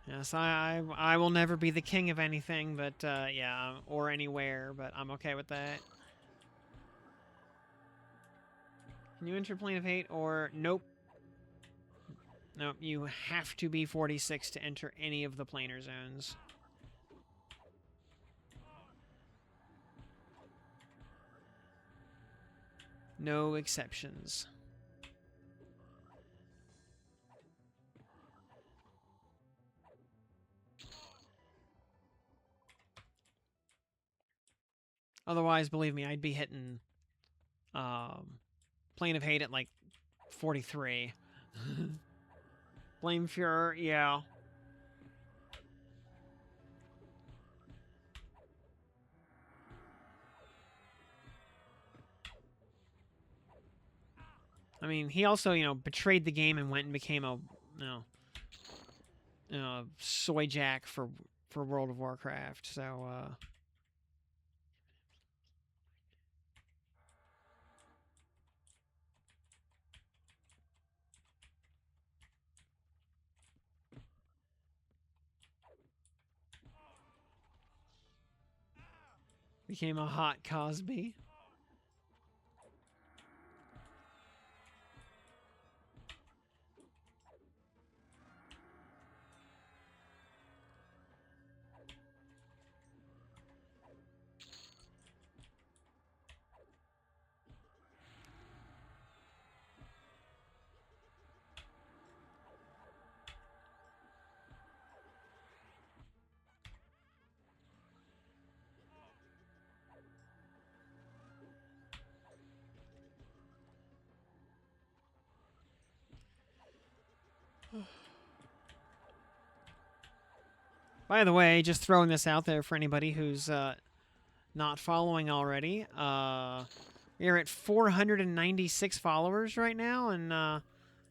Yes, I will never be the king of anything, but yeah, or anywhere, but I'm okay with that. Can you enter Plane of Hate or nope? Nope, you have to be 46 to enter any of the planar zones. No exceptions. Otherwise, believe me, I'd be hitting Plane of Hate at like 43. Blame Fuhrer, yeah. I mean, he also, you know, betrayed the game and went and became a, soy jack for World of Warcraft. So, became a hot Cosby. By the way, just throwing this out there for anybody who's not following already. We're at 496 followers right now, and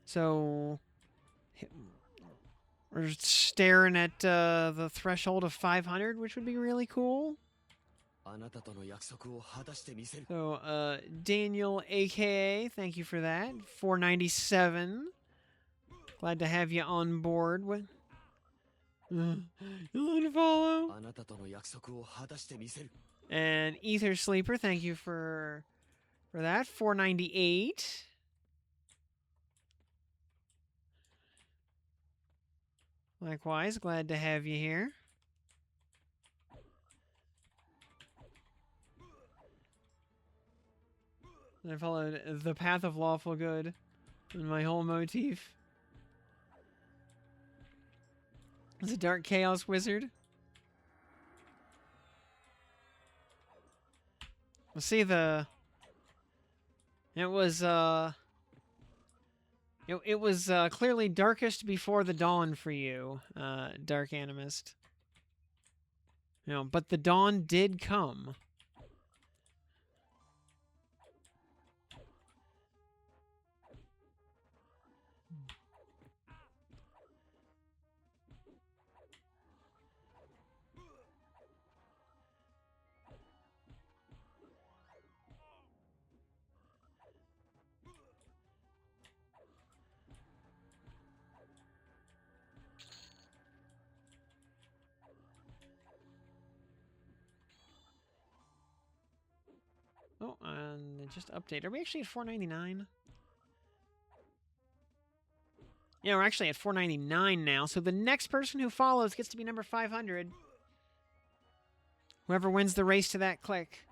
so we're staring at the threshold of 500, which would be really cool. So, Daniel, aka, thank you for that. 497. Glad to have you on board. What? You unfollow. And Ether Sleeper, thank you for that. 498. Likewise, glad to have you here. I followed the path of lawful good in my whole motif. It's a dark chaos wizard. We'll see the... It was clearly darkest before the dawn for you, Dark Animist. You know, but the dawn did come. Oh, and just update. Are we actually at 499? Yeah, we're actually at 499 now. So the next person who follows gets to be number 500. Whoever wins the race to that click.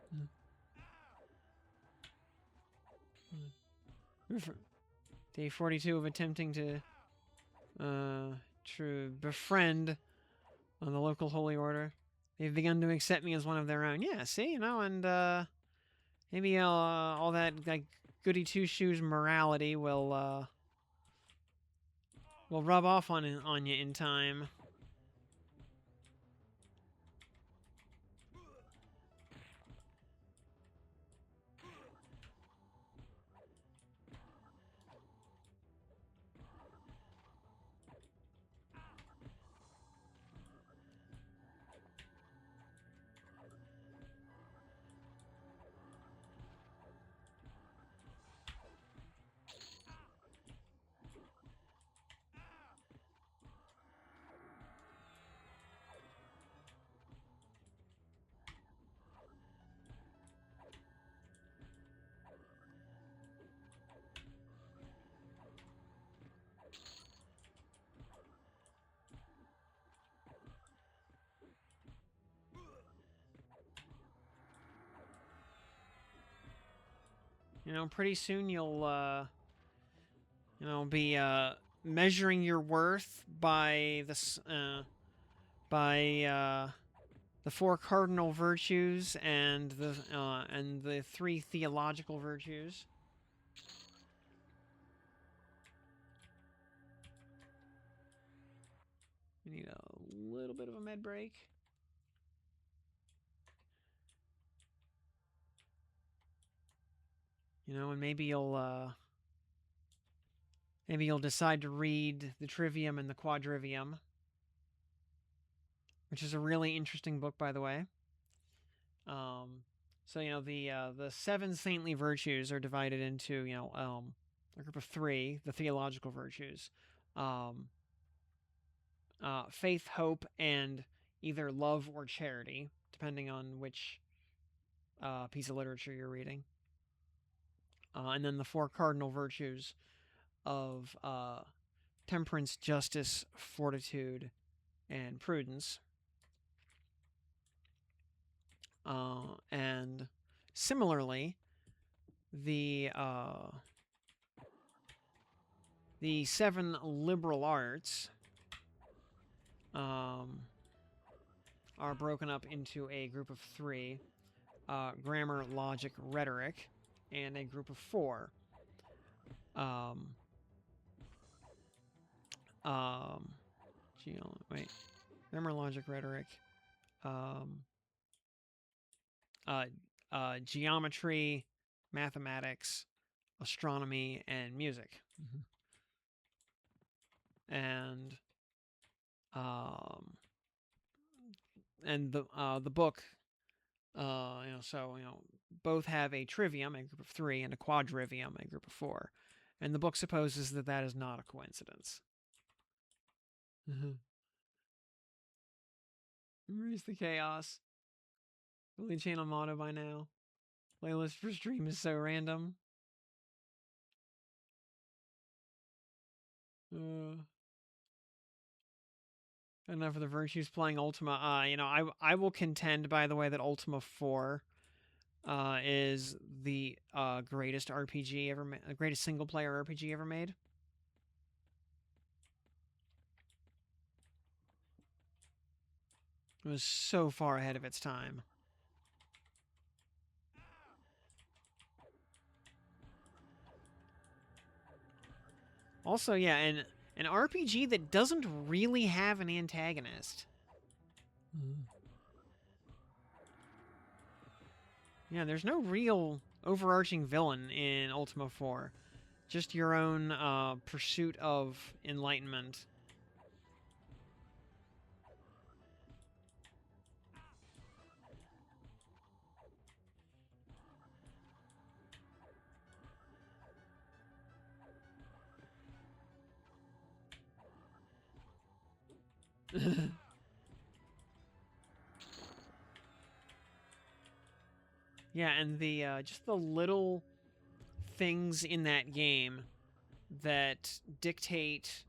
Day 42 of attempting to befriend on the local holy order. They've begun to accept me as one of their own. Yeah, see, you know, and maybe all that like goody two shoes morality will rub off on you in time. You know, pretty soon you'll, you know, be measuring your worth by the four cardinal virtues and the three theological virtues. We need a little bit of a med break. You know, and maybe you'll decide to read the Trivium and the Quadrivium, which is a really interesting book, by the way. So you know the seven saintly virtues are divided into a group of three, the theological virtues, faith, hope, and either love or charity, depending on which piece of literature you're reading. And then the four cardinal virtues of temperance, justice, fortitude, and prudence. And similarly, the seven liberal arts are broken up into a group of three: grammar, logic, rhetoric, and a group of four: wait. grammar, logic, rhetoric, um, geometry, mathematics, astronomy, and music. And the book, both have a trivium, a group of 3, and a quadrivium, a group of 4. And the book supposes that that is not a coincidence. Embrace the chaos. Only channel motto by now. Playlist for stream is so random. Enough of the virtues playing Ultima. I will contend, by the way, that Ultima 4 is the greatest RPG ever made, the greatest single player RPG ever made. It was so far ahead of its time. Also, yeah, an RPG that doesn't really have an antagonist. Yeah, there's no real overarching villain in Ultima 4. Just your own pursuit of enlightenment. Yeah, and the just the little things in that game that dictate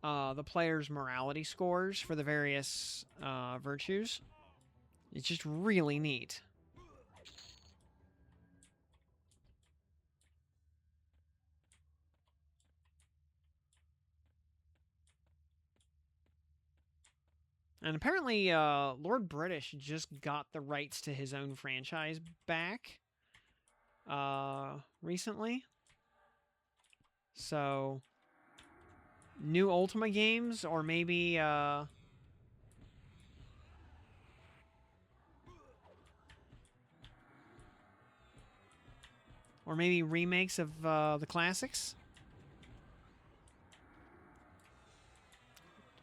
the player's morality scores for the various virtues. It's just really neat. And apparently, Lord British just got the rights to his own franchise back recently. So, new Ultima games, or maybe remakes of the classics.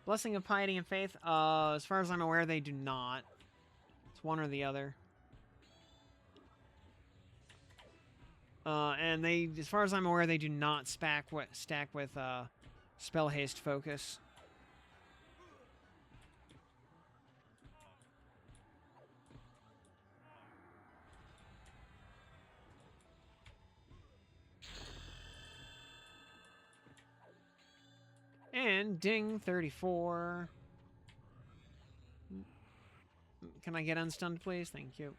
Blessing of Piety and Faith. As far as I'm aware, they do not. It's one or the other. And they, as far as I'm aware, they do not stack with spell haste focus. And ding, 34. Can I get unstunned, please? Thank you.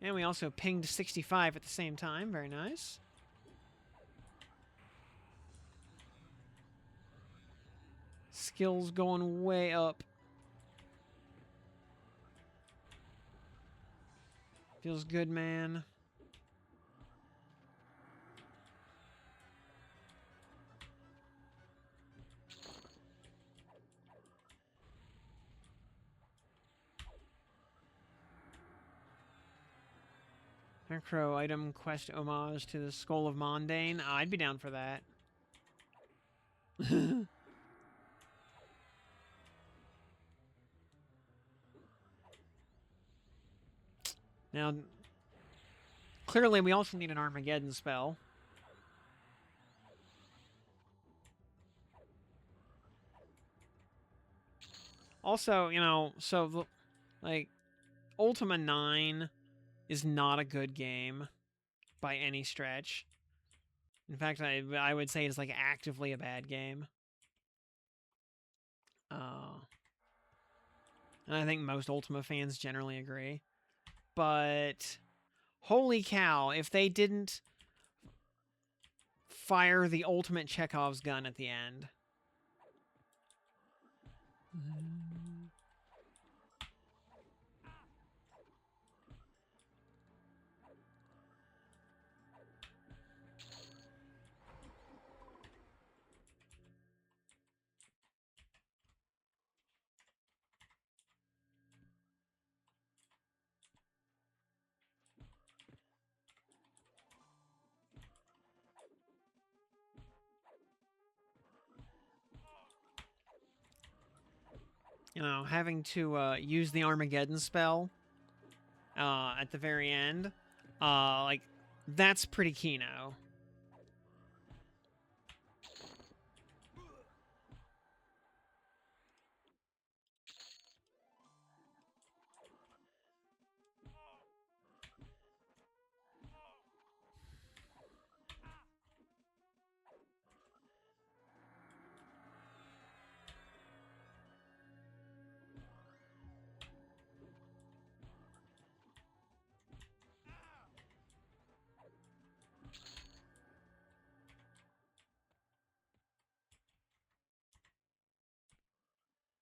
And we also pinged 65 at the same time. Very nice. Skills going way up. Feels good, man. Necro item quest homage to the Skull of Mondane. I'd be down for that. Now, clearly we also need an Armageddon spell. Also, so, like, Ultima 9 is not a good game by any stretch. In fact, I would say it's, like, actively a bad game. And I think most Ultima fans generally agree. But, holy cow, if they didn't fire the ultimate Chekhov's gun at the end. You know, having to use the Armageddon spell at the very end, like, that's pretty keyno.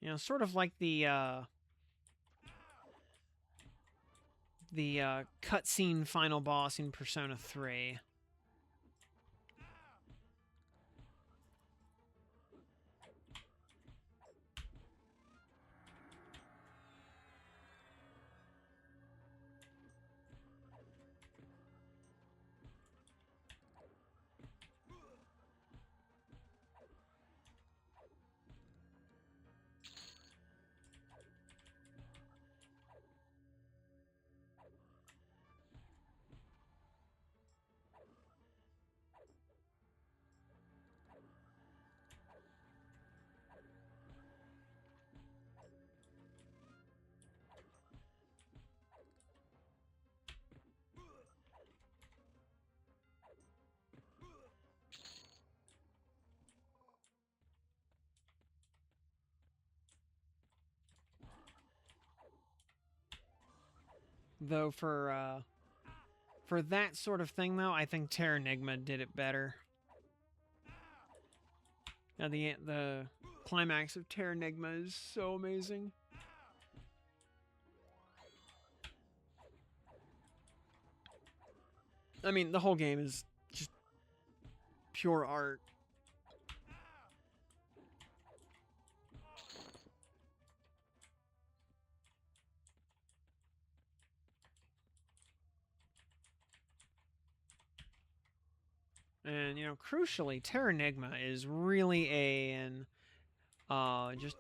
You know, sort of like the cutscene final boss in Persona 3. Though for that sort of thing, though, I think Terranigma did it better. Now, the climax of Terranigma is so amazing. I mean, the whole game is just pure art. And, you know, crucially, Terranigma is really just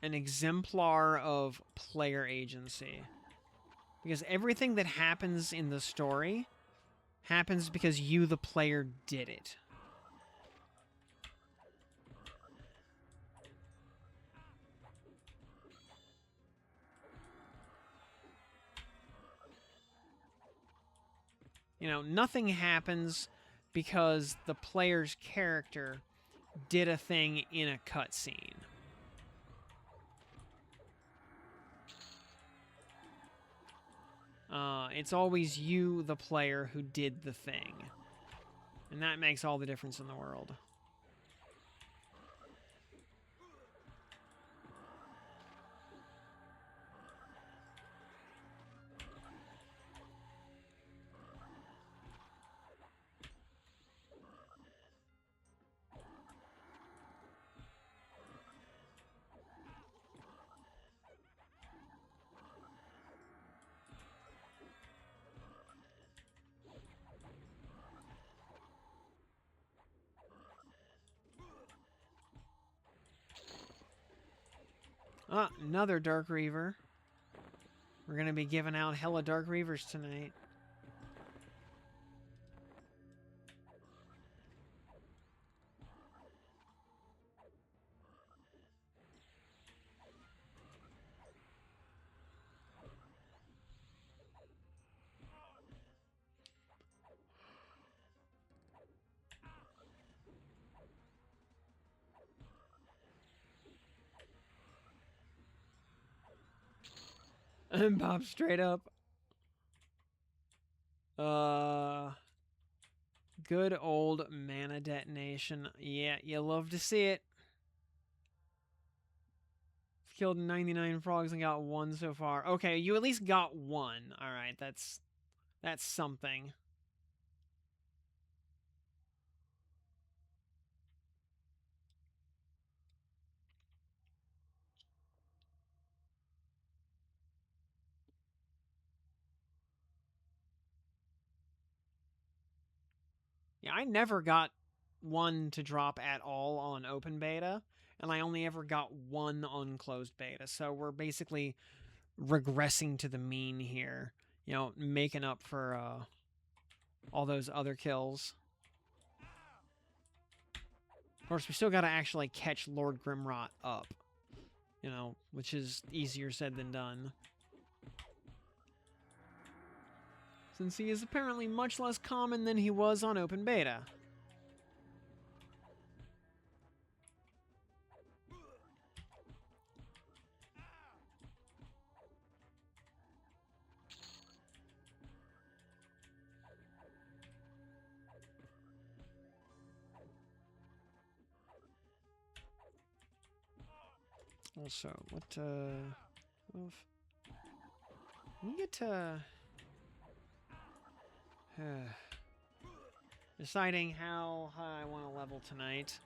an exemplar of player agency. Because everything that happens in the story happens because you, the player, did it. You know, nothing happens because the player's character did a thing in a cutscene. It's always you, the player, who did the thing. And that makes all the difference in the world. Another Dark Reaver. We're going to be giving out hella Dark Reavers tonight. And Bob straight up. Good old mana detonation. Yeah, you love to see it. Killed 99 frogs and got one so far. Okay, you at least got one. All right, that's something. Yeah, I never got one to drop at all on open beta, and I only ever got one unclosed beta. So we're basically regressing to the mean here. You know, making up for all those other kills. Of course, we still got to actually catch Lord Grimrot up. You know, which is easier said than done. Since he is apparently much less common than he was on open beta. Also, what, we get, deciding how high I want to level tonight.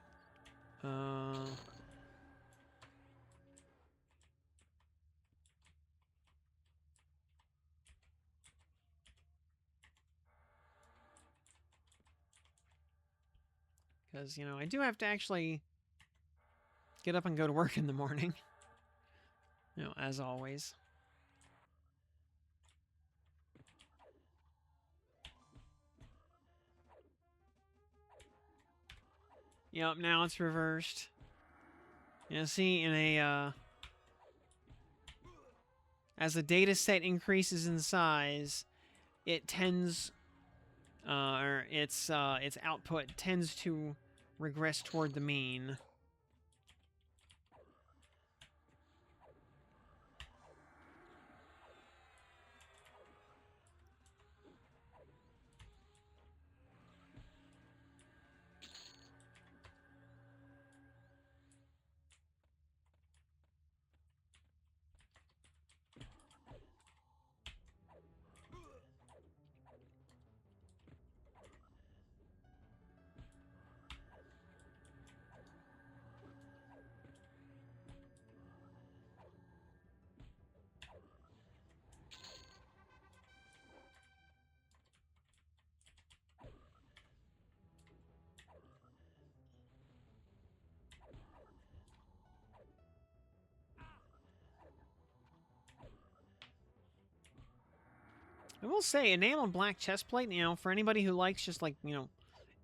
Because, you know, I do have to actually get up and go to work in the morning. You know, as always. Yep, now it's reversed. You know, see, in a, as the data set increases in size, it tends, or its output tends to regress toward the mean. I will say, enameled black chestplate, you know, for anybody who likes just, like, you know,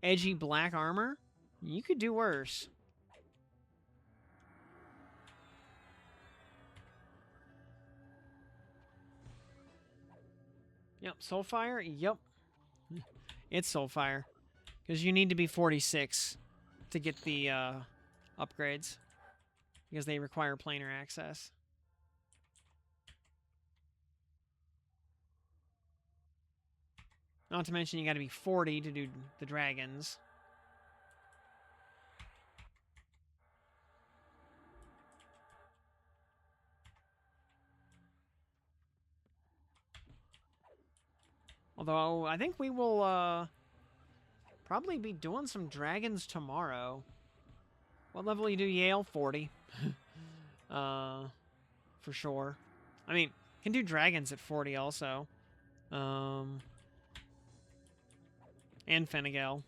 edgy black armor, you could do worse. Yep, SoulFire, yep. It's SoulFire. Because you need to be 46 to get the upgrades. Because they require planar access. Not to mention you gotta be 40 to do the dragons. Although, I think we will, probably be doing some dragons tomorrow. What level you do, Yale? 40. For sure. I mean, can do dragons at 40 also. And Fennegal.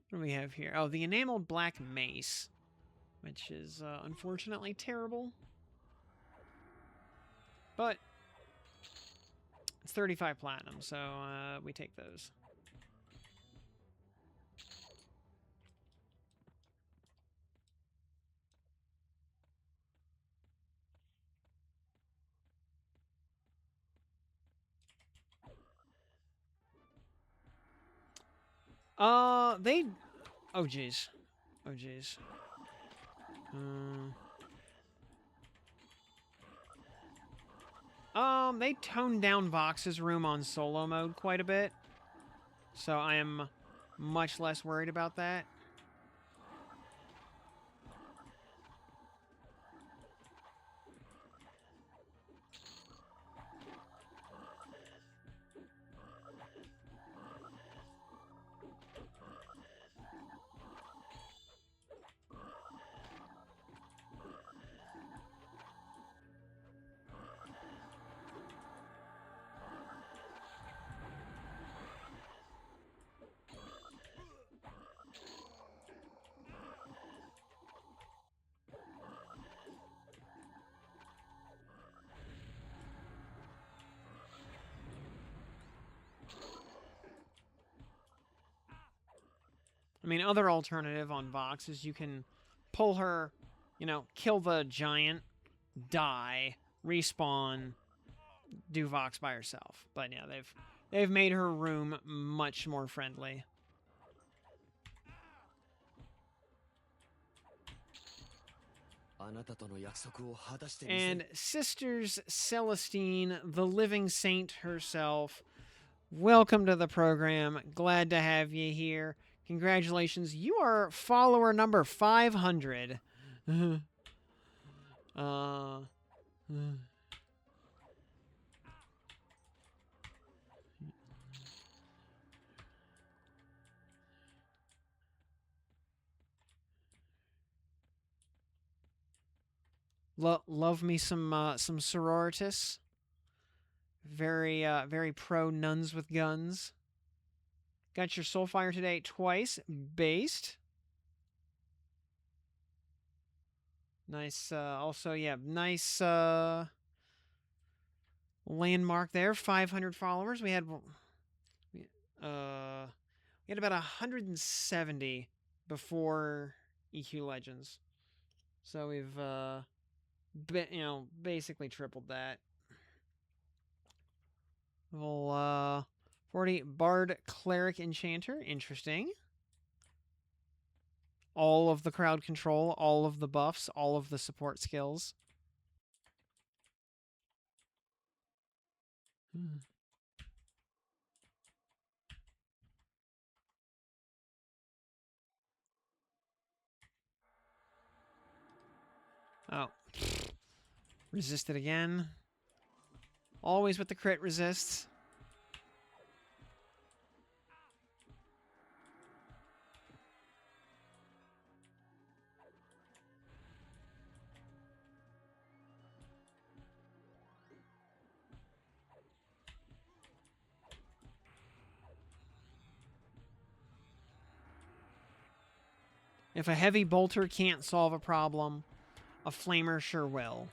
What do we have here? Oh, the enameled black mace. Which is, unfortunately terrible. But it's 35 platinum, so we take those. They... Oh, jeez. Oh, jeez. They toned down Vox's room on solo mode quite a bit. So I am much less worried about that. I mean, other alternative on Vox is you can pull her, you know, kill the giant, die, respawn, do Vox by herself. But yeah, they've made her room much more friendly. And Sisters Celestine, the living saint herself, welcome to the program. Glad to have you here. Congratulations. You are follower number 500. Love me some sororitas. Very pro nuns with guns. Got your SoulFire today twice. Based. Nice, also, yeah, nice, landmark there. 500 followers. We had about 170 before EQ Legends. So we've, basically tripled that. Level, 40 Bard Cleric Enchanter. Interesting. All of the crowd control, all of the buffs, all of the support skills. Oh. Resisted again. Always with the crit resists. If a heavy bolter can't solve a problem, a flamer sure will.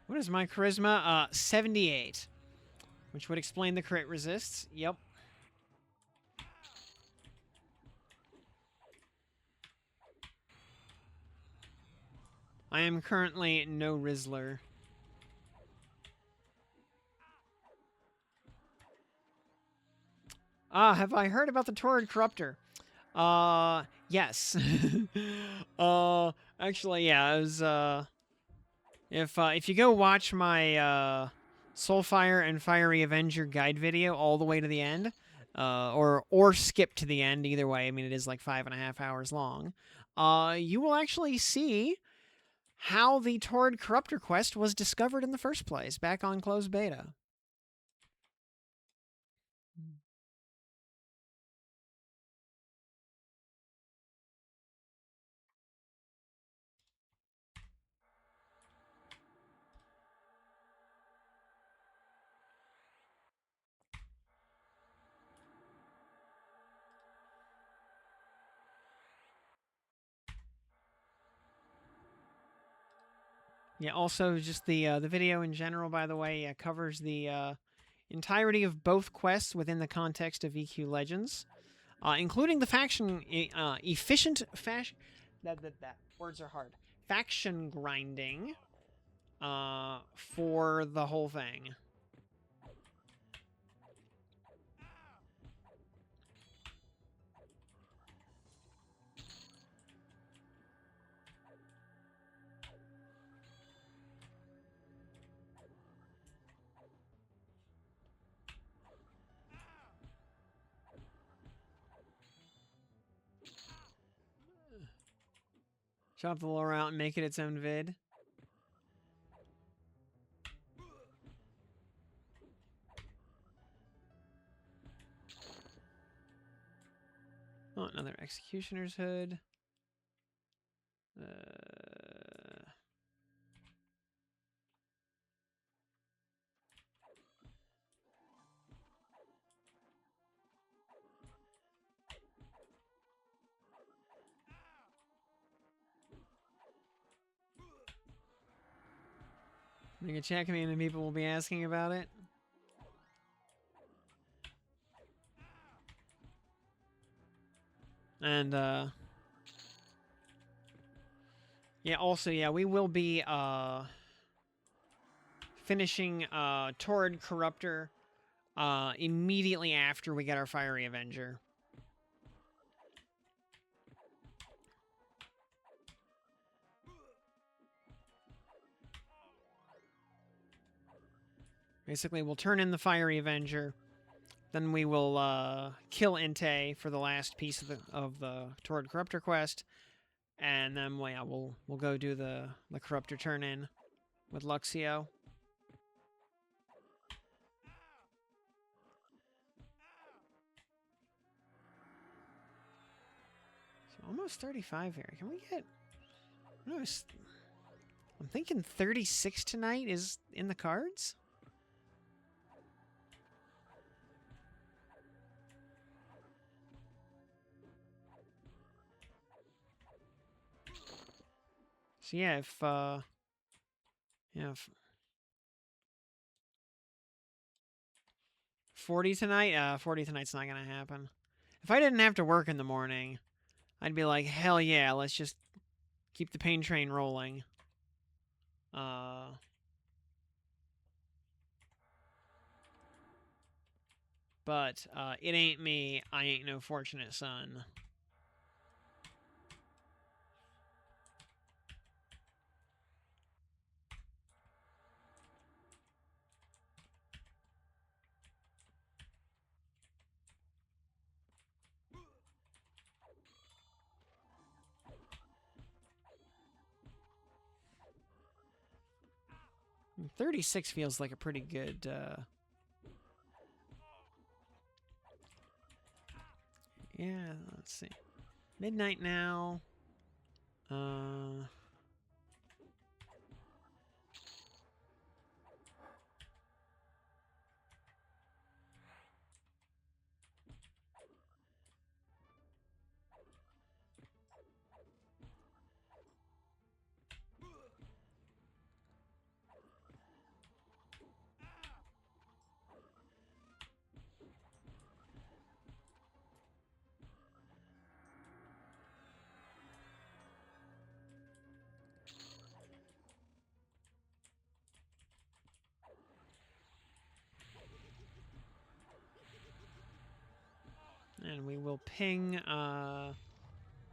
What is my charisma? 78. Which would explain the crit resists. Yep. I am currently no Rizzler. Have I heard about the Torrid Corrupter? Yes. Actually, yeah, it was, if you go watch my, SoulFire and Fiery Avenger guide video all the way to the end, or skip to the end, either way, I mean, it is like 5.5 hours long, you will actually see how the Torrid Corrupter quest was discovered in the first place, back on closed beta. Yeah, also just the video in general, by the way, covers the entirety of both quests within the context of EQ Legends, including the faction efficient fashion. That words are hard. Faction grinding for the whole thing. Chop the lore out and make it its own vid. Oh, another Executioner's Hood. Make a check, I mean, and people will be asking about it. And, yeah, also, yeah, we will be, finishing, Torrid Corrupter, immediately after we get our Fiery Avenger. Basically, we'll turn in the Fiery Avenger. Then we will kill Inte for the last piece of the Torrid Corrupter quest, and then well, yeah, we'll go do the Corrupter turn in with Luxio. So almost 35 here. Can we get? No, I'm thinking 36 tonight is in the cards. So yeah, if 40 tonight, 40 tonight's not gonna happen. If I didn't have to work in the morning, I'd be like, hell yeah, let's just keep the pain train rolling. But it ain't me. I ain't no fortunate son. And 36 feels like a pretty good. Yeah, let's see. Midnight now. 'And we will ping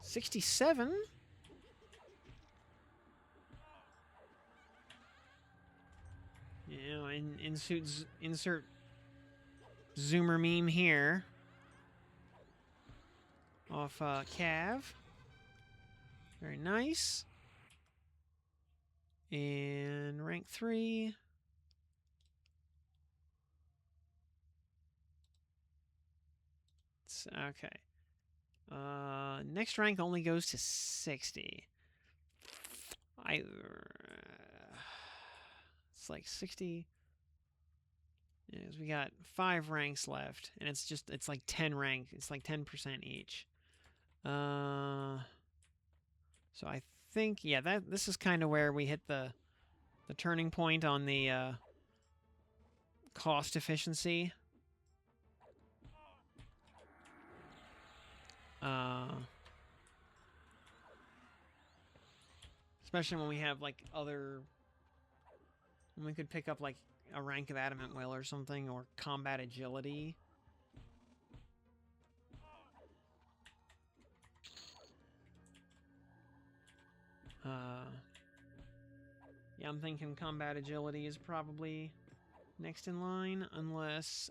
67. You know, insert zoomer meme here. Off Cav. Very nice. And rank 3. Okay. Next rank only goes to 60. It's like 60. Yes, we got 5 ranks left, and it's like 10 rank. It's like 10% each. So I think, yeah, this is kind of where we hit the turning point on the cost efficiency. Especially when we have like when we could pick up like a rank of Adamant Will or something, or combat agility. Yeah, I'm thinking combat agility is probably next in line, unless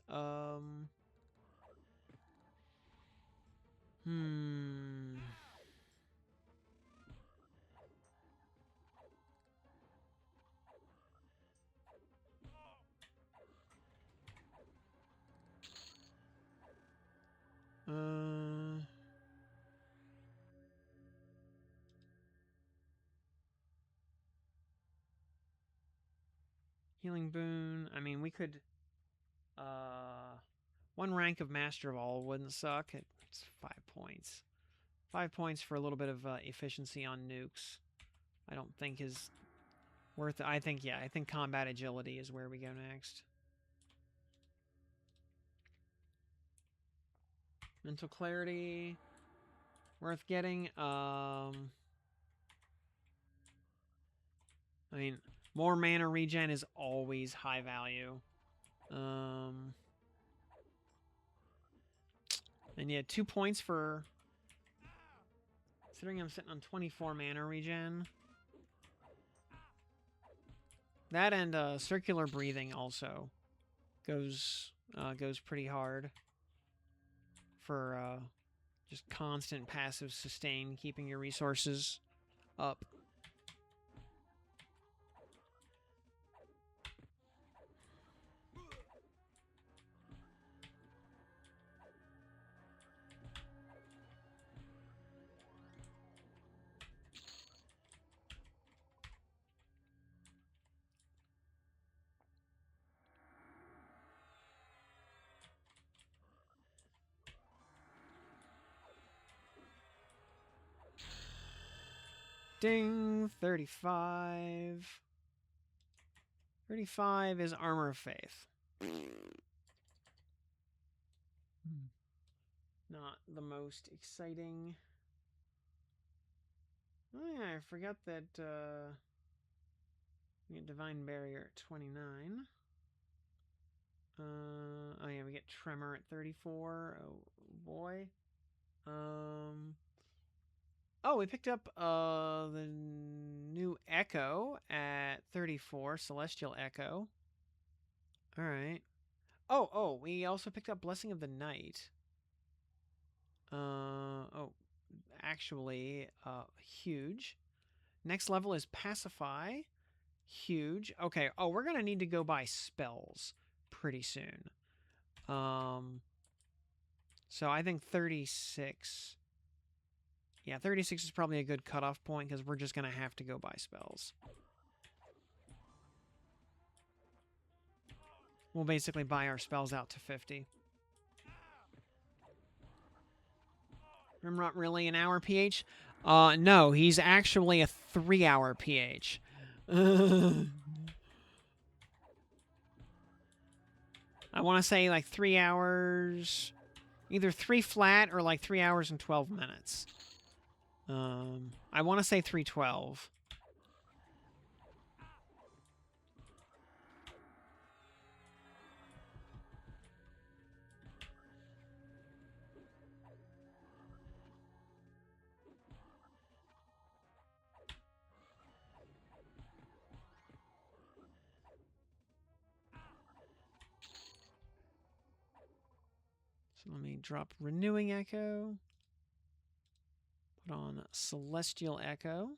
Healing boon. I mean, we could... one rank of Master of All wouldn't suck. It's 5 points. 5 points for a little bit of efficiency on nukes. I don't think is worth it. I think combat agility is where we go next. Mental clarity. Worth getting. I mean, more mana regen is always high value. And yeah, 2 points for... Considering I'm sitting on 24 mana regen. That and circular breathing also goes pretty hard for just constant passive sustain, keeping your resources up. Ding! 35. 35 is Armor of Faith. Not the most exciting. Oh yeah, I forgot that we get Divine Barrier at 29. Oh yeah, we get Tremor at 34. Oh boy. Oh, we picked up the new Echo at 34, Celestial Echo. All right. Oh, we also picked up Blessing of the Night. Actually, huge. Next level is Pacify. Huge. Okay. Oh, we're gonna need to go buy spells pretty soon. So I think 36. Yeah, 36 is probably a good cutoff point because we're just gonna have to go buy spells. We'll basically buy our spells out to 50. Rimrot really an hour PH? No, he's actually a 3-hour PH. I want to say like 3 hours, either 3 flat or like 3 hours and 12 minutes. I want to say 312. So let me drop Renewing Echo. Put on Celestial Echo.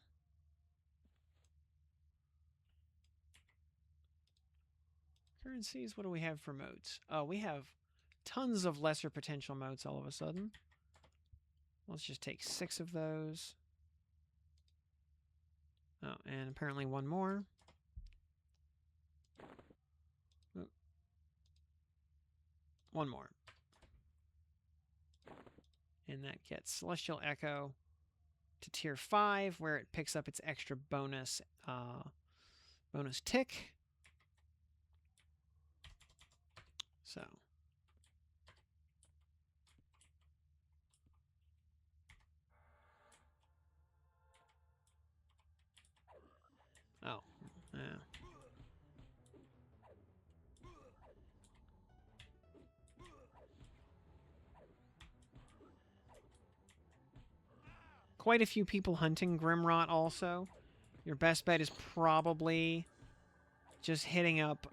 Currencies, what do we have for motes? Oh, we have tons of lesser potential motes all of a sudden. Let's just take 6 of those. Oh, and apparently one more. Oh. One more. And that gets Celestial Echo to tier 5, where it picks up its extra bonus tick. So. Oh, yeah. Quite a few people hunting Grimrot also. Your best bet is probably just hitting up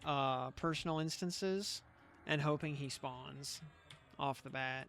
personal instances and hoping he spawns off the bat.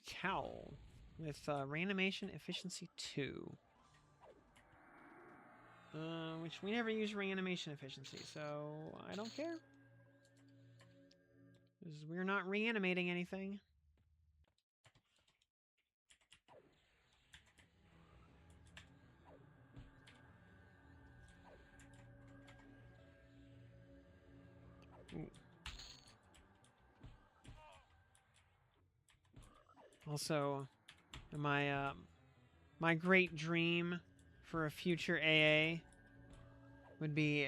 cowl with reanimation efficiency 2. Which we never use reanimation efficiency, so I don't care. Because we're not reanimating anything. Ooh. Also, my great dream for a future AA would be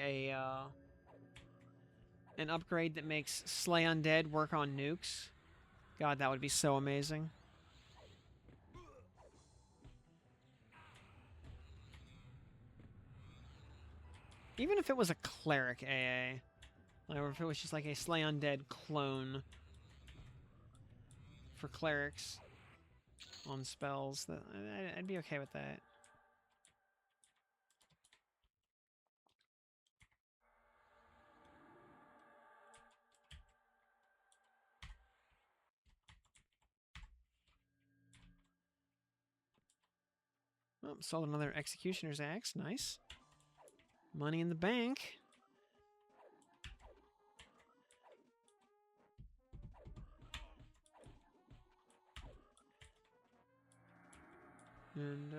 an upgrade that makes Slay Undead work on nukes. God, that would be so amazing. Even if it was a cleric AA, or if it was just like a Slay Undead clone for clerics on spells, I'd be okay with that. Oh, sold another Executioner's Axe. Nice. Money in the bank. And,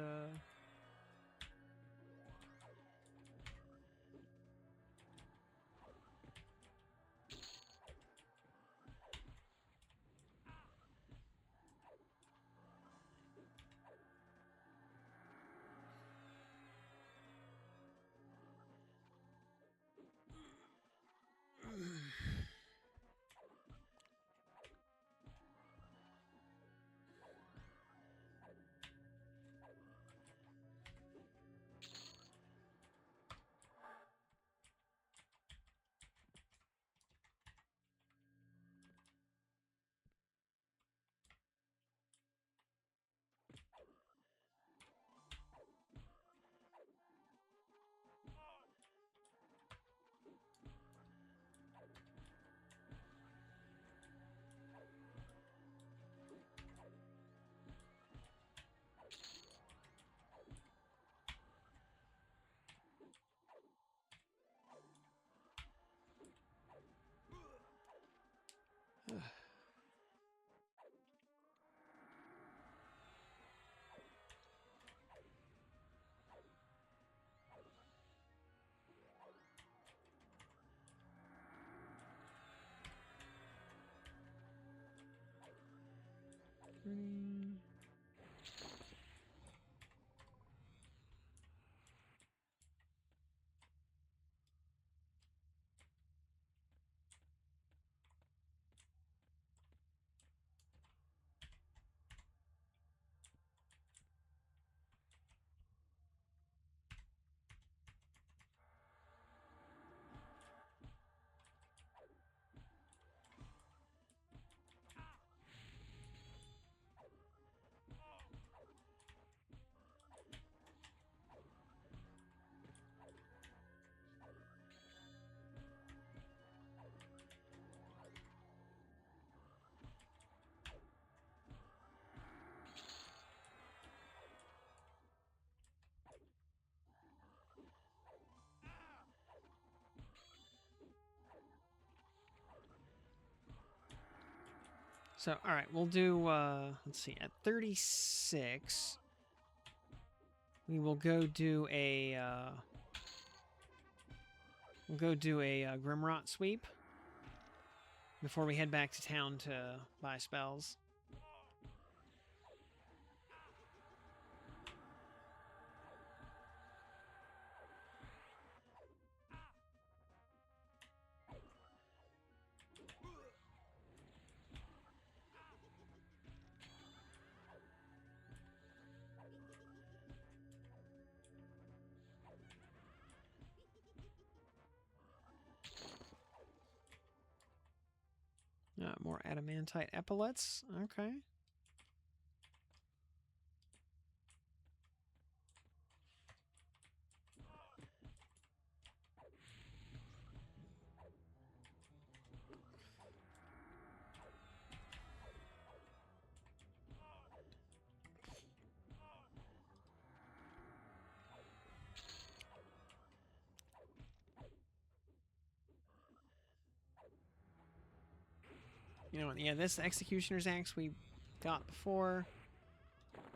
so, alright, we'll do, let's see, at 36, we will go do a, Grimrot sweep before we head back to town to buy spells. More adamantite epaulets. Okay. You know what? Yeah, this Executioner's Axe we got before.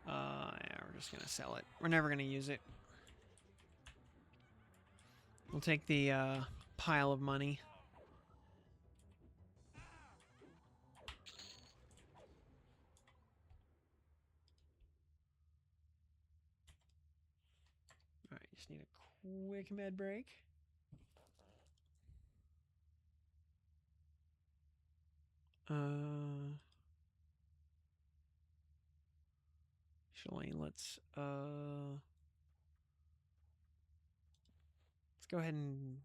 Yeah, we're just gonna sell it. We're never gonna use it. We'll take the pile of money. All right, just need a quick med break. Actually, let's go ahead and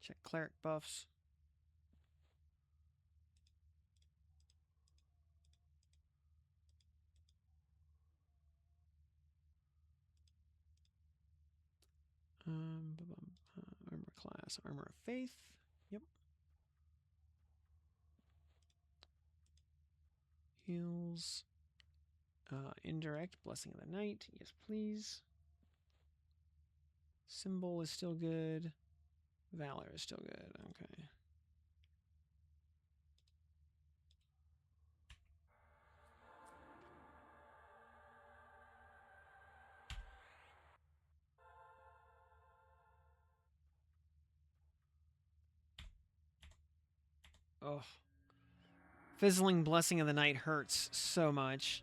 check cleric buffs. Armor class, armor of faith. Yep. Heals. Indirect, blessing of the night. Yes, please. Symbol is still good. Valor is still good. Okay. Oh. Fizzling Blessing of the Night hurts so much.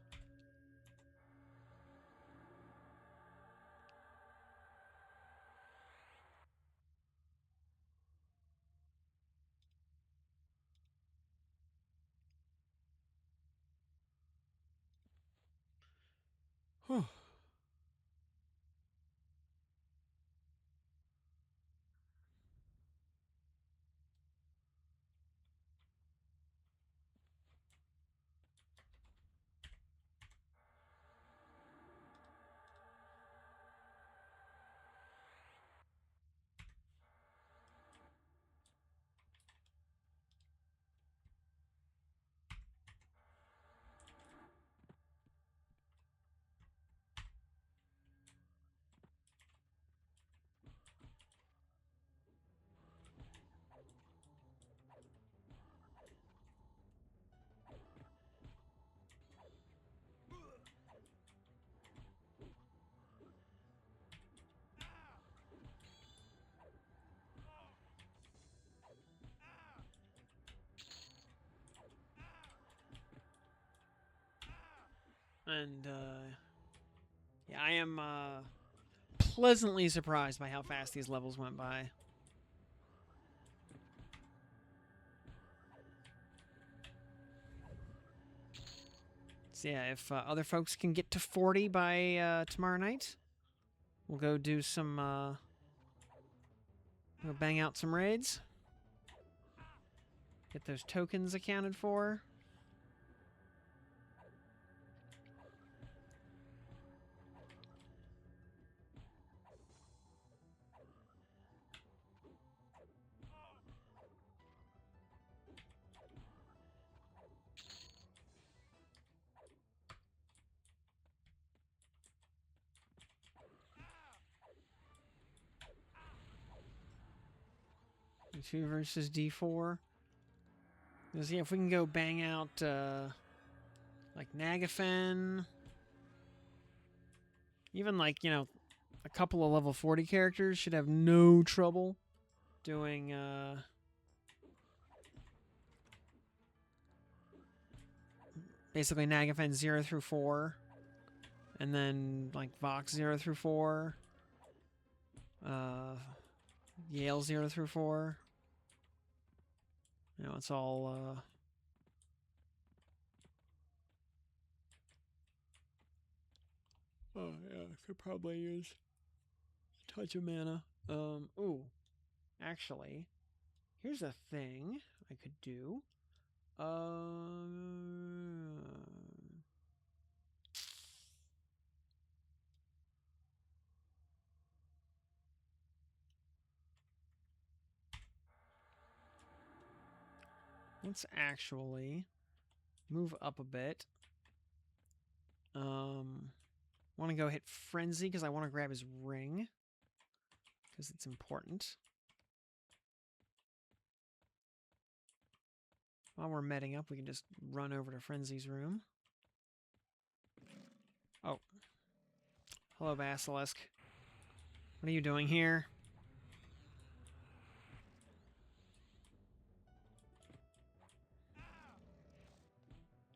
Whew. And, yeah, I am, pleasantly surprised by how fast these levels went by. So yeah, if other folks can get to 40 by tomorrow night, we'll go do some, go bang out some raids. Get those tokens accounted for. D2 versus D4. Because, yeah, if we can go bang out, like, Nagafen. Even, like, you know, a couple of level 40 characters should have no trouble doing, basically Nagafen 0 through 4. And then, like, Vox 0 through 4. Yale 0 through 4. You know, it's all, oh, yeah, I could probably use a touch of mana. Ooh. Actually, here's a thing I could do. Let's actually move up a bit. Want to go hit Frenzy because I want to grab his ring. Because it's important. While we're medding up, we can just run over to Frenzy's room. Oh. Hello, Basilisk. What are you doing here?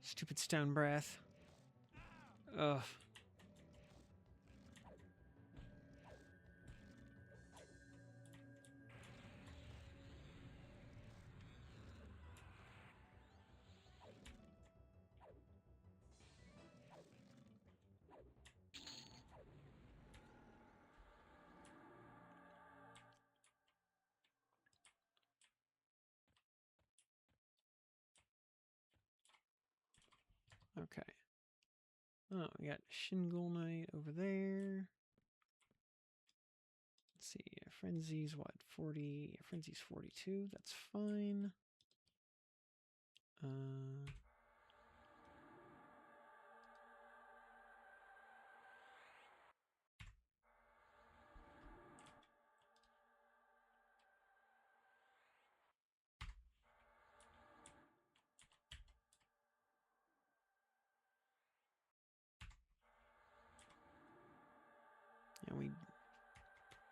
Stupid stone breath. Ugh. Okay. Oh, we got Shingle Knight over there. Let's see. Frenzy's what? 40. Frenzy's 42. That's fine. And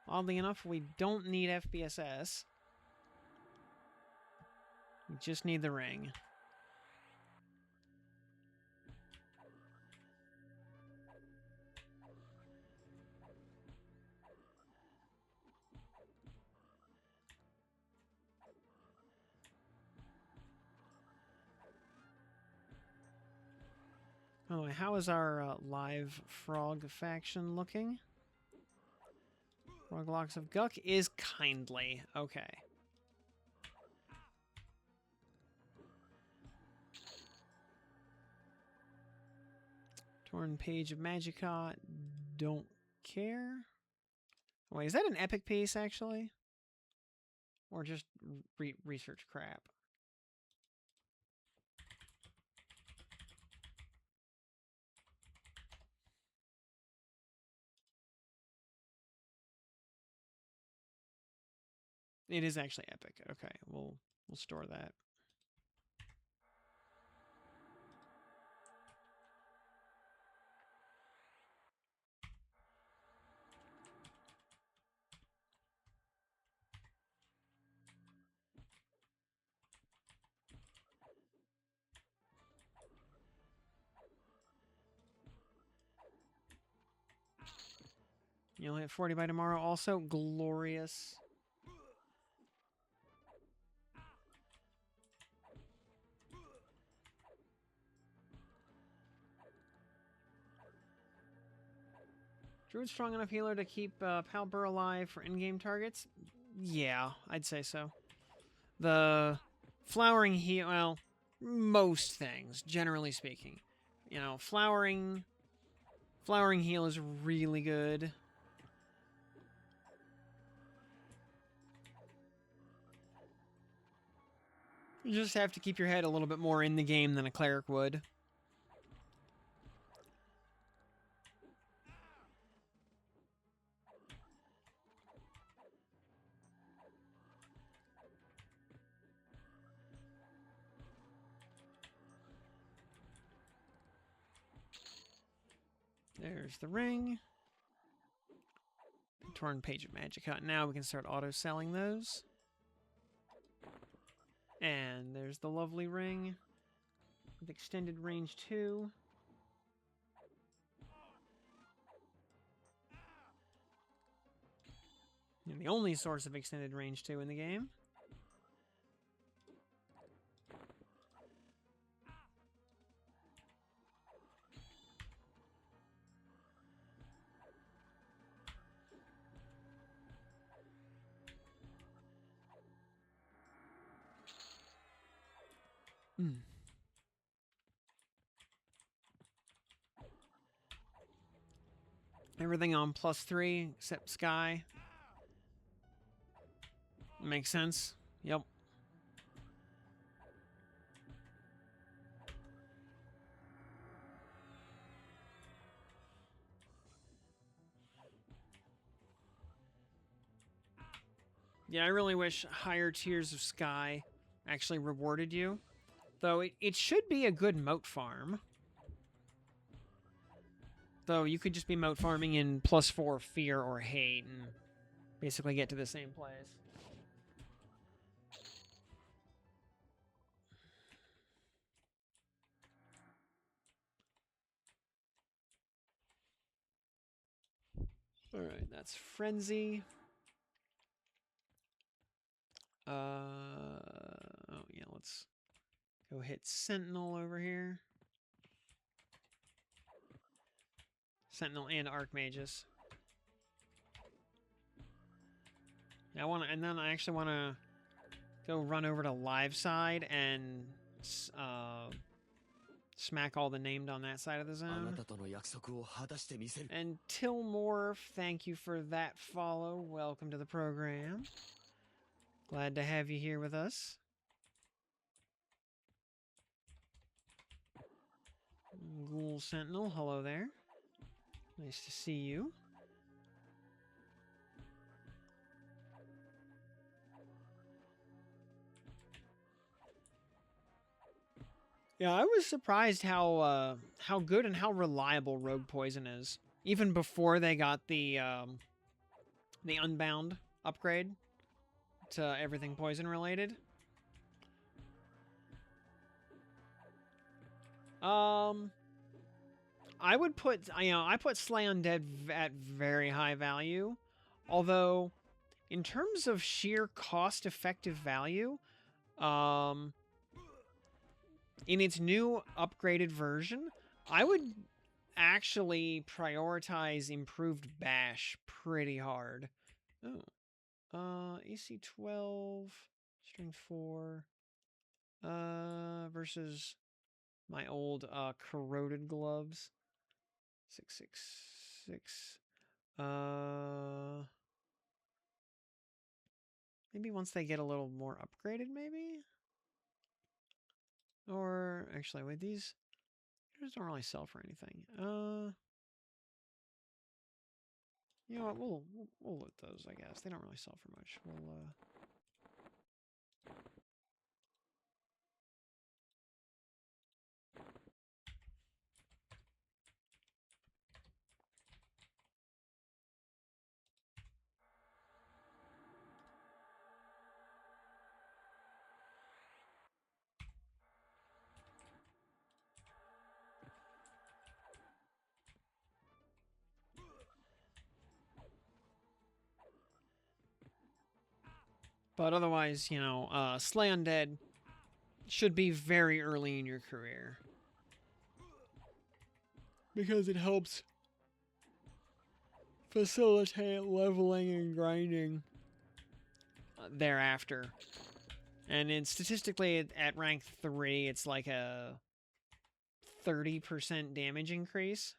oddly enough, we don't need FBSS. We just need the ring. Oh, how is our live frog faction looking? Lower Guk is kindly. Okay. Torn Page of Magicka. Don't care. Wait, is that an epic piece, actually? Or just research crap? It is actually epic. Okay, we'll store that. You'll hit 40 by tomorrow. Also, glorious. Druid strong enough healer to keep Palbur alive for in-game targets? Yeah, I'd say so. The flowering heal, well, most things, generally speaking. You know, flowering heal is really good. You just have to keep your head a little bit more in the game than a cleric would. There's the ring. Torn Page of Magicka. Now we can start auto-selling those. And there's the lovely ring with extended range 2. And the only source of extended range 2 in the game. Everything on +3 except Sky. Makes sense. Yep. Yeah, I really wish higher tiers of Sky actually rewarded you. Though it should be a good moat farm. Though you could just be moat farming in +4 fear or hate and basically get to the same place. Alright, that's Frenzy. Oh yeah, let's go hit Sentinel over here. Sentinel and Archmagus. Yeah, and then I actually want to go run over to Live Side and smack all the named on that side of the zone. And Tillmorph, thank you for that follow. Welcome to the program. Glad to have you here with us. Ghoul Sentinel, hello there. Nice to see you. Yeah, I was surprised how good and how reliable Rogue Poison is, even before they got the Unbound upgrade to everything poison related. I would put, I put Slay Undead at very high value, although in terms of sheer cost-effective value, in its new upgraded version, I would actually prioritize improved bash pretty hard. Oh. AC 12, string 4, versus my old, corroded gloves. 666. Maybe once they get a little more upgraded, maybe? Or, actually, wait, these don't really sell for anything. You know what, we'll loot those, I guess. They don't really sell for much. We'll, But otherwise, Slay Undead should be very early in your career. Because it helps facilitate leveling and grinding thereafter. And statistically, at rank 3, it's like a 30% damage increase.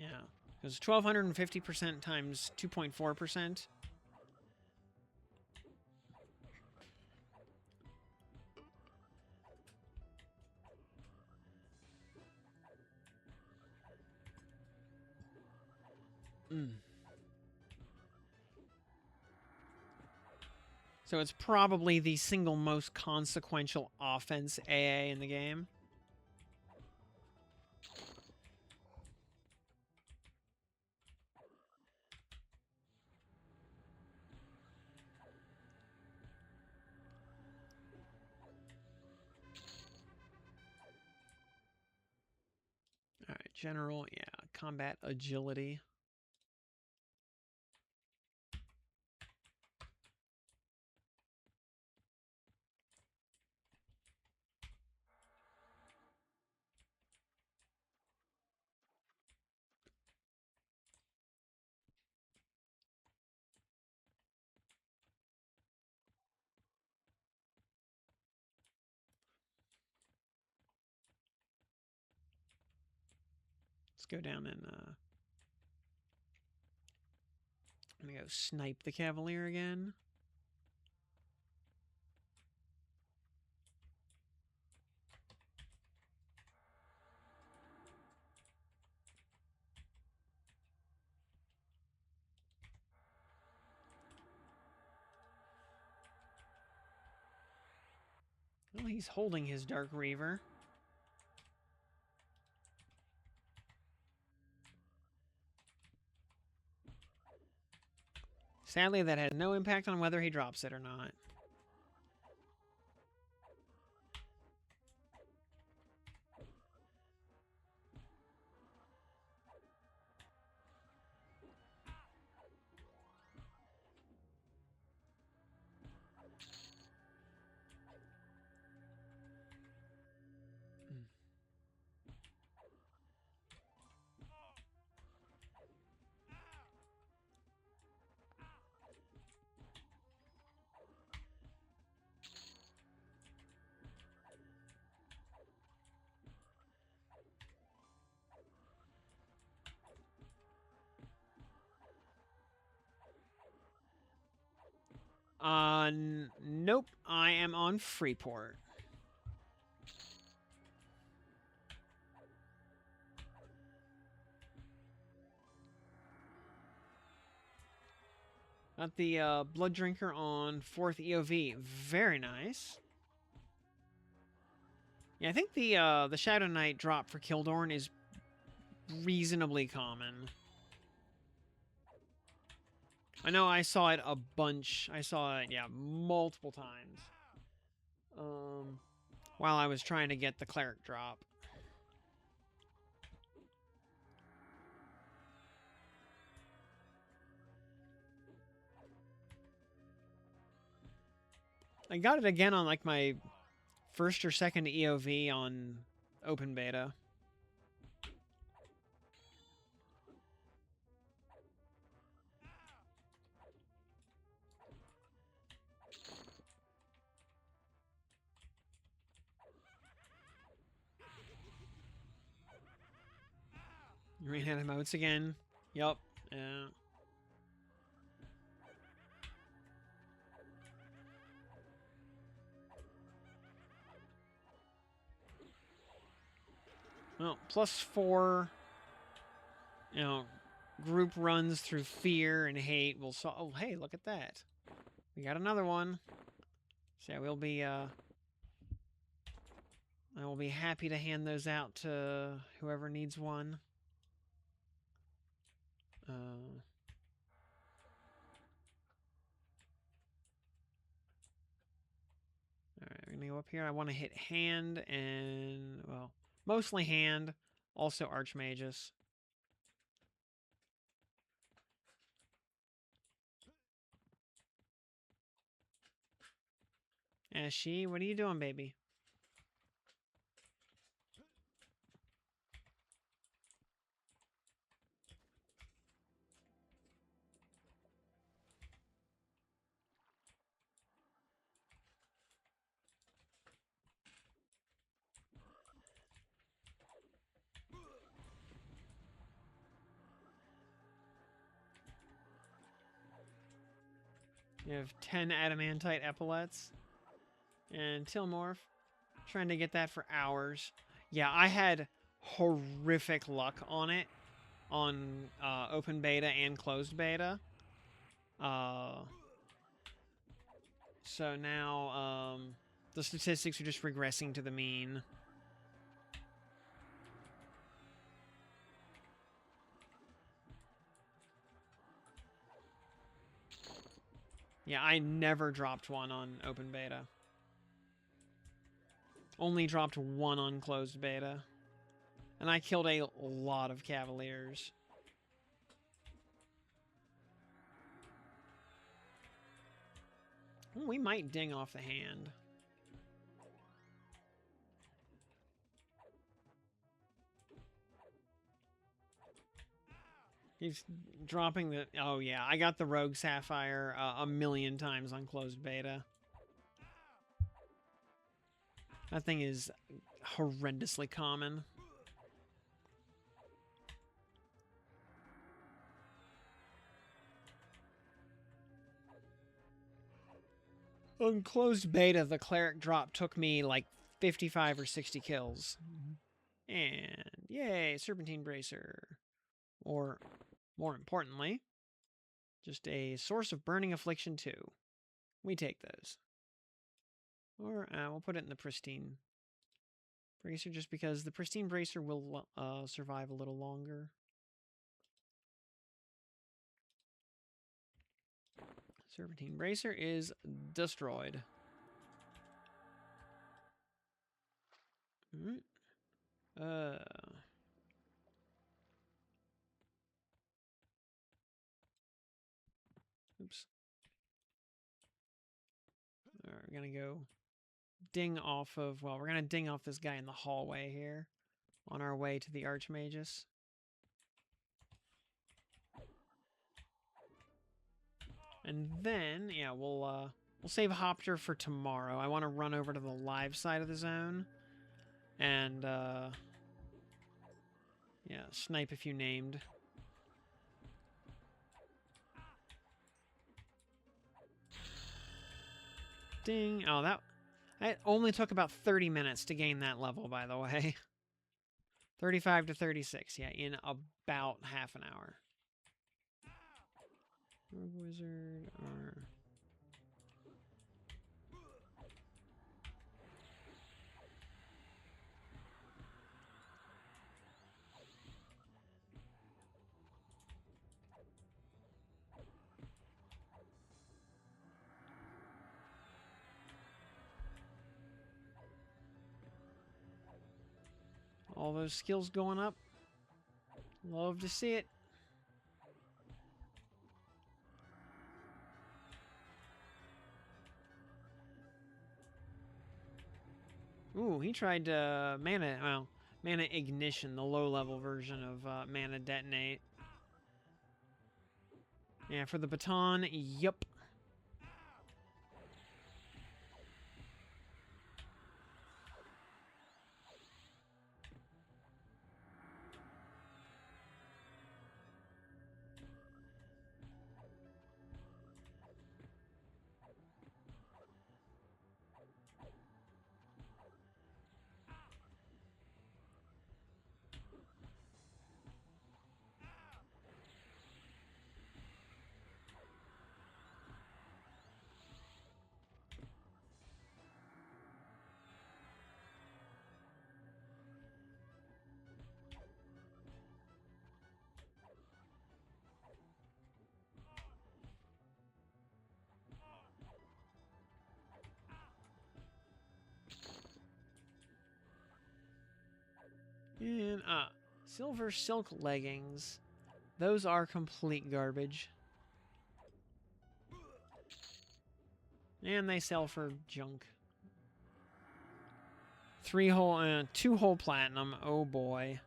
Yeah, because 1,250% times 2.4%. So it's probably the single most consequential offense AA in the game. Alright, general, yeah, combat agility. Let's go down and, I'm gonna go snipe the Cavalier again. Well, he's holding his Dark Reaver. Sadly, that has no impact on whether he drops it or not. Nope. I am on Freeport. Got the Blood Drinker on 4th EOV. Very nice. Yeah, I think the Shadow Knight drop for Kildorn is reasonably common. I know I saw it a bunch. I saw it, yeah, multiple times. While I was trying to get the Cleric drop. I got it again on like my first or second EOV on open beta. You ran out of motes again. Yup. Yeah. Well, +4, you know, group runs through fear and hate will solve. Oh, hey, look at that. We got another one. So yeah, we'll be, I will be happy to hand those out to whoever needs one. Alright, we're gonna go up here. I want to hit hand and, well, mostly hand, also Archmagus. Ashy, what are you doing, baby? You have 10 adamantite epaulets. And Tilmorph. Trying to get that for hours. Yeah, I had horrific luck on it. On open beta and closed beta. So now the statistics are just regressing to the mean. Yeah, I never dropped one on open beta. Only dropped one on closed beta. And I killed a lot of Cavaliers. Ooh, we might ding off the hand. He's dropping the... Oh, yeah. I got the Rogue Sapphire a million times on closed beta. That thing is horrendously common. On closed beta, the Cleric drop took me like 55 or 60 kills. And yay, Serpentine Bracer. Or, more importantly, just a Source of Burning Affliction 2. We take those. Or we'll put it in the pristine bracer just because the pristine bracer will survive a little longer. Serpentine bracer is destroyed. Alright. Oops. Alright, we're gonna go ding off of, well, we're gonna ding off this guy in the hallway here on our way to the Archmagus. And then, yeah, we'll save Hopter for tomorrow. I want to run over to the live side of the zone and, yeah, snipe a few named. Ding. Oh, that only took about 30 minutes to gain that level, by the way. 35 to 36, yeah, in about half an hour. Rogue Wizard, or... all those skills going up. Love to see it. Ooh, he tried Mana Ignition, the low-level version of Mana Detonate. Yeah, for the baton, yup. And, silver silk leggings. Those are complete garbage. And they sell for junk. 2 whole platinum. Oh boy.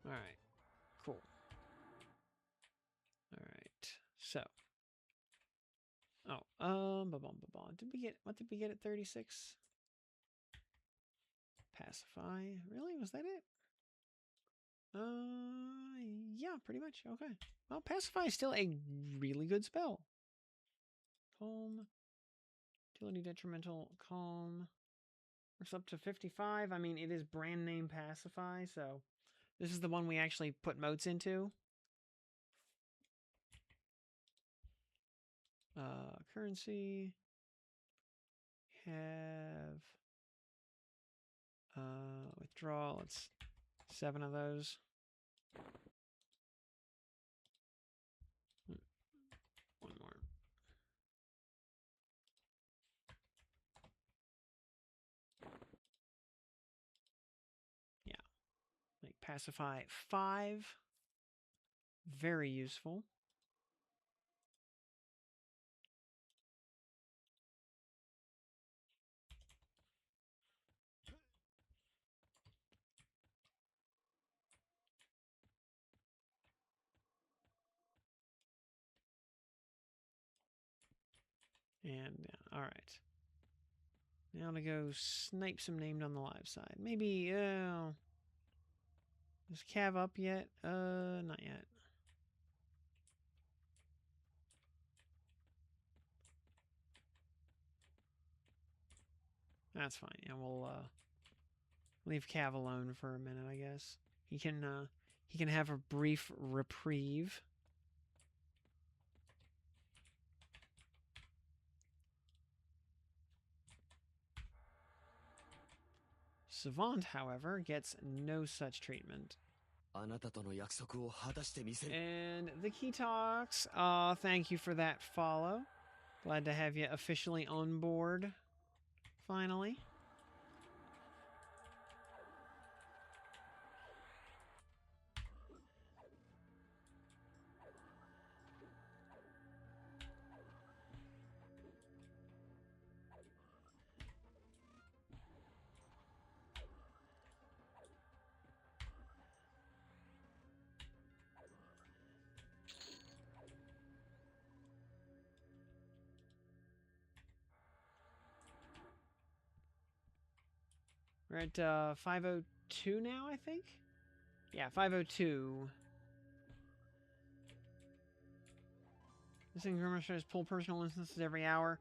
Alright. Cool. Alright. So. Oh, what did we get at 36? Pacify. Really? Was that it? Yeah, pretty much. Okay. Well, Pacify is still a really good spell. Calm. Utility detrimental. Calm. Works up to 55. I mean, it is brand name Pacify, so this is the one we actually put motes into. Currency. Have withdrawal. It's 7 of those. One more. Yeah. Like Pacify 5. Very useful. And, all right. Now to go snipe some named on the live side. Maybe, is Cav up yet? Not yet. That's fine. Yeah, we'll leave Cav alone for a minute, I guess. He can have a brief reprieve. Savant, however, gets no such treatment. And the key talks. Thank you for that follow. Glad to have you officially on board. Finally. We're at 502 now, I think? Yeah, 502. This thing says pull personal instances every hour.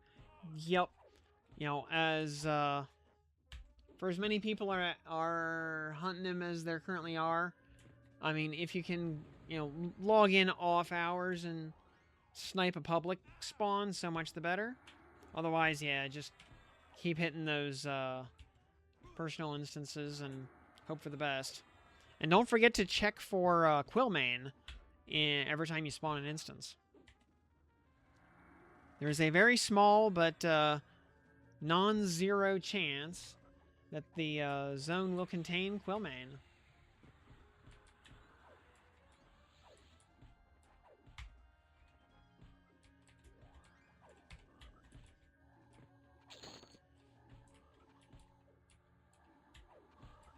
Yep. You know, as for as many people are hunting them as there currently are, I mean, if you can, you know, log in off hours and snipe a public spawn, so much the better. Otherwise, yeah, just keep hitting those personal instances and hope for the best. And don't forget to check for Quillmane every time you spawn an instance. There's a very small but non-zero chance that the zone will contain Quillmane.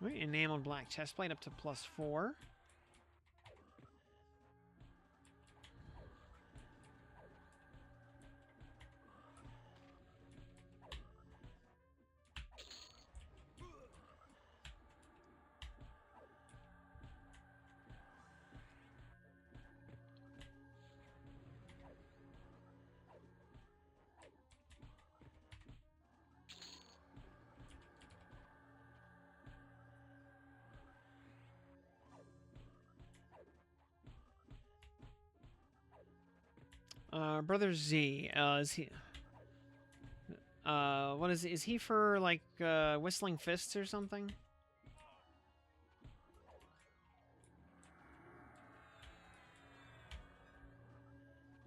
Right, enameled black chestplate up to +4. Brother Z, is he... what is he for, like, Whistling Fists or something?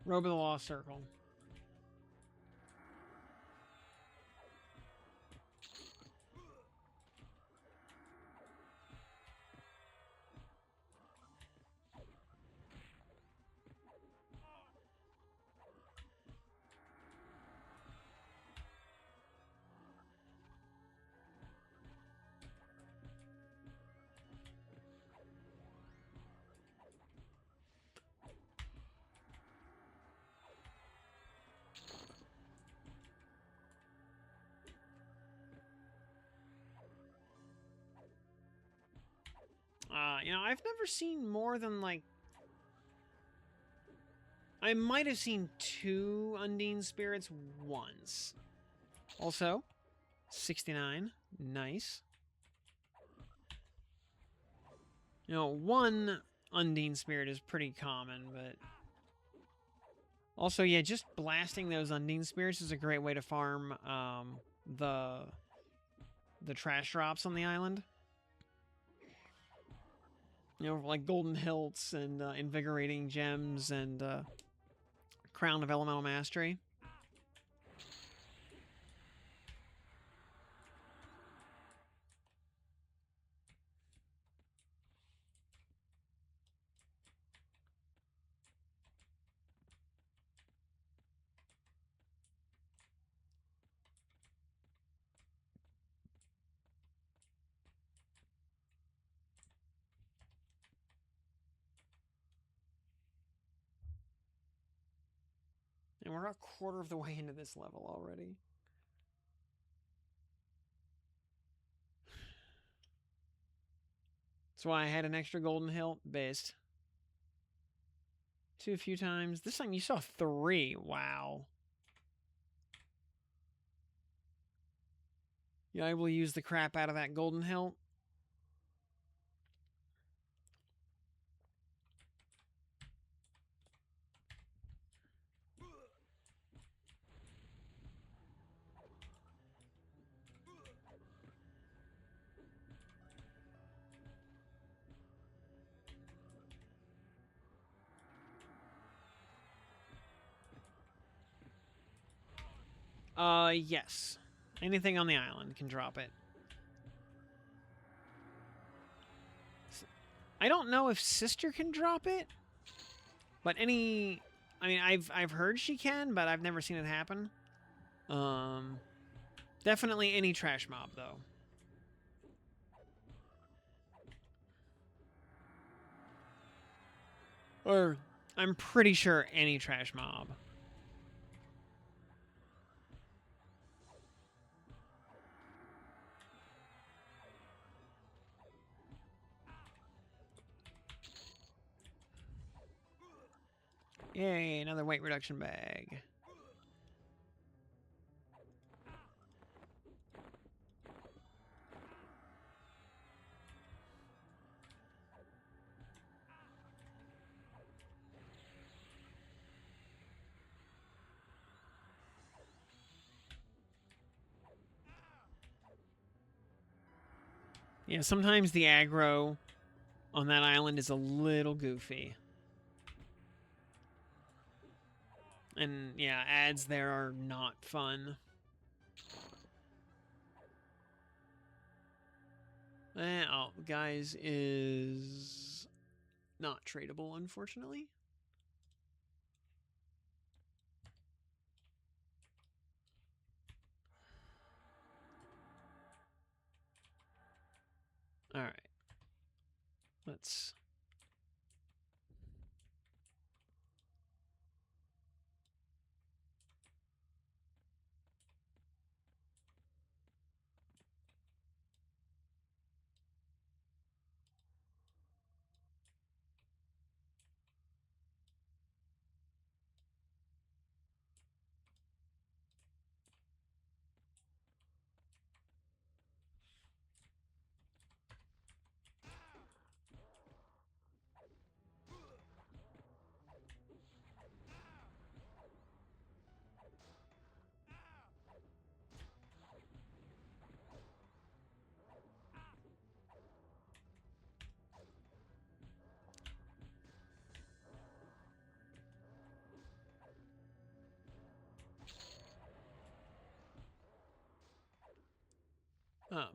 Robe of the Lost Circle. You know, I've never seen more than, like... I might have seen 2 Undine Spirits once. Also, 69. Nice. You know, 1 Undine Spirit is pretty common, but... Also, yeah, just blasting those Undine Spirits is a great way to farm the trash drops on the island. You know, like Golden Hilts and Invigorating Gems and Crown of Elemental Mastery. And we're a quarter of the way into this level already. That's why I had an extra Golden Hilt. Based. 2 a few times. This time you saw 3. Wow. Yeah, I will use the crap out of that golden hilt. Yes. Anything on the island can drop it. I don't know if Sister can drop it, but any... I mean, I've heard she can, but I've never seen it happen. Definitely any trash mob, though. Or, I'm pretty sure any trash mob. Yay, another weight reduction bag. Yeah, sometimes the aggro on that island is a little goofy. And yeah, ads there are not fun. Oh, guys, is not tradable, unfortunately. All right. Let's...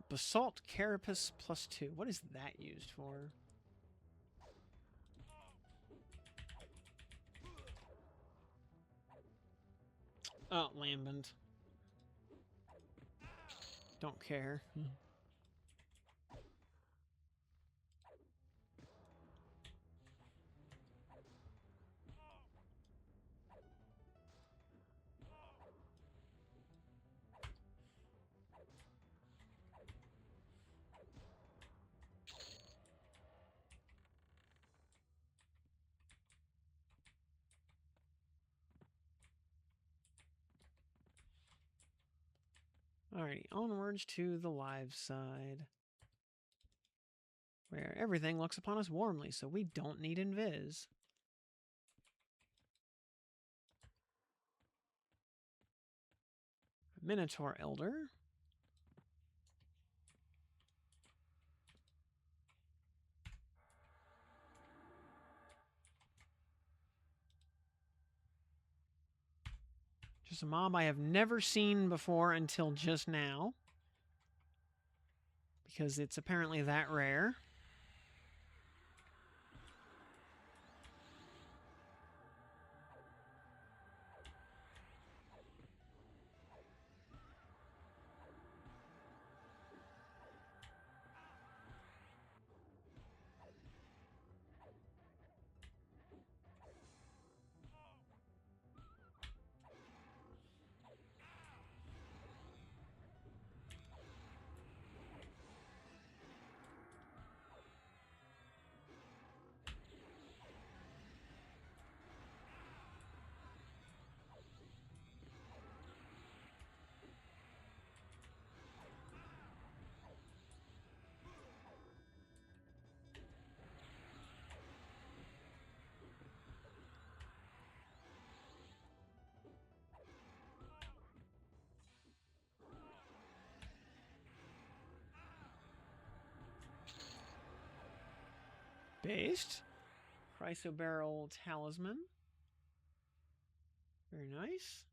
Basalt Carapace +2. What is that used for? Oh, Lambent. Don't care. Alrighty, onwards to the live side, where everything looks upon us warmly, so we don't need invis. Minotaur Elder. Just a mob I have never seen before until just now, because it's apparently that rare. Based. Chrysoberyl Talisman. Very nice.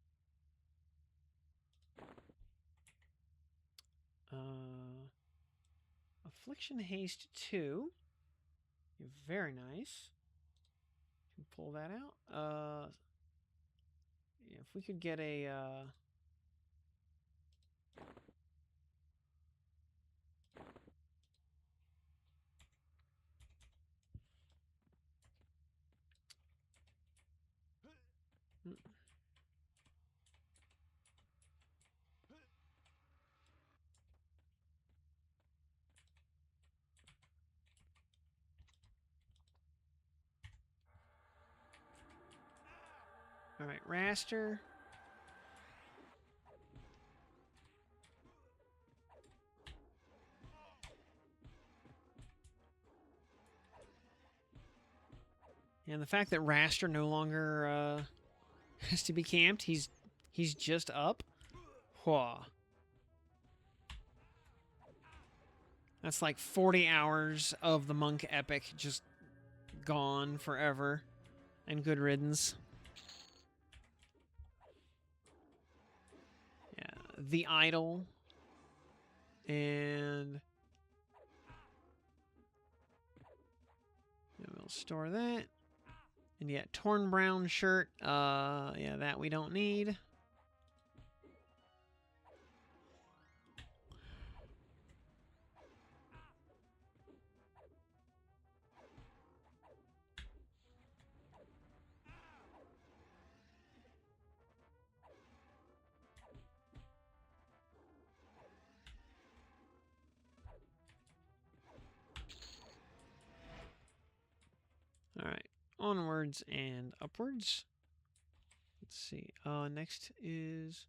Affliction Haste 2. Very nice. Can pull that out. Yeah, if we could get a all right, raster. And the fact that raster no longer has to be camped, he's just up. Whoa. That's like 40 hours of the monk epic just gone forever. And good riddance. Yeah, the idol. And we'll store that. And yeah, torn brown shirt. Yeah, that we don't need. All right, onwards and upwards. Let's see. Next is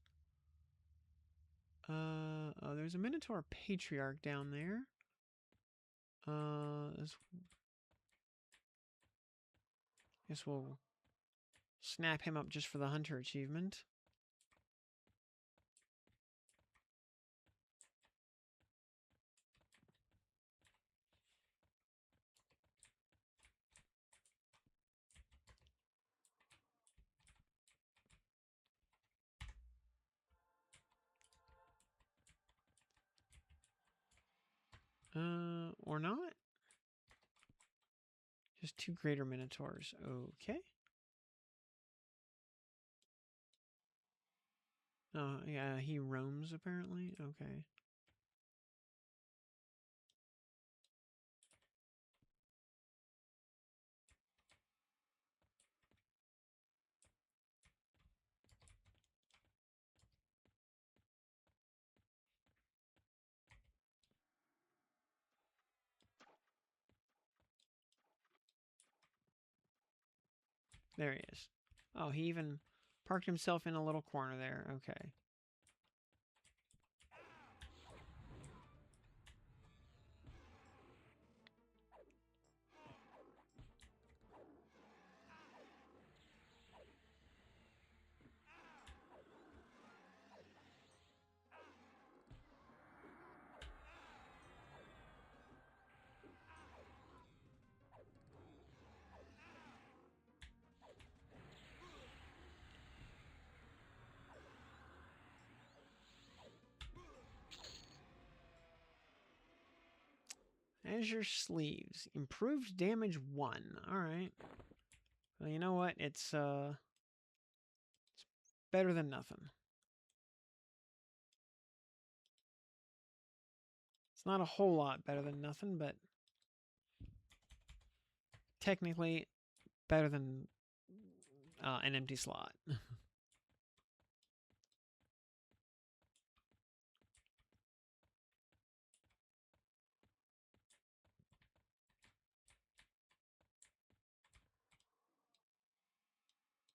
oh, there's a Minotaur Patriarch down there. Guess we'll snap him up just for the Hunter achievement. Or not. Just 2 greater Minotaurs. Okay. Oh, yeah, he roams apparently. Okay. There he is. Oh, he even parked himself in a little corner there. Okay. Azure Sleeves. Improved damage 1. Alright. Well, you know what? It's better than nothing. It's not a whole lot better than nothing, but technically better than an empty slot.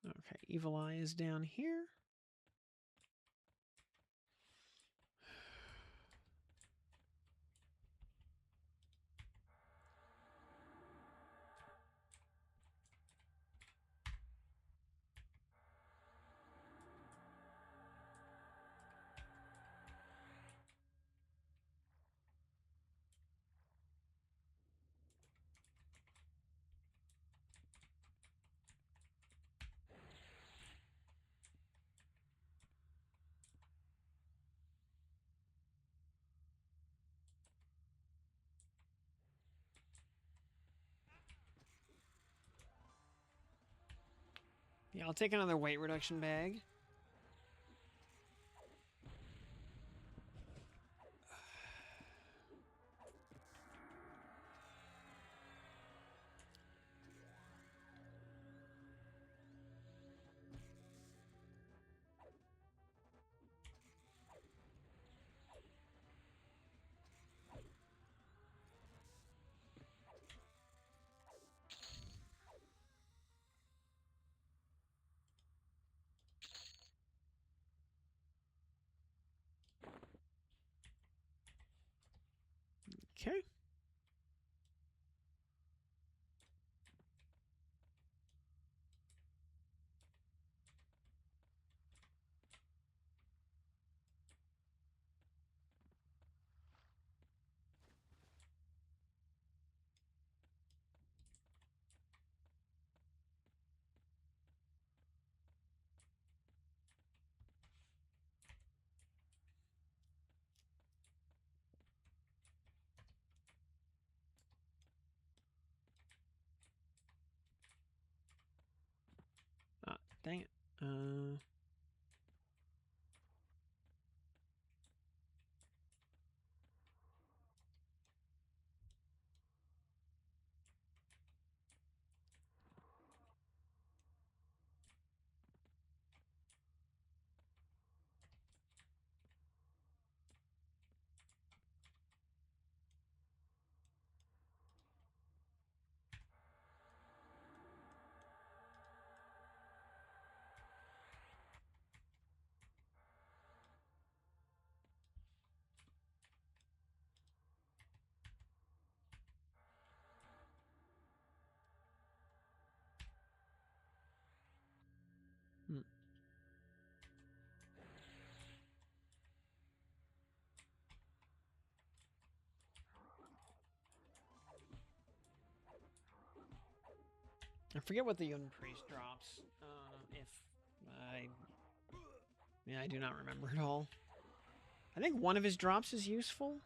Okay, Evil Eye is down here. Yeah, I'll take another weight reduction bag. Okay. Ah, dang it. Hmm. I forget what the Yun Priest drops. If I... Yeah, I do not remember at all. I think one of his drops is useful.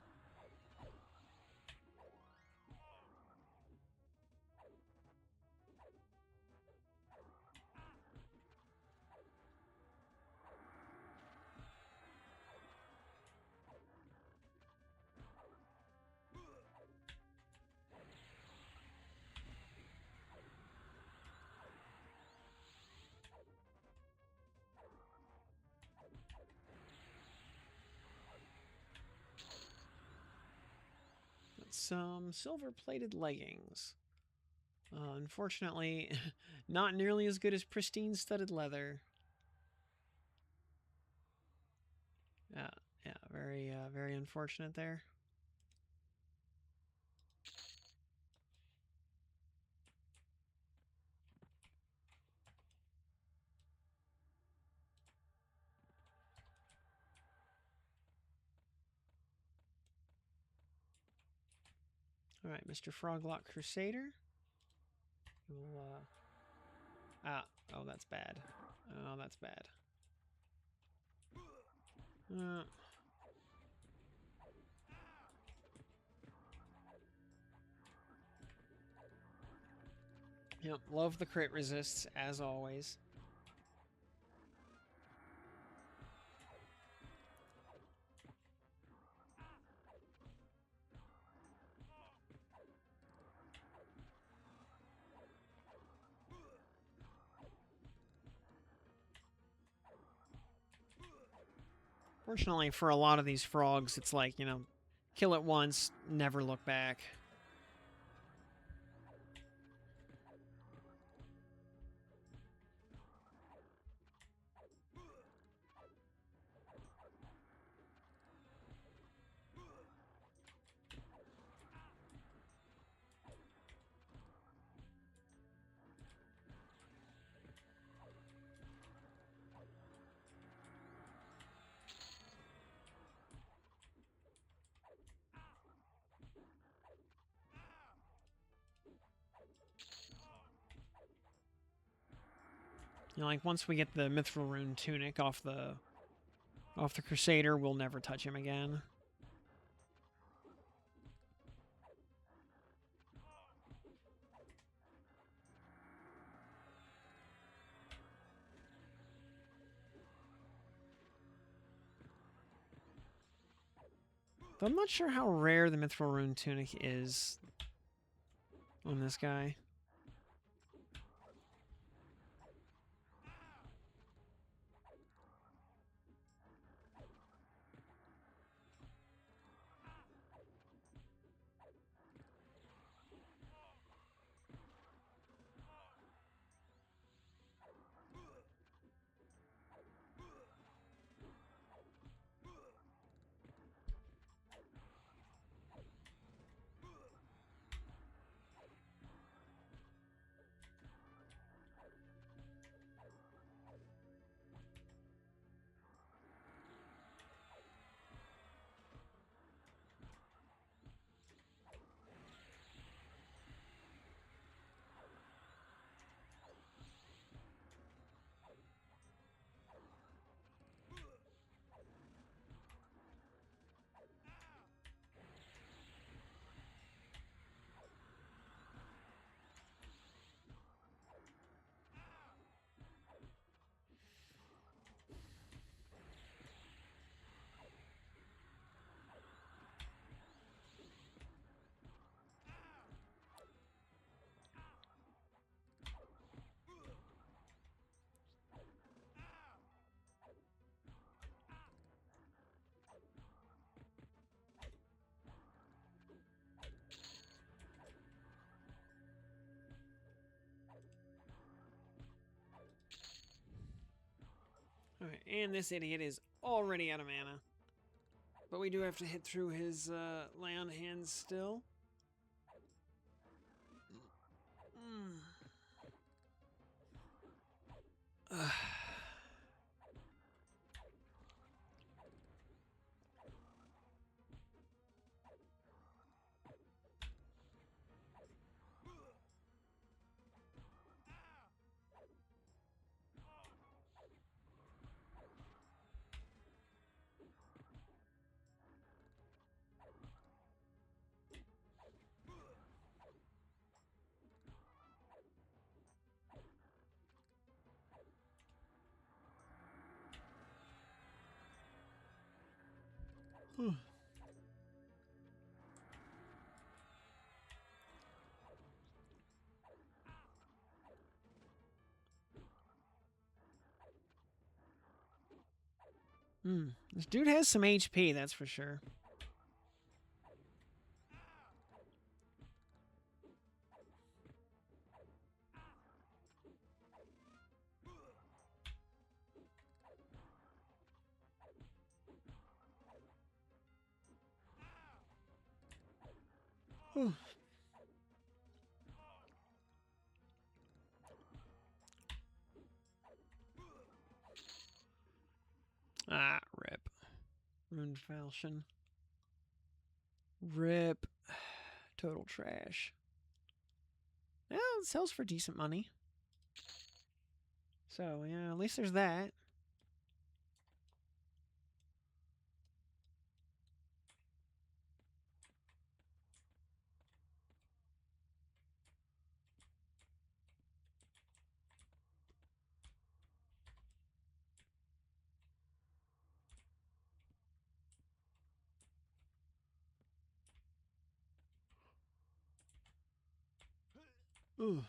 Some silver-plated leggings. Unfortunately, not nearly as good as pristine studded leather. Yeah, very unfortunate there. All right, Mr. Froglock Crusader. We'll, oh, that's bad. Oh, that's bad. Yep, love the crit resists, as always. Fortunately, for a lot of these frogs, it's like, you know, kill it once, never look back. You know, like once we get the Mithril Rune tunic off the Crusader, we'll never touch him again. Though I'm not sure how rare the Mithril Rune Tunic is on this guy. Alright, and this idiot is already out of mana. But we do have to hit through his lay on hands still. This dude has some HP, that's for sure. Ah, rip. Rune Falchion. Rip. Total trash. Yeah, it sells for decent money. So, yeah, at least there's that. Ooh.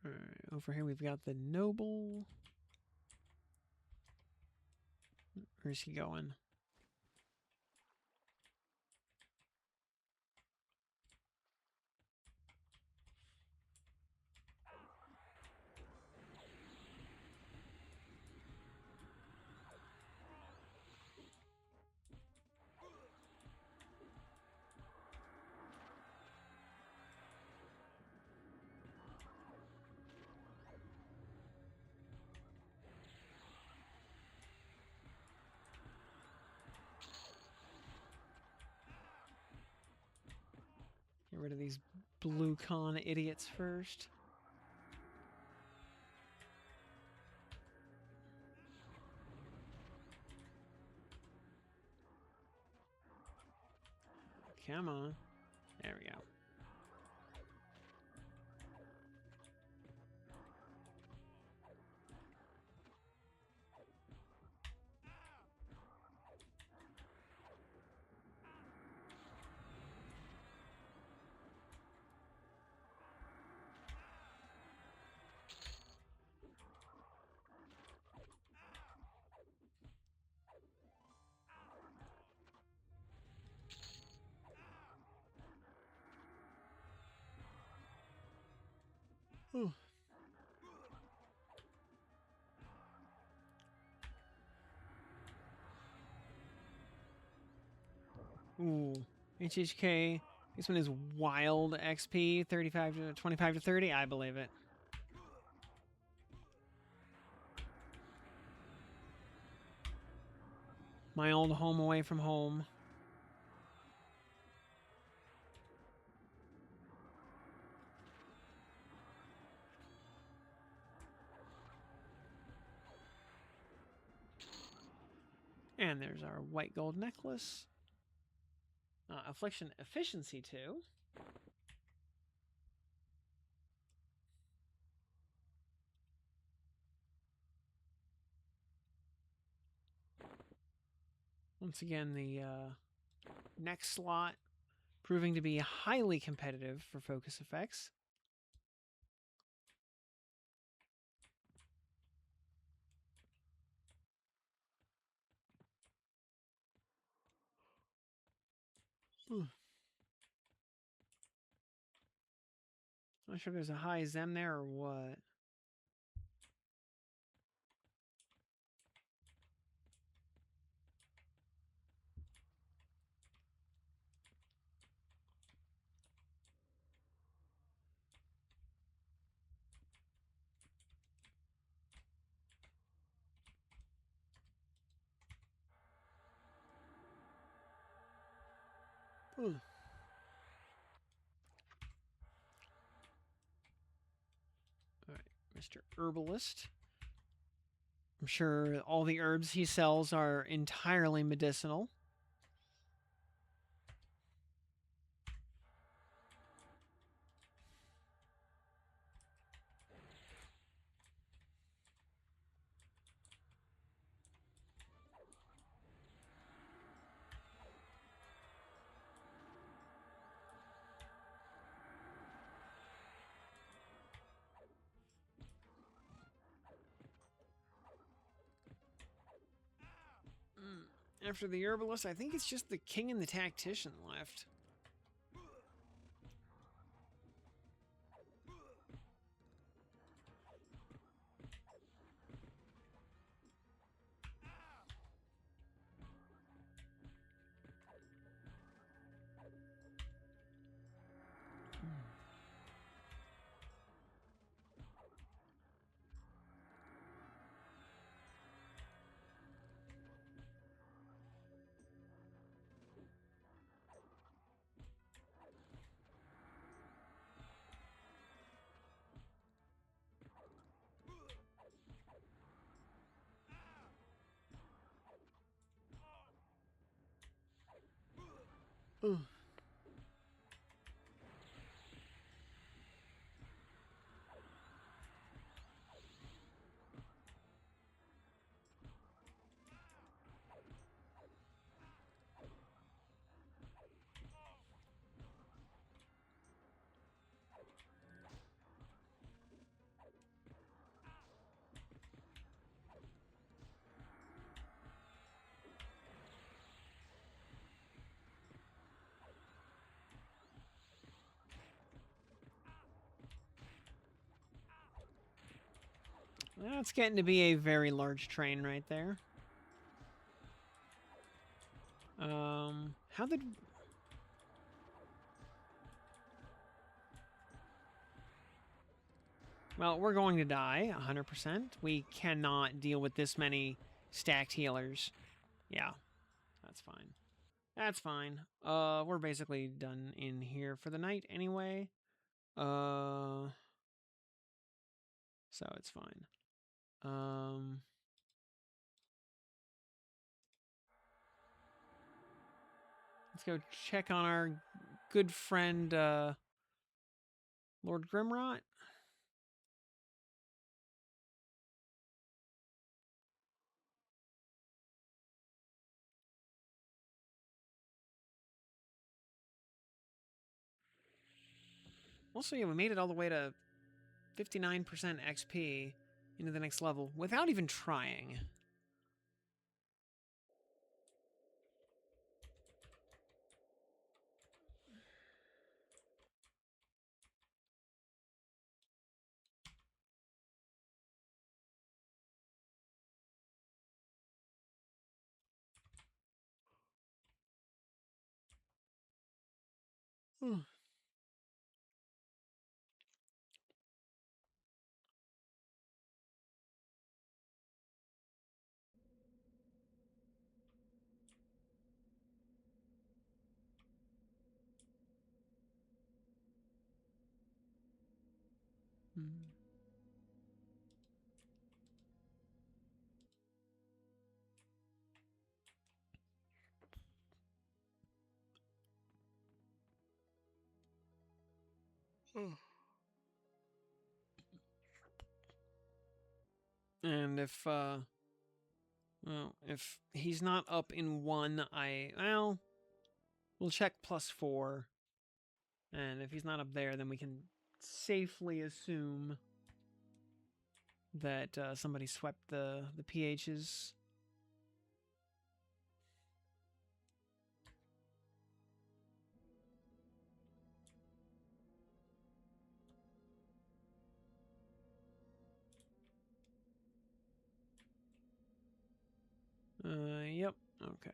Alright, over here we've got the Noble. Where's he going? rid of these blue con idiots first. Come on. There we go. Ooh. Ooh. HHK. This one is wild XP, 35 to 25 to 30. I believe it. My old home away from home. And there's our white gold necklace. Affliction efficiency 2. Once again, the next slot proving to be highly competitive for focus effects. Not sure if there's a high Zem there or what. Ooh. All right, Mr. Herbalist. I'm sure all the herbs he sells are entirely medicinal. After the herbalist, I think it's just the king and the tactician left. Ooh. That's getting to be a very large train right there. How did... Well, we're going to die, 100%. We cannot deal with this many stacked healers. Yeah, that's fine. That's fine. We're basically done in here for the night anyway. So it's fine. Let's go check on our good friend, Lord Grimrot. Also, yeah, we made it all the way to 59% XP into the next level without even trying. And if he's not up in 1, we'll check +4. And if he's not up there, then we can safely assume that somebody swept the PHs. Yep. Okay.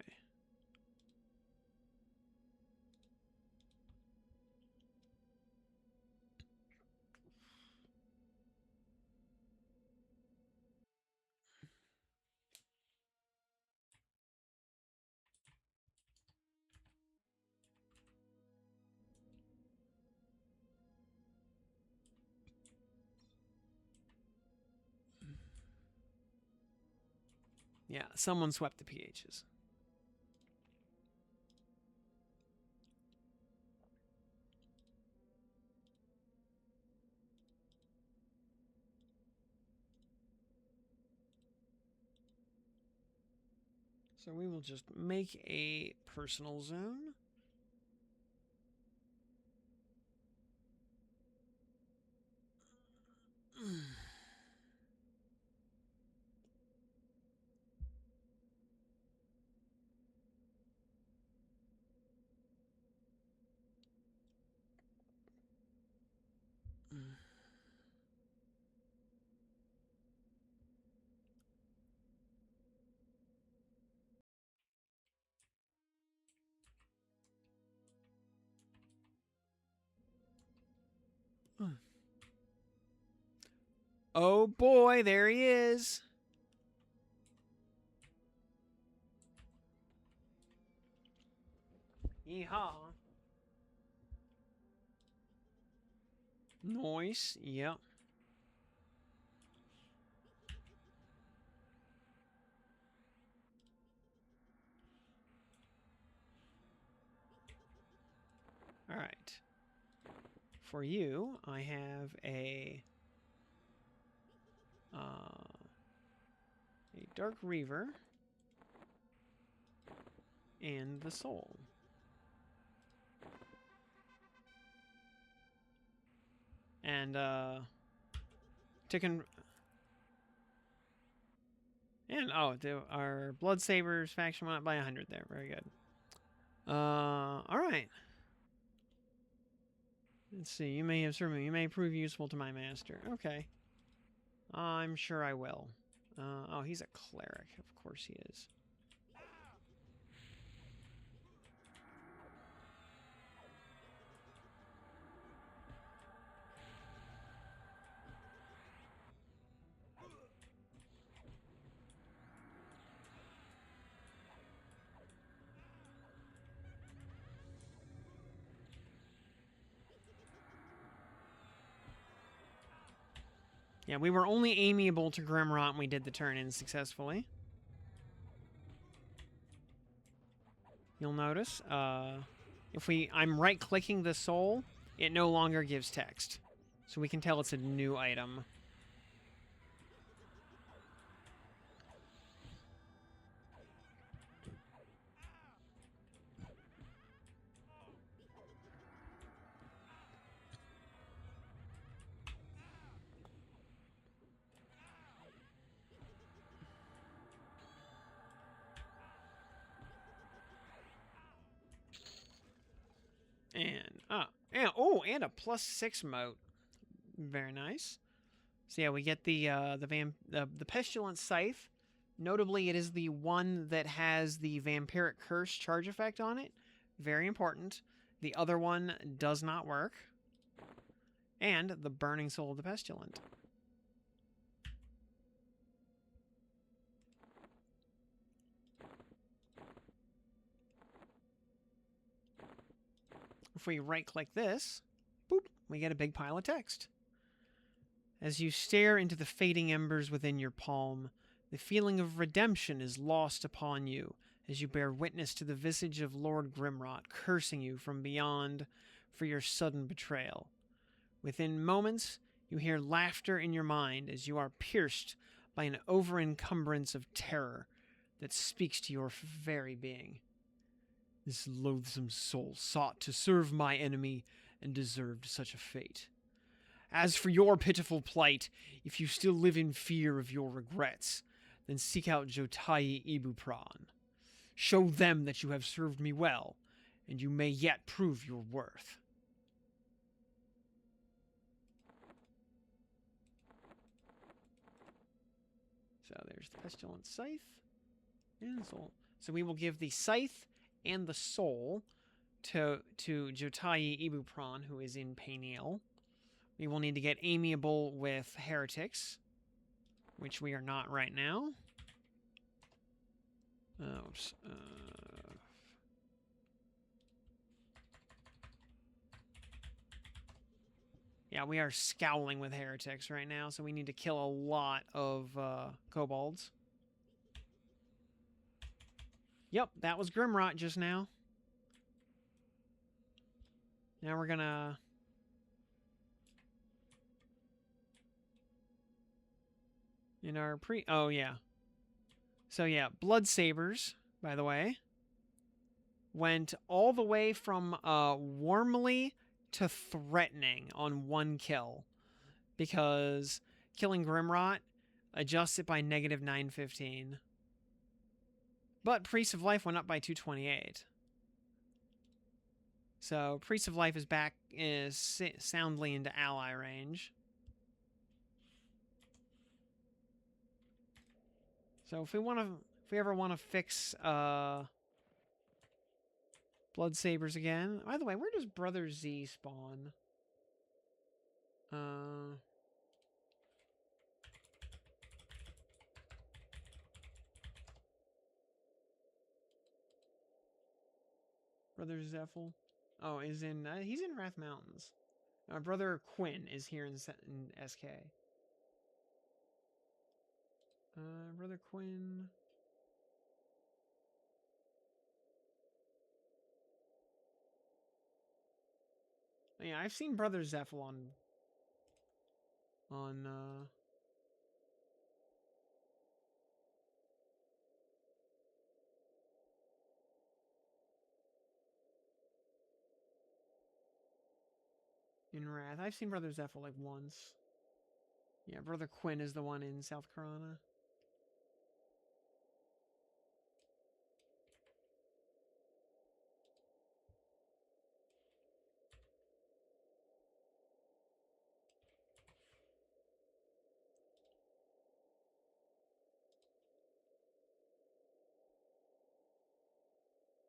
Yeah, someone swept the PHs. So we will just make a personal zone. Oh boy, there he is. Yeehaw. Nice. Yep. All right. For you, I have a Dark Reaver and the Soul. And our Blood Sabers faction went up by 100 there. Very good. All right. Let's see. You may have served me. You may prove useful to my master. Okay. I'm sure I will. Oh, he's a cleric. Of course he is. Yeah, we were only amiable to Grimrot and we did the turn-in successfully. You'll notice, if I'm right-clicking the soul, it no longer gives text. So we can tell it's a new item. And a +6 moat. Very nice. So yeah, we get the Pestilent Scythe. Notably, it is the one that has the Vampiric Curse charge effect on it. Very important. The other one does not work. And the Burning Soul of the Pestilent. If we right-click this, boop, we get a big pile of text. As you stare into the fading embers within your palm, the feeling of redemption is lost upon you as you bear witness to the visage of Lord Grimrot cursing you from beyond for your sudden betrayal. Within moments, you hear laughter in your mind as you are pierced by an over-encumbrance of terror that speaks to your very being. This loathsome soul sought to serve my enemy and deserved such a fate. As for your pitiful plight, if you still live in fear of your regrets, then seek out Jotai Ibupran. Show them that you have served me well, and you may yet prove your worth. So there's the Pestilent Scythe and Soul. So we will give the Scythe and the Soul to Jotai Ibupran, who is in Peniel. We will need to get amiable with heretics, which we are not right now. Oops. Yeah, we are scowling with heretics right now, so we need to kill a lot of kobolds. Yep, that was Grimrot just now. Now we're gonna... In our oh, yeah. So, yeah, Blood Sabers, by the way, went all the way from warmly to threatening on one kill. Because killing Grimrot adjusts it by negative 915. But Priest of Life went up by 228. So, Priest of Life is back soundly into ally range. So if we ever want to fix Blood Sabers again. By the way, where does Brother Z spawn? Brother Zephyl? Oh, he's in Wrath Mountains. Brother Quinn is here in SK. Brother Quinn. Yeah, I've seen Brother Zephyl on in Wrath. I've seen Brother Zephyl like once. Yeah, Brother Quinn is the one in South Karana.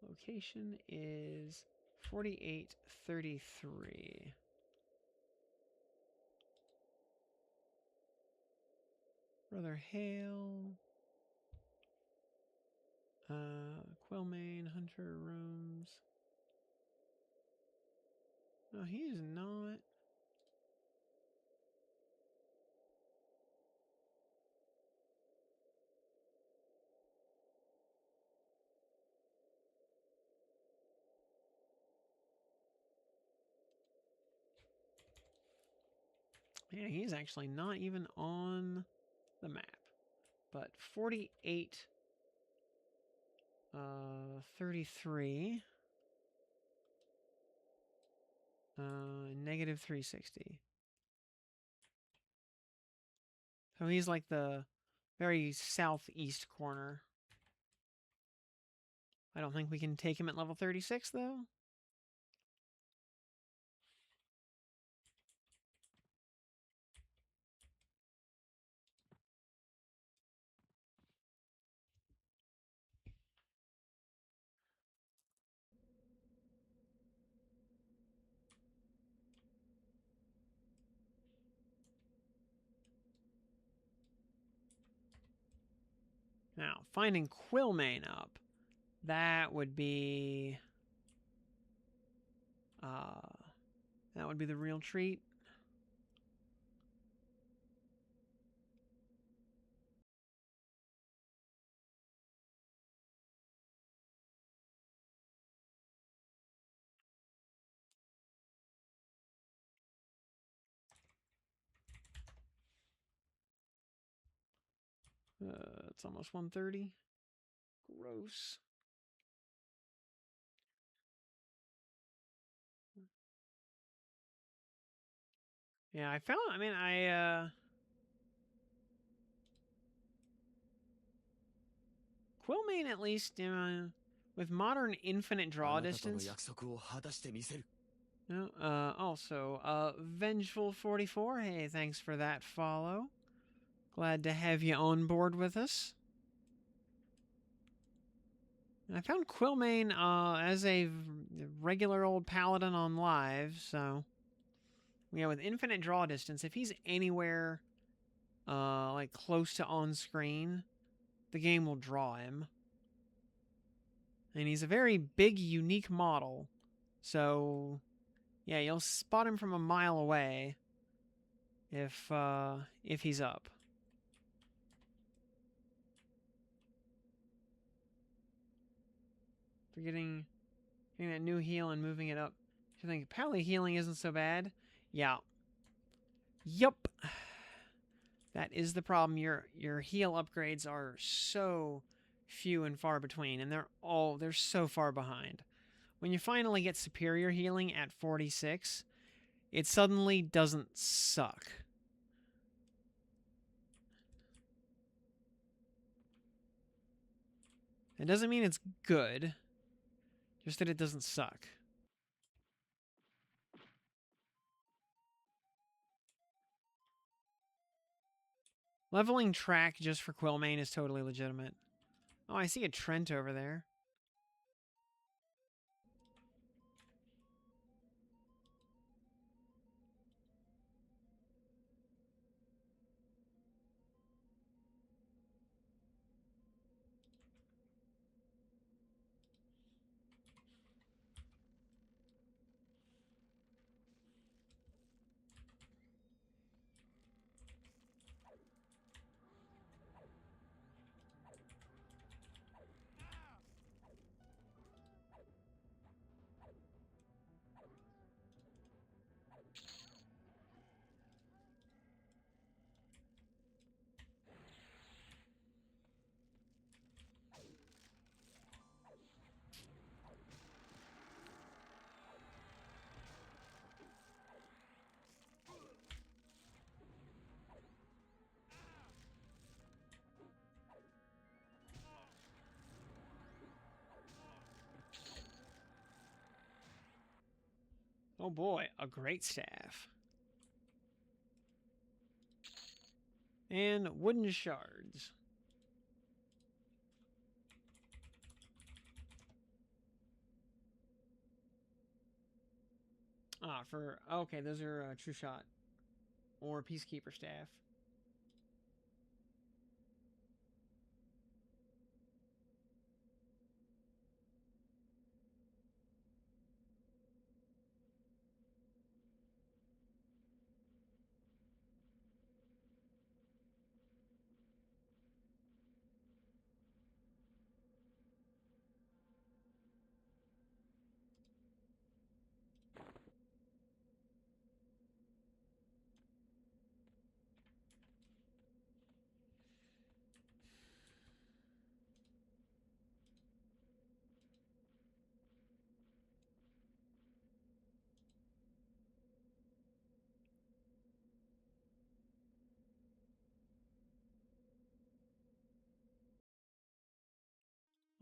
Location is 4833. Brother Hale. Quillmane, Hunter Rooms. No, he is not. Yeah, he's actually not even on the map. But 48, 33, negative 360. So he's like the very southeast corner. I don't think we can take him at level 36, though. Now, finding Quillmane up. That would be... that would be the real treat. It's almost 1:30. Gross. Yeah, Quillmane, at least, with modern infinite draw distance. Also, Vengeful44, hey, thanks for that follow. Glad to have you on board with us. I found Quillmane as a regular old paladin on live, so... Yeah, with infinite draw distance, if he's anywhere like close to on screen, the game will draw him. And he's a very big, unique model. So, yeah, you'll spot him from a mile away if he's up. For getting that new heal and moving it up. I think pally healing isn't so bad. Yeah. Yup. That is the problem. Your heal upgrades are so few and far between, and they're so far behind. When you finally get superior healing at 46, it suddenly doesn't suck. It doesn't mean it's good, just that it doesn't suck. Leveling track just for Quillmane is totally legitimate. Oh, I see a Trent over there. Oh boy, a great staff. And wooden shards. Okay, those are True Shot. Or Peacekeeper staff.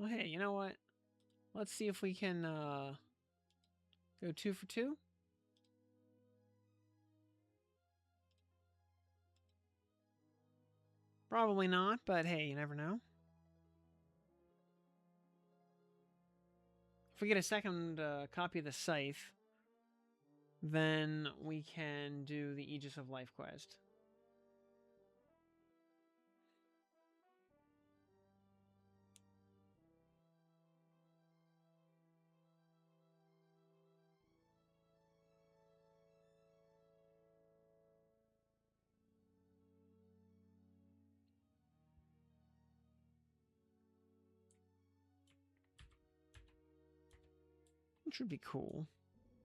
Well, hey, you know what? Let's see if we can go 2 for 2. Probably not, but hey, you never know. If we get a second copy of the Scythe, then we can do the Aegis of Life quest. Which would be cool.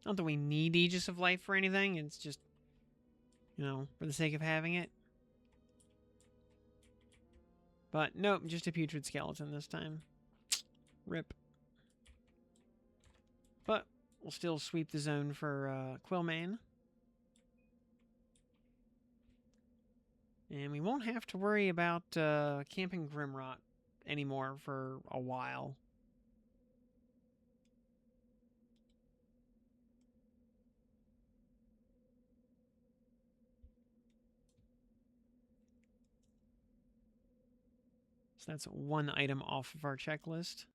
Not that we need Aegis of Life for anything, it's just, you know, for the sake of having it. But nope, just a putrid skeleton this time. Rip. But we'll still sweep the zone for Quillmane. And we won't have to worry about camping Grimrot anymore for a while. So that's one item off of our checklist.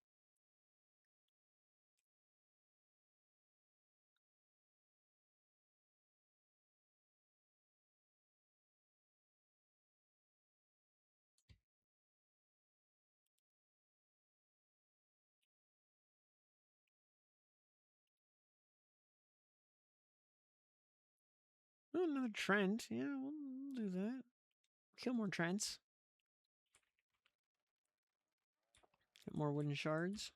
Oh, another Trent. Yeah, we'll do that. Kill more Trents. Get more wooden shards.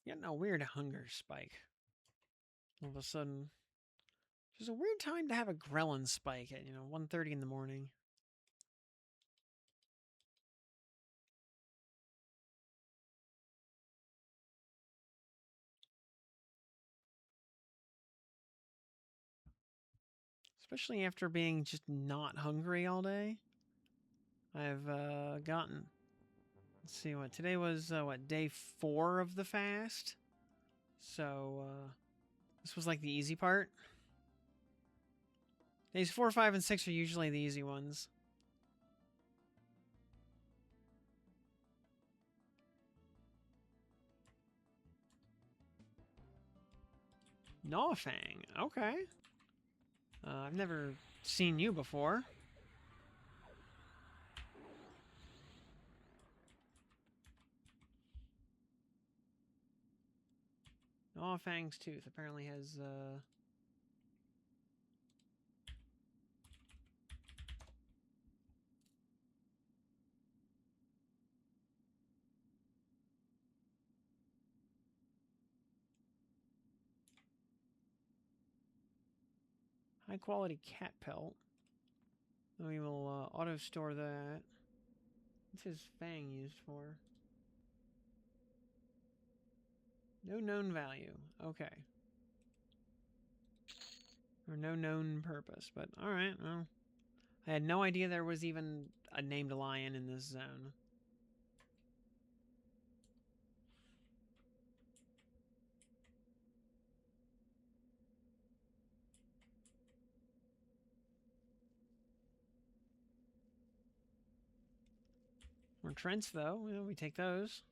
Getting a weird hunger spike. All of a sudden. It's a weird time to have a ghrelin spike at, 1:30 in the morning. Especially after being just not hungry all day. I've gotten... Let's see, today was, day 4 of the fast? So, this was like the easy part. Days 4, 5, and 6 are usually the easy ones. Gnawfang, okay. I've never seen you before. Gnawfang's tooth apparently has, high quality cat pelt. We will auto store that. What's his fang used for? No known value. Okay. Or no known purpose. But alright, well. I had no idea there was even a named lion in this zone. More Trents, though. You know, we take those.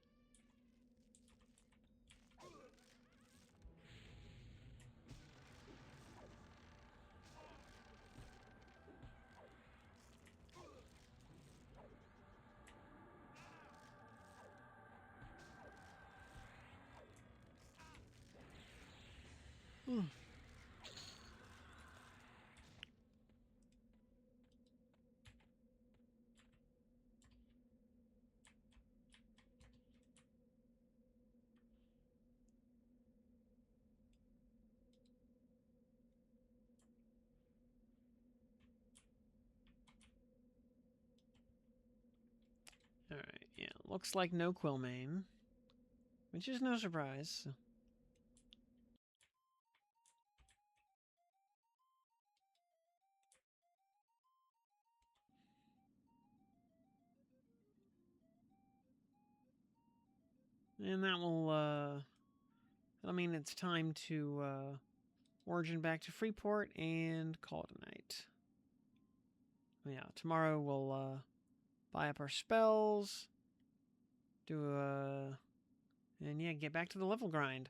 Hmm. Alright, yeah. Looks like no Quillmane. Which is no surprise. And that will, I mean, it's time to, origin back to Freeport and call it a night. Yeah, tomorrow we'll, buy up our spells. And yeah, get back to the level grind.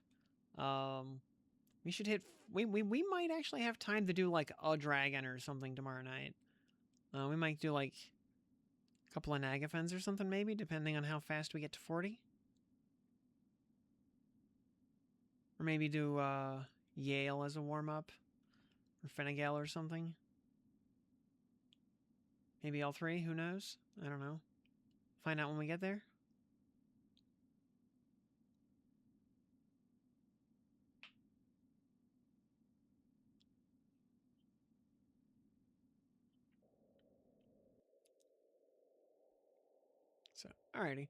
We should hit, we might actually have time to do, like, a dragon or something tomorrow night. We might do, like, a couple of Nagafens or something, maybe, depending on how fast we get to 40. Or maybe do Yale as a warm-up. Or Finnegal or something. Maybe all three, who knows? I don't know. Find out when we get there. So, alrighty.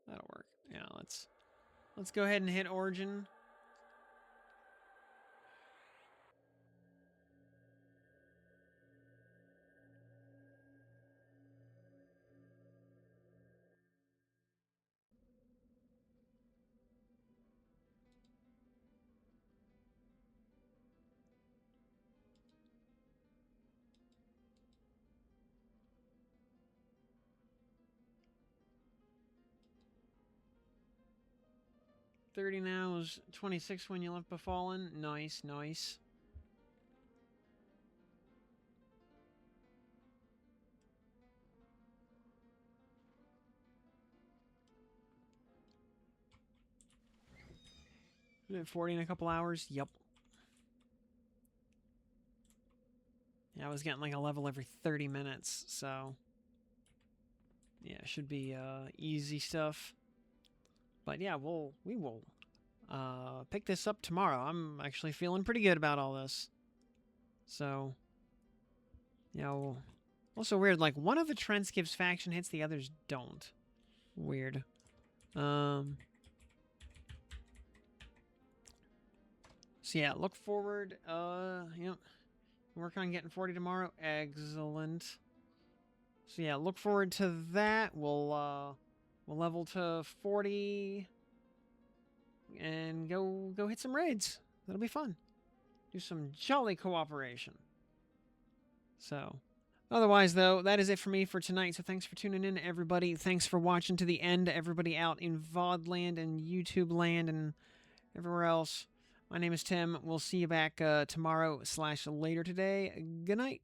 That'll work. Yeah, let's go ahead and hit Origin. $30 now is 26 when you left Befallen. Nice, nice. We hit 40 in a couple hours. Yep. Yeah, I was getting like a level every 30 minutes, so yeah, it should be easy stuff. But yeah, we will pick this up tomorrow. I'm actually feeling pretty good about all this. So, you know, also weird, like one of the Trents gives faction hits, the others don't. Weird. So yeah, look forward. Work on getting 40 tomorrow. Excellent. So yeah, look forward to that. We'll level to 40 and go hit some raids. That'll be fun. Do some jolly cooperation. So, otherwise though, that is it for me for tonight. So thanks for tuning in, everybody. Thanks for watching to the end, everybody out in VOD land and YouTube land and everywhere else. My name is Tim. We'll see you back tomorrow / later today. Good night.